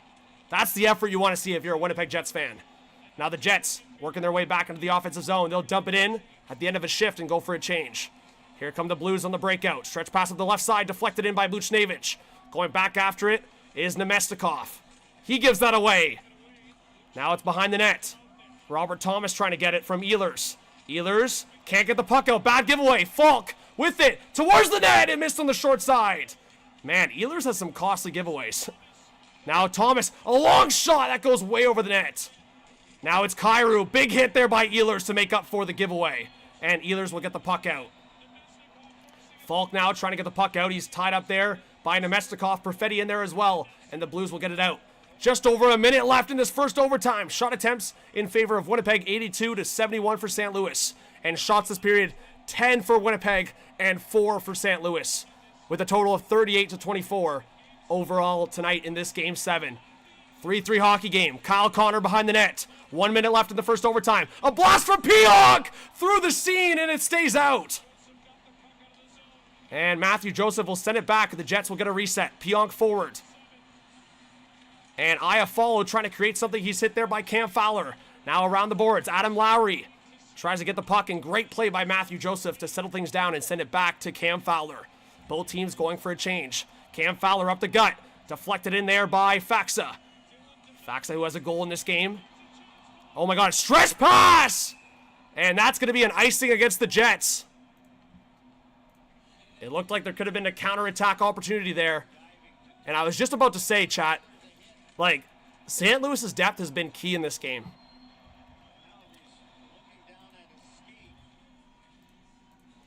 That's the effort you want to see if you're a Winnipeg Jets fan. Now the Jets working their way back into the offensive zone. They'll dump it in at the end of a shift and go for a change. Here come the Blues on the breakout. Stretch pass up the left side, deflected in by Buchnevich. Going back after it is Nemestikov. He gives that away. Now it's behind the net. Robert Thomas trying to get it from Ehlers. Ehlers can't get the puck out. Bad giveaway. Falk with it towards the net. It missed on the short side. Man, Ehlers has some costly giveaways. Now Thomas, a long shot that goes way over the net. Now it's Kyrou. Big hit there by Ehlers to make up for the giveaway. And Ehlers will get the puck out. Falk now trying to get the puck out. He's tied up there by Nemestikov. Perfetti in there as well. And the Blues will get it out. Just over a minute left in this first overtime. Shot attempts in favor of Winnipeg, 82-71 for St. Louis. And shots this period, 10 for Winnipeg and 4 for St. Louis. With a total of 38-24 overall tonight in this Game 7. 3-3 hockey game. Kyle Connor behind the net. 1 minute left in the first overtime. A blast from Pionk through the seam, and it stays out. And Matthew Joseph will send it back. The Jets will get a reset. Pionk forward. And Iafallo trying to create something. He's hit there by Cam Fowler. Now around the boards. Adam Lowry tries to get the puck. And great play by Matthew Joseph to settle things down and send it back to Cam Fowler. Both teams going for a change. Cam Fowler up the gut. Deflected in there by Faxa. Faxa, who has a goal in this game. Oh my God. Stretch pass! And that's going to be an icing against the Jets. It looked like there could have been a counterattack opportunity there. And I was just about to say, chat, like, St. Louis's depth has been key in this game.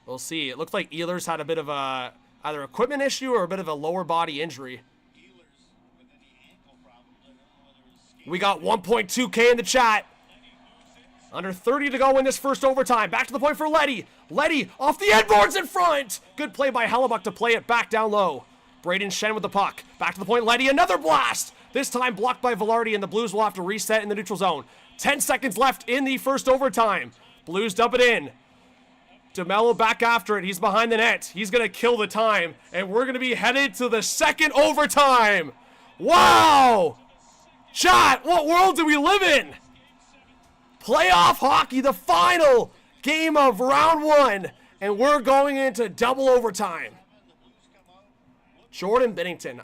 We'll see. It looked like Ehlers had a bit of a either equipment issue or a bit of a lower body injury. We got 1.2K in the chat. Under 30 to go in this first overtime. Back to the point for Leddy. Leddy off the end boards in front. Good play by Hellebuck to play it back down low. Braden Shen with the puck. Back to the point. Leddy, another blast. This time blocked by Velarde, and the Blues will have to reset in the neutral zone. 10 seconds left in the first overtime. Blues dump it in. DeMello back after it. He's behind the net. He's going to kill the time, and we're going to be headed to the second overtime. Wow! Chat, what world do we live in? Playoff hockey, the final game of round 1, and we're going into double overtime. Jordan Bennington.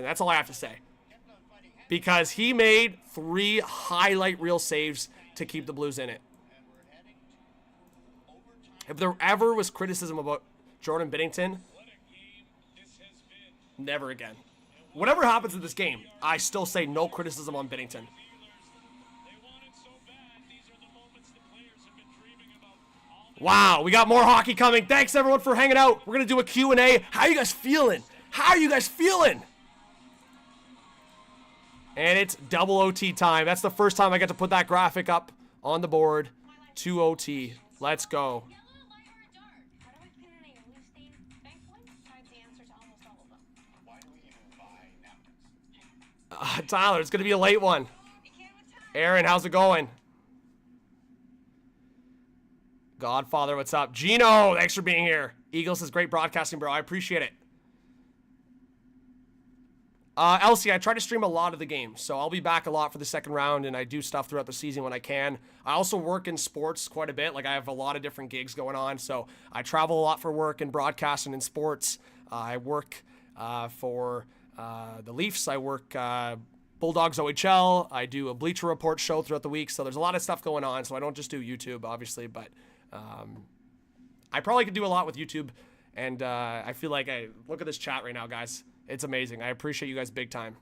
That's all I have to say. Because he made 3 highlight reel saves to keep the Blues in it. If there ever was criticism about Jordan Bennington, never again. Whatever happens in this game, I still say no criticism on Bennington. Wow, we got more hockey coming. Thanks, everyone, for hanging out. We're going to do a Q&A. How are you guys feeling? How are you guys feeling? And it's double OT time. That's the first time I get to put that graphic up on the board. 2 OT. Let's go. Tyler, it's going to be a late one. Aaron, how's it going? Godfather, what's up? Gino, thanks for being here. Eagles is great broadcasting, bro. I appreciate it. Elsie, I try to stream a lot of the games, so I'll be back a lot for the second round, and I do stuff throughout the season when I can. I also work in sports quite a bit. Like, I have a lot of different gigs going on, so I travel a lot for work in broadcasting and sports. I work for the Leafs. I work Bulldogs OHL. I do a Bleacher Report show throughout the week, so there's a lot of stuff going on, so I don't just do YouTube, obviously, but I probably could do a lot with YouTube, and I feel like look at this chat right now, guys. It's amazing. I appreciate you guys big time.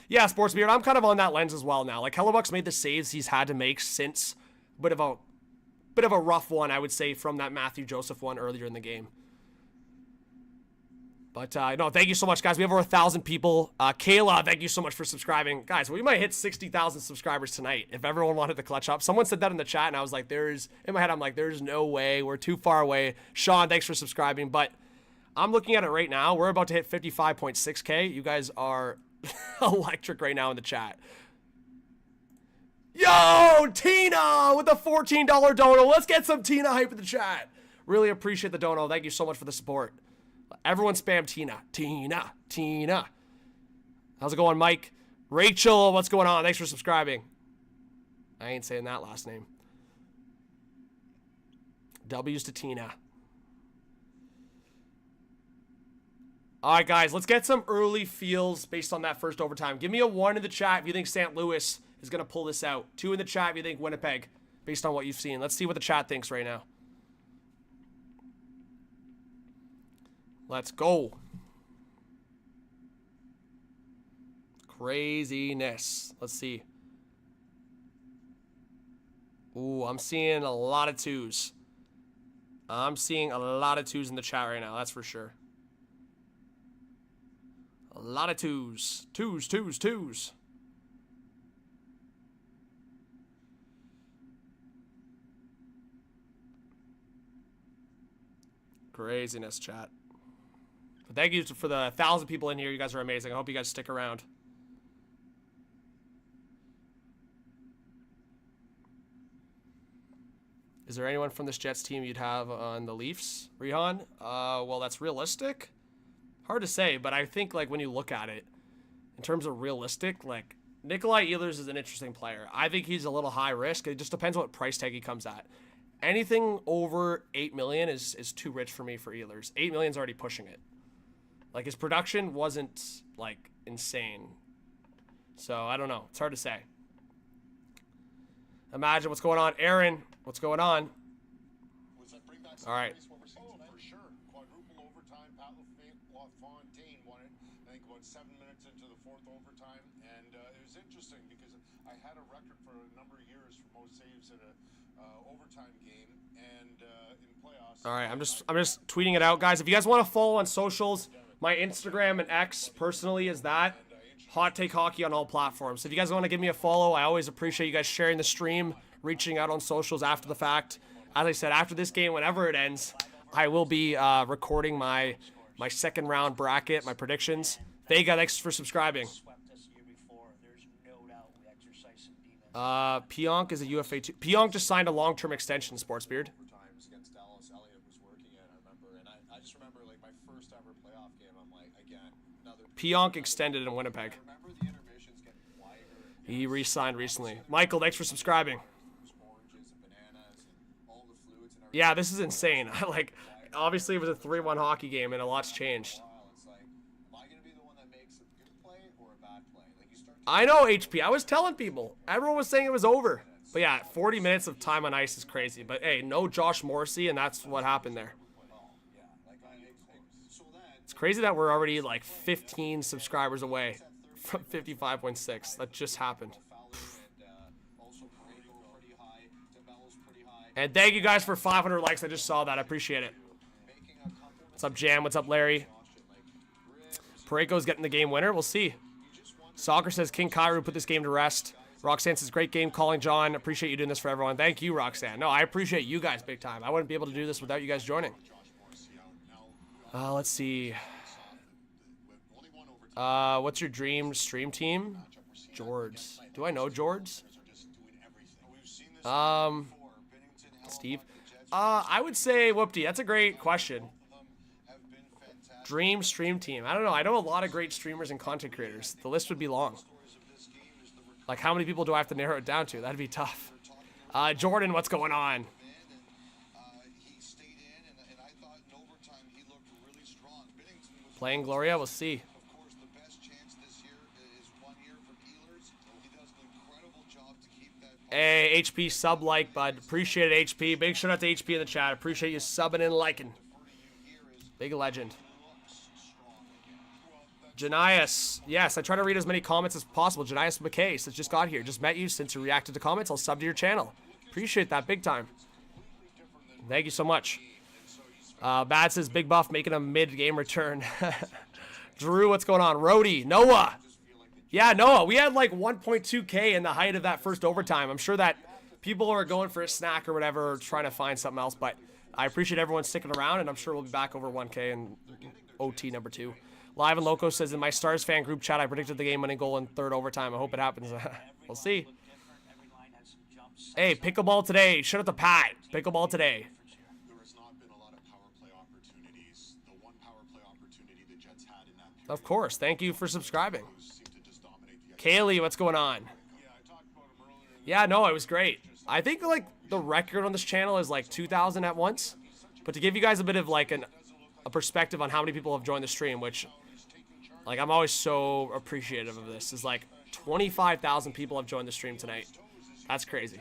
Yeah, Sportsbeard, I'm kind of on that lens as well now. Like, Hellebuck's made the saves he's had to make since bit of a rough one, I would say, from that Matthew Joseph one earlier in the game. But, no, thank you so much, guys. We have over 1,000 people. Kayla, thank you so much for subscribing. Guys, we might hit 60,000 subscribers tonight if everyone wanted to clutch up. Someone said that in the chat, and I was like, in my head, I'm like, there's no way. We're too far away. Sean, thanks for subscribing. But I'm looking at it right now. We're about to hit 55.6K. You guys are electric right now in the chat. Yo, Tina with a $14 dono. Let's get some Tina hype in the chat. Really appreciate the dono. Thank you so much for the support. Everyone spam Tina. Tina. Tina. How's it going, Mike? Rachel, what's going on? Thanks for subscribing. I ain't saying that last name. W's to Tina. All right, guys, let's get some early feels based on that first overtime. Give me a 1 in the chat if you think St. Louis is going to pull this out. 2 in the chat if you think Winnipeg, based on what you've seen. Let's see what the chat thinks right now. Let's go. Craziness. Let's see. Ooh, I'm seeing a lot of 2s. I'm seeing a lot of 2s in the chat right now, that's for sure. A lot of 2s. 2s, 2s, 2s. Craziness, chat. But thank you for the 1,000 people in here. You guys are amazing. I hope you guys stick around. Is there anyone from this Jets team you'd have on the Leafs, Rihan? Well, that's realistic. Hard to say, but I think, like, when you look at it, in terms of realistic, like, Nikolai Ehlers is an interesting player. I think he's a little high risk. It just depends on what price tag he comes at. Anything over $8 million is too rich for me for Ehlers. $8 million's already pushing it. Like, his production wasn't, like, insane. So, I don't know. It's hard to say. Imagine what's going on. Aaron, what's going on? All right. For sure. Quadruple overtime. Pat LaFontaine won it, I think, about 7 minutes into the fourth overtime. And it was interesting because I had a record for a number of years for most saves in an overtime game and in playoffs. All right, I'm just tweeting it out, guys. If you guys want to follow on socials, my Instagram and X personally is that Hot Take Hockey on all platforms. So if you guys want to give me a follow, I always appreciate you guys sharing the stream, reaching out on socials after the fact. As I said, after this game, whenever it ends, I will be recording my second round bracket, my predictions. Vega, thanks for subscribing. Pionk is a UFA too. Pionk just signed a long-term extension, Sportsbeard. Pionk extended in Winnipeg. He re-signed recently. Michael, thanks for subscribing. Yeah, this is insane. Like, obviously it was a 3-1 hockey game and a lot's changed. I know, HP. I was telling people. Everyone was saying it was over. But yeah, 40 minutes of time on ice is crazy. But hey, no Josh Morrissey, and that's what happened there. It's crazy that we're already like 15 subscribers away from 55.6. That just happened. And thank you guys for 500 likes. I just saw that. I appreciate it. What's up, Jam? What's up, Larry? Parayko's getting the game winner. We'll see. Soccer says King Kairu put this game to rest. Roxanne says, great game calling, John. Appreciate you doing this for everyone. Thank you, Roxanne. No, I appreciate you guys big time. I wouldn't be able to do this without you guys joining. Let's see. What's your dream stream team? George. Do I know George? Steve. I would say Whoopty. That's a great question. Dream stream team. I don't know. I know a lot of great streamers and content creators. The list would be long. Like, how many people do I have to narrow it down to? That'd be tough. Jordan, what's going on? Playing Gloria, we'll see. Hey, HP sub like, bud. Appreciate it, HP. Big shout out to HP in the chat. Appreciate you subbing and liking. Big legend. Janias. Yes, I try to read as many comments as possible. Janias McKay says, just got here. Just met you. Since you reacted to comments, I'll sub to your channel. Appreciate that big time. Thank you so much. Bad says, big buff making a mid-game return. Drew, what's going on? Rhodey. Noah. Yeah, Noah. We had like 1.2K in the height of that first overtime. I'm sure that people are going for a snack or whatever, or trying to find something else. But I appreciate everyone sticking around, and I'm sure we'll be back over 1K in OT number 2. Live and Loco says, in my Stars fan group chat, I predicted the game-winning goal in third overtime. I hope it happens. We'll see. Hey, pickleball today. Shout out to Pat. Pickleball today. There has not been a lot of power play opportunities. The one power play opportunity the Jets had in that period. Of course. Thank you for subscribing. Kaylee, what's going on? Yeah, no, it was great. I think, like, the record on this channel is, like, 2,000 at once. But to give you guys a bit of, like, a perspective on how many people have joined the stream, which, like, I'm always so appreciative of this, is, like, 25,000 people have joined the stream tonight. That's crazy.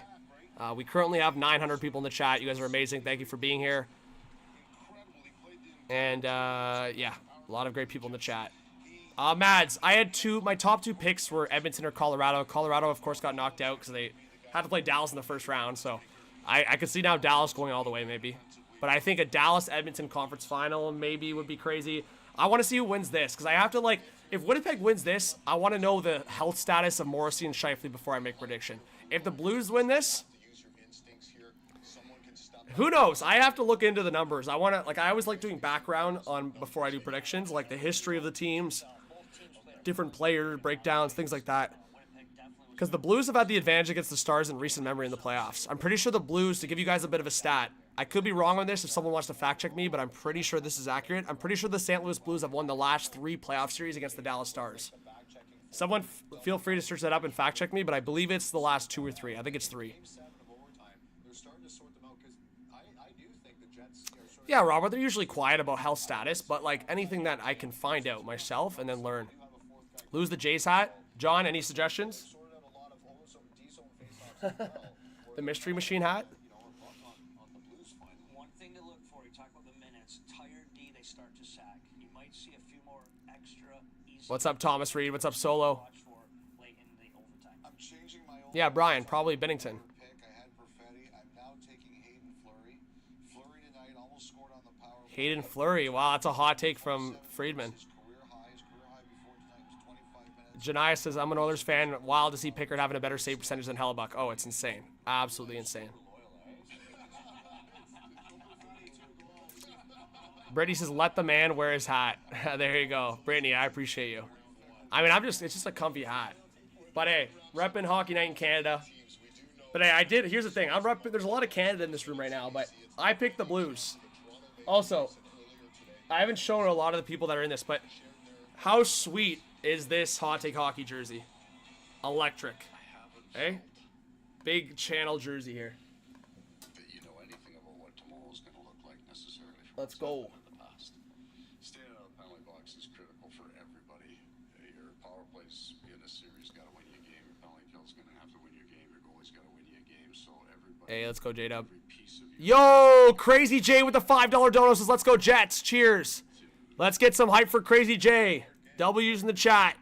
We currently have 900 people in the chat. You guys are amazing. Thank you for being here. And, yeah, a lot of great people in the chat. Mads, I had my top 2 picks were Edmonton or Colorado. Colorado, of course, got knocked out because they had to play Dallas in the first round. So I could see now Dallas going all the way, maybe. But I think a Dallas-Edmonton conference final maybe would be crazy. I want to see who wins this because I have to, like, if Winnipeg wins this, I want to know the health status of Morrissey and Scheifele before I make a prediction. If the Blues win this, who knows? I have to look into the numbers. I want to, like, I always like doing background on before I do predictions, like the history of the teams, different player breakdowns, things like that. Because the Blues have had the advantage against the Stars in recent memory in the playoffs. I'm pretty sure the Blues, to give you guys a bit of a stat, I could be wrong on this if someone wants to fact check me, but I'm pretty sure this is accurate. I'm pretty sure the St. Louis Blues have won the last 3 playoff series against the Dallas Stars. Someone feel free to search that up and fact check me, but I believe it's the last 2 or 3. I think it's 3. Yeah, Robert, they're usually quiet about health status, but, like, anything that I can find out myself and then learn. Lose the Jays hat. John, any suggestions? The Mystery Machine hat? One thing to look for, you talk about the minutes. Tired D, they start to sack. You might see a few more extra easy. What's up, Thomas Reed? What's up, Solo? Yeah, Brian, probably Bennington. Hayden Fleury. Wow, that's a hot take from Friedman. Janiyah says, I'm an Oilers fan. Wild to see Pickard having a better save percentage than Hellebuck. Oh, it's insane. Absolutely insane. Brittany says, let the man wear his hat. There you go. Brittany, I appreciate you. I mean, it's just a comfy hat. But hey, repping Hockey Night in Canada. But hey, here's the thing. There's a lot of Canada in this room right now, but I picked the Blues. Also, I haven't shown a lot of the people that are in this, but how sweet is this Hot Take Hockey jersey? Electric. Hey? Big channel jersey here. Let's go. Staying out of the penalty box is critical for everybody. Your power plays in a series got to win you a game. Your penalty kill's going to have to win you a game. Your goalie's got to win you a game. So everybody. Hey, let's go, J-Dub. Yo, Crazy J with the $5 dono says, let's go Jets. Cheers. Let's get some hype for Crazy J. W's in the chat.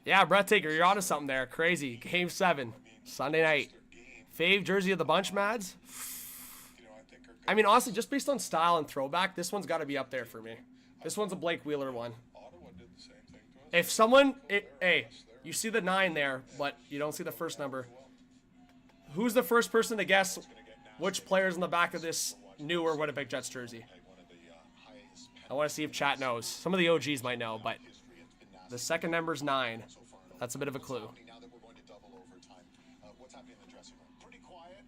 Yeah, Breathtaker, you're onto something there. Crazy. Game 7, Sunday night. Fave jersey of the bunch, Mads? I mean, honestly, just based on style and throwback, this one's got to be up there for me. This one's a Blake Wheeler one. If someone, hey, you see the 9 there, but you don't see the first number. Who's the first person to guess which player's in the back of this newer Winnipeg Jets jersey? I want to see if chat knows. Some of the OGs might know, but the second number's 9. That's a bit of a clue. Now that we're going to double overtime, what's happening in the dressing room? Pretty quiet.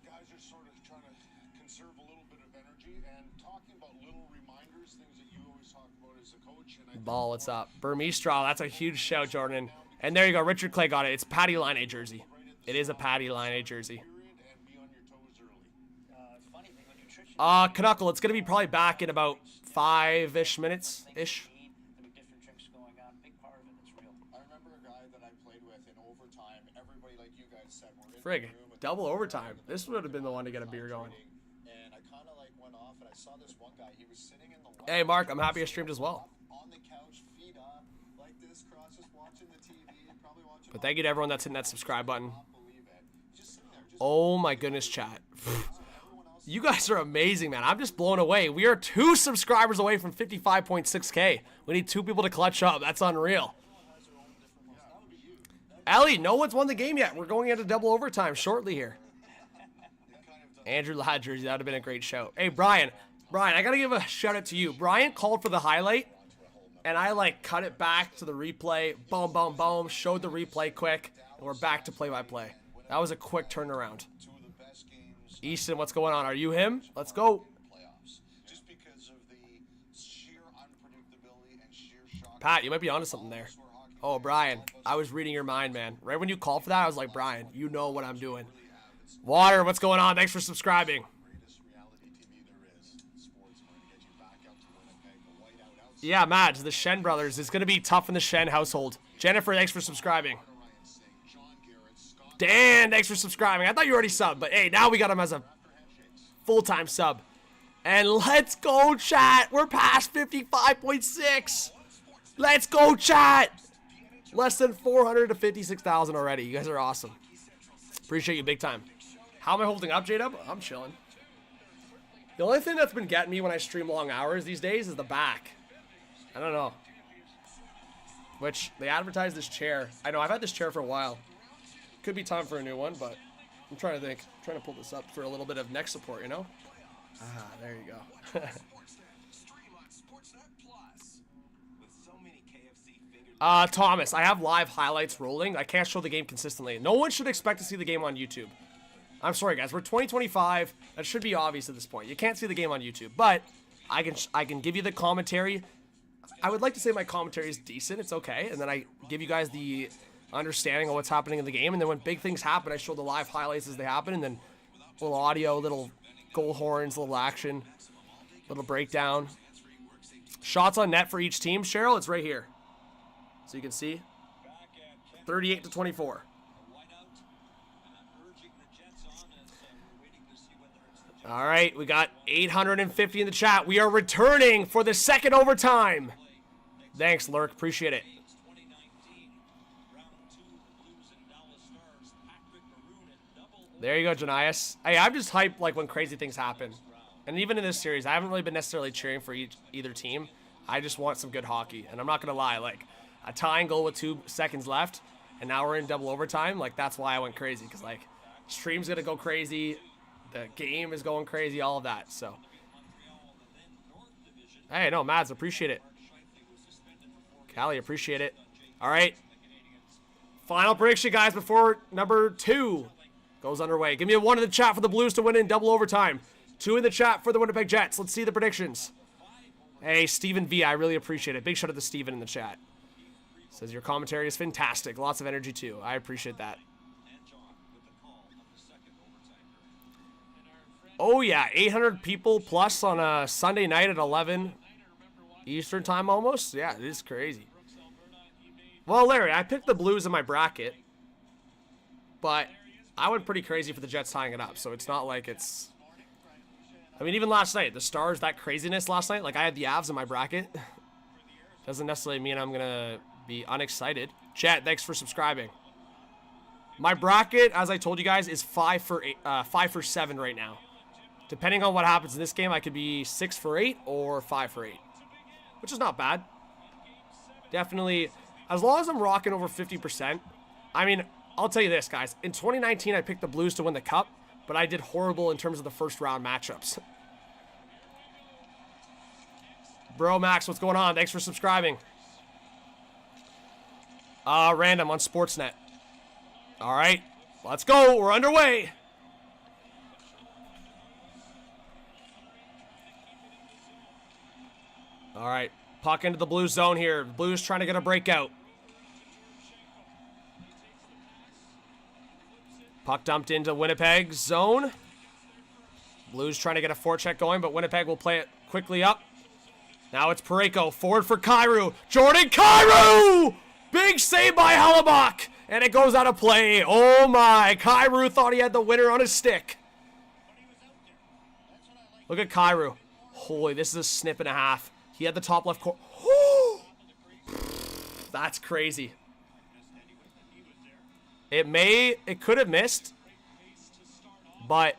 Guys are sort of trying to conserve a little bit of energy and talking about little reminders, things that you always talk about as a coach. And Ball, what's up? Burmese Straw, that's a huge shout, Jordan. And there you go, Richard Clay got it. It's Patty Line A jersey. It is a Patty Line A jersey. Knuckle, it's going to be probably back in about 5-ish minutes-ish. Different drinks going on. Big part of it that's real. I remember a guy that I played with in overtime. Everybody, like you guys said, were in Frig, the room. double overtime. This would have been the one to get a beer going. And I kind of like went off and I saw this one guy. He was sitting in the Hey, Mark, I'm happy I streamed as well. on the couch, feet up, like this, cross, just watching the TV, probably watching. But thank you to everyone that's hitting that subscribe button. Believe it. Just sitting there, just Oh my goodness, chat. You guys are amazing, man. I'm just blown away. We are 2 subscribers away from 55.6K. We need 2 people to clutch up. That's unreal. Ellie, no one's won the game yet. We're going into double overtime shortly here. Andrew Ladd jersey, that would have been a great show. Hey, Brian, I got to give a shout out to you. Brian called for the highlight, and I, like, cut it back to the replay. Boom, boom, boom. Showed the replay quick, and we're back to play-by-play. That was a quick turnaround. Easton, what's going on? Are you him? Let's go. just because of the sheer unpredictability and sheer shock. Pat, you might be onto something there. Oh, Brian, I was reading your mind, man. Right when you called for that, I was like, Brian, you know what I'm doing. Water, what's going on? Thanks for subscribing. Yeah, Mads, the Shen brothers. It's going to be tough in the Shen household. Jennifer, thanks for subscribing. Dan, thanks for subscribing. I thought you already subbed, but hey, now we got him as a full-time sub. And let's go, chat. We're past 55.6. Let's go, chat. Less than 456,000 already. You guys are awesome. Appreciate you big time. How am I holding up, J-Dub? I'm chilling. The only thing that's been getting me when I stream long hours these days is the back. I don't know. Which, they advertised this chair. I know, I've had this chair for a while. Could be time for a new one, but I'm trying to think. I'm trying to pull this up for a little bit of neck support, you know? Ah, there you go. Thomas, I have live highlights rolling. I can't show the game consistently. No one should expect to see the game on YouTube. I'm sorry, guys. We're 2025. That should be obvious at this point. You can't see the game on YouTube, but I can give you the commentary. I would like to say my commentary is decent. It's okay, and then I give you guys the understanding of what's happening in the game, and then when big things happen, I show the live highlights as they happen, and then little audio, little goal horns, little action, little breakdown. Shots on net for each team. Cheryl, it's right here. So you can see 38-24. All right, we got 850 in the chat. We are returning for the second overtime. Thanks, Lurk. Appreciate it. There you go, Janias. Hey, I'm just hyped like when crazy things happen. And even in this series, I haven't really been necessarily cheering for either team. I just want some good hockey. And I'm not going to lie, like a tying goal with 2 seconds left, and now we're in double overtime. Like, that's why I went crazy, because, like, stream's going to go crazy. The game is going crazy, all of that. So, hey, no, Mads, appreciate it. Callie, appreciate it. All right. Final prediction, guys, before number 2 goes underway. Give me a 1 in the chat for the Blues to win in double overtime. 2 in the chat for the Winnipeg Jets. Let's see the predictions. Hey, Stephen V, I really appreciate it. Big shout out to Stephen in the chat. Says your commentary is fantastic. Lots of energy, too. I appreciate that. Oh, yeah. 800 people plus on a Sunday night at 11 Eastern time almost. Yeah, it is crazy. Well, Larry, I picked the Blues in my bracket, but I went pretty crazy for the Jets tying it up, so it's not like it's... I mean, even last night, the Stars, that craziness last night, like I had the Avs in my bracket. Doesn't necessarily mean I'm going to be unexcited. Chat, thanks for subscribing. My bracket, as I told you guys, is 5 for 7 right now. Depending on what happens in this game, I could be 6 for 8 or 5 for 8, which is not bad. Definitely, as long as I'm rocking over 50%. I mean, I'll tell you this, guys. In 2019, I picked the Blues to win the Cup, but I did horrible in terms of the first round matchups. Bro, Max, what's going on? Thanks for subscribing. Random on Sportsnet. All right, let's go. We're underway. All right, puck into the Blues zone here. Blues trying to get a breakout. Puck dumped into Winnipeg's zone. Blues trying to get a forecheck going, but Winnipeg will play it quickly up. Now it's Parayko, forward for Kyrou. Jordan Kyrou! Big save by Hellebuyck, and it goes out of play. Oh my, Kyrou thought he had the winner on his stick. Look at Kyrou. Holy, this is a snip and a half. He had the top left corner. That's crazy. It could have missed, but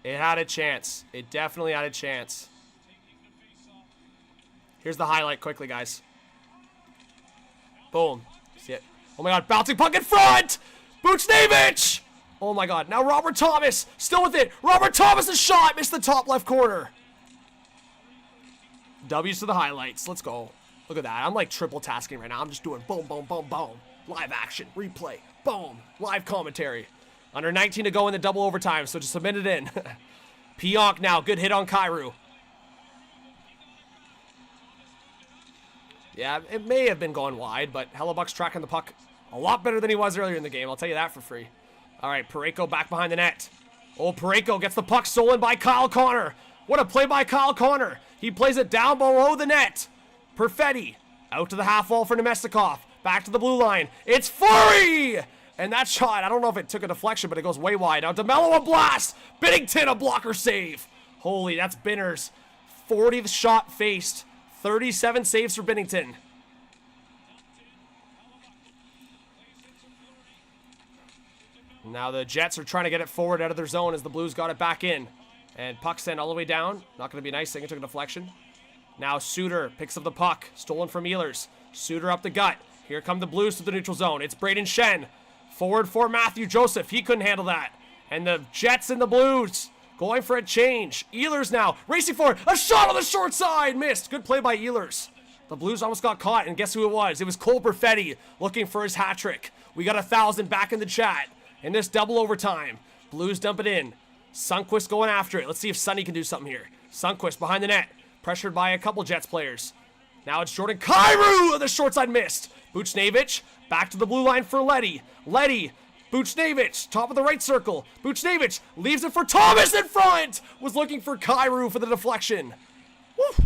it had a chance. It definitely had a chance. Here's the highlight quickly, guys. Boom. See it. Oh my God, bouncing puck in front! Buchnevich! Oh my God, now Robert Thomas, still with it. Robert Thomas' shot, missed the top left corner. W's to the highlights, let's go. Look at that, I'm like triple tasking right now. I'm just doing boom, boom, boom, boom. Live action, replay, boom, live commentary. Under 19 to go in the double overtime, so just submit it in. Pionk now, good hit on Kyrou. Yeah, it may have been going wide, but Hellebuyck's tracking the puck a lot better than he was earlier in the game. I'll tell you that for free. All right, Parayko back behind the net. Oh, Parayko gets the puck stolen by Kyle Connor. What a play by Kyle Connor. He plays it down below the net. Perfetti out to the half wall for Nemestikov. Back to the blue line. It's Fleury! And that shot, I don't know if it took a deflection, but it goes way wide. Now DeMello a blast. Bennington a blocker save. Holy, that's Binner's 40th shot faced. 37 saves for Bennington. Now the Jets are trying to get it forward out of their zone as the Blues got it back in. And puck sent all the way down. Not going to be nice. I think it took a deflection. Now Suter picks up the puck. Stolen from Ehlers. Suter up the gut. Here come the Blues to the neutral zone. It's Braden Shen. Forward for Matthew Joseph. He couldn't handle that. And the Jets and the Blues going for a change. Ehlers now racing forward. A shot on the short side. Missed. Good play by Ehlers. The Blues almost got caught. And guess who it was? It was Cole Perfetti looking for his hat trick. We got 1,000 back in the chat. In this double overtime. Blues dump it in. Sundqvist going after it. Let's see if Sonny can do something here. Sundqvist behind the net. Pressured by a couple Jets players. Now it's Jordan Kyrou. The short side missed. Buchnevich back to the blue line for Leddy. Leddy. Buchnevich. Top of the right circle. Buchnevich leaves it for Thomas in front. Was looking for Kyrou for the deflection. Woo.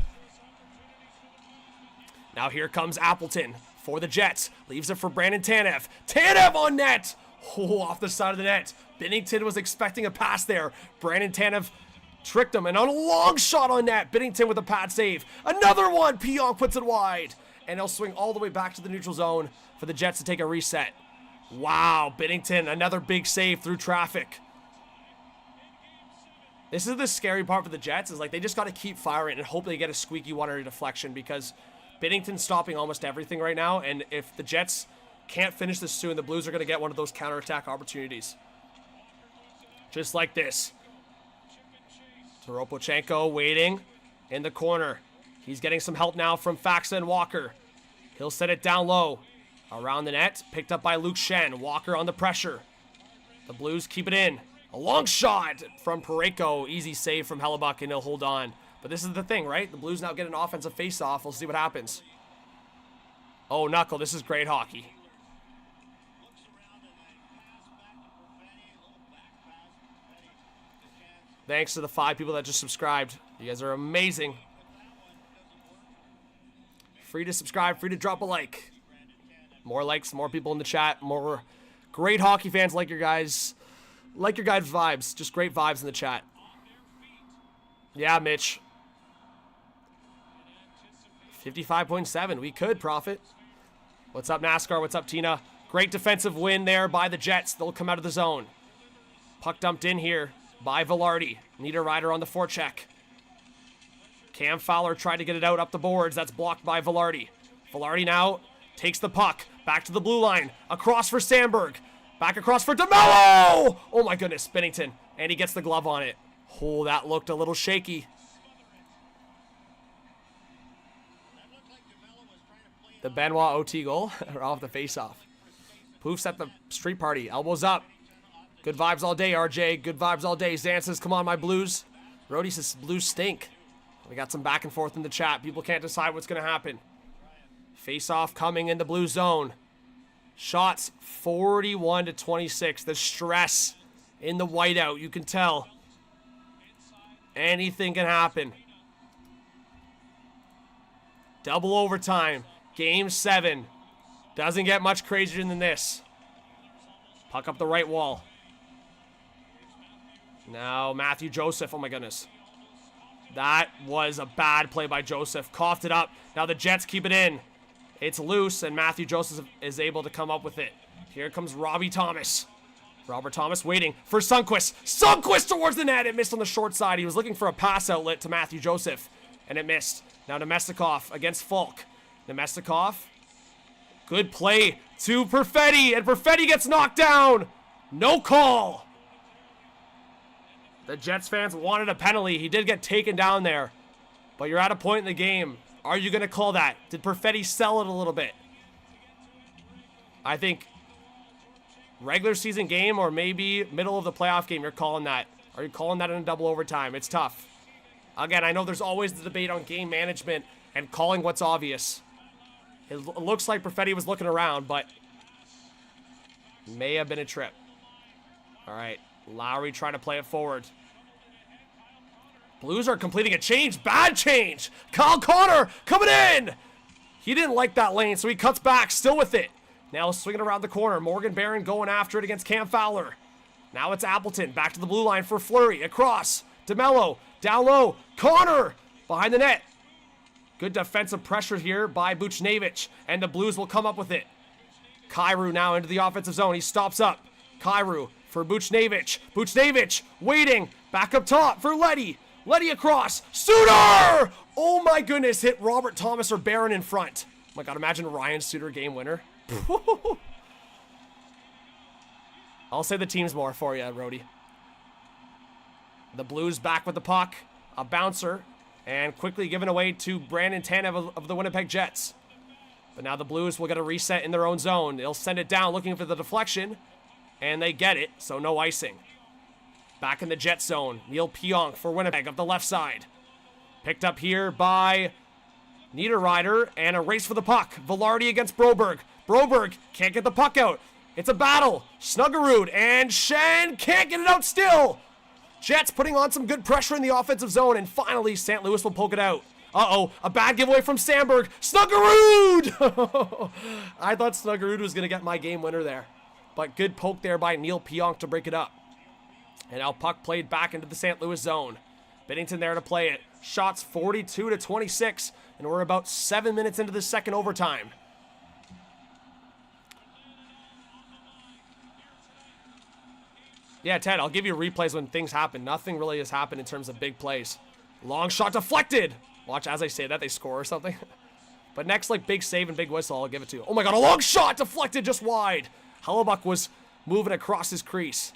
Now here comes Appleton for the Jets. Leaves it for Brandon Tanev. Tanev on net. Oh, off the side of the net. Bennington was expecting a pass there. Brandon Tanev tricked him. And on a long shot on net. Bennington with a pad save. Another one. Pionk puts it wide. And he'll swing all the way back to the neutral zone for the Jets to take a reset. Wow, Bennington, another big save through traffic. This is the scary part for the Jets, is like they just got to keep firing and hope they get a squeaky one or a deflection, because Bennington's stopping almost everything right now, and if the Jets can't finish this soon, the Blues are going to get one of those counterattack opportunities. Just like this. Toropochenko waiting in the corner. He's getting some help now from Faxa and Walker. He'll set it down low. Around the net, picked up by Luke Shen. Walker on the pressure. The Blues keep it in. A long shot from Parayko. Easy save from Hellebuyck, and he'll hold on. But this is the thing, right? The Blues now get an offensive face-off. We'll see what happens. Oh, Knuckle, this is great hockey. Thanks to the 5 people that just subscribed. You guys are amazing. Free to subscribe, free to drop a like. More likes, more people in the chat, more great hockey fans like your guys' vibes. Just great vibes in the chat. Yeah, Mitch. 55.7. We could profit. What's up, NASCAR? What's up, Tina? Great defensive win there by the Jets. They'll come out of the zone. Puck dumped in here by Velarde. Niederreiter on the forecheck. Cam Fowler tried to get it out up the boards. That's blocked by Velarde. Velarde now takes the puck. Back to the blue line. Across for Sandberg. Back across for DeMello! Oh my goodness, Bennington. And he gets the glove on it. Oh, that looked a little shaky. The Benoit OT goal. Or off the face-off. Poofs at the street party. Elbows up. Good vibes all day, RJ. Good vibes all day. Zan says, come on, my Blues. Rody says, Blues stink. We got some back and forth in the chat. People can't decide what's going to happen. Face-off coming in the blue zone. Shots 41-26. The stress in the whiteout. You can tell. Anything can happen. Double overtime. Game 7. Doesn't get much crazier than this. Puck up the right wall. Now Matthew Joseph. Oh my goodness. That was a bad play by Joseph. Coughed it up. Now the Jets keep it in. It's loose, and Matthew Joseph is able to come up with it. Here comes Robbie Thomas. Robert Thomas waiting for Sundqvist. Sundqvist towards the net. It missed on the short side. He was looking for a pass outlet to Matthew Joseph, and it missed. Now Nemestikov against Falk. Nemestikov. Good play to Perfetti, and Perfetti gets knocked down. No call. The Jets fans wanted a penalty. He did get taken down there, but you're at a point in the game. Are you going to call that? Did Perfetti sell it a little bit? I think regular season game or maybe middle of the playoff game, you're calling that. Are you calling that in a double overtime? It's tough. Again, I know there's always the debate on game management and calling what's obvious. It looks like Perfetti was looking around, but may have been a trip. All right, Lowry trying to play it forward. Blues are completing a change. Bad change. Kyle Connor coming in. He didn't like that lane, so he cuts back. Still with it. Now swinging around the corner. Morgan Barron going after it against Cam Fowler. Now it's Appleton. Back to the blue line for Fleury. Across. DeMello. Down low. Connor. Behind the net. Good defensive pressure here by Buchnevich. And the Blues will come up with it. Kyrou now into the offensive zone. He stops up. Kyrou for Buchnevich. Buchnevich waiting. Back up top for Leddy. Leddy across. Suter! Oh my goodness. Hit Robert Thomas or Barron in front. Oh my God, imagine Ryan Suter game winner. I'll say the team's more for you, Rody. The Blues back with the puck. A bouncer. And quickly given away to Brandon Tanev of the Winnipeg Jets. But now the Blues will get a reset in their own zone. They'll send it down looking for the deflection. And they get it, so no icing. Back in the Jet zone. Neil Pionk for Winnipeg up the left side. Picked up here by Niederreiter. And a race for the puck. Velarde against Broberg. Broberg can't get the puck out. It's a battle. Snuggerud and Shen can't get it out still. Jets putting on some good pressure in the offensive zone. And finally, St. Louis will poke it out. Uh-oh, a bad giveaway from Sandberg. Snuggerud! I thought Snuggerud was going to get my game winner there. But good poke there by Neil Pionk to break it up. And now puck played back into the St. Louis zone. Bennington there to play it. Shots 42-26. And we're about 7 minutes into the second overtime. Yeah, Ted, I'll give you replays when things happen. Nothing really has happened in terms of big plays. Long shot deflected. Watch, as I say that, they score or something. But next, like, big save and big whistle, I'll give it to you. Oh my God, a long shot deflected just wide. Hellebuck was moving across his crease.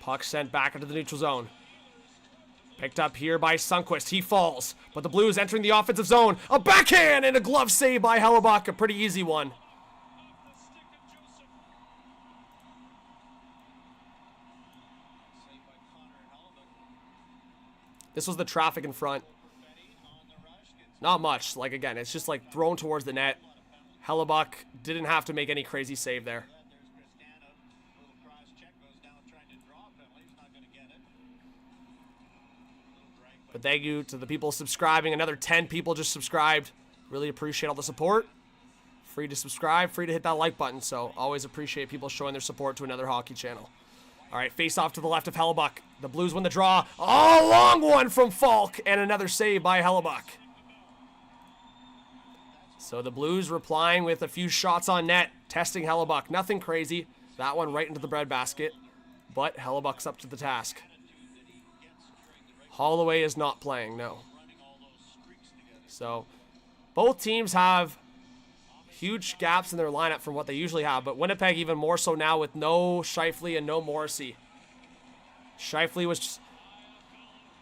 Puck sent back into the neutral zone. Picked up here by Sundqvist. He falls. But the Blues entering the offensive zone. A backhand and a glove save by Hellebuck. A pretty easy one. This was the traffic in front. Not much. Like, again, it's just like thrown towards the net. Hellebuck didn't have to make any crazy save there. But thank you to the people subscribing. Another 10 people just subscribed. Really appreciate all the support. Free to subscribe, free to hit that like button. So always appreciate people showing their support to another hockey channel. All right, face off to the left of Hellebuck. The Blues win the draw. Oh, long one from Falk, and another save by Hellebuck. So the Blues replying with a few shots on net, testing Hellebuck. Nothing crazy. That one right into the breadbasket, but Hellebuck's up to the task. Holloway is not playing, no. So both teams have huge gaps in their lineup from what they usually have, but Winnipeg even more so now with no Scheifele and no Morrissey. Scheifele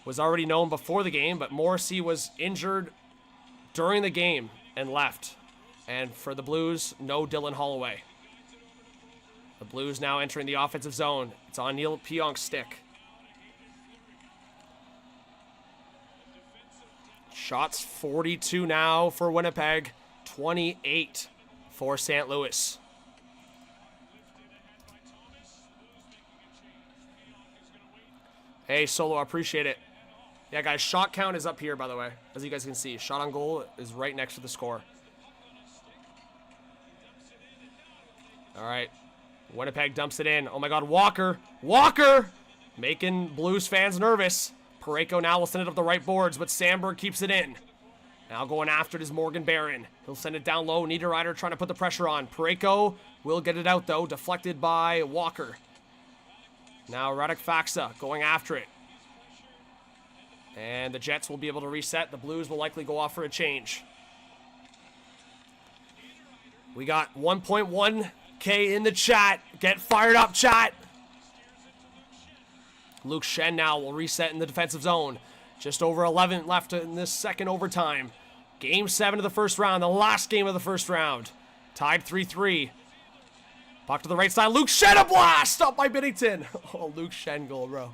was already known before the game, but Morrissey was injured during the game and left. And for the Blues, no Dylan Holloway. The Blues now entering the offensive zone. It's on Neil Pionk's stick. Shots 42 now for Winnipeg, 28 for St. Louis. Hey, Solo, I appreciate it. Yeah, guys, shot count is up here, by the way. As you guys can see, shot on goal is right next to the score. All right. Winnipeg dumps it in. Oh, my God, Walker. Walker! Making Blues fans nervous. Parayko now will send it up the right boards, but Sandberg keeps it in. Now going after it is Morgan Barron. He'll send it down low. Niederreiter trying to put the pressure on. Parayko will get it out, though. Deflected by Walker. Now Radek Faksa going after it. And the Jets will be able to reset. The Blues will likely go off for a change. We got 1.1K in the chat. Get fired up, chat. Luke Schenn now will reset in the defensive zone. Just over 11 left in this second overtime. Game 7 of the first round, the last game of the first round. Tied 3-3. Puck to the right side. Luke Schenn, a blast! Stopped by Bennington. Oh, Luke Schenn goal, bro.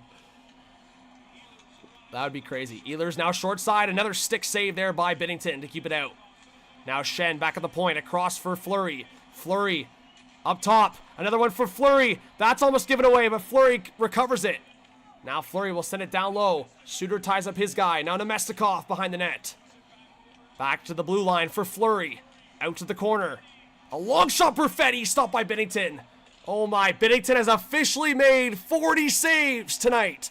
That would be crazy. Ehlers now short side. Another stick save there by Bennington to keep it out. Now Schenn back at the point. Across for Fleury. Fleury up top. Another one for Fleury. That's almost given away, but Fleury recovers it. Now Fleury will send it down low. Suter ties up his guy. Now Nemestikov behind the net. Back to the blue line for Fleury. Out to the corner. A long shot, Perfetti, stopped by Bennington. Oh my, Bennington has officially made 40 saves tonight.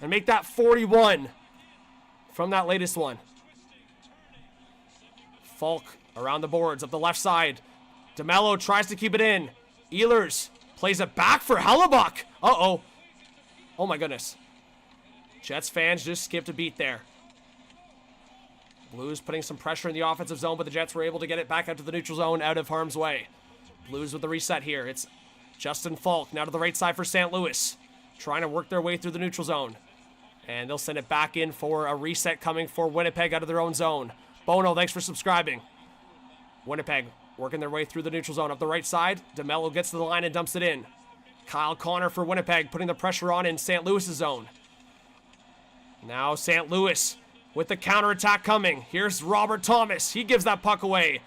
And make that 41 from that latest one. Falk around the boards up the left side. DeMello tries to keep it in. Ehlers plays it back for Hellebuck. Uh-oh. Oh my goodness. Jets fans just skipped a beat there. Blues putting some pressure in the offensive zone, but the Jets were able to get it back out to the neutral zone out of harm's way. Blues with the reset here. It's Justin Falk now to the right side for St. Louis. Trying to work their way through the neutral zone. And they'll send it back in for a reset coming for Winnipeg out of their own zone. Bono, thanks for subscribing. Winnipeg working their way through the neutral zone up the right side. DeMello gets to the line and dumps it in. Kyle Connor for Winnipeg putting the pressure on in St. Louis' zone. Now St. Louis with the counterattack coming. Here's Robert Thomas. He gives that puck away.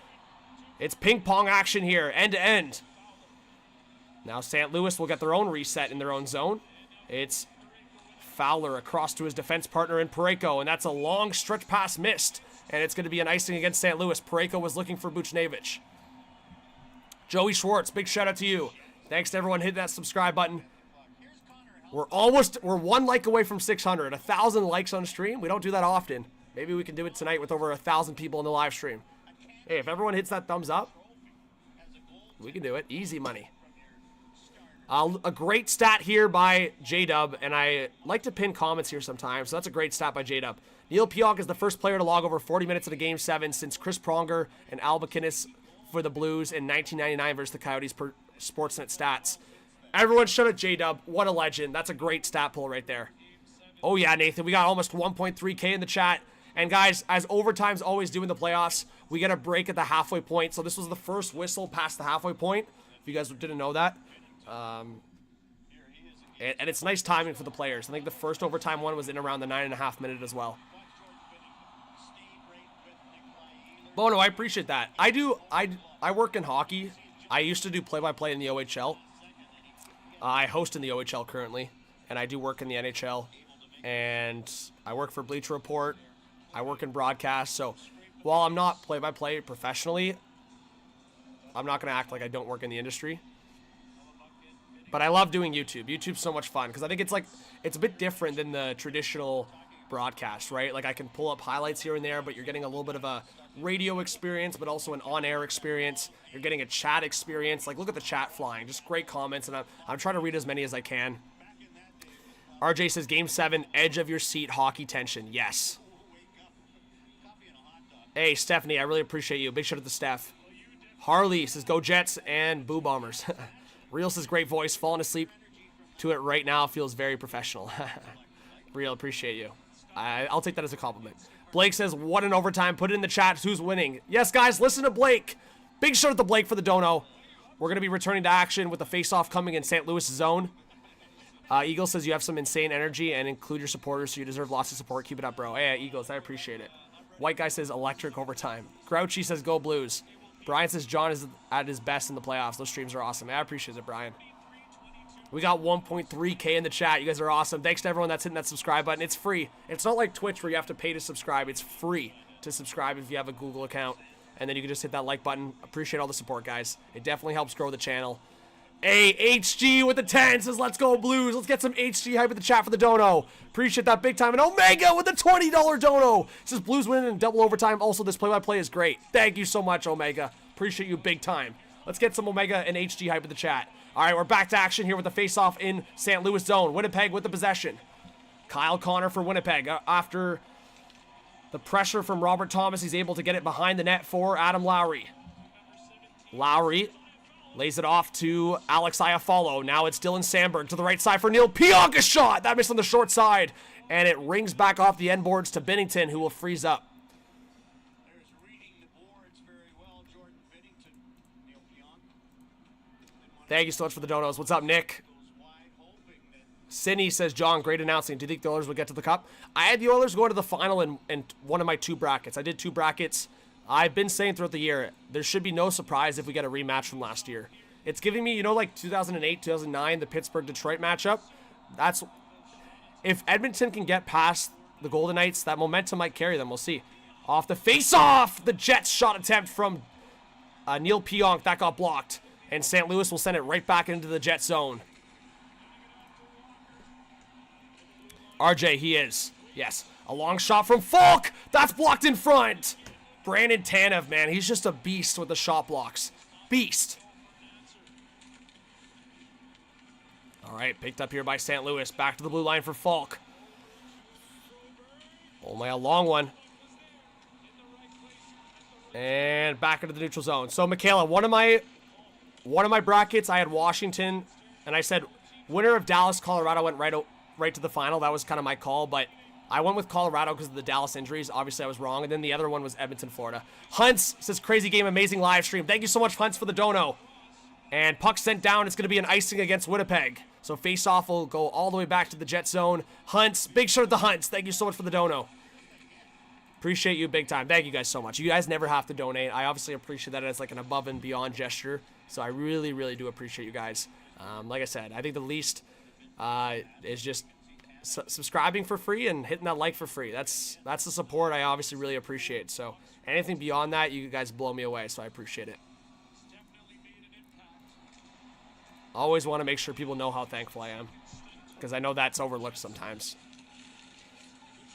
It's ping pong action here, end to end. Now St. Louis will get their own reset in their own zone. It's Fowler across to his defense partner in Parayko, and that's a long stretch pass missed. And it's going to be an icing against St. Louis. Parayko was looking for Buchnevich. Joey Schwartz, big shout out to you. Thanks to everyone hitting that subscribe button. We're one like away from 600. 1,000 likes on stream. We don't do that often. Maybe we can do it tonight with over 1,000 people in the live stream. Hey, if everyone hits that thumbs up, we can do it. Easy money. A great stat here by J-Dub, and I like to pin comments here sometimes, so that's a great stat by J-Dub. Neil Pionk is the first player to log over 40 minutes in a Game 7 since Chris Pronger and Al MacInnis for the Blues in 1999 versus the Coyotes per Sportsnet stats. Everyone shout out J-Dub. What a legend. That's a great stat pull right there. Oh, yeah, Nathan. We got almost 1.3K in the chat. And, guys, as overtimes always do in the playoffs, we get a break at the halfway point. So this was the first whistle past the halfway point, if you guys didn't know that. And it's nice timing for the players. I think the first overtime one was in around the 9.5 minute as well. Bono, I appreciate that. I work in hockey. I used to do play-by-play in the OHL. I host in the OHL currently, and I do work in the NHL. And I work for Bleacher Report. I work in broadcast. So while I'm not play-by-play professionally, I'm not going to act like I don't work in the industry. But I love doing YouTube. YouTube's so much fun because I think it's a bit different than the traditional broadcast, right? Like I can pull up highlights here and there, but you're getting a little bit of a radio experience, but also an on-air experience. You're getting a chat experience. Like look at the chat flying, just great comments, and I'm trying to read as many as I can. RJ says, Game 7, edge of your seat hockey tension. Yes. Hey, Stephanie, I really appreciate you. Big shout out to Steph. Harley says, go Jets and Boo Bombers. Real says, great voice. Falling asleep to it right now feels very professional. Real, appreciate you. I'll take that as a compliment. Blake says, what an overtime. Put it in the chat. Who's winning? Yes, guys, listen to Blake. Big shout out to Blake for the dono. We're going to be returning to action with the face-off coming in St. Louis zone. Eagle says you have some insane energy and include your supporters, so you deserve lots of support. Keep it up, bro. Hey, Eagles, I appreciate it. White guy says electric overtime. Grouchy says go Blues. Brian says John is at his best in the playoffs. Those streams are awesome. I appreciate it, Brian. We got 1.3K in the chat. You guys are awesome. Thanks to everyone that's hitting that subscribe button. It's free. It's not like Twitch where you have to pay to subscribe. It's free to subscribe if you have a Google account. And then you can just hit that like button. Appreciate all the support, guys. It definitely helps grow the channel. Hey, HG with the 10 says, let's go Blues. Let's get some HG hype in the chat for the dono. Appreciate that big time. And Omega with the $20 dono. Says Blues winning in double overtime. Also, this play-by-play is great. Thank you so much, Omega. Appreciate you big time. Let's get some Omega and HG hype in the chat. All right, we're back to action here with the face-off in St. Louis zone. Winnipeg with the possession. Kyle Connor for Winnipeg. After the pressure from Robert Thomas, he's able to get it behind the net for Adam Lowry. Lowry lays it off to Alex Iafallo. Now it's Dylan Sandberg to the right side for Neil Pionk. A shot! That missed on the short side. And it rings back off the end boards to Bennington, who will freeze up. There's reading the boards very well, Jordan Bennington. Neil Pionk. Thank you so much for the donos. What's up, Nick? Sydney says, John, great announcing. Do you think the Oilers will get to the Cup? I had the Oilers going to the final in one of my 2 brackets. I did 2 brackets. I've been saying throughout the year, there should be no surprise if we get a rematch from last year. It's giving me, you know, like 2008, 2009, the Pittsburgh-Detroit matchup. That's, if Edmonton can get past the Golden Knights, that momentum might carry them. We'll see. Off the face-off, the Jets shot attempt from Neil Pionk. That got blocked. And St. Louis will send it right back into the Jet zone. RJ, he is. Yes. A long shot from Falk. That's blocked in front. Brandon Tanev, man, he's just a beast with the shot blocks. Beast. All right, picked up here by St. Louis. Back to the blue line for Falk. Oh my, a long one. And back into the neutral zone. So, Michaela, one of my brackets, I had Washington, and I said winner of Dallas, Colorado went right to the final. That was kind of my call, but I went with Colorado because of the Dallas injuries. Obviously, I was wrong. And then the other one was Edmonton, Florida. Hunts says, crazy game, amazing live stream. Thank you so much, Hunts, for the dono. And puck sent down. It's going to be an icing against Winnipeg. So face-off will go all the way back to the Jet zone. Hunts, big shout out to Hunts. Thank you so much for the dono. Appreciate you big time. Thank you guys so much. You guys never have to donate. I obviously appreciate that as like an above and beyond gesture. So I really, really do appreciate you guys. Like I said, I think the least is just subscribing for free and hitting that like for free. That's the support I obviously really appreciate. So anything beyond that, you guys blow me away, so I appreciate it. Always want to make sure people know how thankful I am, because I know that's overlooked sometimes.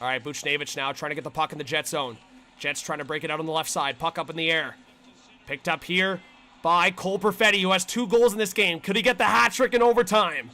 All right, Buchnevich now trying to get the puck in the Jet zone. Jets trying to break it out on the left side. Puck up in the air. Picked up here by Cole Perfetti, who has 2 goals in this game. Could he get the hat trick in overtime?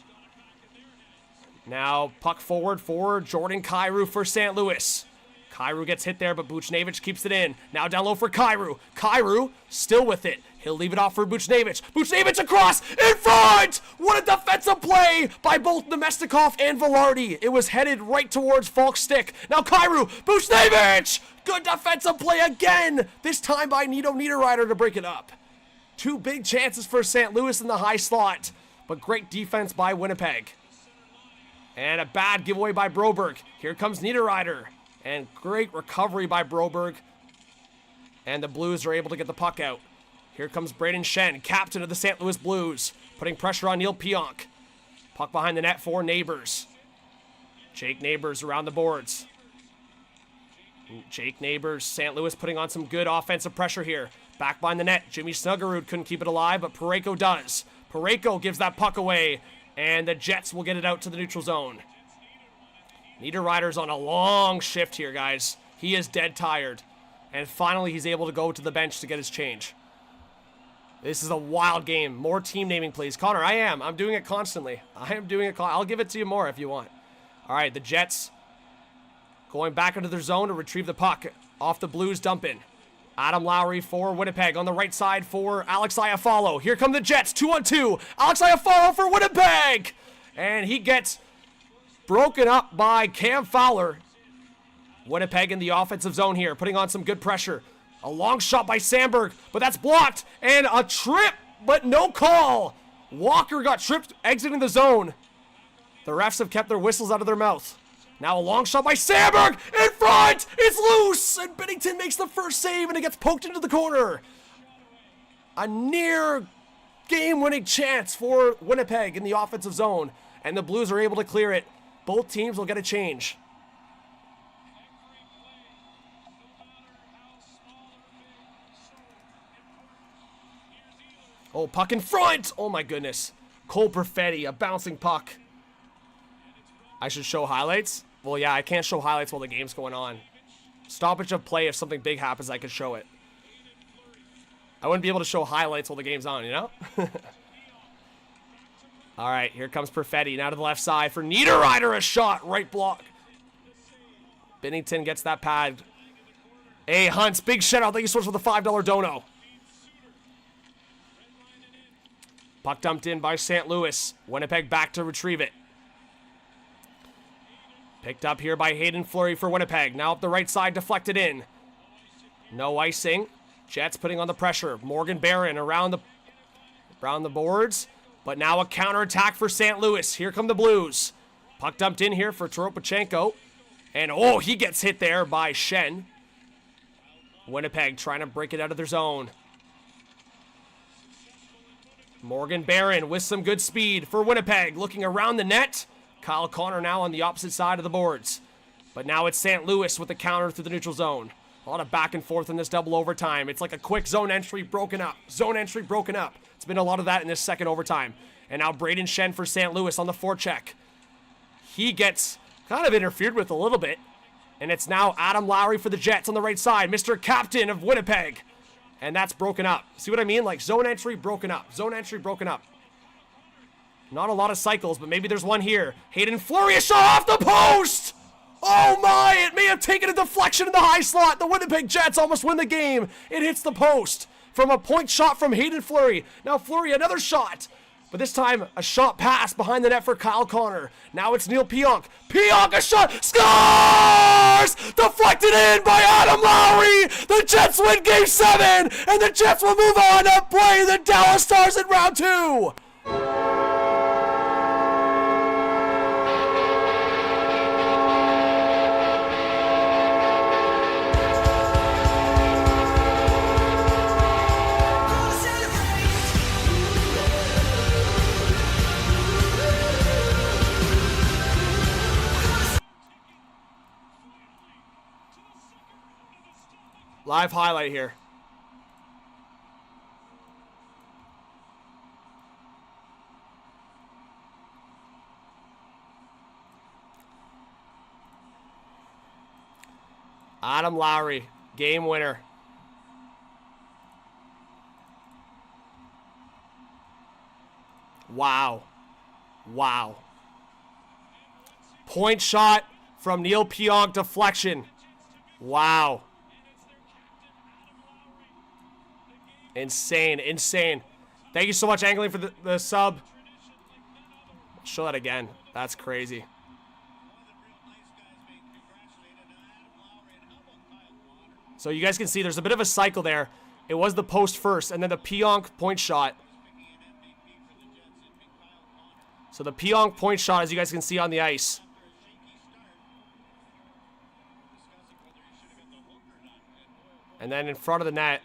Now, puck forward for Jordan Kyrou for St. Louis. Kyrou gets hit there, but Buchnevich keeps it in. Now down low for Kyrou. Kyrou still with it. He'll leave it off for Buchnevich. Buchnevich across, in front! What a defensive play by both Nemestikov and Velarde. It was headed right towards Falk's stick. Now Kyrou, Buchnevich! Good defensive play again! This time by Nito Niederreiter to break it up. 2 big chances for St. Louis in the high slot, but great defense by Winnipeg. And a bad giveaway by Broberg. Here comes Niederreiter. And great recovery by Broberg. And the Blues are able to get the puck out. Here comes Braden Shen, captain of the St. Louis Blues, putting pressure on Neil Pionk. Puck behind the net for Neighbors. Jake Neighbors around the boards. Jake Neighbors, St. Louis putting on some good offensive pressure here. Back behind the net, Jimmy Snuggerud couldn't keep it alive, but Parayko does. Parayko gives that puck away, and the Jets will get it out to the neutral zone. Niederreiter's on a long shift here, guys. He is dead tired. And finally, he's able to go to the bench to get his change. This is a wild game. More team naming, please. Connor, I'm doing it constantly. I am doing it. I'll give it to you more if you want. All right, the Jets going back into their zone to retrieve the puck off the Blues dump in. Adam Lowry for Winnipeg on the right side for Alex Iafallo. Here come the Jets, 2-on-2. Alex Iafallo for Winnipeg. And he gets broken up by Cam Fowler. Winnipeg in the offensive zone here, putting on some good pressure. A long shot by Sandberg, but that's blocked. And a trip, but no call. Walker got tripped exiting the zone. The refs have kept their whistles out of their mouth. Now a long shot by Sandberg in front. It's loose, and Bennington makes the first save, and it gets poked into the corner. A near game-winning chance for Winnipeg in the offensive zone, and the Blues are able to clear it. Both teams will get a change. Oh, puck in front. Oh my goodness. Cole Perfetti, a bouncing puck. I should show highlights. Well, yeah, I can't show highlights while the game's going on. Stoppage of play, if something big happens, I could show it. I wouldn't be able to show highlights while the game's on, you know? All right, here comes Perfetti. Now to the left side for Niederreiter, a shot. Right block. Bennington gets that pad. Hey, Hunts, big shutout. Thank you so much for the $5 dono. Puck dumped in by St. Louis. Winnipeg back to retrieve it. Picked up here by Hayden Fleury for Winnipeg. Now up the right side, deflected in. No icing. Jets putting on the pressure. Morgan Barron around the boards. But now a counterattack for St. Louis. Here come the Blues. Puck dumped in here for Toropchenko. And oh, he gets hit there by Shen. Winnipeg trying to break it out of their zone. Morgan Barron with some good speed for Winnipeg. Looking around the net. Kyle Connor now on the opposite side of the boards. But now it's St. Louis with the counter through the neutral zone. A lot of back and forth in this double overtime. It's like a quick zone entry broken up. Zone entry broken up. It's been a lot of that in this second overtime. And now Braden Shen for St. Louis on the forecheck. He gets kind of interfered with a little bit. And it's now Adam Lowry for the Jets on the right side. Mr. Captain of Winnipeg. And that's broken up. See what I mean? Like zone entry broken up. Zone entry broken up. Not a lot of cycles, but maybe there's one here. Hayden Fleury, a shot off the post! Oh my, it may have taken a deflection in the high slot. The Winnipeg Jets almost win the game. It hits the post from a point shot from Hayden Fleury. Now Fleury, another shot. But this time, a shot pass behind the net for Kyle Connor. Now it's Neil Pionk. Pionk, a shot, scores! Deflected in by Adam Lowry. The Jets win Game 7, and the Jets will move on to play the Dallas Stars in round 2. Live highlight here. Adam Lowry, game winner. Wow. Wow. Point shot from Neil Pionk, deflection. Wow. Insane, insane. Thank you so much, Angling, for the sub. I'll show that again. That's crazy. So you guys can see there's a bit of a cycle there. It was the post first, and then the Pionk point shot. So the Pionk point shot, as you guys can see on the ice. And then in front of the net,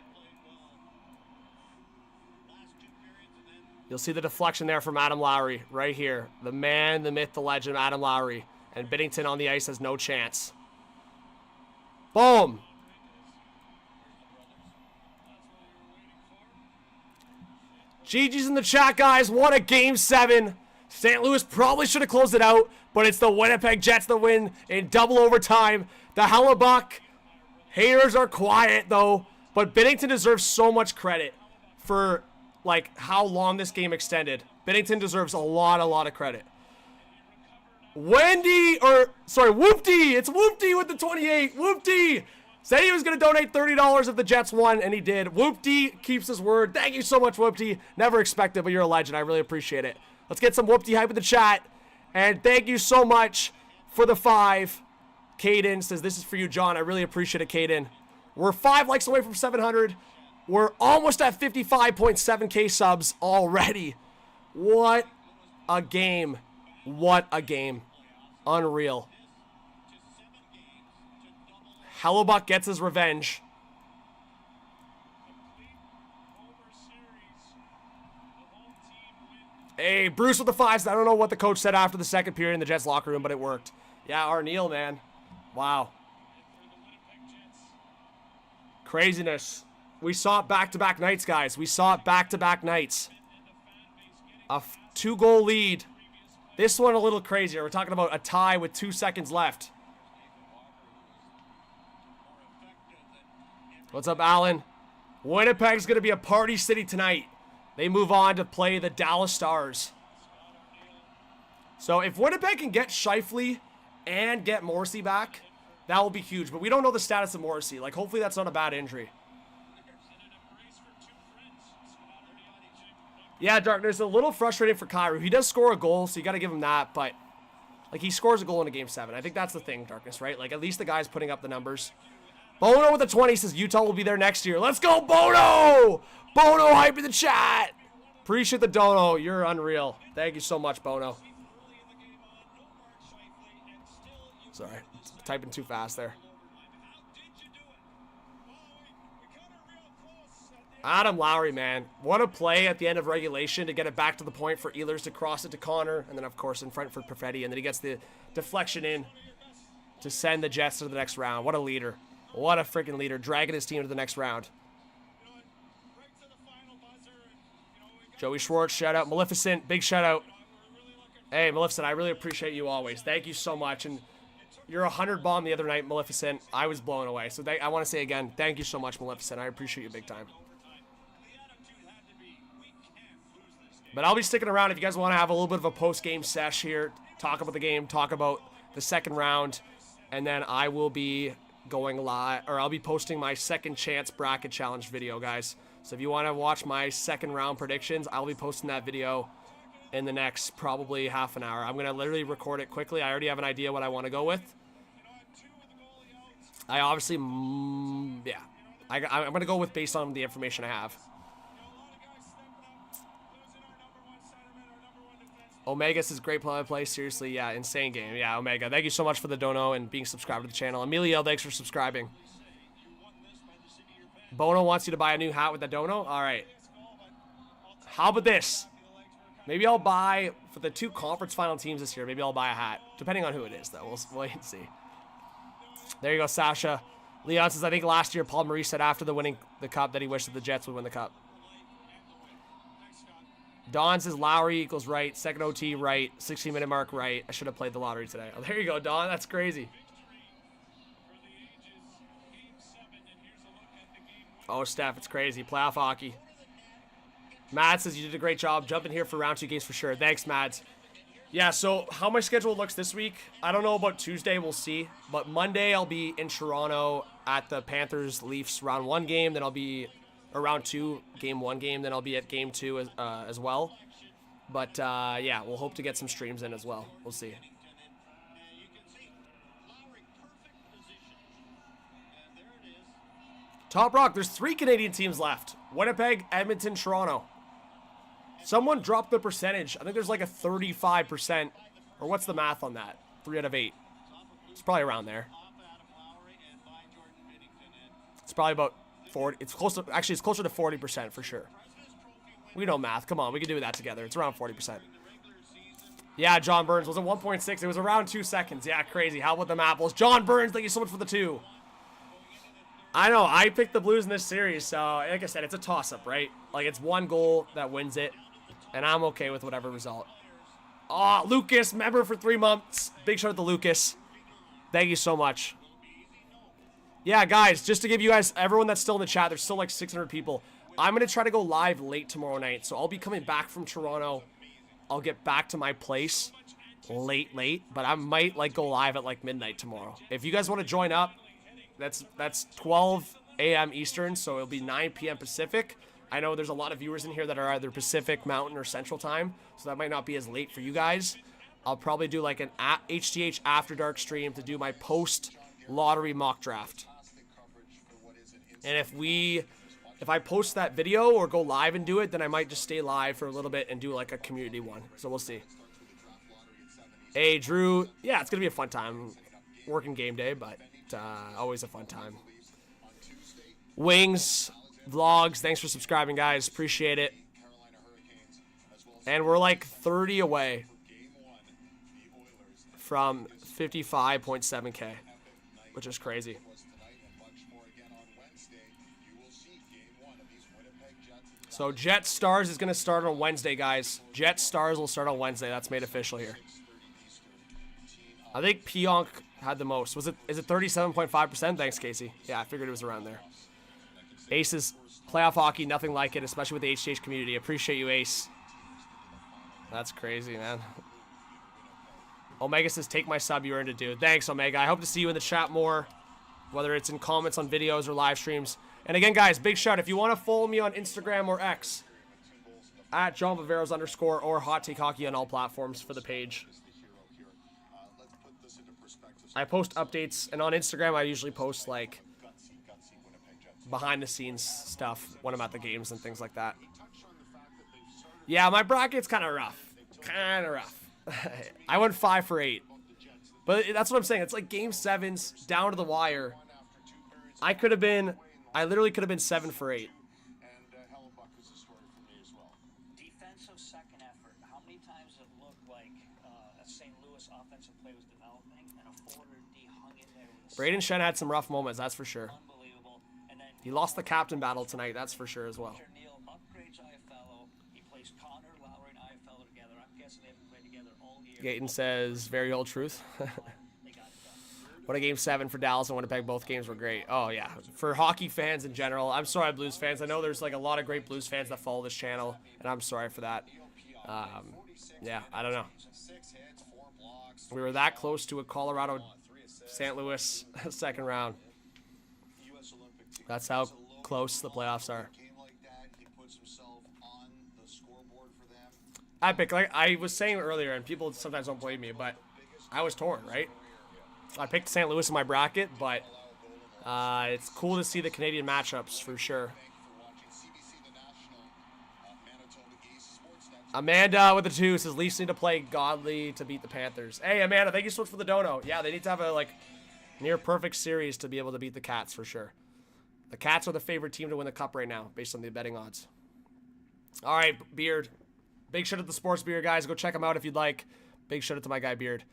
you'll see the deflection there from Adam Lowry right here. The man, the myth, the legend, Adam Lowry. And Bennington on the ice has no chance. Boom. GG's in the chat, guys. What a game 7. St. Louis probably should have closed it out, but it's the Winnipeg Jets that win in double overtime. The Hellebuck haters are quiet, though, but Bennington deserves so much credit for, like, how long this game extended. Bennington deserves a lot of credit. Whoopty! It's Whoopty with the 28. Whoopty! Said he was going to donate $30 if the Jets won, and he did. Whoopty keeps his word. Thank you so much, Whoopty. Never expected, but you're a legend. I really appreciate it. Let's get some Whoopty hype in the chat. And thank you so much for the 5. Caden says, this is for you, John. I really appreciate it, Caden. We're 5 likes away from 700. We're almost at 55.7K subs already. What a game. What a game. Unreal. Hellebuck gets his revenge. Hey, Bruce with the 5s. I don't know what the coach said after the second period in the Jets locker room, but it worked. Yeah, Arneal, man. Wow. Craziness. We saw it back-to-back nights, guys. We saw it back-to-back nights. A 2-goal lead. This one a little crazier. We're talking about a tie with 2 seconds left. What's up, Alan? Winnipeg's going to be a party city tonight. They move on to play the Dallas Stars. So if Winnipeg can get Scheifele and get Morrissey back, that will be huge. But we don't know the status of Morrissey. Like, hopefully that's not a bad injury. Yeah, Darkness, a little frustrating for Kyrou. He does score a goal, so you got to give him that. But, like, he scores a goal in a Game 7. I think that's the thing, Darkness, right? Like, at least the guy's putting up the numbers. Bono with the 20 says Utah will be there next year. Let's go, Bono! Bono hype in the chat. Appreciate the dono. You're unreal. Thank you so much, Bono. Sorry, typing too fast there. Adam Lowry, man. What a play at the end of regulation to get it back to the point for Ehlers to cross it to Connor. And then, of course, in front for Perfetti. And then he gets the deflection in to send the Jets to the next round. What a leader. What a freaking leader. Dragging his team to the next round. Joey Schwartz, shout out. Maleficent, big shout out. Hey, Maleficent, I really appreciate you always. Thank you so much. And you're 100 bomb the other night, Maleficent. I was blown away. So I want to say again, thank you so much, Maleficent. I appreciate you big time. But I'll be sticking around if you guys want to have a little bit of a post-game sesh here. Talk about the game, talk about the second round. And then I will be going live, or I'll be posting my second chance bracket challenge video, guys. So if you want to watch my second round predictions, I'll be posting that video in the next probably half an hour. I'm going to literally record it quickly. I already have an idea what I want to go with. I obviously, yeah. I'm going to go with based on the information I have. Omega says great play. Seriously, yeah, insane game. Yeah, Omega. Thank you so much for the dono and being subscribed to the channel. Emilio, thanks for subscribing. Bono wants you to buy a new hat with the dono? All right. How about this? Maybe I'll buy, for the 2 conference final teams this year, maybe I'll buy a hat. Depending on who it is, though. We'll wait and see. There you go, Sasha. Leon says, I think last year Paul Maurice said after the winning the cup that he wished that the Jets would win the cup. Don says Lowry equals right. Second OT right. 16-minute mark right. I should have played the lottery today. Oh, there you go, Don. That's crazy. Oh, Steph, it's crazy. Playoff hockey. Matt says you did a great job jumping here for round 2 games for sure. Thanks, Matt. Yeah, so how my schedule looks this week, I don't know about Tuesday. We'll see. But Monday, I'll be in Toronto at the Panthers-Leafs round 1 game. Then I'll be round 2, game 1 game. Then I'll be at game 2 as well. But, yeah, we'll hope to get some streams in as well. We'll see. Top Rock, there's 3 Canadian teams left. Winnipeg, Edmonton, Toronto. Someone dropped the percentage. I think there's like a 35%. Or what's the math on that? 3 out of 8. It's probably around there. It's probably about 40. It's close to, actually, it's closer to 40% for sure. We know math. Come on, we can do that together. It's around 40%. Yeah, John Burns. Was it 1.6? It was around 2 seconds. Yeah, crazy. How about them apples? John Burns, thank you so much for the 2. I know. I picked the Blues in this series, so like I said, it's a toss-up, right? Like, it's one goal that wins it, and I'm okay with whatever result. Oh, Lucas, member for 3 months. Big shout out to Lucas. Thank you so much. Yeah, guys, just to give you guys, everyone that's still in the chat, there's still like 600 people. I'm going to try to go live late tomorrow night, so I'll be coming back from Toronto. I'll get back to my place late, but I might like go live at like midnight tomorrow. If you guys want to join up, that's 12 a.m. Eastern, so it'll be 9 p.m. Pacific. I know there's a lot of viewers in here that are either Pacific, Mountain, or Central Time, so that might not be as late for you guys. I'll probably do like an HTH After Dark stream to do my post-lottery mock draft. And if I post that video or go live and do it, then I might just stay live for a little bit and do like a community one. So we'll see. Hey, Drew. Yeah, it's going to be a fun time. Working game day, but always a fun time. Wings, Vlogs, thanks for subscribing, guys. Appreciate it. And we're like 30 away from 55.7K, which is crazy. So Jet Stars is going to start on Wednesday, guys. Jet Stars will start on Wednesday. That's made official here. I think Pionk had the most. Is it 37.5%? Thanks, Casey. Yeah, I figured it was around there. Aces, playoff hockey, nothing like it, especially with the HTH community. Appreciate you, Ace. That's crazy, man. Omega says, take my sub, you earned it, dude. Thanks, Omega. I hope to see you in the chat more, whether it's in comments on videos or live streams. And again, guys, big shout. If you want to follow me on Instagram or X, at John Viveiros _ or Hot Take Hockey on all platforms for the page. I post updates, and on Instagram, I usually post, like, behind-the-scenes stuff when I'm at the games and things like that. Yeah, my bracket's kind of rough. I went 5 for 8. But that's what I'm saying. It's like Game 7s, down to the wire. I literally could have been 7 for 8. Defensive second effort. How many times it looked like a St. Louis offensive play was developing and a forward D hung in there with Braden Shen had some rough moments, that's for sure. He lost the captain battle tonight, that's for sure as well. Neal upgrades IFLO. He plays Connor, Lowry, and IFLO together. I'm guessing they haven't played together all year. Gayton says, very old truth. What a Game 7 for Dallas and Winnipeg. Both games were great. Oh, yeah. For hockey fans in general, I'm sorry, Blues fans. I know there's like a lot of great Blues fans that follow this channel, and I'm sorry for that. Yeah, I don't know. We were that close to a Colorado St. Louis second round. That's how close the playoffs are. Epic. Like I was saying earlier, and people sometimes don't believe me, but I was torn, right? I picked St. Louis in my bracket, but it's cool to see the Canadian matchups for sure. Amanda with the 2 says Leafs need to play godly to beat the Panthers. Hey, Amanda, thank you so much for the dono. Yeah, they need to have a like near perfect series to be able to beat the Cats for sure. The Cats are the favorite team to win the cup right now, based on the betting odds. All right, Beard. Big shout out to Sports Beard, guys. Go check him out if you'd like. Big shout out to my guy, Beard.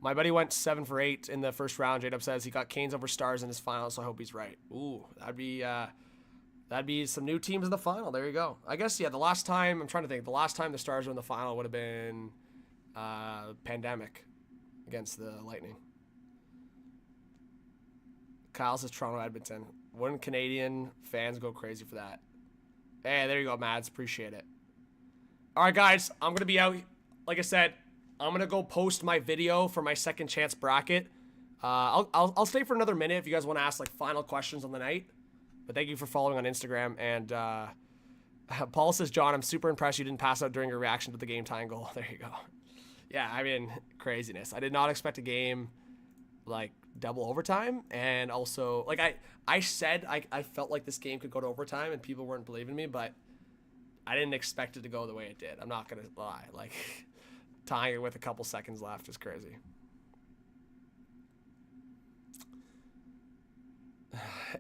My buddy went 7 for 8 in the first round. J-Dub says he got Canes over Stars in his final, so I hope he's right. Ooh, that'd be some new teams in the final. There you go. I guess, yeah, the last time, I'm trying to think, the last time the Stars were in the final would have been Pandemic against the Lightning. Kyle says Toronto, Edmonton. Wouldn't Canadian fans go crazy for that? Hey, there you go, Mads. Appreciate it. All right, guys, I'm going to be out. Like I said, I'm going to go post my video for my second chance bracket. I'll stay for another minute if you guys want to ask like final questions on the night. But thank you for following on Instagram. And Paul says, John, I'm super impressed you didn't pass out during your reaction to the game tying goal. There you go. Yeah, I mean, craziness. I did not expect a game like double overtime. And also, like I said, I felt like this game could go to overtime and people weren't believing me. But I didn't expect it to go the way it did. I'm not going to lie. Like, tying it with a couple seconds left is crazy.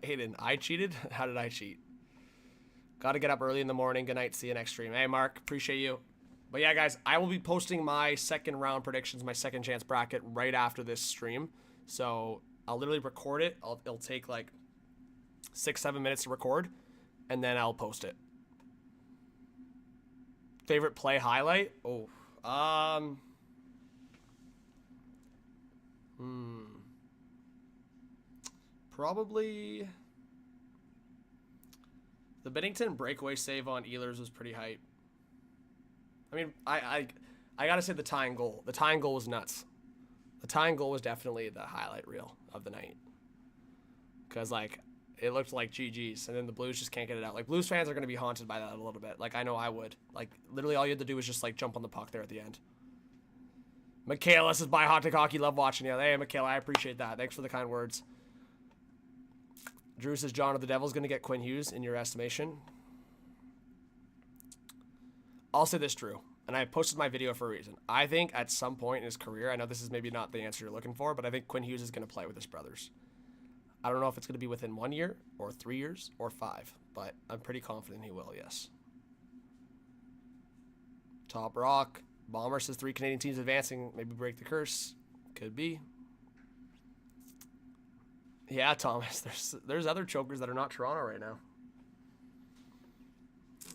Aiden, I cheated? How did I cheat? Got to get up early in the morning. Good night. See you next stream. Hey, Mark. Appreciate you. But yeah, guys, I will be posting my second round predictions, my second chance bracket right after this stream. So I'll literally record it. It'll take like 6-7 minutes to record, and then I'll post it. Favorite play highlight? Oh, probably the Bennington breakaway save on Oilers was pretty hype. I mean, I gotta say the tying goal. The tying goal was nuts. The tying goal was definitely the highlight reel of the night. Because, like, it looked like GG's, and then the Blues just can't get it out. Like, Blues fans are going to be haunted by that a little bit. Like, I know I would. Like, literally all you had to do was just, like, jump on the puck there at the end. Michaela says, bye, Hot Take Hockey. Love watching you. Hey, Michaela, I appreciate that. Thanks for the kind words. Drew says, John, are the Devils going to get Quinn Hughes in your estimation? I'll say this, Drew, and I posted my video for a reason. I think at some point in his career, I know this is maybe not the answer you're looking for, but I think Quinn Hughes is going to play with his brothers. I don't know if it's going to be within 1 year or 3 years or 5, but I'm pretty confident he will, yes. Top Rock. Bomber says 3 Canadian teams advancing. Maybe break the curse. Could be. Yeah, Thomas. There's other chokers that are not Toronto right now.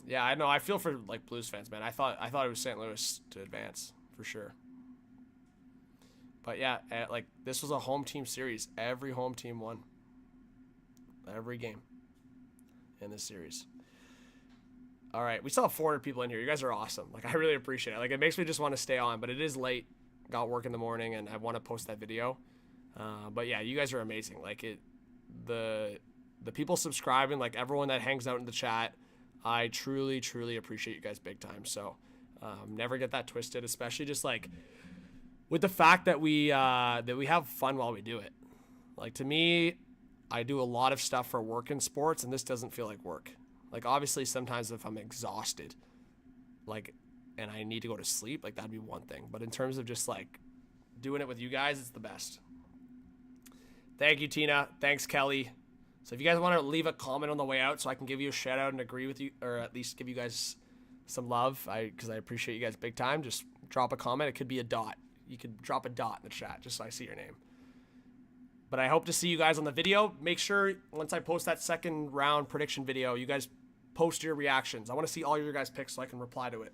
Yeah, I know. I feel for like Blues fans, man. I thought it was St. Louis to advance for sure. But yeah, like this was a home team series. Every home team won. Every game in this series. All right, we still have 400 people in here. You guys are awesome. Like, I really appreciate it. Like, it makes me just want to stay on, but it is late. Got work in the morning, and I want to post that video. But yeah, you guys are amazing. Like, the people subscribing, like everyone that hangs out in the chat, I truly, truly appreciate you guys big time. So, never get that twisted, especially just like with the fact that we have fun while we do it. Like, to me, I do a lot of stuff for work in sports, and this doesn't feel like work. Like, obviously, sometimes if I'm exhausted, like, and I need to go to sleep, like, that'd be one thing. But in terms of just, like, doing it with you guys, it's the best. Thank you, Tina. Thanks, Kelly. So if you guys want to leave a comment on the way out so I can give you a shout-out and agree with you, or at least give you guys some love, because I appreciate you guys big time, just drop a comment. It could be a dot. You could drop a dot in the chat just so I see your name. But I hope to see you guys on the video. Make sure once I post that second round prediction video, you guys post your reactions. I want to see all your guys' picks so I can reply to it.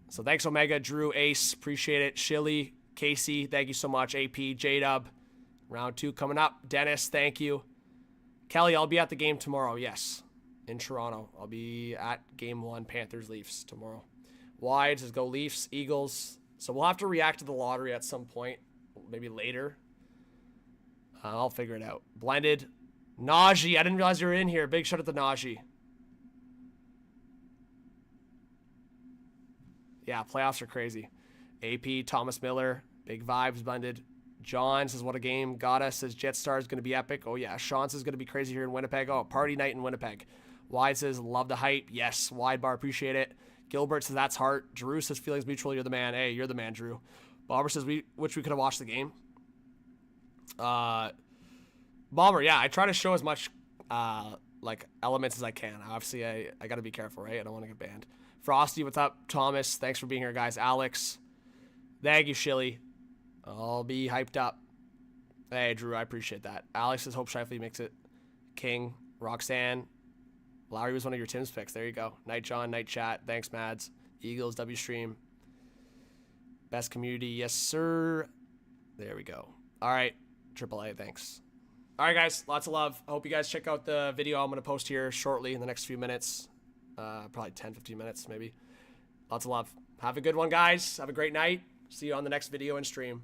So thanks, Omega, Drew, Ace. Appreciate it. Shilly, Casey, thank you so much. AP, J-Dub. Round 2 coming up. Dennis, thank you. Kelly, I'll be at the game tomorrow. Yes, in Toronto. I'll be at Game 1, Panthers, Leafs tomorrow. Wide says go Leafs, Eagles. So we'll have to react to the lottery at some point. Maybe later. I'll figure it out. Blended. Najee. I didn't realize you were in here. Big shout out to Najee. Yeah, playoffs are crazy. AP, Thomas Miller. Big vibes, Blended. John says, what a game. Gotta says, Jetstar is going to be epic. Oh, yeah. Sean says, going to be crazy here in Winnipeg. Oh, party night in Winnipeg. Wide says, love the hype. Yes. Wide bar, appreciate it. Gilbert says, that's heart. Drew says, feelings mutual. You're the man. Hey, you're the man, Drew. Bomber says, wish we could have watched the game. Bomber, yeah, I try to show as much like elements as I can. Obviously, I got to be careful, right? I don't want to get banned. Frosty, what's up? Thomas, thanks for being here, guys. Alex, thank you, Shilly. I'll be hyped up. Hey, Drew, I appreciate that. Alex says, hope Shifley makes it. King, Roxanne, Lowry was one of your Tim's picks. There you go. Night John, Night Chat. Thanks, Mads. Eagles, W Stream. Best community, yes, sir. There we go. All right, AAA, thanks. All right, guys, lots of love. I hope you guys check out the video I'm going to post here shortly in the next few minutes. Probably 10, 15 minutes, maybe. Lots of love. Have a good one, guys. Have a great night. See you on the next video and stream.